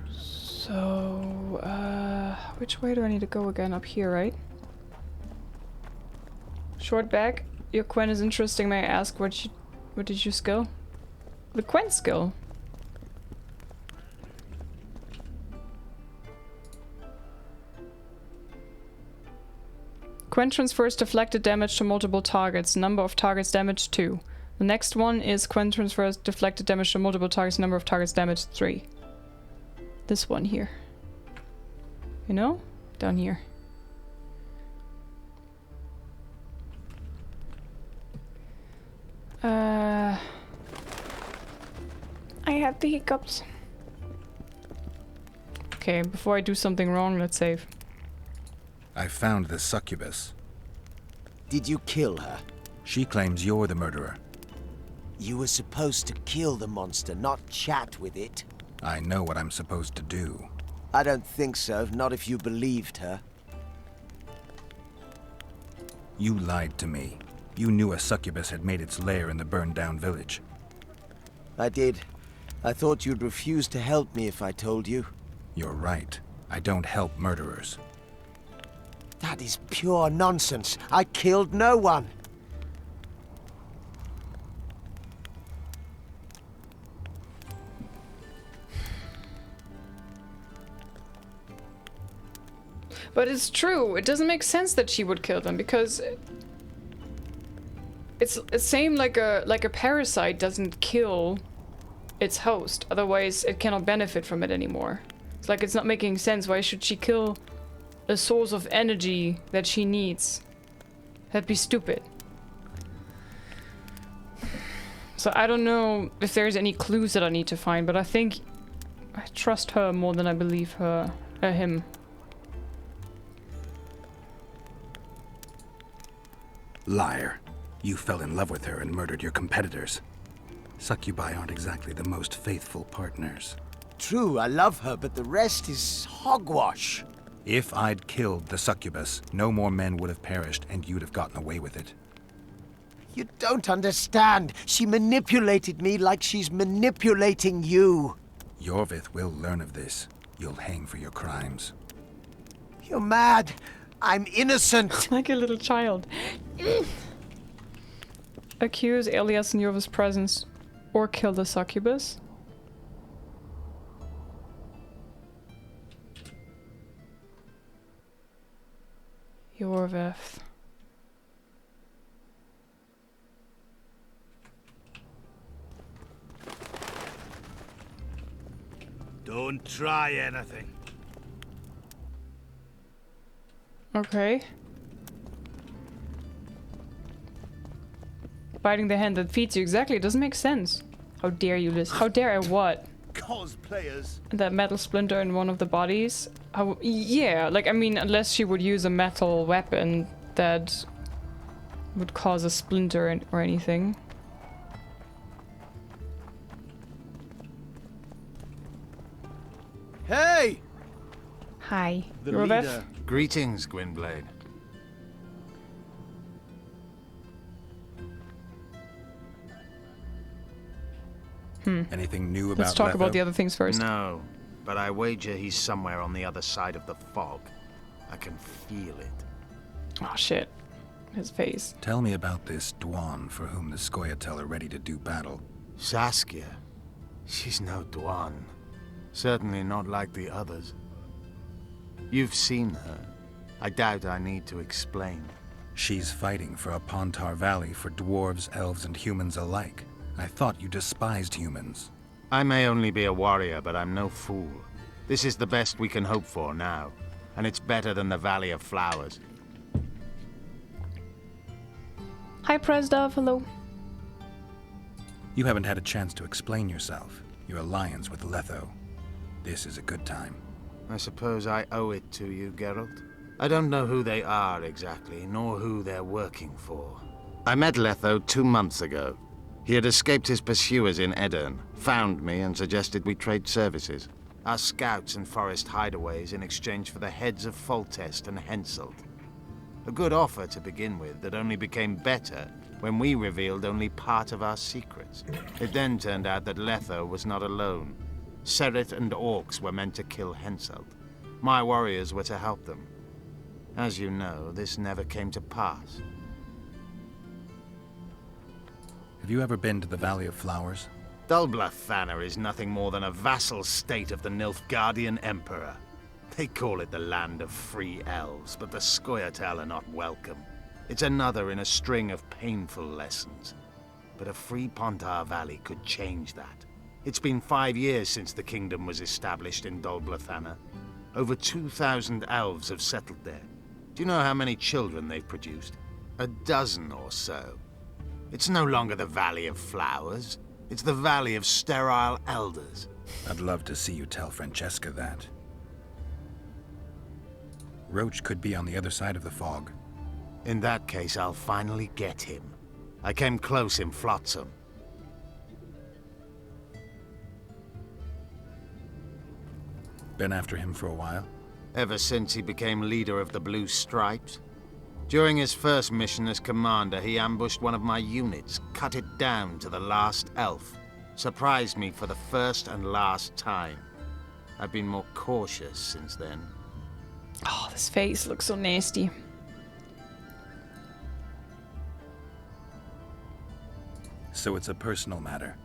So, which way do I need to go again? Up here, right? Short back. Your Quen is interesting. May I ask what did you skill? The Quen skill. Quen transfers deflected damage to multiple targets. Number of targets damaged 2. The next one is Quen transfers deflected damage to multiple targets. Number of targets damaged 3. This one here. You know? Down here. I had the hiccups. Okay, before I do something wrong, let's save. I found the succubus. Did you kill her? She claims you're the murderer. You were supposed to kill the monster, not chat with it. I know what I'm supposed to do. I don't think so, not if you believed her. You lied to me. You knew a succubus had made its lair in the burned-down village. I did. I thought you'd refuse to help me if I told you. You're right. I don't help murderers. That is pure nonsense. I killed no one. But it's true. It doesn't make sense that she would kill them because it's the same like a parasite doesn't kill its host. Otherwise, it cannot benefit from it anymore. It's like it's not making sense. Why should she kill a source of energy that she needs? That'd be stupid. So I don't know if there's any clues that I need to find, but I think I trust her more than I believe him. Liar. You fell in love with her and murdered your competitors. Succubi aren't exactly the most faithful partners. True, I love her, but the rest is hogwash. If I'd killed the succubus, no more men would have perished and you'd have gotten away with it. You don't understand. She manipulated me like she's manipulating you. Yorvith will learn of this. You'll hang for your crimes. You're mad. I'm innocent. Like a little child. Accuse Elias in Yorvith's presence or kill the succubus. Yorvith. Don't try anything. Okay. Biting the hand that feeds you. Exactly, it doesn't make sense. How dare you, Liz? How dare I what? Cosplayers. That metal splinter in one of the bodies? Yeah, like, I mean, unless she would use a metal weapon that would cause a splinter or anything. Hey! Hi. The Yorvith? leader. Greetings, Gwynblade. Anything new about Let's talk Letho? about the other things first. No, but I wager he's somewhere on the other side of the fog. I can feel it. Oh shit. His face. Tell me about this Dwan for whom the Scoia'tael are ready to do battle. Saskia. She's no Dwan. Certainly not like the others. You've seen her. I doubt I need to explain. She's fighting for a Pontar Valley for dwarves, elves, and humans alike. I thought you despised humans. I may only be a warrior, but I'm no fool. This is the best we can hope for now, and it's better than the Valley of Flowers. Hi, Presdov. Hello. You haven't had a chance to explain yourself. Your alliance with Letho. This is a good time. I suppose I owe it to you, Geralt. I don't know who they are exactly, nor who they're working for. I met Letho 2 months ago. He had escaped his pursuers in Edirn, found me and suggested we trade services. Our scouts and forest hideaways in exchange for the heads of Foltest and Henselt. A good offer to begin with that only became better when we revealed only part of our secrets. It then turned out that Letho was not alone. Serret and orcs were meant to kill Henselt. My warriors were to help them. As you know, this never came to pass. Have you ever been to the Valley of Flowers? Dulblath Thanner is nothing more than a vassal state of the Nilfgaardian Emperor. They call it the land of free elves, but the Scoia'tael are not welcome. It's another in a string of painful lessons. But a free Pontar Valley could change that. It's been 5 years since the kingdom was established in Dol Blathanna. Over 2,000 elves have settled there. Do you know how many children they've produced? 12 or so. It's no longer the Valley of Flowers. It's the Valley of Sterile Elders. I'd love to see you tell Francesca that. Roach could be on the other side of the fog. In that case, I'll finally get him. I came close in Flotsam. Been after him for a while? Ever since he became leader of the Blue Stripes. During his first mission as commander, he ambushed one of my units, cut it down to the last elf. Surprised me for the first and last time. I've been more cautious since then. Oh, this face looks so nasty. So it's a personal matter.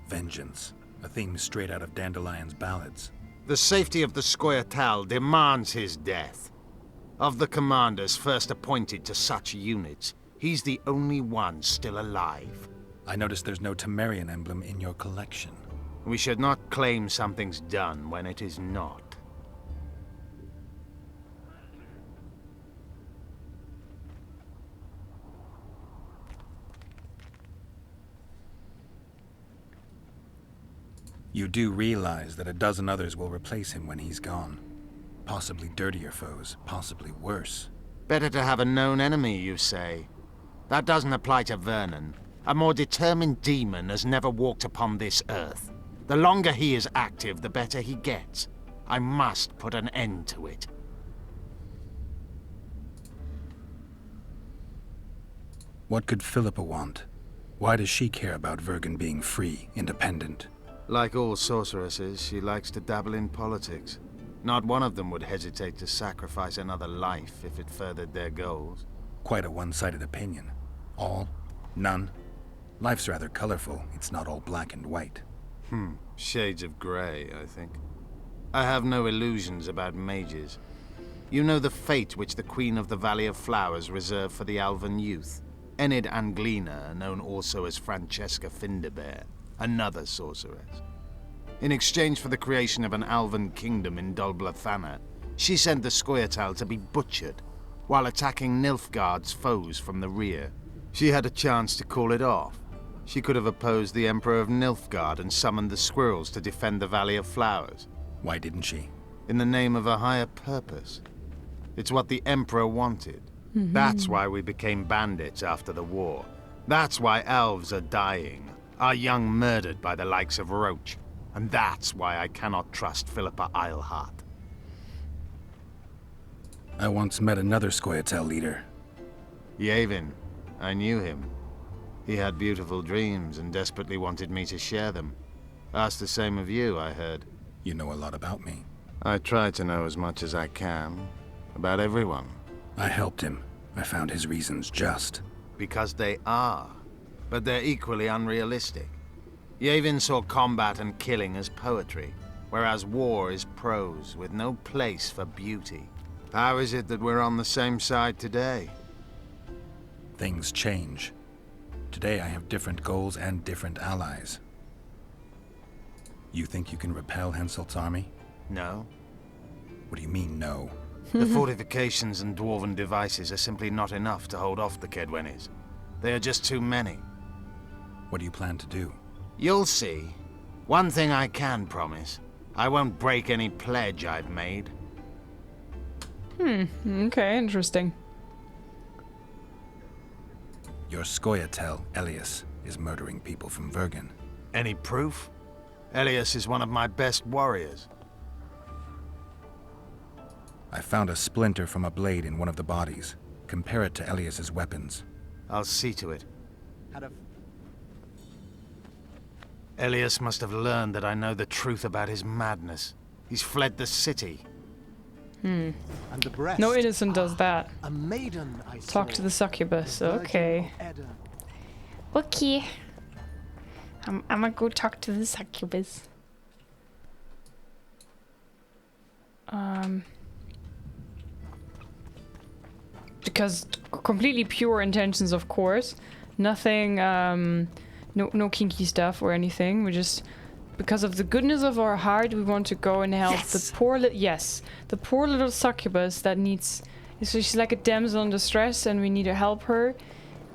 Vengeance. A theme straight out of Dandelion's ballads. The safety of the Scoia'tael demands his death. Of the commanders first appointed to such units, he's the only one still alive. I noticed there's no Temerian emblem in your collection. We should not claim something's done when it is not. You do realize that 12 others will replace him when he's gone. Possibly dirtier foes, possibly worse. Better to have a known enemy, you say? That doesn't apply to Vernon. A more determined demon has never walked upon this earth. The longer he is active, the better he gets. I must put an end to it. What could Philippa want? Why does she care about Vergen being free, independent? Like all sorceresses, she likes to dabble in politics. Not one of them would hesitate to sacrifice another life if it furthered their goals. Quite a one-sided opinion. All? None? Life's rather colorful. It's not all black and white. Shades of grey, I think. I have no illusions about mages. You know the fate which the Queen of the Valley of Flowers reserved for the Alvan youth. Enid Anglina, known also as Francesca Finderbear, another sorceress. In exchange for the creation of an Alvan kingdom in Dol Blathanna, she sent the Scoia'tael to be butchered, while attacking Nilfgaard's foes from the rear. She had a chance to call it off. She could have opposed the Emperor of Nilfgaard and summoned the squirrels to defend the Valley of Flowers. Why didn't she? In the name of a higher purpose. It's what the Emperor wanted. That's why we became bandits after the war. That's why elves are dying, our young murdered by the likes of Roach. And that's why I cannot trust Philippa Eilhart. I once met another Scoia'tael leader. Yavin. I knew him. He had beautiful dreams and desperately wanted me to share them. Asked the same of you, I heard. You know a lot about me. I try to know as much as I can. About everyone. I helped him. I found his reasons just. Because they are. But they're equally unrealistic. Yavin saw combat and killing as poetry, whereas war is prose with no place for beauty. How is it that we're on the same side today? Things change. Today I have different goals and different allies. You think you can repel Henselt's army? No. What do you mean, no? The fortifications and dwarven devices are simply not enough to hold off the Kedwenis. They are just too many. What do you plan to do? You'll see. One thing I can promise. I won't break any pledge I've made. Okay, interesting. Your Scoia'tael, Elias, is murdering people from Vergen. Any proof? Elias is one of my best warriors. I found a splinter from a blade in one of the bodies. Compare it to Elias's weapons. I'll see to it. Elias must have learned that I know the truth about his madness. He's fled the city. And the breast. No innocent does that. A maiden I Talk to the succubus. Okay. Okay. I'm gonna go talk to the succubus. Because completely pure intentions, of course. Nothing, no kinky stuff or anything. We just, because of the goodness of our heart, we want to go and help the poor the poor little succubus that needs. So she's like a damsel in distress, and we need to help her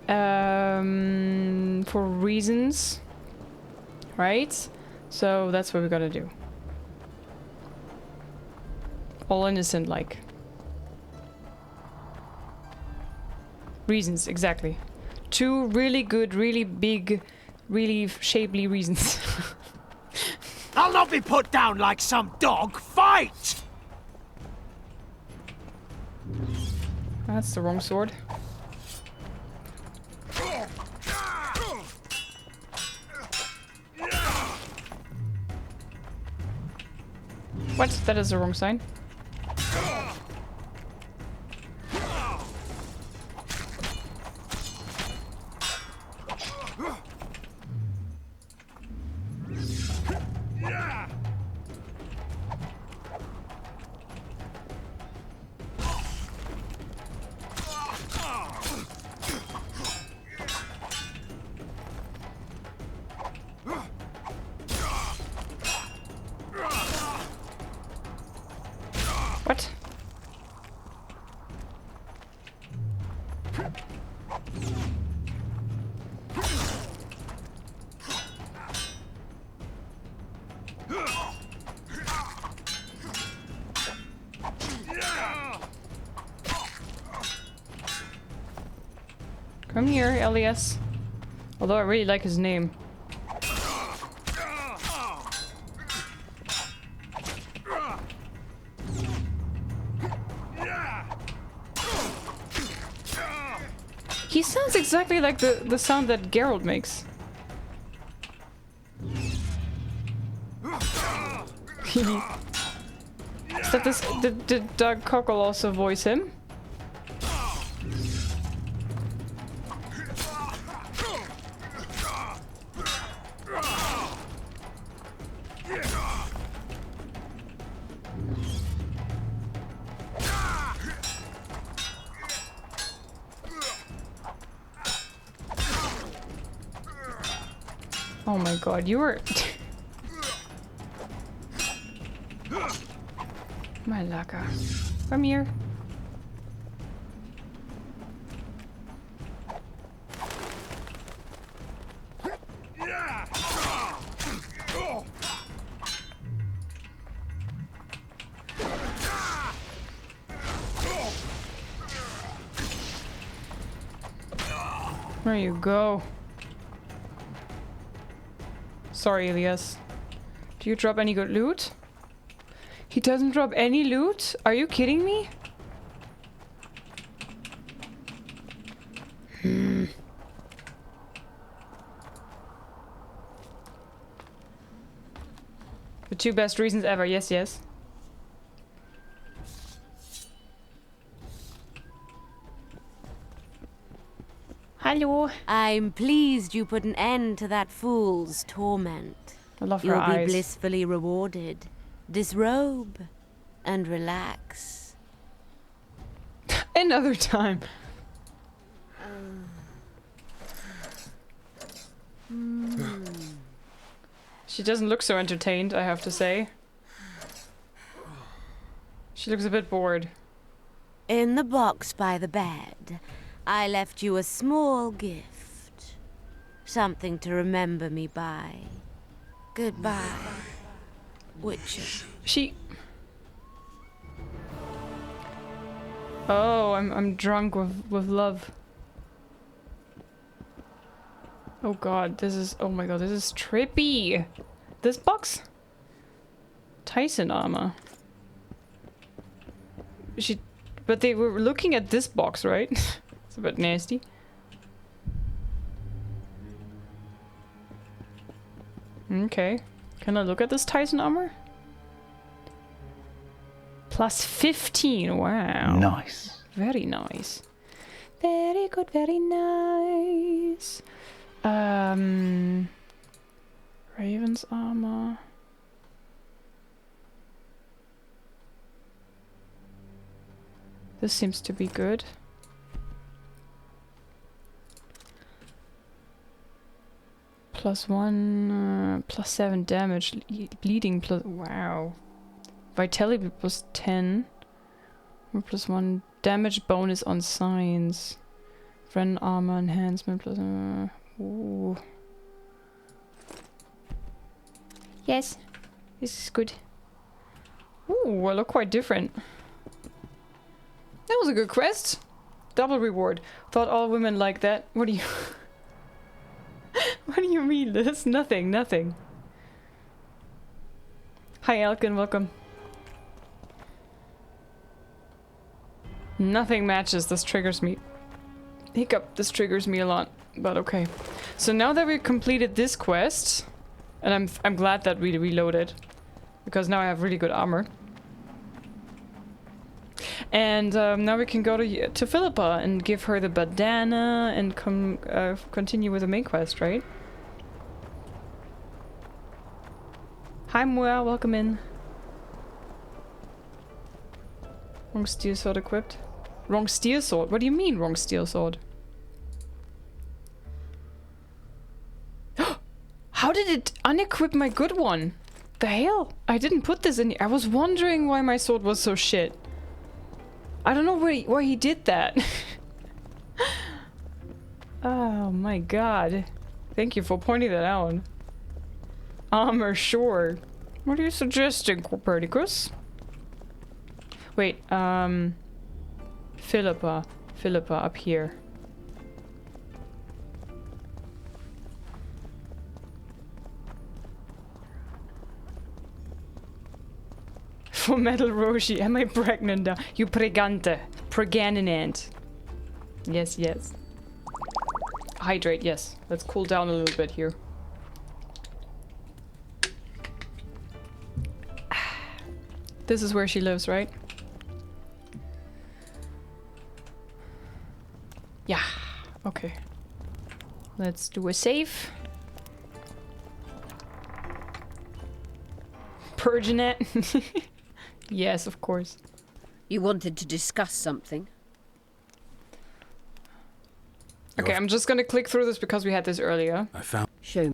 for reasons, right? So that's what we gotta do. All innocent, like. Reasons, exactly. 2 really good, really big, really shapely reasons. I'll not be put down like some dog. Fight! That's the wrong sword. What? That is the wrong sign. What? Come here, LIZZ. Although I really like his name. He sounds exactly like the sound that Geralt makes. Except this, did Doug Cockle also voice him? Oh my god, you were... My laka. Come here. There you go. Sorry, LIZZ. Do you drop any good loot? He doesn't drop any loot? Are you kidding me? The 2 best reasons ever. Yes, yes. Hello. I'm pleased you put an end to that fool's torment. I love her You'll eyes. be blissfully rewarded. Disrobe and relax. Another time. She doesn't look so entertained, I have to say. She looks a bit bored. In the box by the bed, I left you a small gift. Something to remember me by. Goodbye, Witcher. She... Oh, I'm drunk with love. Oh god, this is... Oh my god, this is trippy. This box? Tyson armor. She... But they were looking at this box, right? It's a bit nasty. Okay. Can I look at this Tyson armor? Plus 15, wow. Nice. Very nice. Very good, very nice. Raven's armor. This seems to be good. +1, +7 damage, bleeding plus. Wow. Vitality +10. +1 damage bonus on signs. Friend armor enhancement plus. Ooh. Yes, this is good. Ooh, I look quite different. That was a good quest. Double reward. Thought all women like that. What do you... What do you mean? There's nothing, nothing. Hi Elkin, welcome. Nothing matches. This triggers me. Hiccup, this triggers me a lot. But okay. So now that we've completed this quest, and I'm glad that we reloaded, because now I have really good armor. And now we can go to Philippa and give her the bandana and continue with the main quest, right? Hi Mua, welcome in. Wrong steel sword equipped. Wrong steel sword? What do you mean wrong steel sword? How did it unequip my good one? The hell? I didn't put this in. I was wondering why my sword was so shit. I don't know why he did that. Oh my god. Thank you for pointing that out. Armor, sure. What are you suggesting, Copernicus? Wait, Philippa up here. For Metal Roshi, am I pregnant now? You pregante. Pregnant. Yes, yes. Hydrate, yes. Let's cool down a little bit here. This is where she lives, right? Yeah. Okay. Let's do a save. Purgenet. Yes, of course. You wanted to discuss something? Okay, I'm just gonna click through this because we had this earlier. I found... Show me.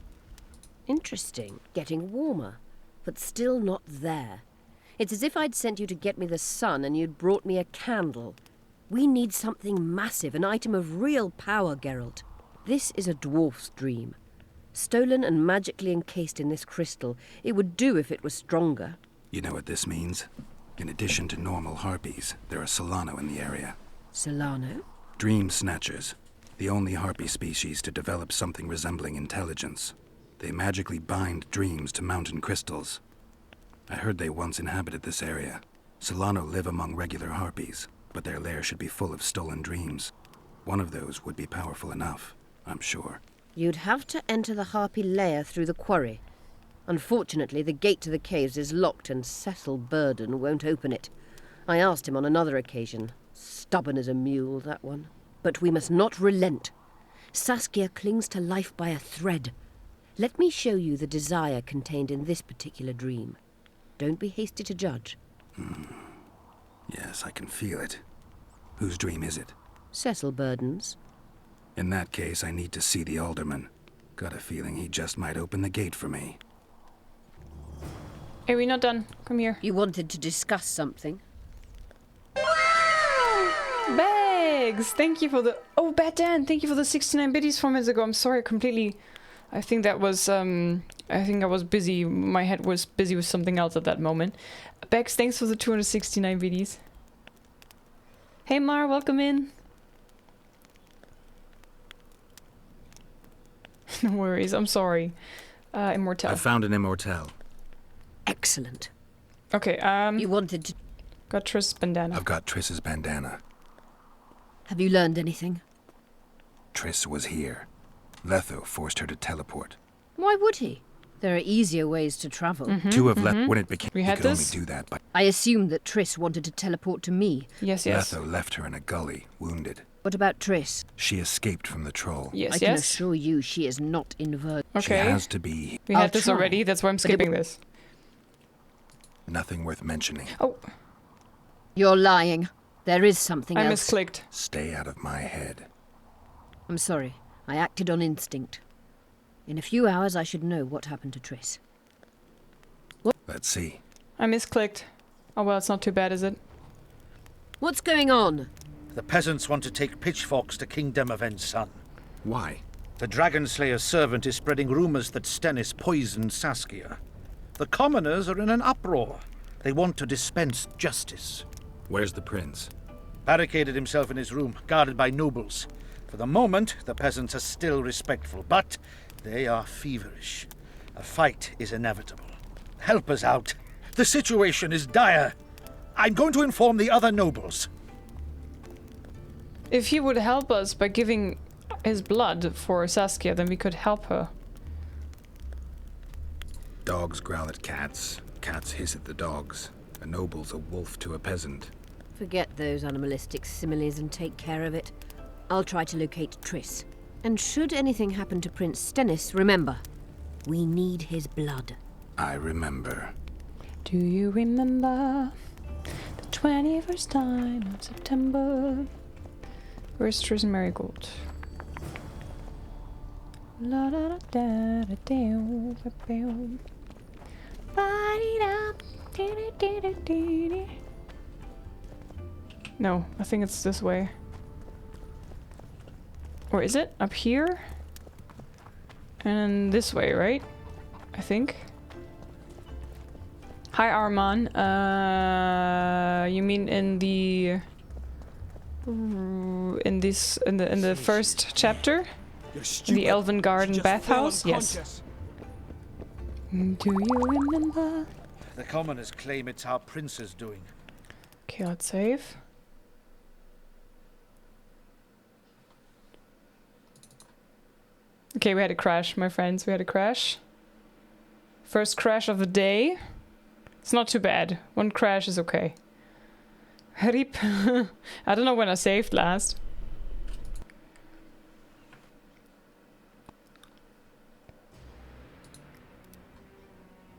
Interesting. Getting warmer, but still not there. It's as if I'd sent you to get me the sun and you'd brought me a candle. We need something massive, an item of real power, Geralt. This is a dwarf's dream. Stolen and magically encased in this crystal. It would do if it was stronger. You know what this means? In addition to normal harpies, there are Solano in the area. Solano? Dream snatchers. The only harpy species to develop something resembling intelligence. They magically bind dreams to mountain crystals. I heard they once inhabited this area. Solano live among regular harpies, but their lair should be full of stolen dreams. One of those would be powerful enough, I'm sure. You'd have to enter the harpy lair through the quarry. Unfortunately, the gate to the caves is locked and Cecil Burden won't open it. I asked him on another occasion. Stubborn as a mule, that one. But we must not relent. Saskia clings to life by a thread. Let me show you the desire contained in this particular dream. Don't be hasty to judge. Yes, I can feel it. Whose dream is it? Cecil Burden's. In that case, I need to see the alderman. Got a feeling he just might open the gate for me. Hey, we're not done. Come here. You wanted to discuss something? Bags! Thank you for the... Oh, Bad Dan! Thank you for the 69 biddies 4 minutes ago. I'm sorry, completely... I think that was, I think I was busy. My head was busy with something else at that moment. Bex, thanks for the 269 biddies. Hey, Mar, welcome in. No worries, I'm sorry. Immortal. I found an immortal. Excellent. Okay, You wanted to... Got Triss' bandana. I've got Triss's bandana. Have you learned anything? Triss was here. Letho forced her to teleport. Why would he? There are easier ways to travel. Two of Letho, when it became, We he had could this? only do that by... I assumed that Triss wanted to teleport to me. Yes, yes. Letho left her in a gully, wounded. What about Triss? She escaped from the troll. Yes, I can yes. assure you she is not in Virg. She Okay. has to be. We had this already, that's why I'm skipping this. Nothing worth mentioning. Oh. You're lying. There is something else. I misclicked. Stay out of my head. I'm sorry. I acted on instinct. In a few hours, I should know what happened to Triss. Let's see. I misclicked. Oh well, it's not too bad, is it? What's going on? The peasants want to take pitchforks to King Demoven's son. Why? The Dragon Slayer's servant is spreading rumors that Stennis poisoned Saskia. The commoners are in an uproar. They want to dispense justice. Where's the prince? Barricaded himself in his room, guarded by nobles. For the moment, the peasants are still respectful, but they are feverish. A fight is inevitable. Help us out. The situation is dire. I'm going to inform the other nobles. If he would help us by giving his blood for Saskia, then we could help her. Dogs growl at cats. Cats hiss at the dogs. A noble's a wolf to a peasant. Forget those animalistic similes and take care of it. I'll try to locate Triss. And should anything happen to Prince Stennis, remember, we need his blood. I remember. Do you remember the 21st time of September? Where's Triss and Marigold? La da da da da da da da. No, I think it's this way. Or is it? Up here? And this way, right? I think. Hi Arman. You mean in the in the first chapter? In the Elven Garden bathhouse? Yes. Do you remember? The commoners claim it's our prince's doing. Okay, let's save. Okay, we had a crash, my friends. We had a crash. First crash of the day. It's not too bad. One crash is okay. Rip. I don't know when I saved last.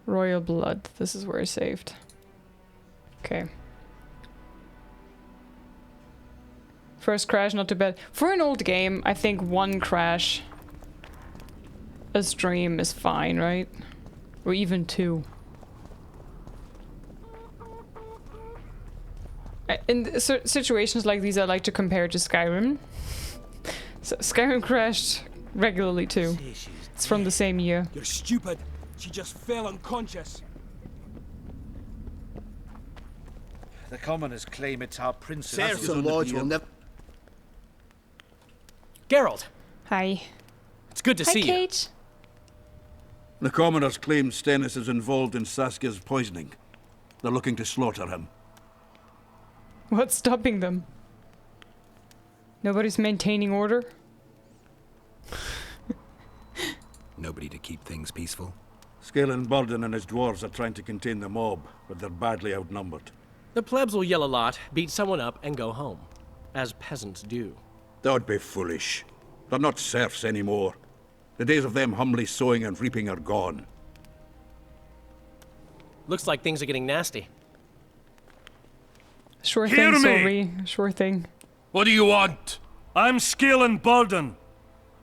Royal Blood. This is where I saved. Okay. First crash, not too bad. For an old game, I think one crash a stream is fine, right? Or even two. In situations like these, I like to compare to Skyrim. So Skyrim crashed regularly too. It's from the same year. You're stupid. She just fell unconscious. The commoners claim it's our prince's. Sir Lodge will never. Geralt. Hi. It's good to see you. Hi, Kate. The commoners claim Stennis is involved in Saskia's poisoning. They're looking to slaughter him. What's stopping them? Nobody's maintaining order? Nobody to keep things peaceful? Scalen Burden and his dwarves are trying to contain the mob, but they're badly outnumbered. The plebs will yell a lot, beat someone up, and go home. As peasants do. That'd be foolish. They're not serfs anymore. The days of them humbly sowing and reaping are gone. Looks like things are getting nasty. Sure Hear thing, me! Sylvie. Sure thing. What do you want? I'm Scalen Burden.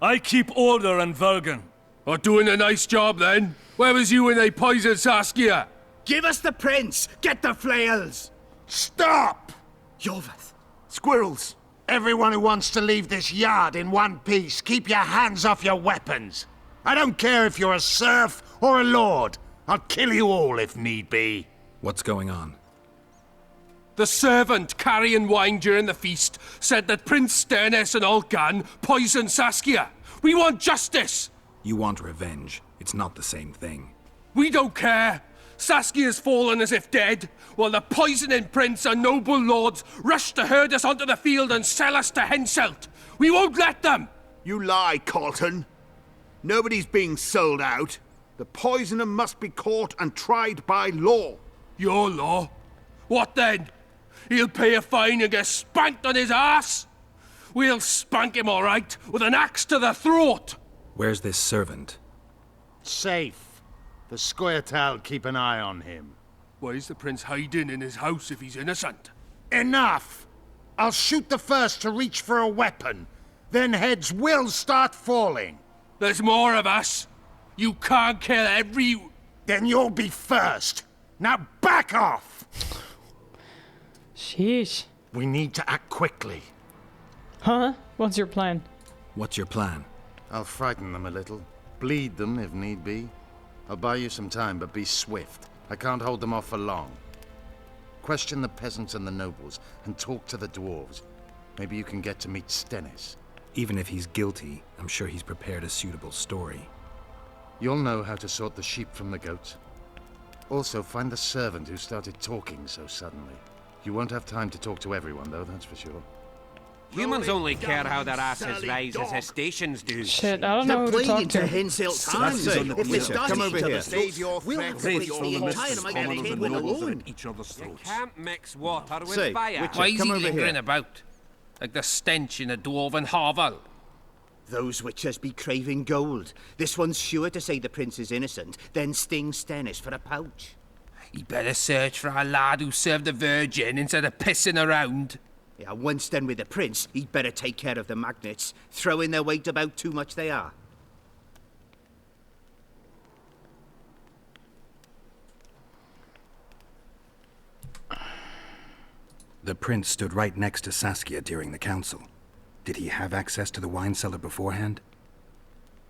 I keep order in Vergen. Are doing a nice job then? Where was you when they poisoned Saskia? Give us the prince! Get the flails! Stop! Yoveth. Squirrels! Everyone who wants to leave this yard in one piece, keep your hands off your weapons. I don't care if you're a serf or a lord. I'll kill you all if need be. What's going on? The servant carrying wine during the feast said that Prince Stennis and Olgan poisoned Saskia. We want justice! You want revenge. It's not the same thing. We don't care. Saskia's fallen as if dead, while the poisoning prince and noble lords rush to herd us onto the field and sell us to Henselt. We won't let them! You lie, Colton. Nobody's being sold out. The poisoner must be caught and tried by law. Your law? What then? He'll pay a fine and get spanked on his ass? We'll spank him all right, with an axe to the throat! Where's this servant? Safe. The Squirt'll keep an eye on him. Why is the prince hiding in his house if he's innocent? Enough! I'll shoot the first to reach for a weapon. Then heads will start falling. There's more of us. You can't kill every... Then you'll be first. Now back off! Sheesh. We need to act quickly. Huh? What's your plan? What's your plan? I'll frighten them a little. Bleed them if need be. I'll buy you some time, but be swift. I can't hold them off for long. Question the peasants and the nobles, and talk to the dwarves. Maybe you can get to meet Stennis. Even if he's guilty, I'm sure he's prepared a suitable story. You'll know how to sort the sheep from the goats. Also, find the servant who started talking so suddenly. You won't have time to talk to everyone, though, that's for sure. Humans only care how their asses rise as their stations do. Shit, I don't know who to talk to. If they start Come over here. save your We'll threats have with the entire Kingdom alone. You can't mix water with Say, fire. Witcher, Why is come he over lingering here. about? Like the stench in a dwarven hovel. Those witchers be craving gold. This one's sure to say the prince is innocent, then sting Stennis for a pouch. He better search for a lad who served the Virgin instead of pissing around. Yeah, once done with the prince, he'd better take care of the magnets. Throwing their weight about too much they are. The prince stood right next to Saskia during the council. Did he have access to the wine cellar beforehand?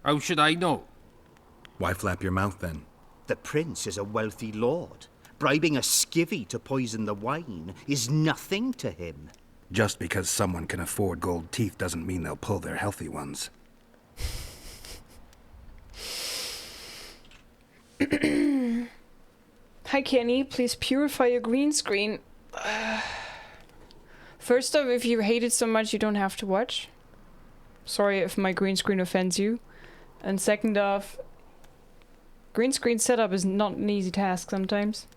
How should I know? Why flap your mouth then? The prince is a wealthy lord. Bribing a skivvy to poison the wine is nothing to him. Just because someone can afford gold teeth doesn't mean they'll pull their healthy ones. Hi Kenny, please purify your green screen. First off, if you hate it so much you don't have to watch. Sorry if my green screen offends you. And second off, green screen setup is not an easy task sometimes.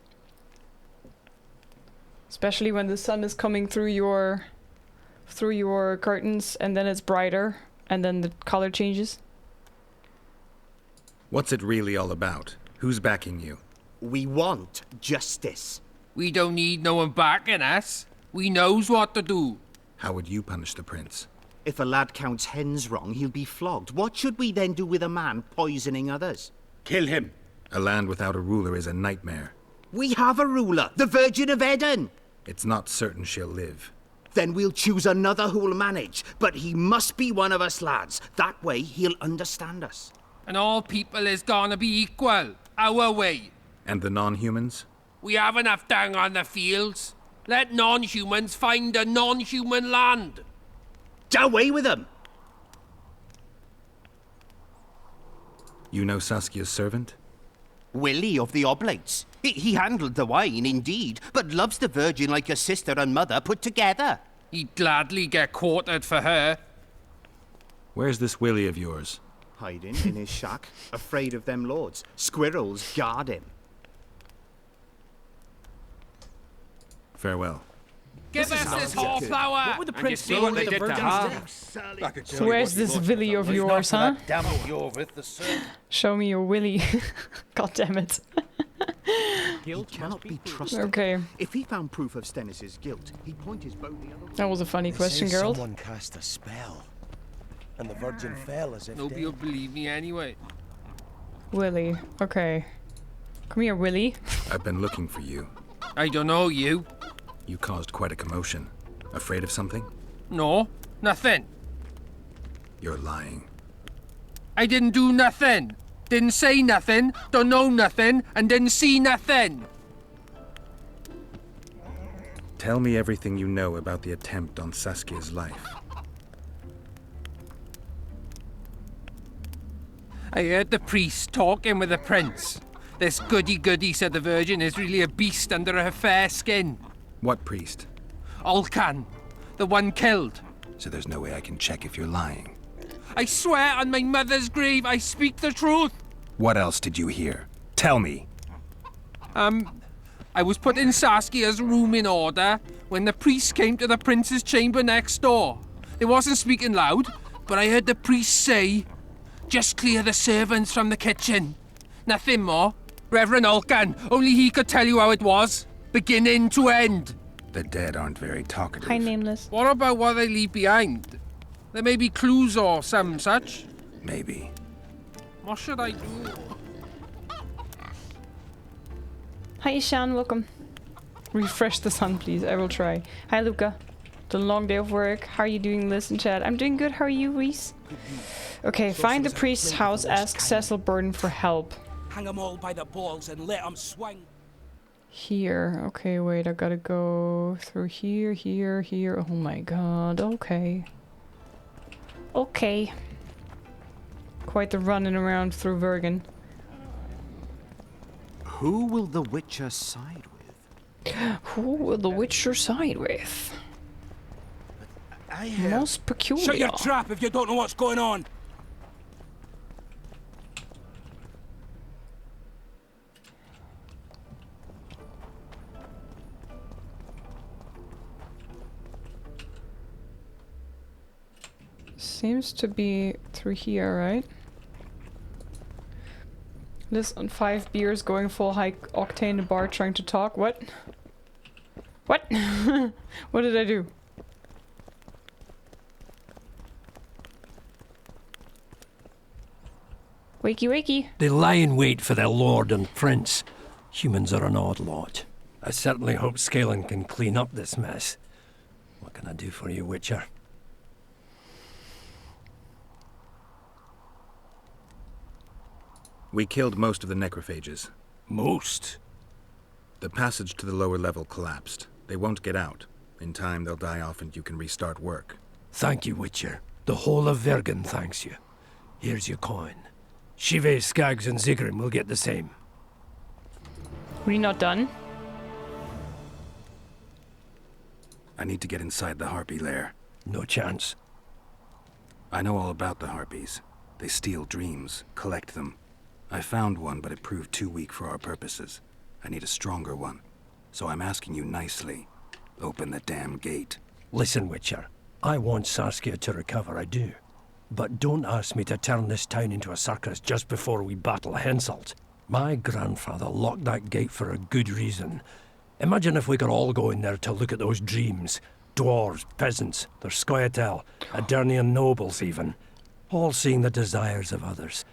Especially when the sun is coming through your curtains and then it's brighter and then the color changes. What's it really all about? Who's backing you? We want justice. We don't need no one backing us. We knows what to do. How would you punish the prince? If a lad counts hens wrong, he'll be flogged. What should we then do with a man poisoning others? Kill him. A land without a ruler is a nightmare. We have a ruler, the Virgin of Eden. It's not certain she'll live. Then we'll choose another who'll manage. But he must be one of us lads. That way he'll understand us. And all people is gonna be equal. Our way. And the non-humans? We have enough dung on the fields. Let non-humans find a non-human land. Away with them! You know Saskia's servant? Willie of the Oblates. He handled the wine, indeed, but loves the Virgin like a sister and mother put together. He'd gladly get quartered for her. Where's this Willie of yours? Hiding in his shack, afraid of them lords. Squirrels guard him. Farewell. Give us this whoreflower! What would the prince see what they did to her? So where's this Willy of yours, huh? Show me your Willy. God damn it. He cannot be trusted. Okay. If he found proof of Stennis' guilt, he'd point his bow the other way. That was a funny question, girl. Someone cast a spell, and the Virgin fell as if Nobody'll believe me anyway. Willy. Okay. Come here, Willy. I've been looking for you. I don't know you. You caused quite a commotion. Afraid of something? No, nothing. You're lying. I didn't do nothing. Didn't say nothing, don't know nothing, and didn't see nothing. Tell me everything you know about the attempt on Saskia's life. I heard the priest talking with the prince. This goody-goody said the Virgin is really a beast under her fair skin. What priest? Olcan, the one killed. So there's no way I can check if you're lying. I swear on my mother's grave I speak the truth. What else did you hear? Tell me. I was put in Saskia's room in order when the priest came to the prince's chamber next door. They wasn't speaking loud, but I heard the priest say, "Just clear the servants from the kitchen." Nothing more. Reverend Olcan, only he could tell you how it was. Beginning to end. The dead aren't very talkative. Hi, Nameless. What about what they leave behind? There may be clues or some such. Maybe. What should I do? Hi, Ishan. Welcome. Refresh the sun, please. I will try. Hi, Luca. The long day of work. How are you doing, Liz in chat? I'm doing good. How are you, Reese? Okay, find the priest's house. Ask Cecil Burden for help. Hang them all by the balls and let them swing. Here. Okay, wait. I gotta go through here, here, here. Oh my god. Okay. Okay. Quite the running around through Vergen. Who will the Witcher side with? Who will the Witcher side with? Most peculiar. Shut your trap if you don't know what's going on. Seems to be through here, right? Liz on 5 beers, going full high octane in the bar, trying to talk. What? What? What did I do? Wakey wakey. They lie in wait for their lord and prince. Humans are an odd lot. I certainly hope Scalen can clean up this mess. What can I do for you, Witcher? We killed most of the necrophages. Most? The passage to the lower level collapsed. They won't get out. In time, they'll die off and you can restart work. Thank you, Witcher. The whole of Vergen thanks you. Here's your coin. Shive, Skaggs, and Zigrim will get the same. We're not done. I need to get inside the Harpy lair. No chance. I know all about the Harpies. They steal dreams, collect them. I found one, but it proved too weak for our purposes. I need a stronger one. So I'm asking you nicely. Open the damn gate. Listen, Witcher. I want Saskia to recover, I do. But don't ask me to turn this town into a circus just before we battle Henselt. My grandfather locked that gate for a good reason. Imagine if we could all go in there to look at those dreams. Dwarves, peasants, their scoia'tael, Adernian nobles even. All seeing the desires of others.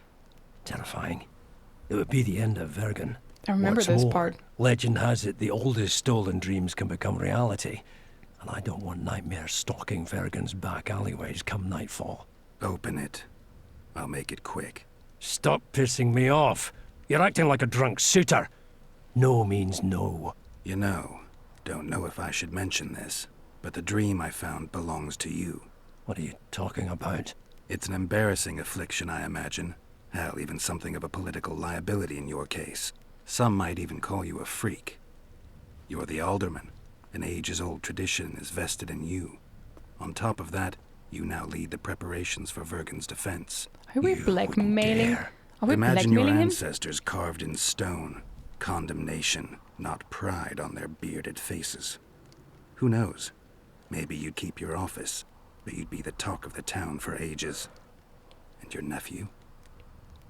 Terrifying. It would be the end of Vergen. I remember What's this more, part. Legend has it the oldest stolen dreams can become reality. And I don't want nightmares stalking Vergen's back alleyways come nightfall. Open it. I'll make it quick. Stop pissing me off. You're acting like a drunk suitor. No means no. You know, don't know if I should mention this, but the dream I found belongs to you. What are you talking about? It's an embarrassing affliction, I imagine. Hell, even something of a political liability in your case. Some might even call you a freak. You're the alderman. An ages-old tradition is vested in you. On top of that, you now lead the preparations for Vergen's defense. Are we blackmailing? Are we Imagine your blackmailing him? ancestors carved in stone. Condemnation, not pride on their bearded faces. Who knows? Maybe you'd keep your office, but you'd be the talk of the town for ages. And your nephew?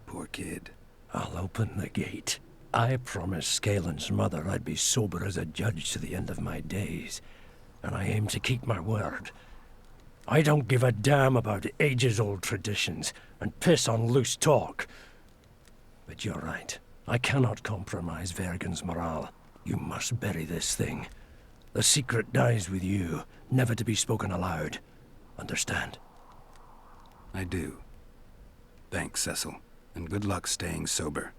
Poor kid. I'll open the gate. I promised Scalen's mother I'd be sober as a judge to the end of my days, and I aim to keep my word. I don't give a damn about ages-old traditions and piss on loose talk. But you're right. I cannot compromise Vergen's morale. You must bury this thing. The secret dies with you, never to be spoken aloud. Understand? I do. Thanks, Cecil, and good luck staying sober.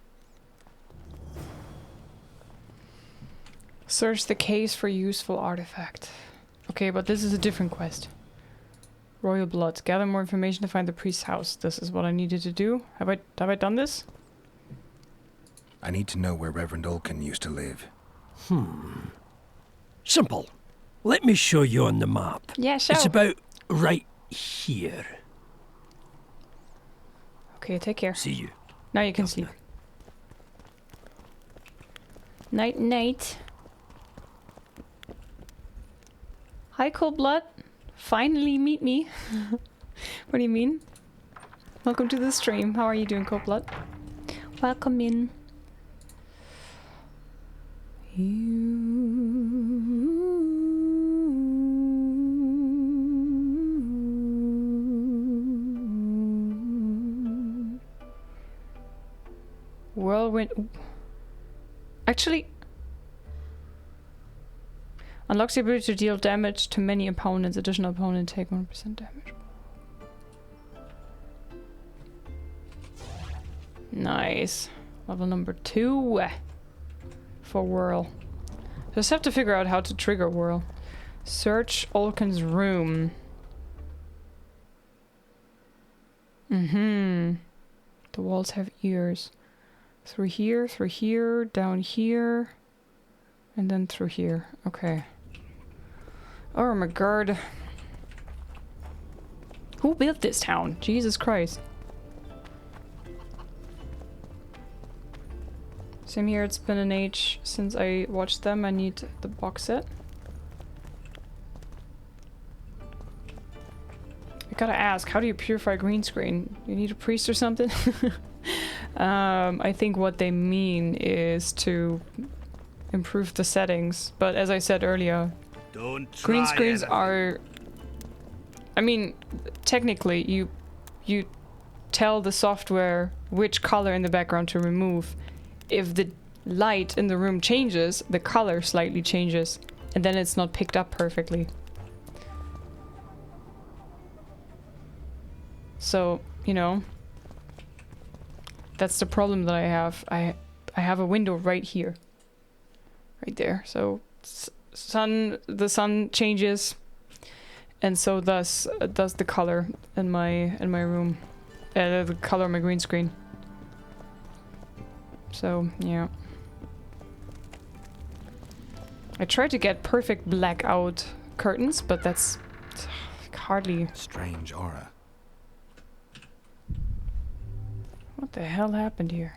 Search the case for useful artifact. Okay, but this is a different quest. Royal blood. Gather more information to find the priest's house. This is what I needed to do. Have I done this? I need to know where Reverend Olkin used to live. Simple. Let me show you on the map. Yeah, sure. It's about right here. Okay, take care. See you. Now you can sleep. Night, night. Hi, Cold Blood. Finally meet me. What do you mean? Welcome to the stream. How are you doing, Cold Blood? Welcome in. You Whirlwind. Actually, unlocks the ability to deal damage to many opponents. Additional opponent take 1% damage. Nice. Level number 2 for Whirl. Just have to figure out how to trigger Whirl. Search Olkin's room. The walls have ears. Through here, down here, and then through here. Okay. Oh my god. Who built this town? Jesus Christ. Same here, it's been an age since I watched them. I need the box set. I gotta ask, how do you purify green screen? You need a priest or something? I think what they mean is to improve the settings, but as I said earlier, green screens are... I mean, technically, you tell the software which color in the background to remove. If the light in the room changes, the color slightly changes, and then it's not picked up perfectly. So, you know, that's the problem that I have. I have a window right here. Right there. So the sun changes, and so does the color in my room. The color of my green screen. So, yeah. I tried to get perfect blackout curtains, but that's hardly... Strange aura. What the hell happened here?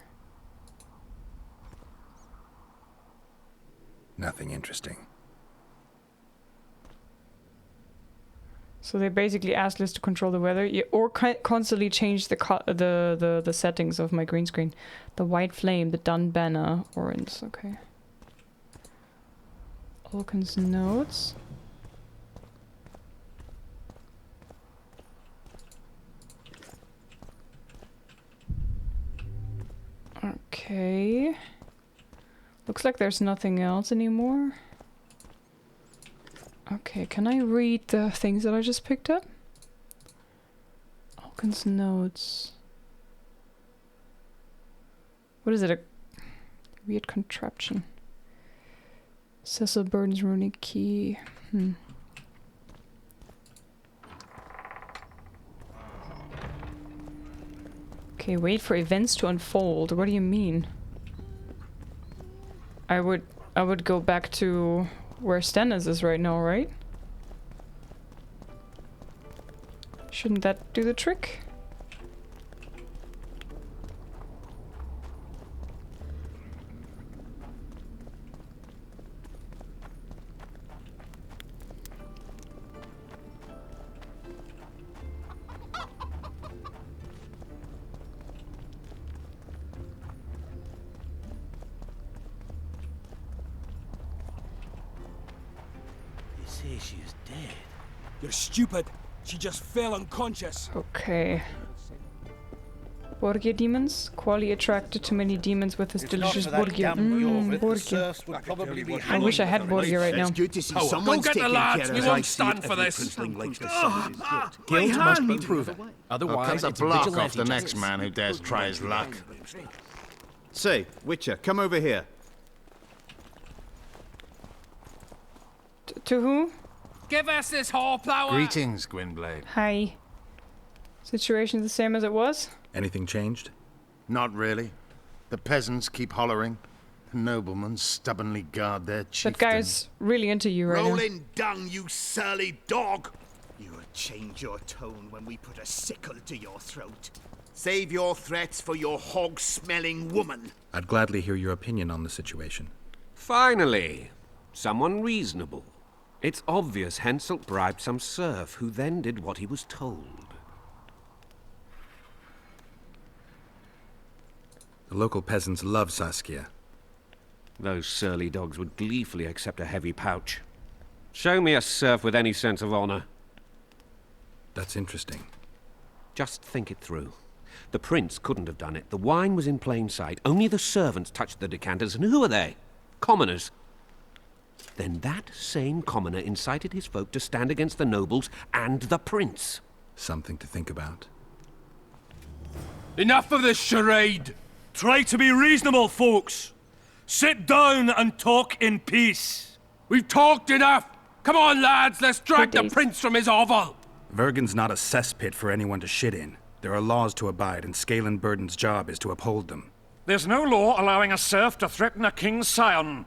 Nothing interesting. So they basically asked us to control the weather, or constantly change the settings of my green screen. The white flame, the done banner, orange. Okay. Olkin's notes. Okay. Looks like there's nothing else anymore. Okay, can I read the things that I just picked up? Olkin's notes. What is it? A weird contraption. Cecil Burton's runic key. Okay, wait for events to unfold. What do you mean? I would go back to where Stennis is right now, right? Shouldn't that do the trick? She is dead. You're stupid. She just fell unconscious. Okay. Borgia demons? Quali attracted to many demons with his delicious Borgia. Borgia. I wish I had Borgia right now. Go get the lads. We won't stand for this. Guilt must be proven. Otherwise, I'll cut the block off the next man who dares try his luck. Say, Witcher, come over here. To who? Give us this horsepower. Greetings, Gwynblade. Hi. Situation the same as it was? Anything changed? Not really. The peasants keep hollering. The noblemen stubbornly guard their chieftain. That guy's really into you right now. Rolling dung, you surly dog! You'll change your tone when we put a sickle to your throat. Save your threats for your hog-smelling woman. I'd gladly hear your opinion on the situation. Finally, someone reasonable. It's obvious Henselt bribed some serf who then did what he was told. The local peasants love Saskia. Those surly dogs would gleefully accept a heavy pouch. Show me a serf with any sense of honor. That's interesting. Just think it through. The prince couldn't have done it. The wine was in plain sight. Only the servants touched the decanters, and who are they? Commoners. Then that same commoner incited his folk to stand against the nobles and the prince. Something to think about. Enough of this charade! Try to be reasonable, folks. Sit down and talk in peace. We've talked enough! Come on, lads, let's drag the prince from his hovel! Vergen's not a cesspit for anyone to shit in. There are laws to abide, and Scalen Burden's job is to uphold them. There's no law allowing a serf to threaten a king's scion.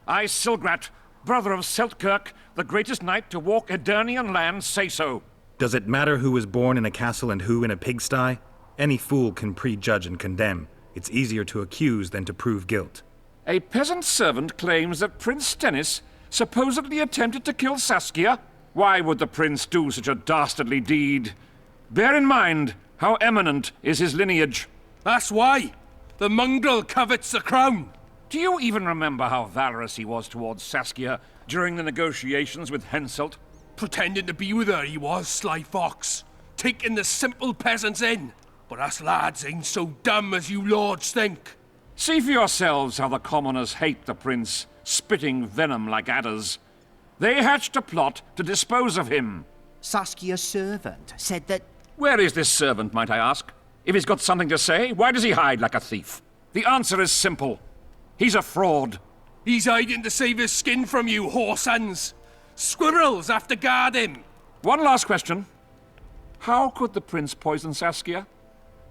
I, Silgrat, brother of Seltkirk, the greatest knight to walk Edirnian land, say so. Does it matter who was born in a castle and who in a pigsty? Any fool can prejudge and condemn. It's easier to accuse than to prove guilt. A peasant servant claims that Prince Stennis supposedly attempted to kill Saskia. Why would the prince do such a dastardly deed? Bear in mind how eminent is his lineage. That's why. The mongrel covets the crown. Do you even remember how valorous he was towards Saskia during the negotiations with Henselt? Pretending to be with her, he was, sly fox. Taking the simple peasants in. But us lads ain't so dumb as you lords think. See for yourselves how the commoners hate the prince, spitting venom like adders. They hatched a plot to dispose of him. Saskia's servant said that... Where is this servant, might I ask? If he's got something to say, why does he hide like a thief? The answer is simple. He's a fraud. He's hiding to save his skin from you, whoresons. Squirrels have to guard him. One last question. How could the prince poison Saskia?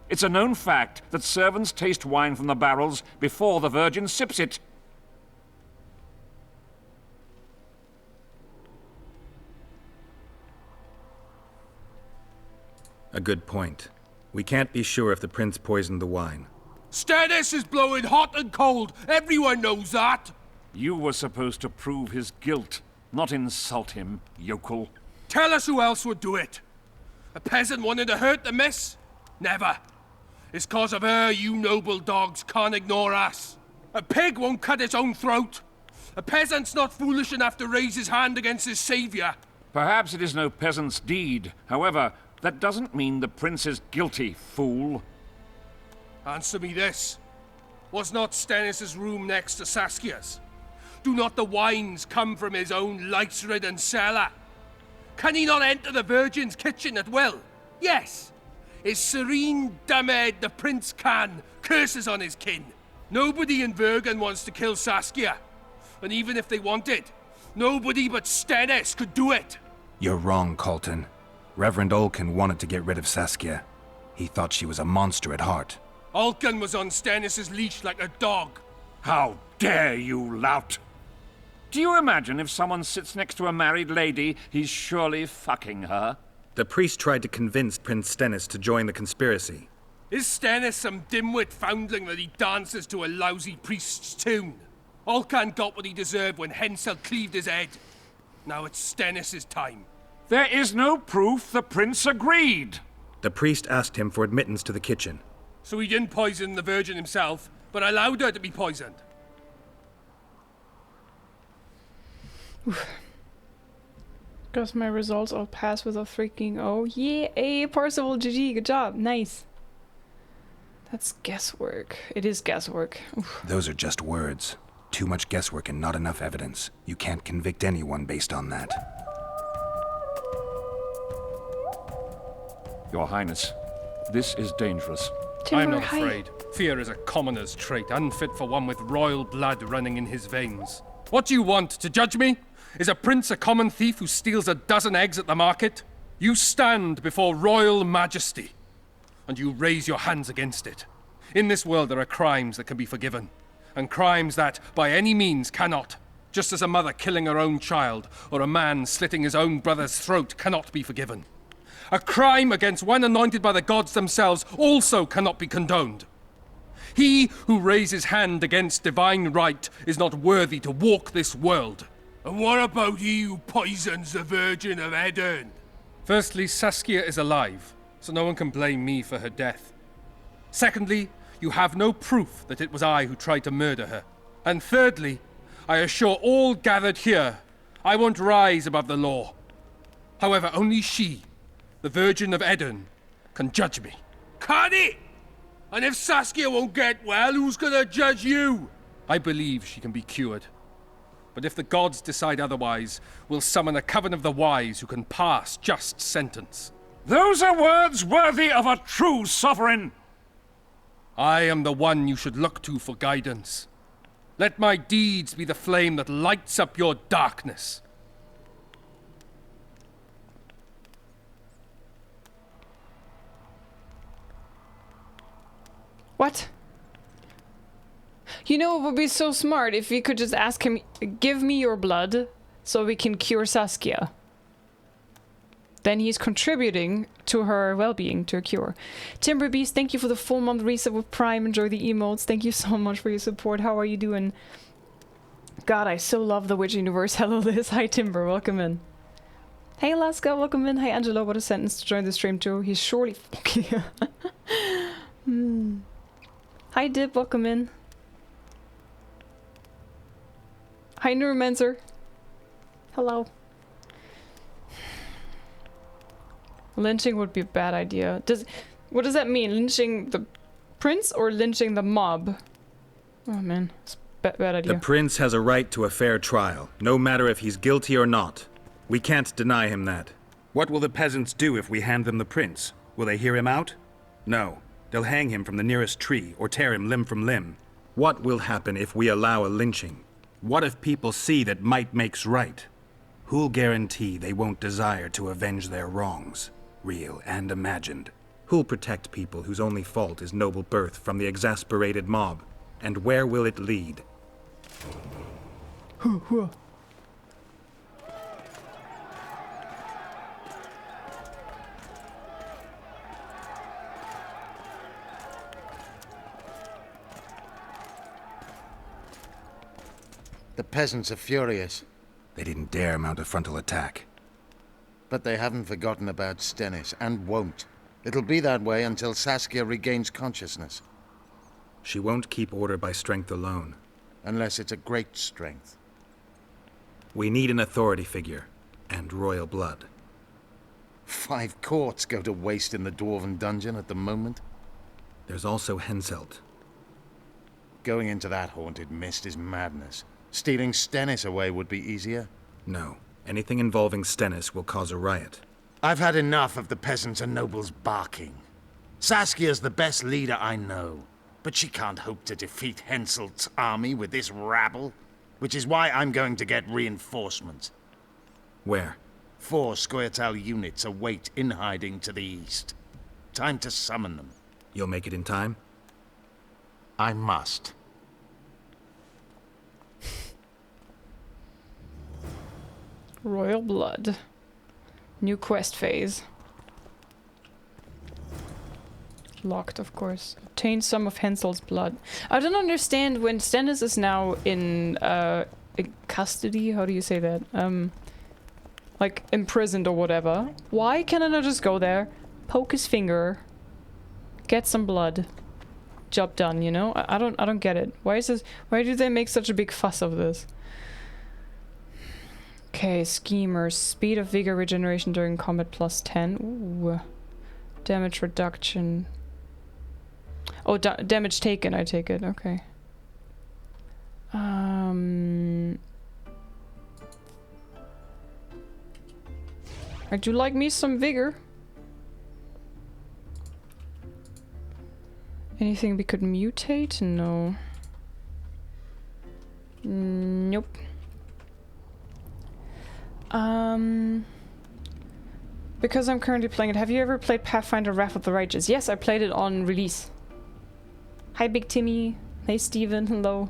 It's a known fact that servants taste wine from the barrels before the virgin sips it. A good point. We can't be sure if the prince poisoned the wine. Stennis is blowing hot and cold. Everyone knows that. You were supposed to prove his guilt, not insult him, yokel. Tell us who else would do it. A peasant wanting to hurt the miss? Never. It's cause of her you noble dogs can't ignore us. A pig won't cut its own throat. A peasant's not foolish enough to raise his hand against his savior. Perhaps it is no peasant's deed. However, that doesn't mean the prince is guilty, fool. Answer me this. Was not Stennis' room next to Saskia's? Do not the wines come from his own lice-ridden cellar? Can he not enter the Virgin's kitchen at will? Yes. His serene dumbhead the prince can, curses on his kin. Nobody in Vergen wants to kill Saskia. And even if they wanted, nobody but Stennis could do it. You're wrong, Colton. Reverend Olkin wanted to get rid of Saskia. He thought she was a monster at heart. Olkin was on Stennis' leash like a dog. How dare you, lout! Do you imagine if someone sits next to a married lady, he's surely fucking her? The priest tried to convince Prince Stennis to join the conspiracy. Is Stennis some dimwit foundling that he dances to a lousy priest's tune? Olcan got what he deserved when Henselt cleaved his head. Now it's Stennis' time. There is no proof the prince agreed. The priest asked him for admittance to the kitchen. So he didn't poison the Virgin himself, but allowed her to be poisoned. Because my results all pass with a freaking O. Yeah, hey, Parzival, GG, good job, nice. That's guesswork. It is guesswork. Oof. Those are just words. Too much guesswork and not enough evidence. You can't convict anyone based on that. Your Highness, this is dangerous. I'm not afraid. Fear is a commoner's trait, unfit for one with royal blood running in his veins. What do you want, to judge me? Is a prince a common thief who steals a dozen eggs at the market? You stand before royal majesty, and you raise your hands against it. In this world there are crimes that can be forgiven, and crimes that, by any means, cannot. Just as a mother killing her own child, or a man slitting his own brother's throat cannot be forgiven. A crime against one anointed by the gods themselves also cannot be condoned. He who raises hand against divine right is not worthy to walk this world. And what about he who poisons the Virgin of Edirn? Firstly, Saskia is alive, so no one can blame me for her death. Secondly, you have no proof that it was I who tried to murder her. And thirdly, I assure all gathered here, I won't rise above the law. However, only she, the Virgin of Edirn, can judge me. Cut it! And if Saskia won't get well, who's gonna judge you? I believe she can be cured. But if the gods decide otherwise, we'll summon a coven of the wise who can pass just sentence. Those are words worthy of a true sovereign. I am the one you should look to for guidance. Let my deeds be the flame that lights up your darkness. What? You know, it would be so smart if we could just ask him, give me your blood so we can cure Saskia. Then he's contributing to her well-being, to a cure. Timber Beast, thank you for the full month reset with Prime. Enjoy the emotes. Thank you so much for your support. How are you doing? God, I so love the Witch universe. Hello, Liz. Hi, Timber. Welcome in. Hey, Laska. Welcome in. Hi, Angelo. What a sentence to join the stream, too. He's surely... Hi, Dip. Welcome in. Hi, Neuromancer. Hello. Lynching would be a bad idea. What does that mean? Lynching the prince or lynching the mob? Oh man, it's a bad idea. The prince has a right to a fair trial, no matter if he's guilty or not. We can't deny him that. What will the peasants do if we hand them the prince? Will they hear him out? No. They'll hang him from the nearest tree or tear him limb from limb. What will happen if we allow a lynching? What if people see that might makes right? Who'll guarantee they won't desire to avenge their wrongs, real and imagined? Who'll protect people whose only fault is noble birth from the exasperated mob? And where will it lead? The peasants are furious. They didn't dare mount a frontal attack. But they haven't forgotten about Stennis, and won't. It'll be that way until Saskia regains consciousness. She won't keep order by strength alone. Unless it's a great strength. We need an authority figure, and royal blood. 5 courts go to waste in the Dwarven dungeon at the moment. There's also Henselt. Going into that haunted mist is madness. Stealing Stennis away would be easier. No. Anything involving Stennis will cause a riot. I've had enough of the peasants and nobles barking. Saskia's the best leader I know, but she can't hope to defeat Henselt's army with this rabble, which is why I'm going to get reinforcements. Where? 4 Scoia'tael units await in hiding to the east. Time to summon them. You'll make it in time? I must. Royal blood. New quest phase. Locked, of course. Obtain some of Hensel's blood. I don't understand when Stennis is now in custody. How do you say that? Like imprisoned or whatever. Why can I not just go there, poke his finger, get some blood, job done? You know? I don't get it. Why is this? Why do they make such a big fuss of this? Okay, schemers. Speed of vigor regeneration during combat plus 10. Ooh. Damage reduction. Oh, damage taken, I take it. Okay. I do like me some vigor. Anything we could mutate? No. Nope. Because I'm currently playing it, have you ever played Pathfinder Wrath of the Righteous? Yes, I played it on release. Hi, Big Timmy. Hey, Steven. Hello.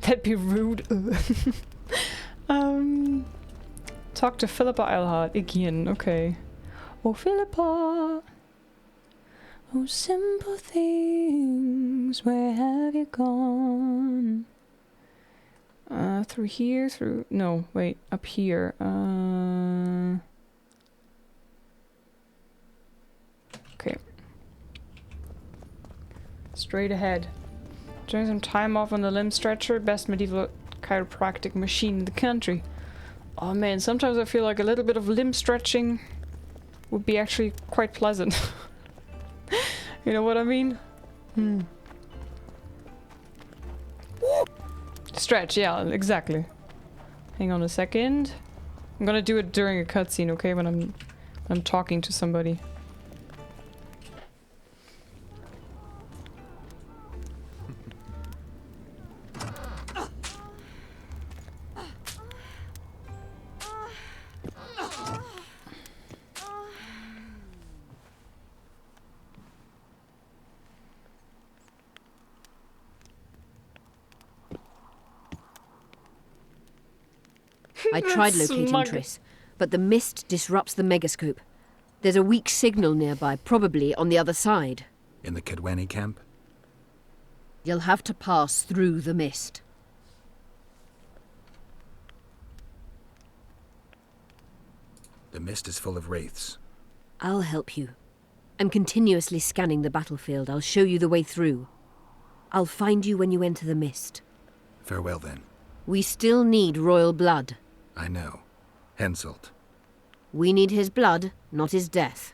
That'd be rude. Talk to Philippa Eilhart again. Okay. Oh, Philippa. Oh, simple things. Where have you gone? Through here, through... No, wait. Up here. Okay. Straight ahead. During some time off on the limb stretcher, best medieval chiropractic machine in the country. Oh man, sometimes I feel like a little bit of limb stretching would be actually quite pleasant. You know what I mean? Stretch, yeah, exactly. Hang on a second. I'm gonna do it during a cutscene, okay? When I'm talking to somebody. I tried That's locating smug. Triss, but the mist disrupts the megascope. There's a weak signal nearby, probably on the other side. In the Kedweni camp? You'll have to pass through the mist. The mist is full of wraiths. I'll help you. I'm continuously scanning the battlefield. I'll show you the way through. I'll find you when you enter the mist. Farewell then. We still need royal blood. I know. Henselt. We need his blood, not his death.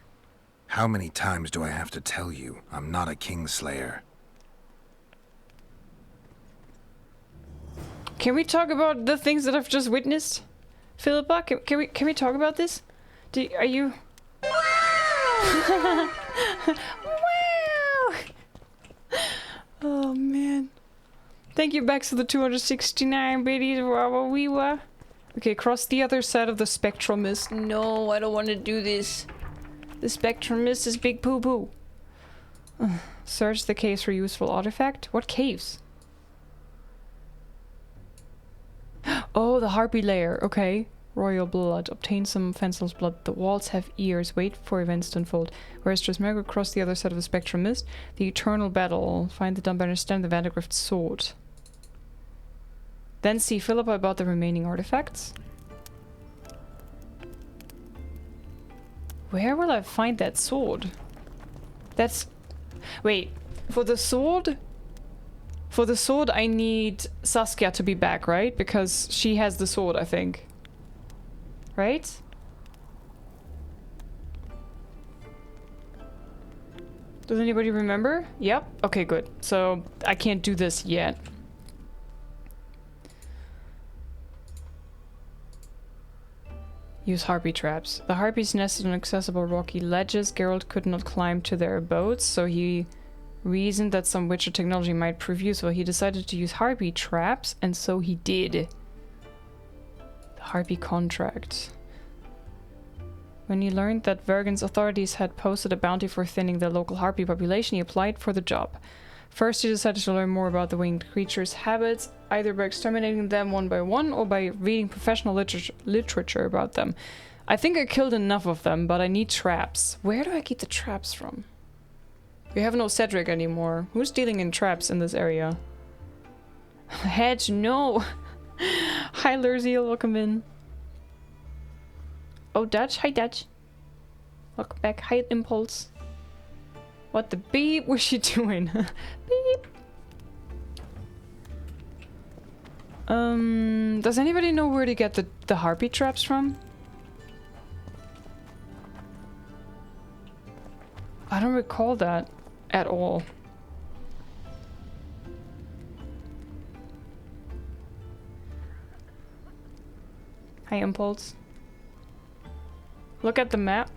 How many times do I have to tell you I'm not a kingslayer? Can we talk about the things that I've just witnessed? Philippa, can we talk about this? Are you... Wow! Oh man. Thank you, Bex, for the 269 biddies. Wow, we were. Okay, cross the other side of the spectral mist. No, I don't want to do this. The spectral mist is big poo-poo. Search the caves for useful artifact. What caves? Oh, the harpy lair. Okay. Royal blood. Obtain some Fencel's blood. The walls have ears. Wait for events to unfold. Whereas Thrustmaster cross the other side of the spectral mist. The eternal battle. Find the dumb banner, stem the Vandergrift sword. Then see Philippa about the remaining artifacts. Where will I find that sword? That's... Wait. For the sword... For the sword I need Saskia to be back, right? Because she has the sword, I think. Right? Does anybody remember? Yep. Okay, good. So I can't do this yet. Use harpy traps. The harpies nested on accessible rocky ledges. Geralt could not climb to their abodes, so he reasoned that some Witcher technology might prove useful. He decided to use harpy traps, and so he did. The harpy contract. When he learned that Vergen's authorities had posted a bounty for thinning the local harpy population, he applied for the job. First, he decided to learn more about the winged creatures' habits, either by exterminating them one by one or by reading professional literature about them. I think I killed enough of them, but I need traps. Where do I get the traps from? We have no Cedric anymore. Who's dealing in traps in this area? Hedge, no! Hi, Lurziel, welcome in. Oh, Dutch, hi, Dutch. Welcome back, hi, Impulse. What the beep was she doing? Beep! Does anybody know where to get the harpy traps from? I don't recall that at all. Hi, Impulse. Look at the map.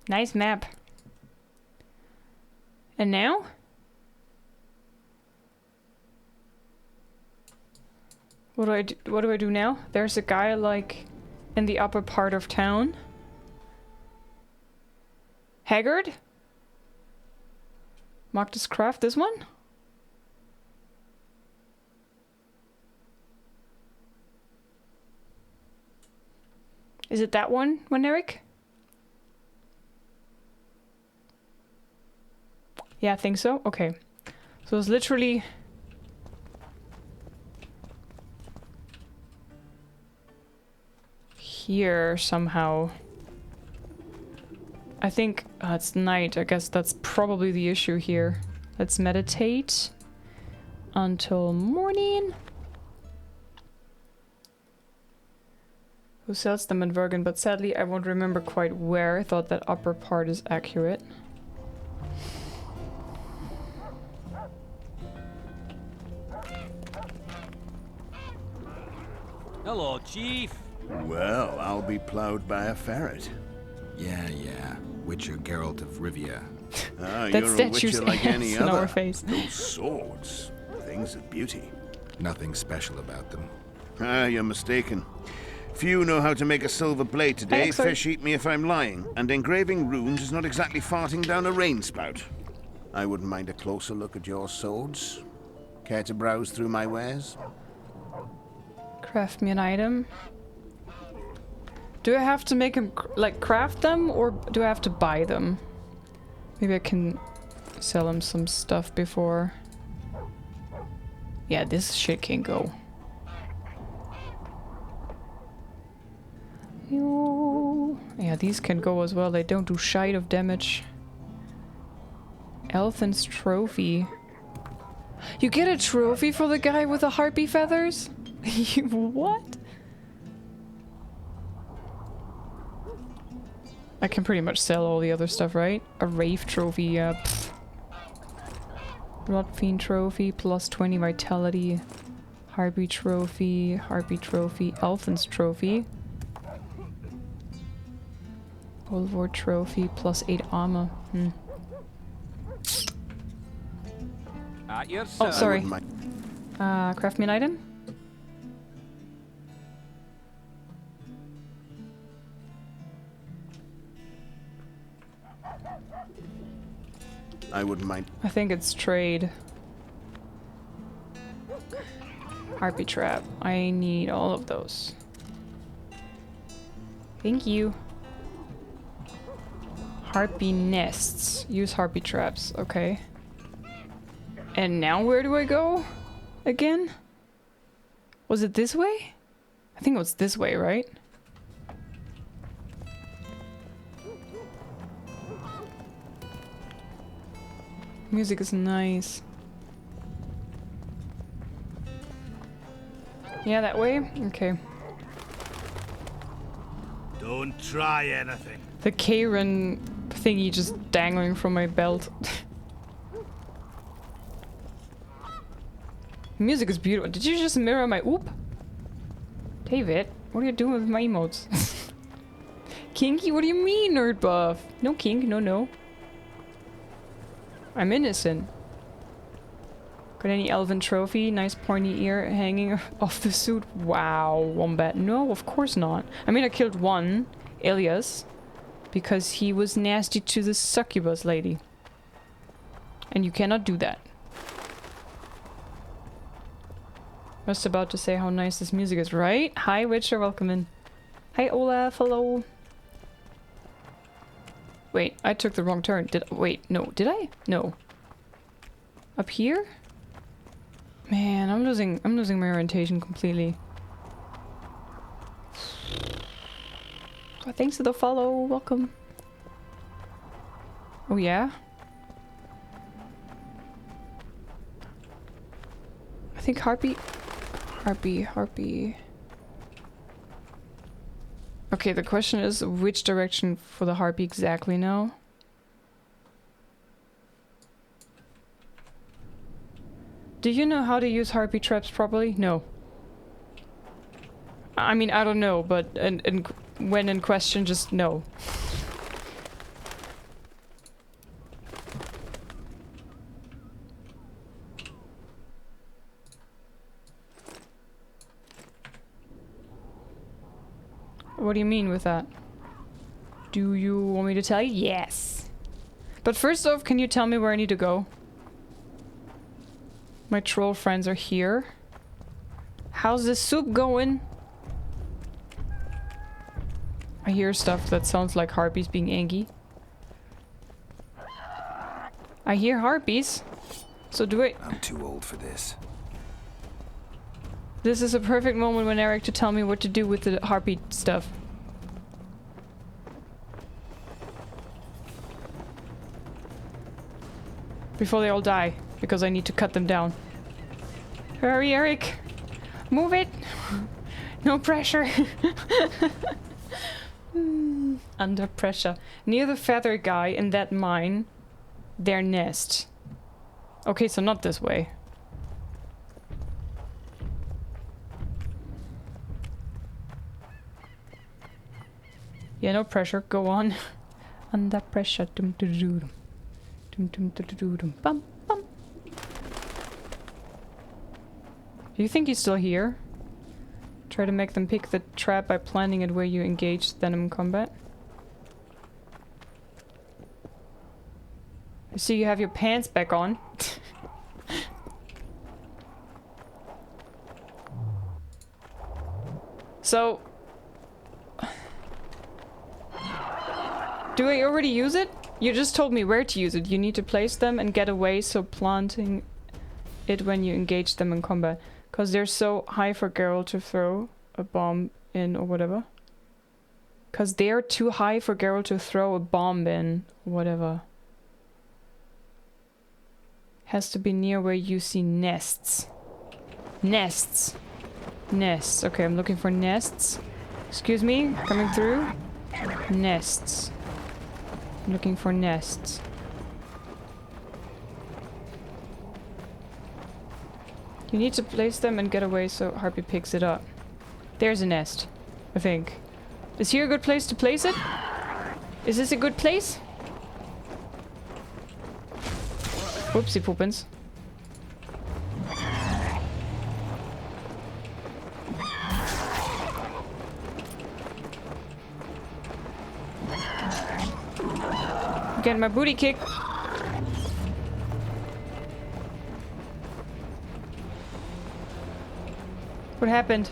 Nice map. And now? What do I do now? There's a guy like in the upper part of town. Haggard? Marcus Craft, this one? Is it that one, Eric? Yeah, I think so. Okay. So it's literally... here somehow. I think it's night. I guess that's probably the issue here. Let's meditate until morning. who sells them in Vergen, but sadly I won't remember quite where. I thought that upper part is accurate. Hello, Chief. Well, I'll be plowed by a ferret. Yeah. Witcher Geralt of Rivia. Ah, That you're a statue's witcher like any ass in other. our face. Those swords, things of beauty. Nothing special about them. Ah, you're mistaken. Few know how to make a silver blade today. Excellent. Fish eat me if I'm lying. And engraving runes is not exactly farting down a rain spout. I wouldn't mind a closer look at your swords. Care to browse through my wares? Craft me an item. Do I have to make them, like, craft them, or do I have to buy them? Maybe I can sell him some stuff before. Yeah, this shit can go. Yeah, these can go as well. They don't do shite of damage. Elfin's trophy. You get a trophy for the guy with the harpy feathers? What? I can pretty much sell all the other stuff, right? A Wraith trophy, yeah. Blood Fiend trophy, plus 20 vitality. Harpy trophy, Elfin's trophy. Bulwark trophy, plus 8 armor. Oh, sorry. Craft me an item? I wouldn't mind. I think it's trade. Harpy trap. I need all of those. Thank you. Harpy nests. Use harpy traps. Okay. And now where do I go? Again? Was it this way? I think it was this way, right? Music is nice. Yeah, that way? Okay. Don't try anything. The Karen thingy just dangling from my belt. Music is beautiful. Did you just mirror my oop? David, what are you doing with my emotes? Kinky, what do you mean, nerd buff? No kink, no. I'm innocent. Got any elven trophy? Nice pointy ear hanging off the suit. Wow, wombat. No, of course not. I mean, I killed one, Elias, because he was nasty to the succubus lady. And you cannot do that. I was about to say how nice this music is, right? Hi, Witcher, welcome in. Hi, Olaf, hello. Wait, I took the wrong turn. Wait, no, did I? No. Up here? Man, I'm losing my orientation completely. Oh, thanks for the follow, welcome. Oh yeah? I think Harpy. Okay, the question is which direction for the harpy exactly now? Do you know how to use harpy traps properly? No. I mean, I don't know, but and when in question, just no. What do you mean with that? Do you want me to tell you? Yes. But first off, can you tell me where I need to go? My troll friends are here. How's the soup going? I hear stuff that sounds like harpies being angry. I hear harpies. So do I... I'm too old for this. This is a perfect moment when Eric to tell me what to do with the harpy stuff. Before they all die, because I need to cut them down. Hurry, Eric! Move it! No pressure. Under pressure. Near the feather guy in that mine, their nest. Okay, so not this way. Yeah, no pressure. Go on. Under pressure. Dum dum dum dum dum dum dum bum bum. Do you think he's still here? Try to make them pick the trap by planting it where you engage them in combat. I see you have your pants back on. So... do I already use it? You just told me where to use it. You need to place them and get away, so planting it when you engage them in combat. Because they're so high for Geralt to throw a bomb in or whatever. Because they're too high for Geralt to throw a bomb in or whatever. Has to be near where you see nests. Nests. Nests. Okay, I'm looking for nests. Excuse me, coming through. Nests. I'm looking for nests. You need to place them and get away so Harpy picks it up. There's a nest, I think. Is here a good place to place it? Is this a good place? Whoopsie poopins. Getting my booty kicked. What happened?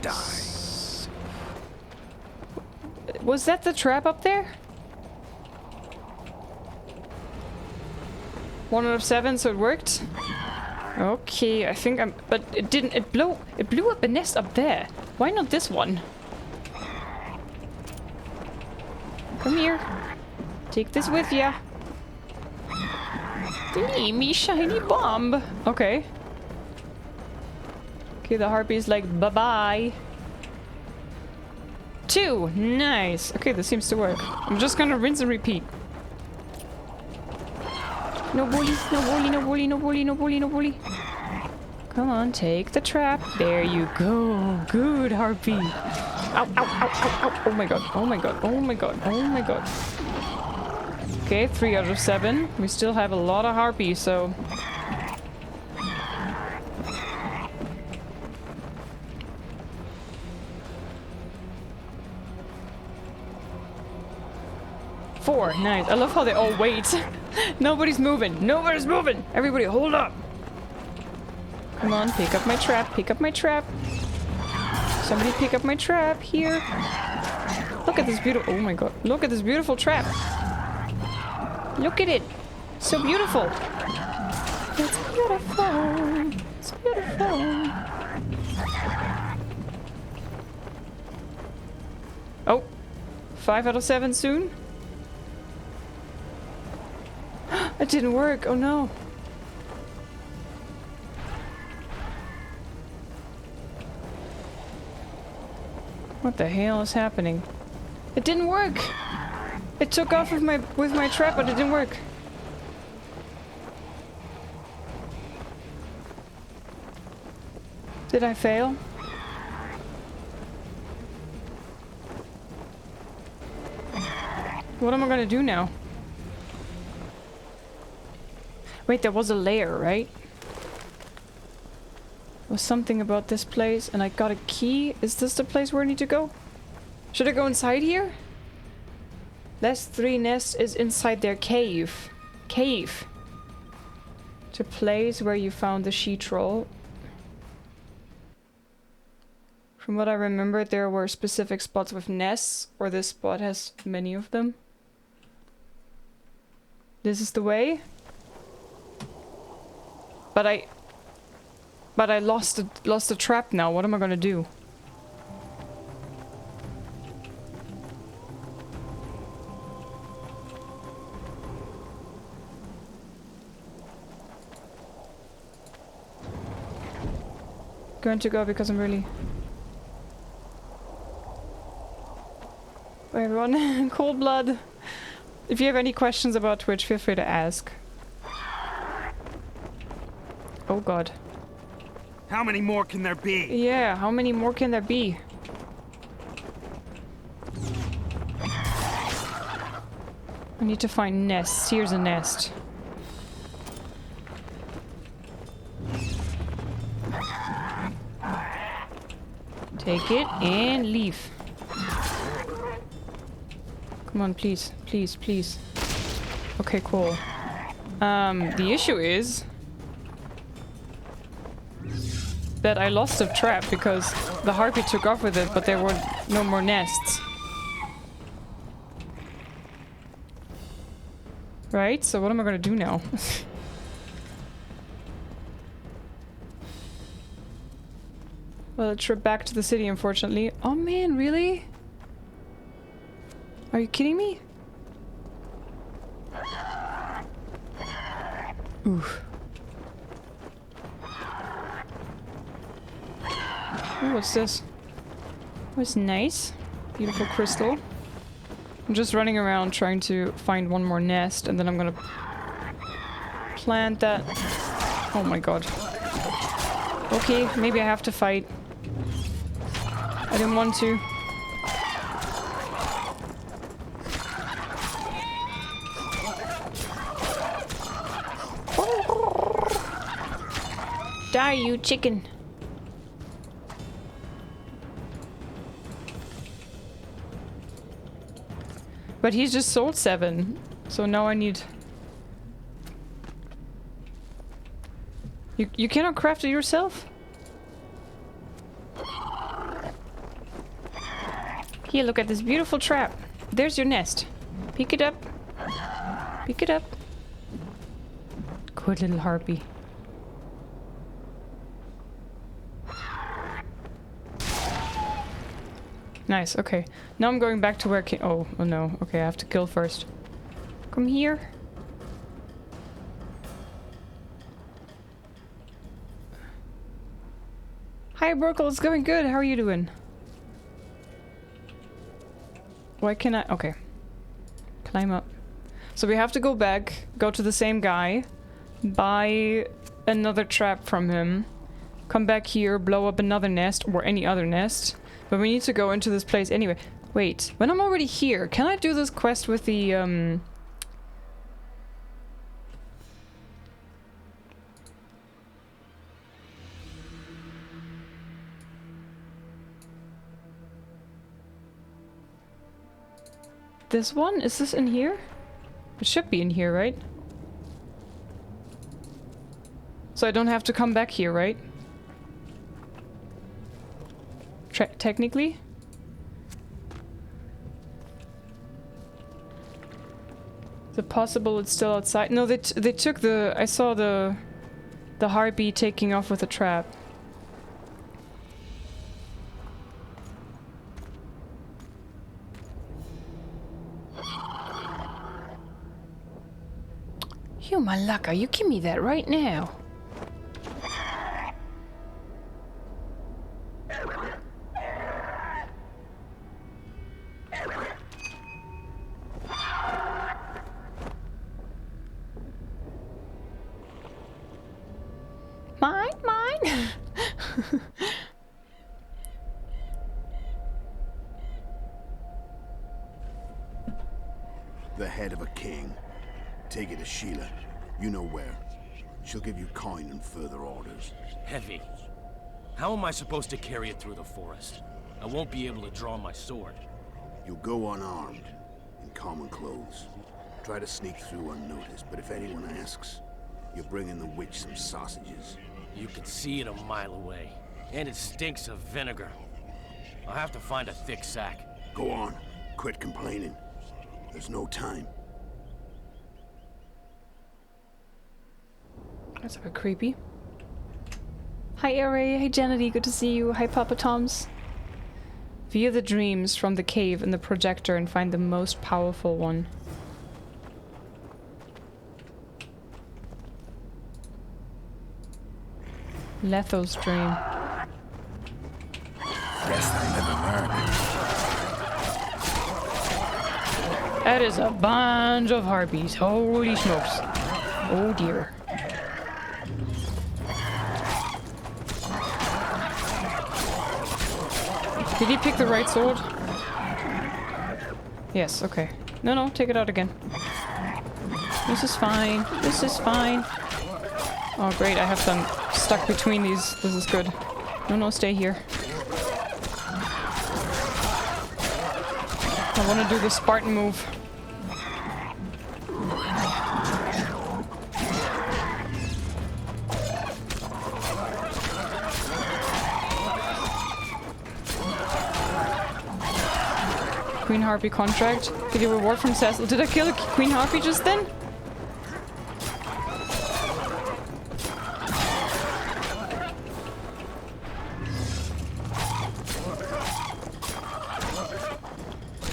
Die. Was that the trap up there? 1 out of 7, so it worked? Okay, I think I'm... but it didn't... it blew up a nest up there. Why not this one? Come here. Take this with ya. Me shiny bomb. Okay. Okay, the harpy's like, bye-bye. 2. Nice. Okay, this seems to work. I'm just gonna rinse and repeat. No bully, no bully, no bully, no bully, no bully, no bully. Come on, take the trap. There you go. Good, harpy. Ow, ow, ow, ow, ow. Oh my god, oh my god, oh my god, oh my god. Okay, 3 out of 7. We still have a lot of harpies, so... Four, nice. I love how they all wait. Nobody's moving. Nobody's moving. Everybody hold up. Come on, pick up my trap. Pick up my trap. Somebody pick up my trap here. Look at this beautiful... oh my god. Look at this beautiful trap. Look at it. So beautiful. It's beautiful. It's beautiful. Oh. 5 out of 7 soon. It didn't work. Oh no. What the hell is happening? It didn't work. It took off with my trap, but it didn't work. Did I fail? What am I gonna do now? Wait, there was a layer, right? There was something about this place, and I got a key. Is this the place where I need to go? Should I go inside here? LIZZ 3 nest is inside their cave. Cave. To place where you found the she-troll. From what I remember, there were specific spots with nests, or this spot has many of them. This is the way. But I lost the trap now. What am I gonna do? going to go because I'm really... Hey everyone, cold blood. If you have any questions about Twitch, feel free to ask. Oh god. How many more can there be? Yeah, how many more can there be? I need to find nests. Here's a nest. Take it and leave. Come on, please. Please, please. Okay, cool. The issue is that I lost a trap because the harpy took off with it, but there were no more nests. Right? So what am I gonna do now? Well, a trip back to the city, unfortunately. Oh man, really? Are you kidding me? Oof. Ooh, what's this? Oh, it's nice. Beautiful crystal. I'm just running around trying to find one more nest, and then I'm gonna plant that. Oh my god. Okay, maybe I have to fight. I didn't want to. Die, you chicken. But he's just sold 7, so now I need... You cannot craft it yourself? Here, look at this beautiful trap. There's your nest. Pick it up. Pick it up. Good little harpy. Nice, okay. Now I'm going back to where oh no. Okay, I have to kill first. Come here. Hi, Burkle, it's going good. How are you doing? Why can I... Okay. Climb up. So we have to go back, go to the same guy, buy another trap from him, come back here, blow up another nest, or any other nest. But we need to go into this place anyway. Wait, when I'm already here, can I do this quest with the, This one? Is this in here? It should be in here, right? So I don't have to come back here, right? Technically? Is it possible it's still outside? No, they took the... I saw the harpy taking off with the trap. You malaka, you give me that right now. Mine. The head of a king. Take it to Sheila. You know where. She'll give you coin and further orders. Heavy. How am I supposed to carry it through the forest? I won't be able to draw my sword. You'll go unarmed, in common clothes. Try to sneak through unnoticed, but if anyone asks, you'll bring in the witch some sausages. You can see it a mile away, and it stinks of vinegar. I'll have to find a thick sack. Go on. Quit complaining. There's no time. That's a bit creepy. Hi, Ari. Hey, Janity. Good to see you. Hi, Papa Toms. View the dreams from the cave in the projector and find the most powerful one. Letho's dream. Guess they'll never learn. That is a bunch of harpies. Holy smokes. Oh dear. Did he pick the right sword? Yes, okay. No, take it out again. This is fine. This is fine. Oh great, I have them stuck between these. This is good. No, stay here. I want to do the Spartan move. Queen Harpy contract. Get your reward from Cecil. Did I kill a Queen Harpy just then?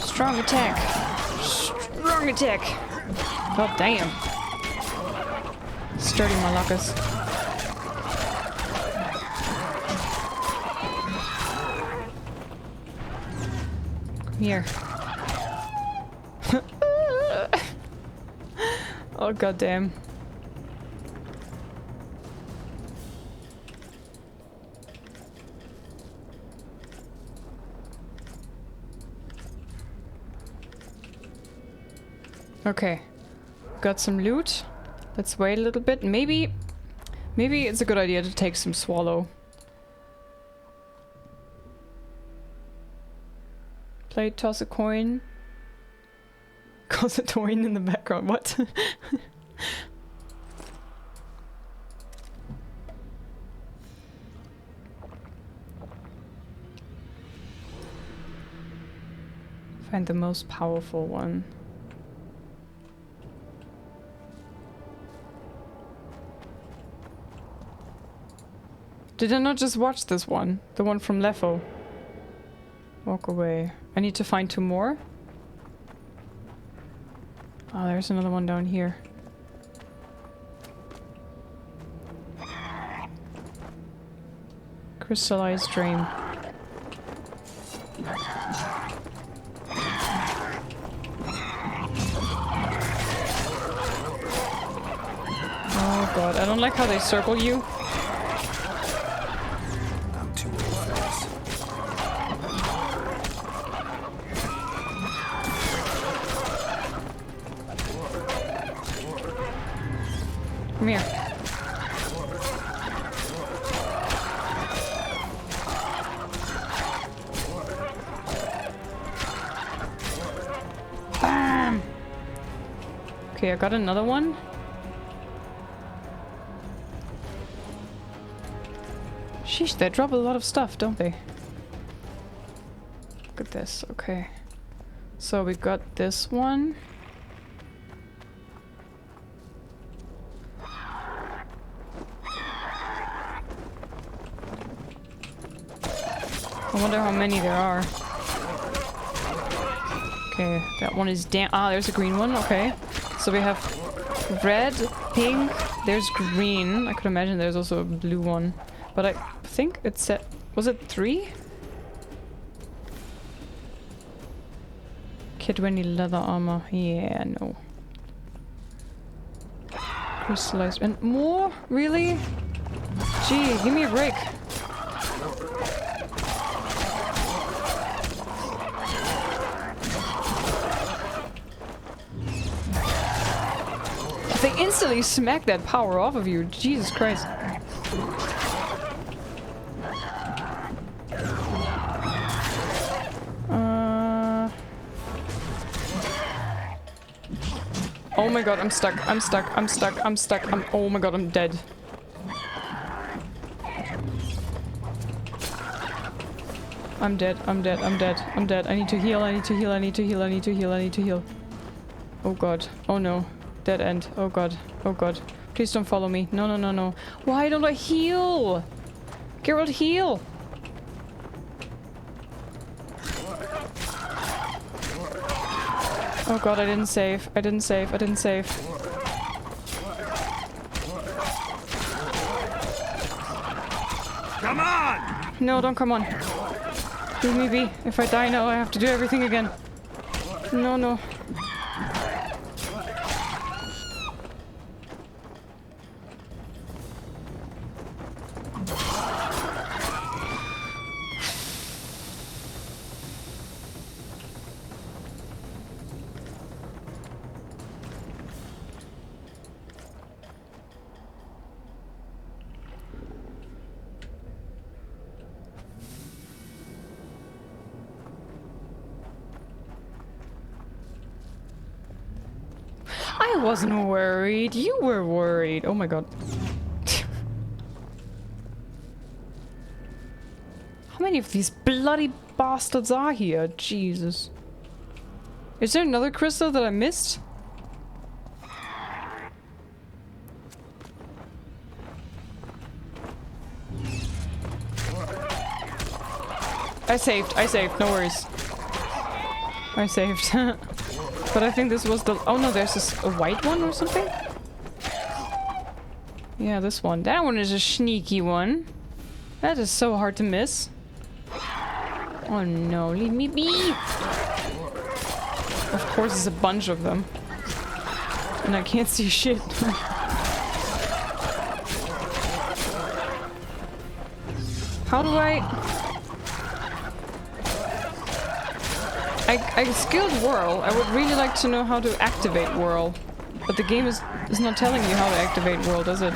Strong attack. Strong attack. God damn. Sturdy Malakas. Come here. Oh god damn. Okay. Got some loot. Let's wait a little bit. Maybe it's a good idea to take some swallow. Play toss a coin. Cause a coin in the background. What? Find the most powerful one. Did I not just watch this one? The one from Leffo. Walk away. I need to find 2 more. Oh, there's another one down here. Crystallized Dream. Oh god, I don't like how they circle you. I'm too old for this. Come here. Bam! Okay, I got another one. Sheesh, they drop a lot of stuff, don't they? Look at this, okay. So we got this one. I wonder how many there are. Okay, that one is down. Ah, there's a green one, okay. So we have red, pink, there's green. I could imagine there's also a blue one. But I think it said... Was it 3? Kidwenny leather armor. Yeah, no. Crystallized... And more? Really? Gee, give me a break. They instantly smack that power off of you. Jesus Christ. Oh my god, I'm stuck. Oh my god, I'm dead. I'm dead. I need to heal. Oh god. Oh no. Dead end. Oh god. Please don't follow me. No. Why don't I heal? Geralt, heal! Oh god, I didn't save. Come on! No, don't come on. Leave me be. If I die now, I have to do everything again. No, no. I wasn't worried. You were worried. Oh my god. How many of these bloody bastards are here? Jesus. Is there another crystal that I missed? I saved, no worries. I saved. But I think this was the... Oh no, there's a white one or something? Yeah, this one. That one is a sneaky one. That is so hard to miss. Oh no, leave me be! Of course, there's a bunch of them. And I can't see shit. How do I skilled whirl. I would really like to know how to activate whirl. But the game is not telling you how to activate whirl, does it?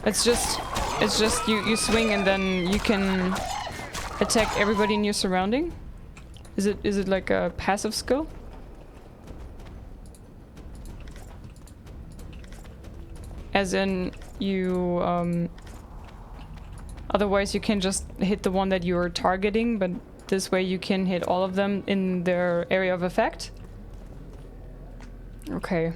It's just you swing and then you can attack everybody in your surrounding? Is it like a passive skill? As in you otherwise you can just hit the one that you're targeting, but this way you can hit all of them in their area of effect. Okay.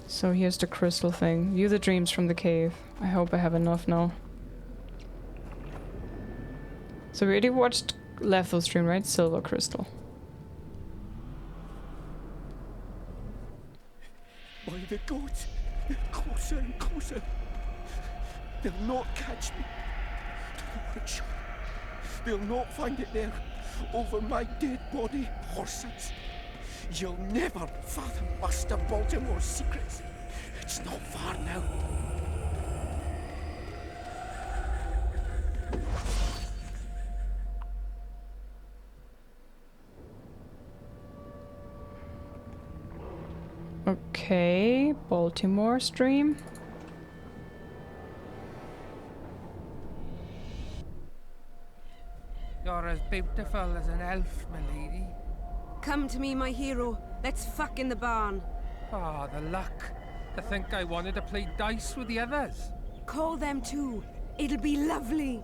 So here's the crystal thing. View the dreams from the cave. I hope I have enough now. So we already watched Letho's stream, right? Silver crystal. By the gods, they're closer and closer. They'll not catch me. To the Witcher. They'll not find it there, over my dead body, horsets. You'll never fathom Master Baltimore's secrets. It's not far now. Okay, Baltimore stream. You're as beautiful as an elf, my lady. Come to me, my hero. Let's fuck in the barn. Ah, the luck. To think I wanted to play dice with the others. Call them too. It'll be lovely.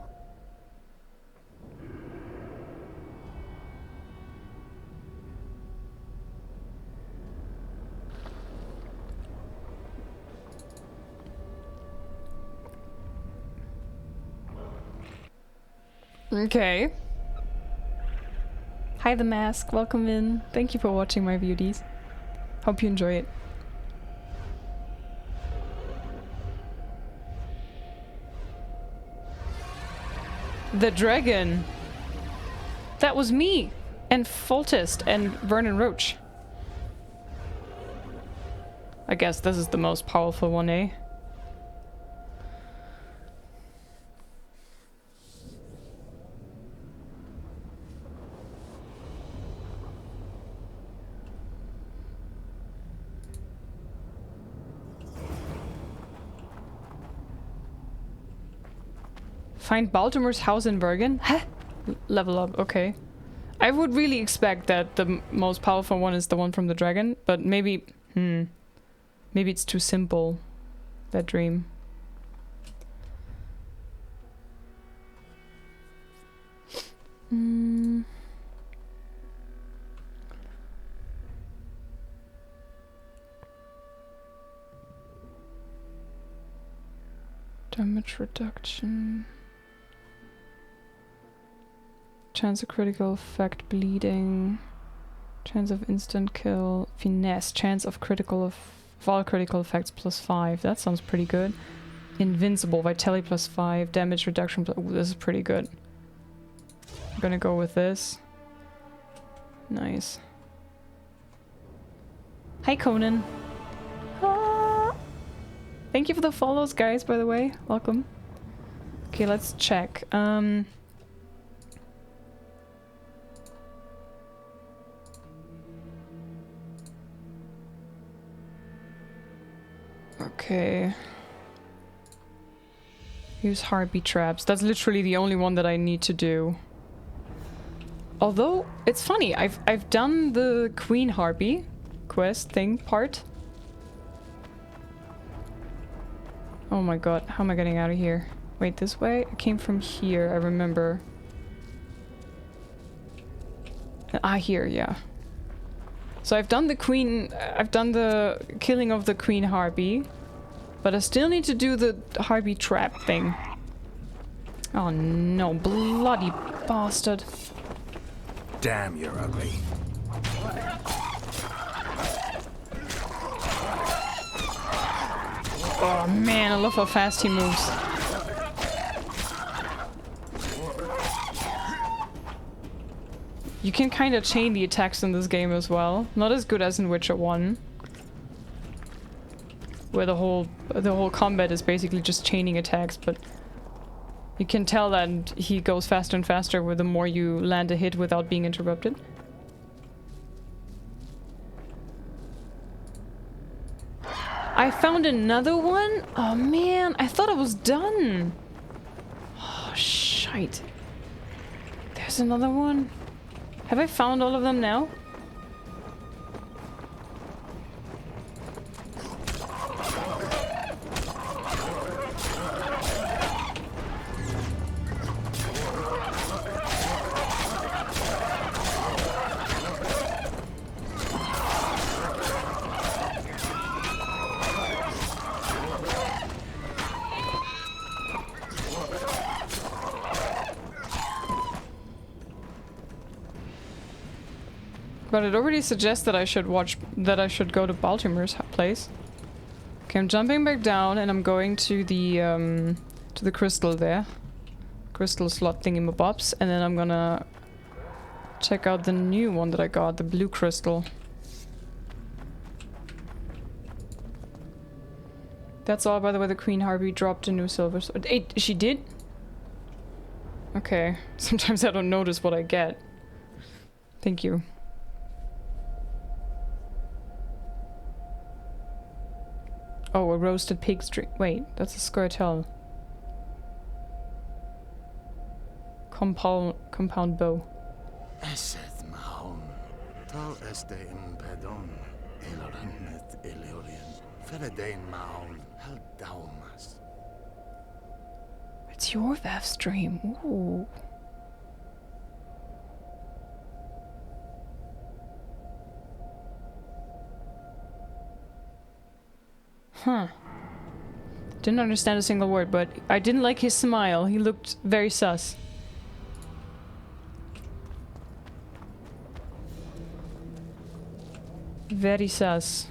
Okay. Hi, The Mask. Welcome in. Thank you for watching my VODs. Hope you enjoy it. The dragon. That was me. And Foltest and Vernon Roach. I guess this is the most powerful one, eh? Find Baltimore's house in Bergen? Huh? Level up, okay. I would really expect that the most powerful one is the one from the dragon, but maybe... Maybe it's too simple, that dream. Damage reduction. Chance of critical effect, bleeding. Chance of instant kill, finesse. Chance of critical of all critical effects +5. That sounds pretty good. Invincible, vitality +5, damage reduction. Ooh, this is pretty good. I'm gonna go with this. Nice. Hi, Conan. Ah. Thank you for the follows, guys, by the way. Welcome. Okay, let's check. Okay. Use heartbeat traps. That's literally the only one that I need to do. Although, it's funny, I've done the Queen Harpy quest thing part. Oh my god, how am I getting out of here? Wait, this way? I came from here, I remember. Ah, here, yeah. So I've done the killing of the Queen Harpy, but I still need to do the Harpy trap thing. Oh no, bloody bastard. Damn, you're ugly. Oh man, I love how fast he moves. You can kind of chain the attacks in this game as well. Not as good as in Witcher 1. Where the whole combat is basically just chaining attacks, but you can tell that he goes faster and faster with the more you land a hit without being interrupted. I found another one? Oh man, I thought I was done. Oh shite. There's another one. Have I found all of them now? But it already suggests that I should go to Baltimore's place. Okay, I'm jumping back down and I'm going to the crystal there. Crystal slot thingamabobs, and then I'm gonna check out the new one that I got, the blue crystal. That's all, by the way. The Queen Harpy dropped a new silver sword. She did? Okay. Sometimes I don't notice what I get. Thank you. Oh, a roasted pig's drink. Wait, that's a skirtel. Compound bow. Eseth mahon, tal este impedon, iloranet ilorian, feredain mahon, hel daumas. It's your VAF stream. Ooh. Huh. Didn't understand a single word, but I didn't like his smile. He looked very sus. Very sus.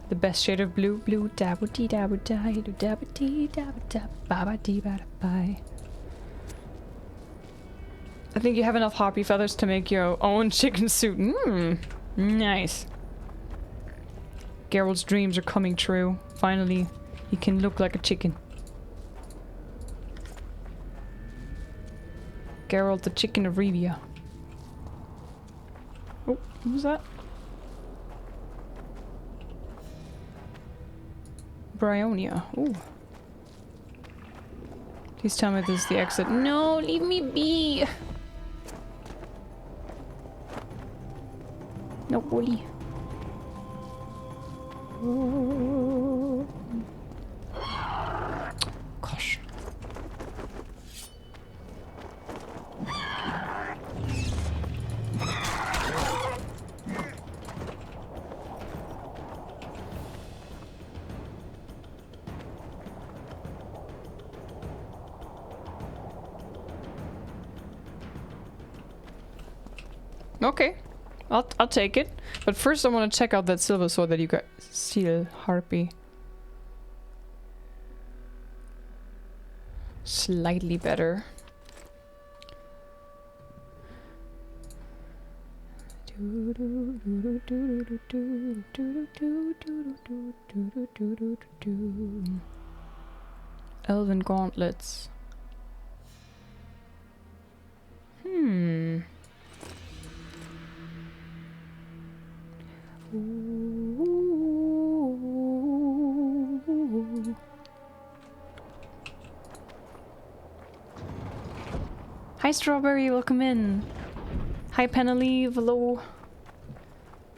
The best shade of blue, blue, dabba dee dabba die, do dabba dee dabba dabba baba dee bada bye. I think you have enough harpy feathers to make your own chicken suit. Mmm. Nice. Geralt's dreams are coming true. Finally, he can look like a chicken. Geralt the chicken of Rivia. Oh, what was that? Brionia. Ooh. Please tell me this is the exit. No, leave me be! No, bully. Gosh. Okay. I'll take it. But first I want to check out that silver sword that you got. Seal Harpy. slightly better. Elven gauntlets. Hi Strawberry, welcome in. Hi Penaleve, hello.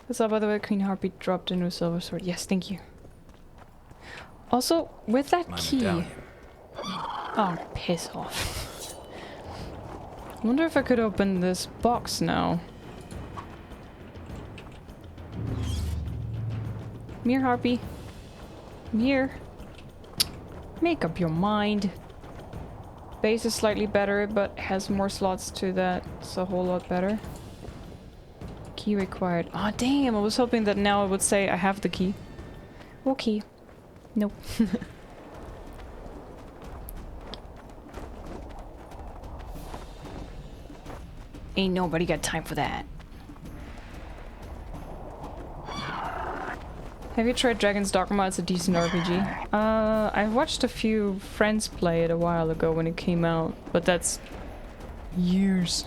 What's up, by the way? Queen Harpy dropped into a silver sword. Yes, thank you. Also, with that key... medallion. Oh, piss off. I wonder if I could open this box now. Come here, Harpy. Come here. Make up your mind. Base is slightly better, but has more slots to that. It's a whole lot better. Key required. Oh, damn. I was hoping that now it would say I have the key. Okay. Nope. Ain't nobody got time for that. Have you tried Dragon's Dogma? It's a decent RPG. I watched a few friends play it a while ago when it came out, but that's years.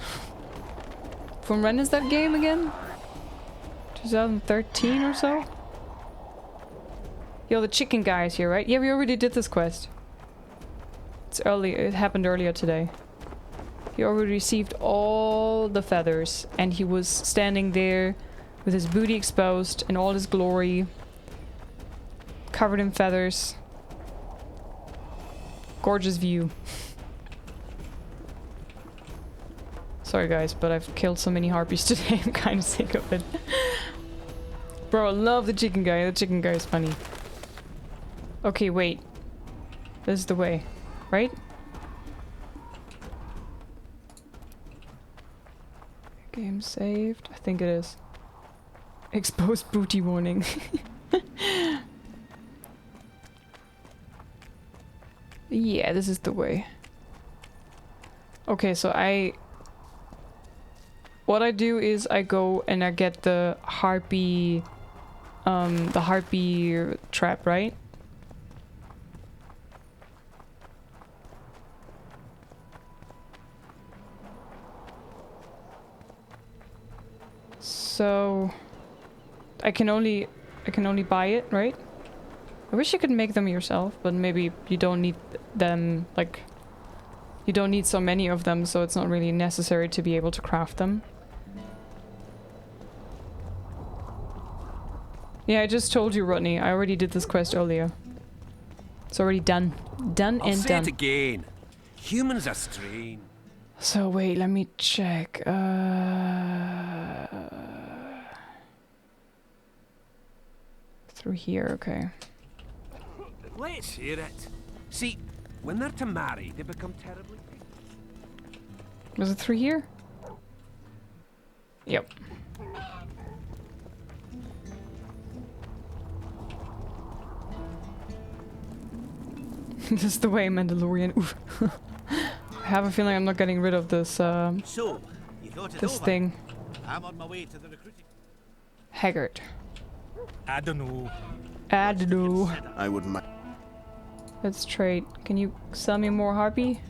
From when is that game again? 2013 or so? Yo, the chicken guy is here, right? Yeah, we already did this quest. It's early. It happened earlier today. He already received all the feathers, and he was standing there with his booty exposed in all his glory, covered in feathers. Gorgeous view. Sorry guys, but I've killed so many harpies today, I'm kind of sick of it. Bro, I love the chicken guy. The chicken guy is funny. Okay, wait. This is the way, right? Game saved? I think it is. Exposed booty warning. Yeah, this is the way. Okay, so what I do is I go and I get the harpy trap, right? So I can only buy it, right? I wish you could make them yourself, but maybe you don't need them, like, you don't need so many of them, so it's not really necessary to be able to craft them. Yeah, I just told you, Rodney. I already did this quest earlier. It's already done. Done I'll and say done. it again. Humans are strange. So wait, let me check. Through here, okay. Let's hear it. See, when they're to marry, they become terribly... Was it through here? Yep. This is the way, Mandalorian. Oof. I have a feeling I'm not getting rid of this, So, you thought it this over? thing. I'm on my way to the recruiting. Haggard. I don't know. I don't know. I wouldn't mind. Let's trade. Can you sell me more harpy?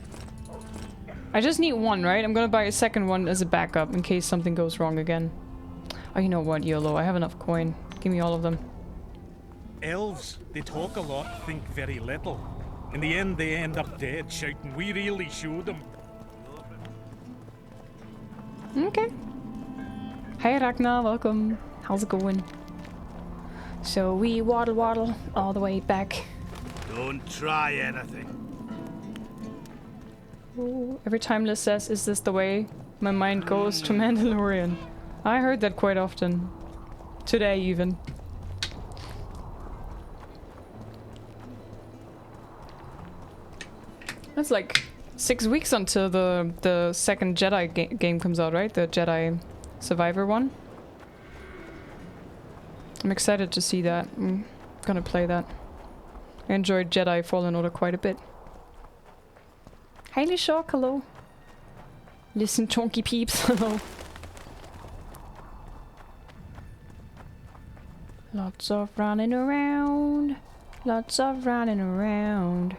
I just need one, right? I'm gonna buy a second one as a backup in case something goes wrong again. Oh, you know what, YOLO. I have enough coin. Give me all of them. Elves, they talk a lot, think very little. In the end, they end up dead, shouting, "We really showed them." Okay. Hey Ragnar, welcome. How's it going? So we waddle all the way back. Don't try anything. Ooh, every time Liz says, "Is this the way?" my mind goes to Mandalorian. I heard that quite often. Today even. That's like 6 weeks until the second Jedi game comes out, right? The Jedi Survivor one. I'm excited to see that. I'm gonna play that. I enjoyed Jedi Fallen Order quite a bit. Hailey Shark, hello. Listen, chunky peeps, hello. Lots of running around. Lots of running around.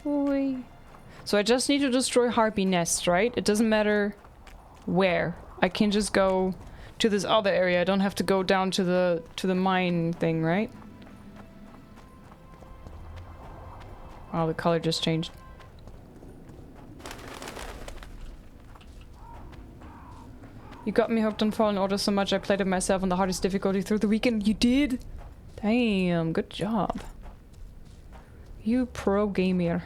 Oi. So I just need to destroy harpy nests, right? It doesn't matter where. I can just go to this other area. I don't have to go down to the mine thing, right? Wow, the color just changed. You got me hooked on Fallen Order so much I played it myself on the hardest difficulty through the weekend. You did? Damn, good job. You pro gamer.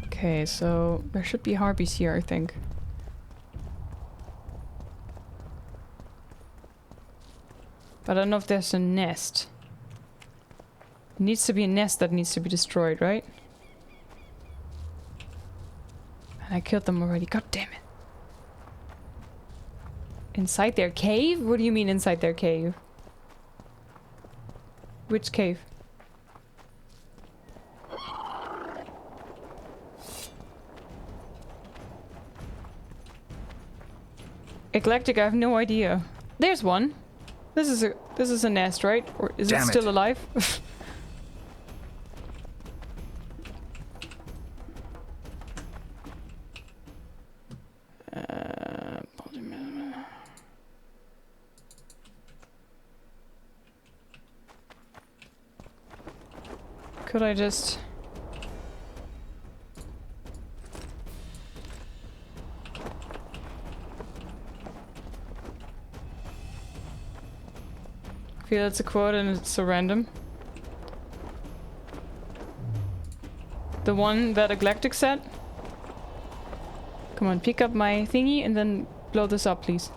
Okay, so there should be harpies here, I think. But I don't know if there's a nest. It needs to be a nest that needs to be destroyed, right? And I killed them already. God damn it. Inside their cave? What do you mean inside their cave? Which cave? Eclectic, I have no idea. There's one. This is a nest, right? Or is it still alive? Could I just... I feel it's a quote and it's so random. The one that Eclectic said? Come on, pick up my thingy and then blow this up, please.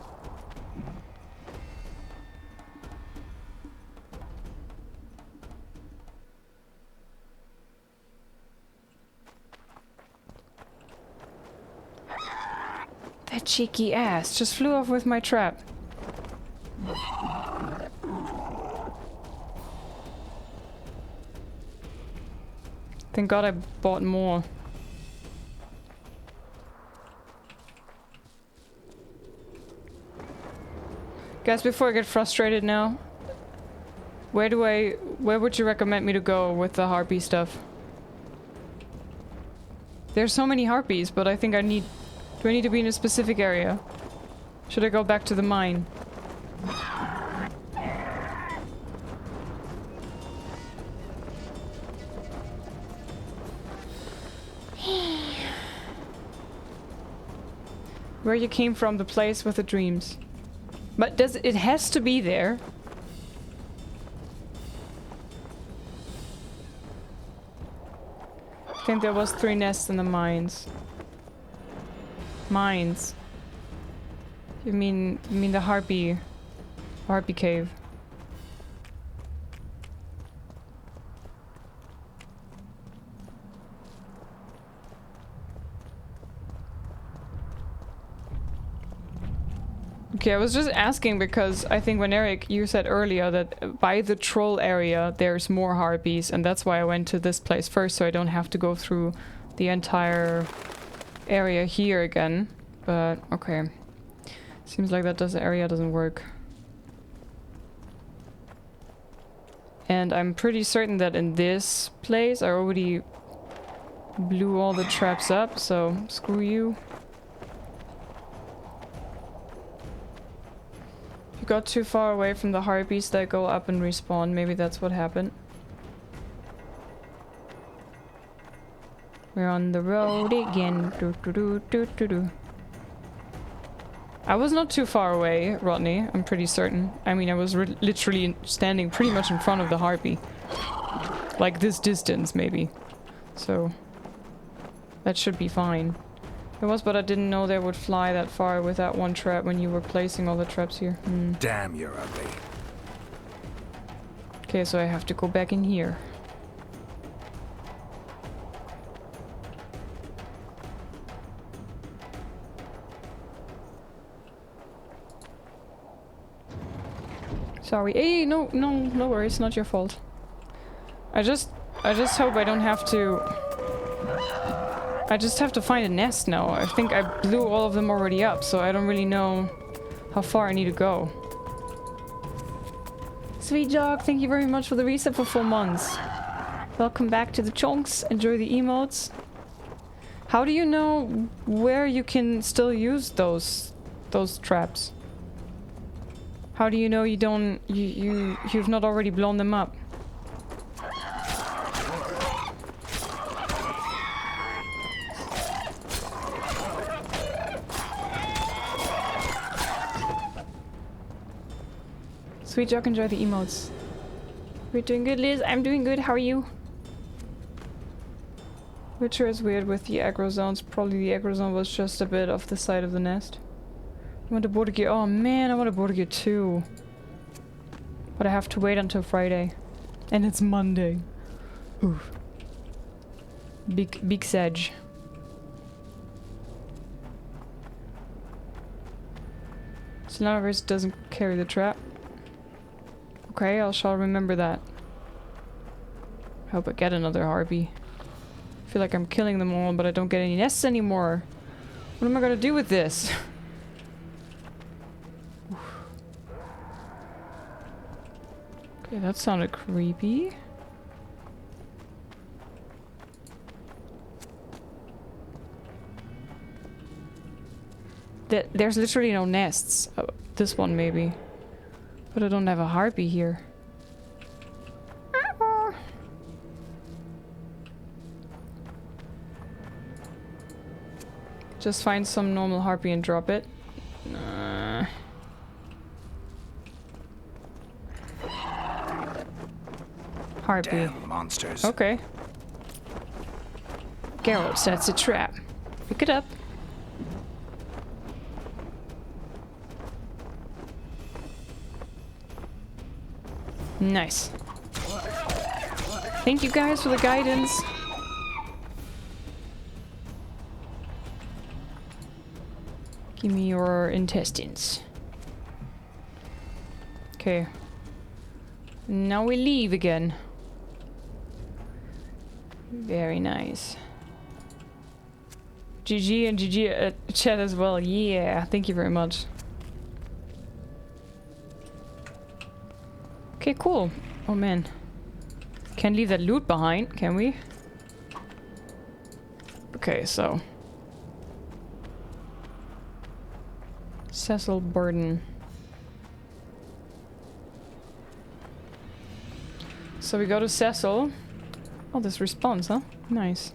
That cheeky ass just flew off with my trap. Thank God I bought more. Guys, before I get frustrated now, where would you recommend me to go with the harpy stuff? There's so many harpies, but I think do I need to be in a specific area? Should I go back to the mine? Where you came from, the place with the dreams. But it has to be there. I think there was 3 nests in the mines. Mines. You mean the harpy cave. Okay, I was just asking because I think when Eric, you said earlier that by the troll area there's more harpies, and that's why I went to this place first, so I don't have to go through the entire area here again. But okay, seems like that area doesn't work. And I'm pretty certain that in this place I already blew all the traps up, so screw you. You got too far away from the harpies that go up and respawn. Maybe that's what happened. We're on the road again. Do, do, do, do, do, do. I was not too far away, Rodney. I'm pretty certain. I mean, I was literally standing pretty much in front of the harpy. Like this distance, maybe. So that should be fine. It was, but I didn't know they would fly that far with that one trap when you were placing all the traps here. Damn, you're ugly. Okay, so I have to go back in here. Sorry. Hey, no worries, not your fault. I just I just hope I don't have to... I just have to find a nest now. I think I blew all of them already up, so I don't really know how far I need to go. Sweet Jog, thank you very much for the reset for 4 months. Welcome back to the chunks. Enjoy the emotes. How do you know where you can still use those traps? How do you know you don't you've not already blown them up? Sweet Jock, enjoy the emotes. We're doing good, Liz. I'm doing good. How are you? Witcher is weird with the aggro zones. Probably the aggro zone was just a bit off the side of the nest. I want a border gear. Oh man, I want a border gear too. But I have to wait until Friday. And it's Monday. Oof. Big sedge. Slanavers doesn't carry the trap. Okay, I shall remember that. Hope I get another harpy. I feel like I'm killing them all, but I don't get any nests anymore. What am I gonna do with this? Okay, that sounded creepy. There's literally no nests. Oh, this one maybe. But I don't have a harpy here. Just find some normal harpy and drop it. Harpy. Damn monsters. Okay. Geralt sets a trap. Pick it up. Nice. Thank you guys for the guidance. Give me your intestines. Okay. Now we leave again. Very nice. GG and GG chat as well. Yeah, thank you very much. Okay, cool. Oh man. Can't leave that loot behind, can we? Okay, so. Cecil Burden. So we go to Cecil. Oh, this respawns, huh? Nice.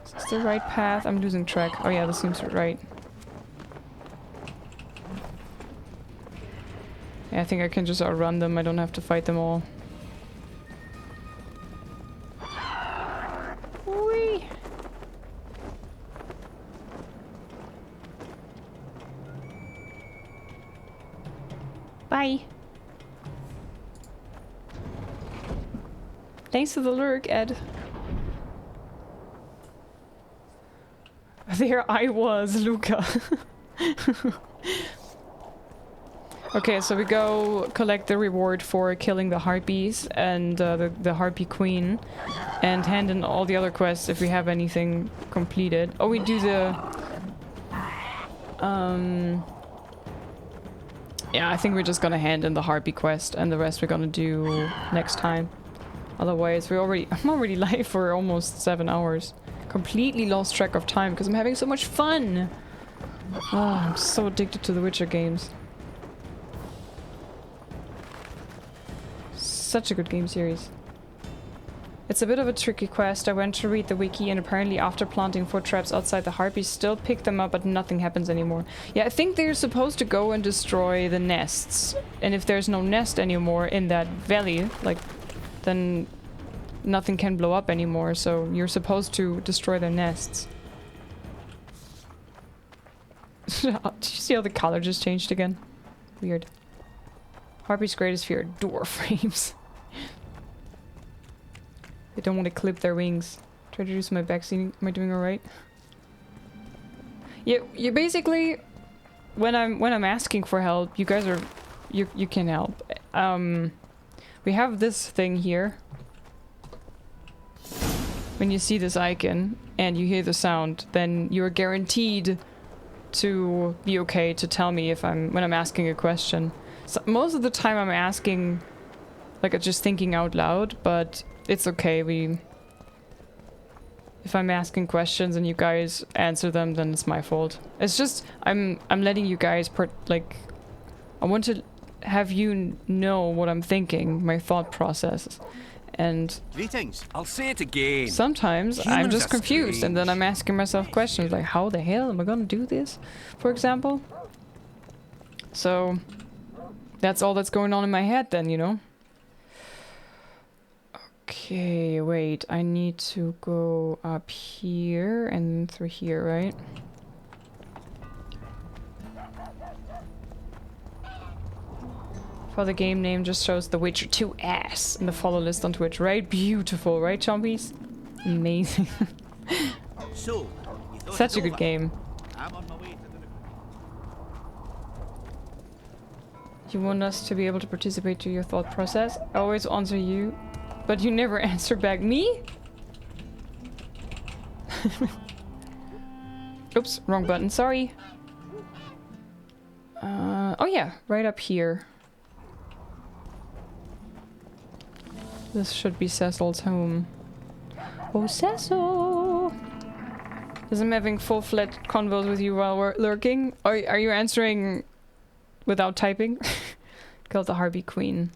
Is this the right path? I'm losing track. Oh yeah, this seems right. Yeah, I think I can just outrun them. I don't have to fight them all. Whee! Bye. Thanks for the lurk, Ed. There I was, Luca. Okay, so we go collect the reward for killing the harpies and the harpy queen, and hand in all the other quests if we have anything completed. Oh, we do the... Yeah, I think we're just gonna hand in the harpy quest, and the rest we're gonna do next time. Otherwise, I'm already live for almost 7 hours. Completely lost track of time because I'm having so much fun. Oh, I'm so addicted to the Witcher games. Such a good game series. It's a bit of a tricky quest. I went to read the wiki and apparently after planting 4 traps outside the harpies still pick them up but nothing happens anymore. Yeah, I think they're supposed to go and destroy the nests. And if there's no nest anymore in that valley, like, then nothing can blow up anymore, so you're supposed to destroy their nests. Did you see how the color just changed again? Weird. Harpy's greatest fear, door frames. They don't want to clip their wings. Try to reduce my backseating. Am I doing alright? You basically, when I'm asking for help, you guys are, you can help. We have this thing here, when you see this icon and you hear the sound, then you're guaranteed to be okay to tell me if when I'm asking a question. So most of the time I'm asking, like, just thinking out loud, but it's okay. If I'm asking questions and you guys answer them, then it's my fault. It's just I'm letting you guys I want to have you know what I'm thinking, my thought process. And greetings. I'll say it again. Sometimes I'm just confused, and then I'm asking myself questions like, how the hell am I gonna do this, for example? So that's all that's going on in my head then, you know? Okay, wait, I need to go up here and through here, right? For the game name just shows The Witcher 2 ass in the follow list on Twitch, right? Beautiful, right, chompies? Amazing. So, such a good game. I'm on my way to the... You want us to be able to participate to your thought process? I always answer you, but you never answer back me? Oops, wrong button, sorry. Oh yeah, right up here. This should be Cecil's home. Oh, Cecil! Because I'm having full-fledged convos with you while we're lurking. Are you answering without typing? Killed the Harpy Queen.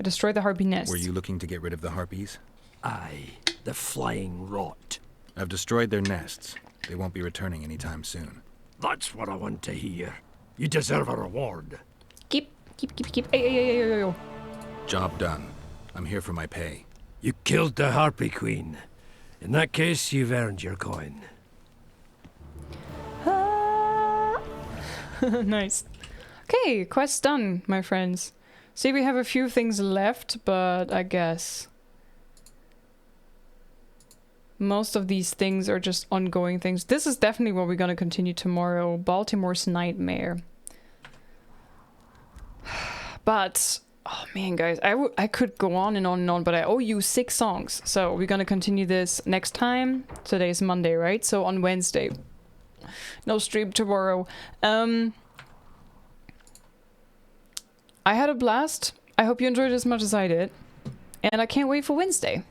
I destroyed the Harpy nest. Were you looking to get rid of the Harpies? Aye, the flying rot. I've destroyed their nests. They won't be returning anytime soon. That's what I want to hear. You deserve a reward. Keep. Hey. Job done. I'm here for my pay. You killed the Harpy Queen. In that case, you've earned your coin. Nice. Okay, quest done, my friends. See, we have a few things left, but I guess most of these things are just ongoing things. This is definitely what we're gonna continue tomorrow. Baltimore's Nightmare. But oh man, guys, I could go on and on and on, but I owe you 6 songs. So we're gonna continue this next time. Today's Monday, right? So on Wednesday. No stream tomorrow. I had a blast. I hope you enjoyed it as much as I did. And I can't wait for Wednesday.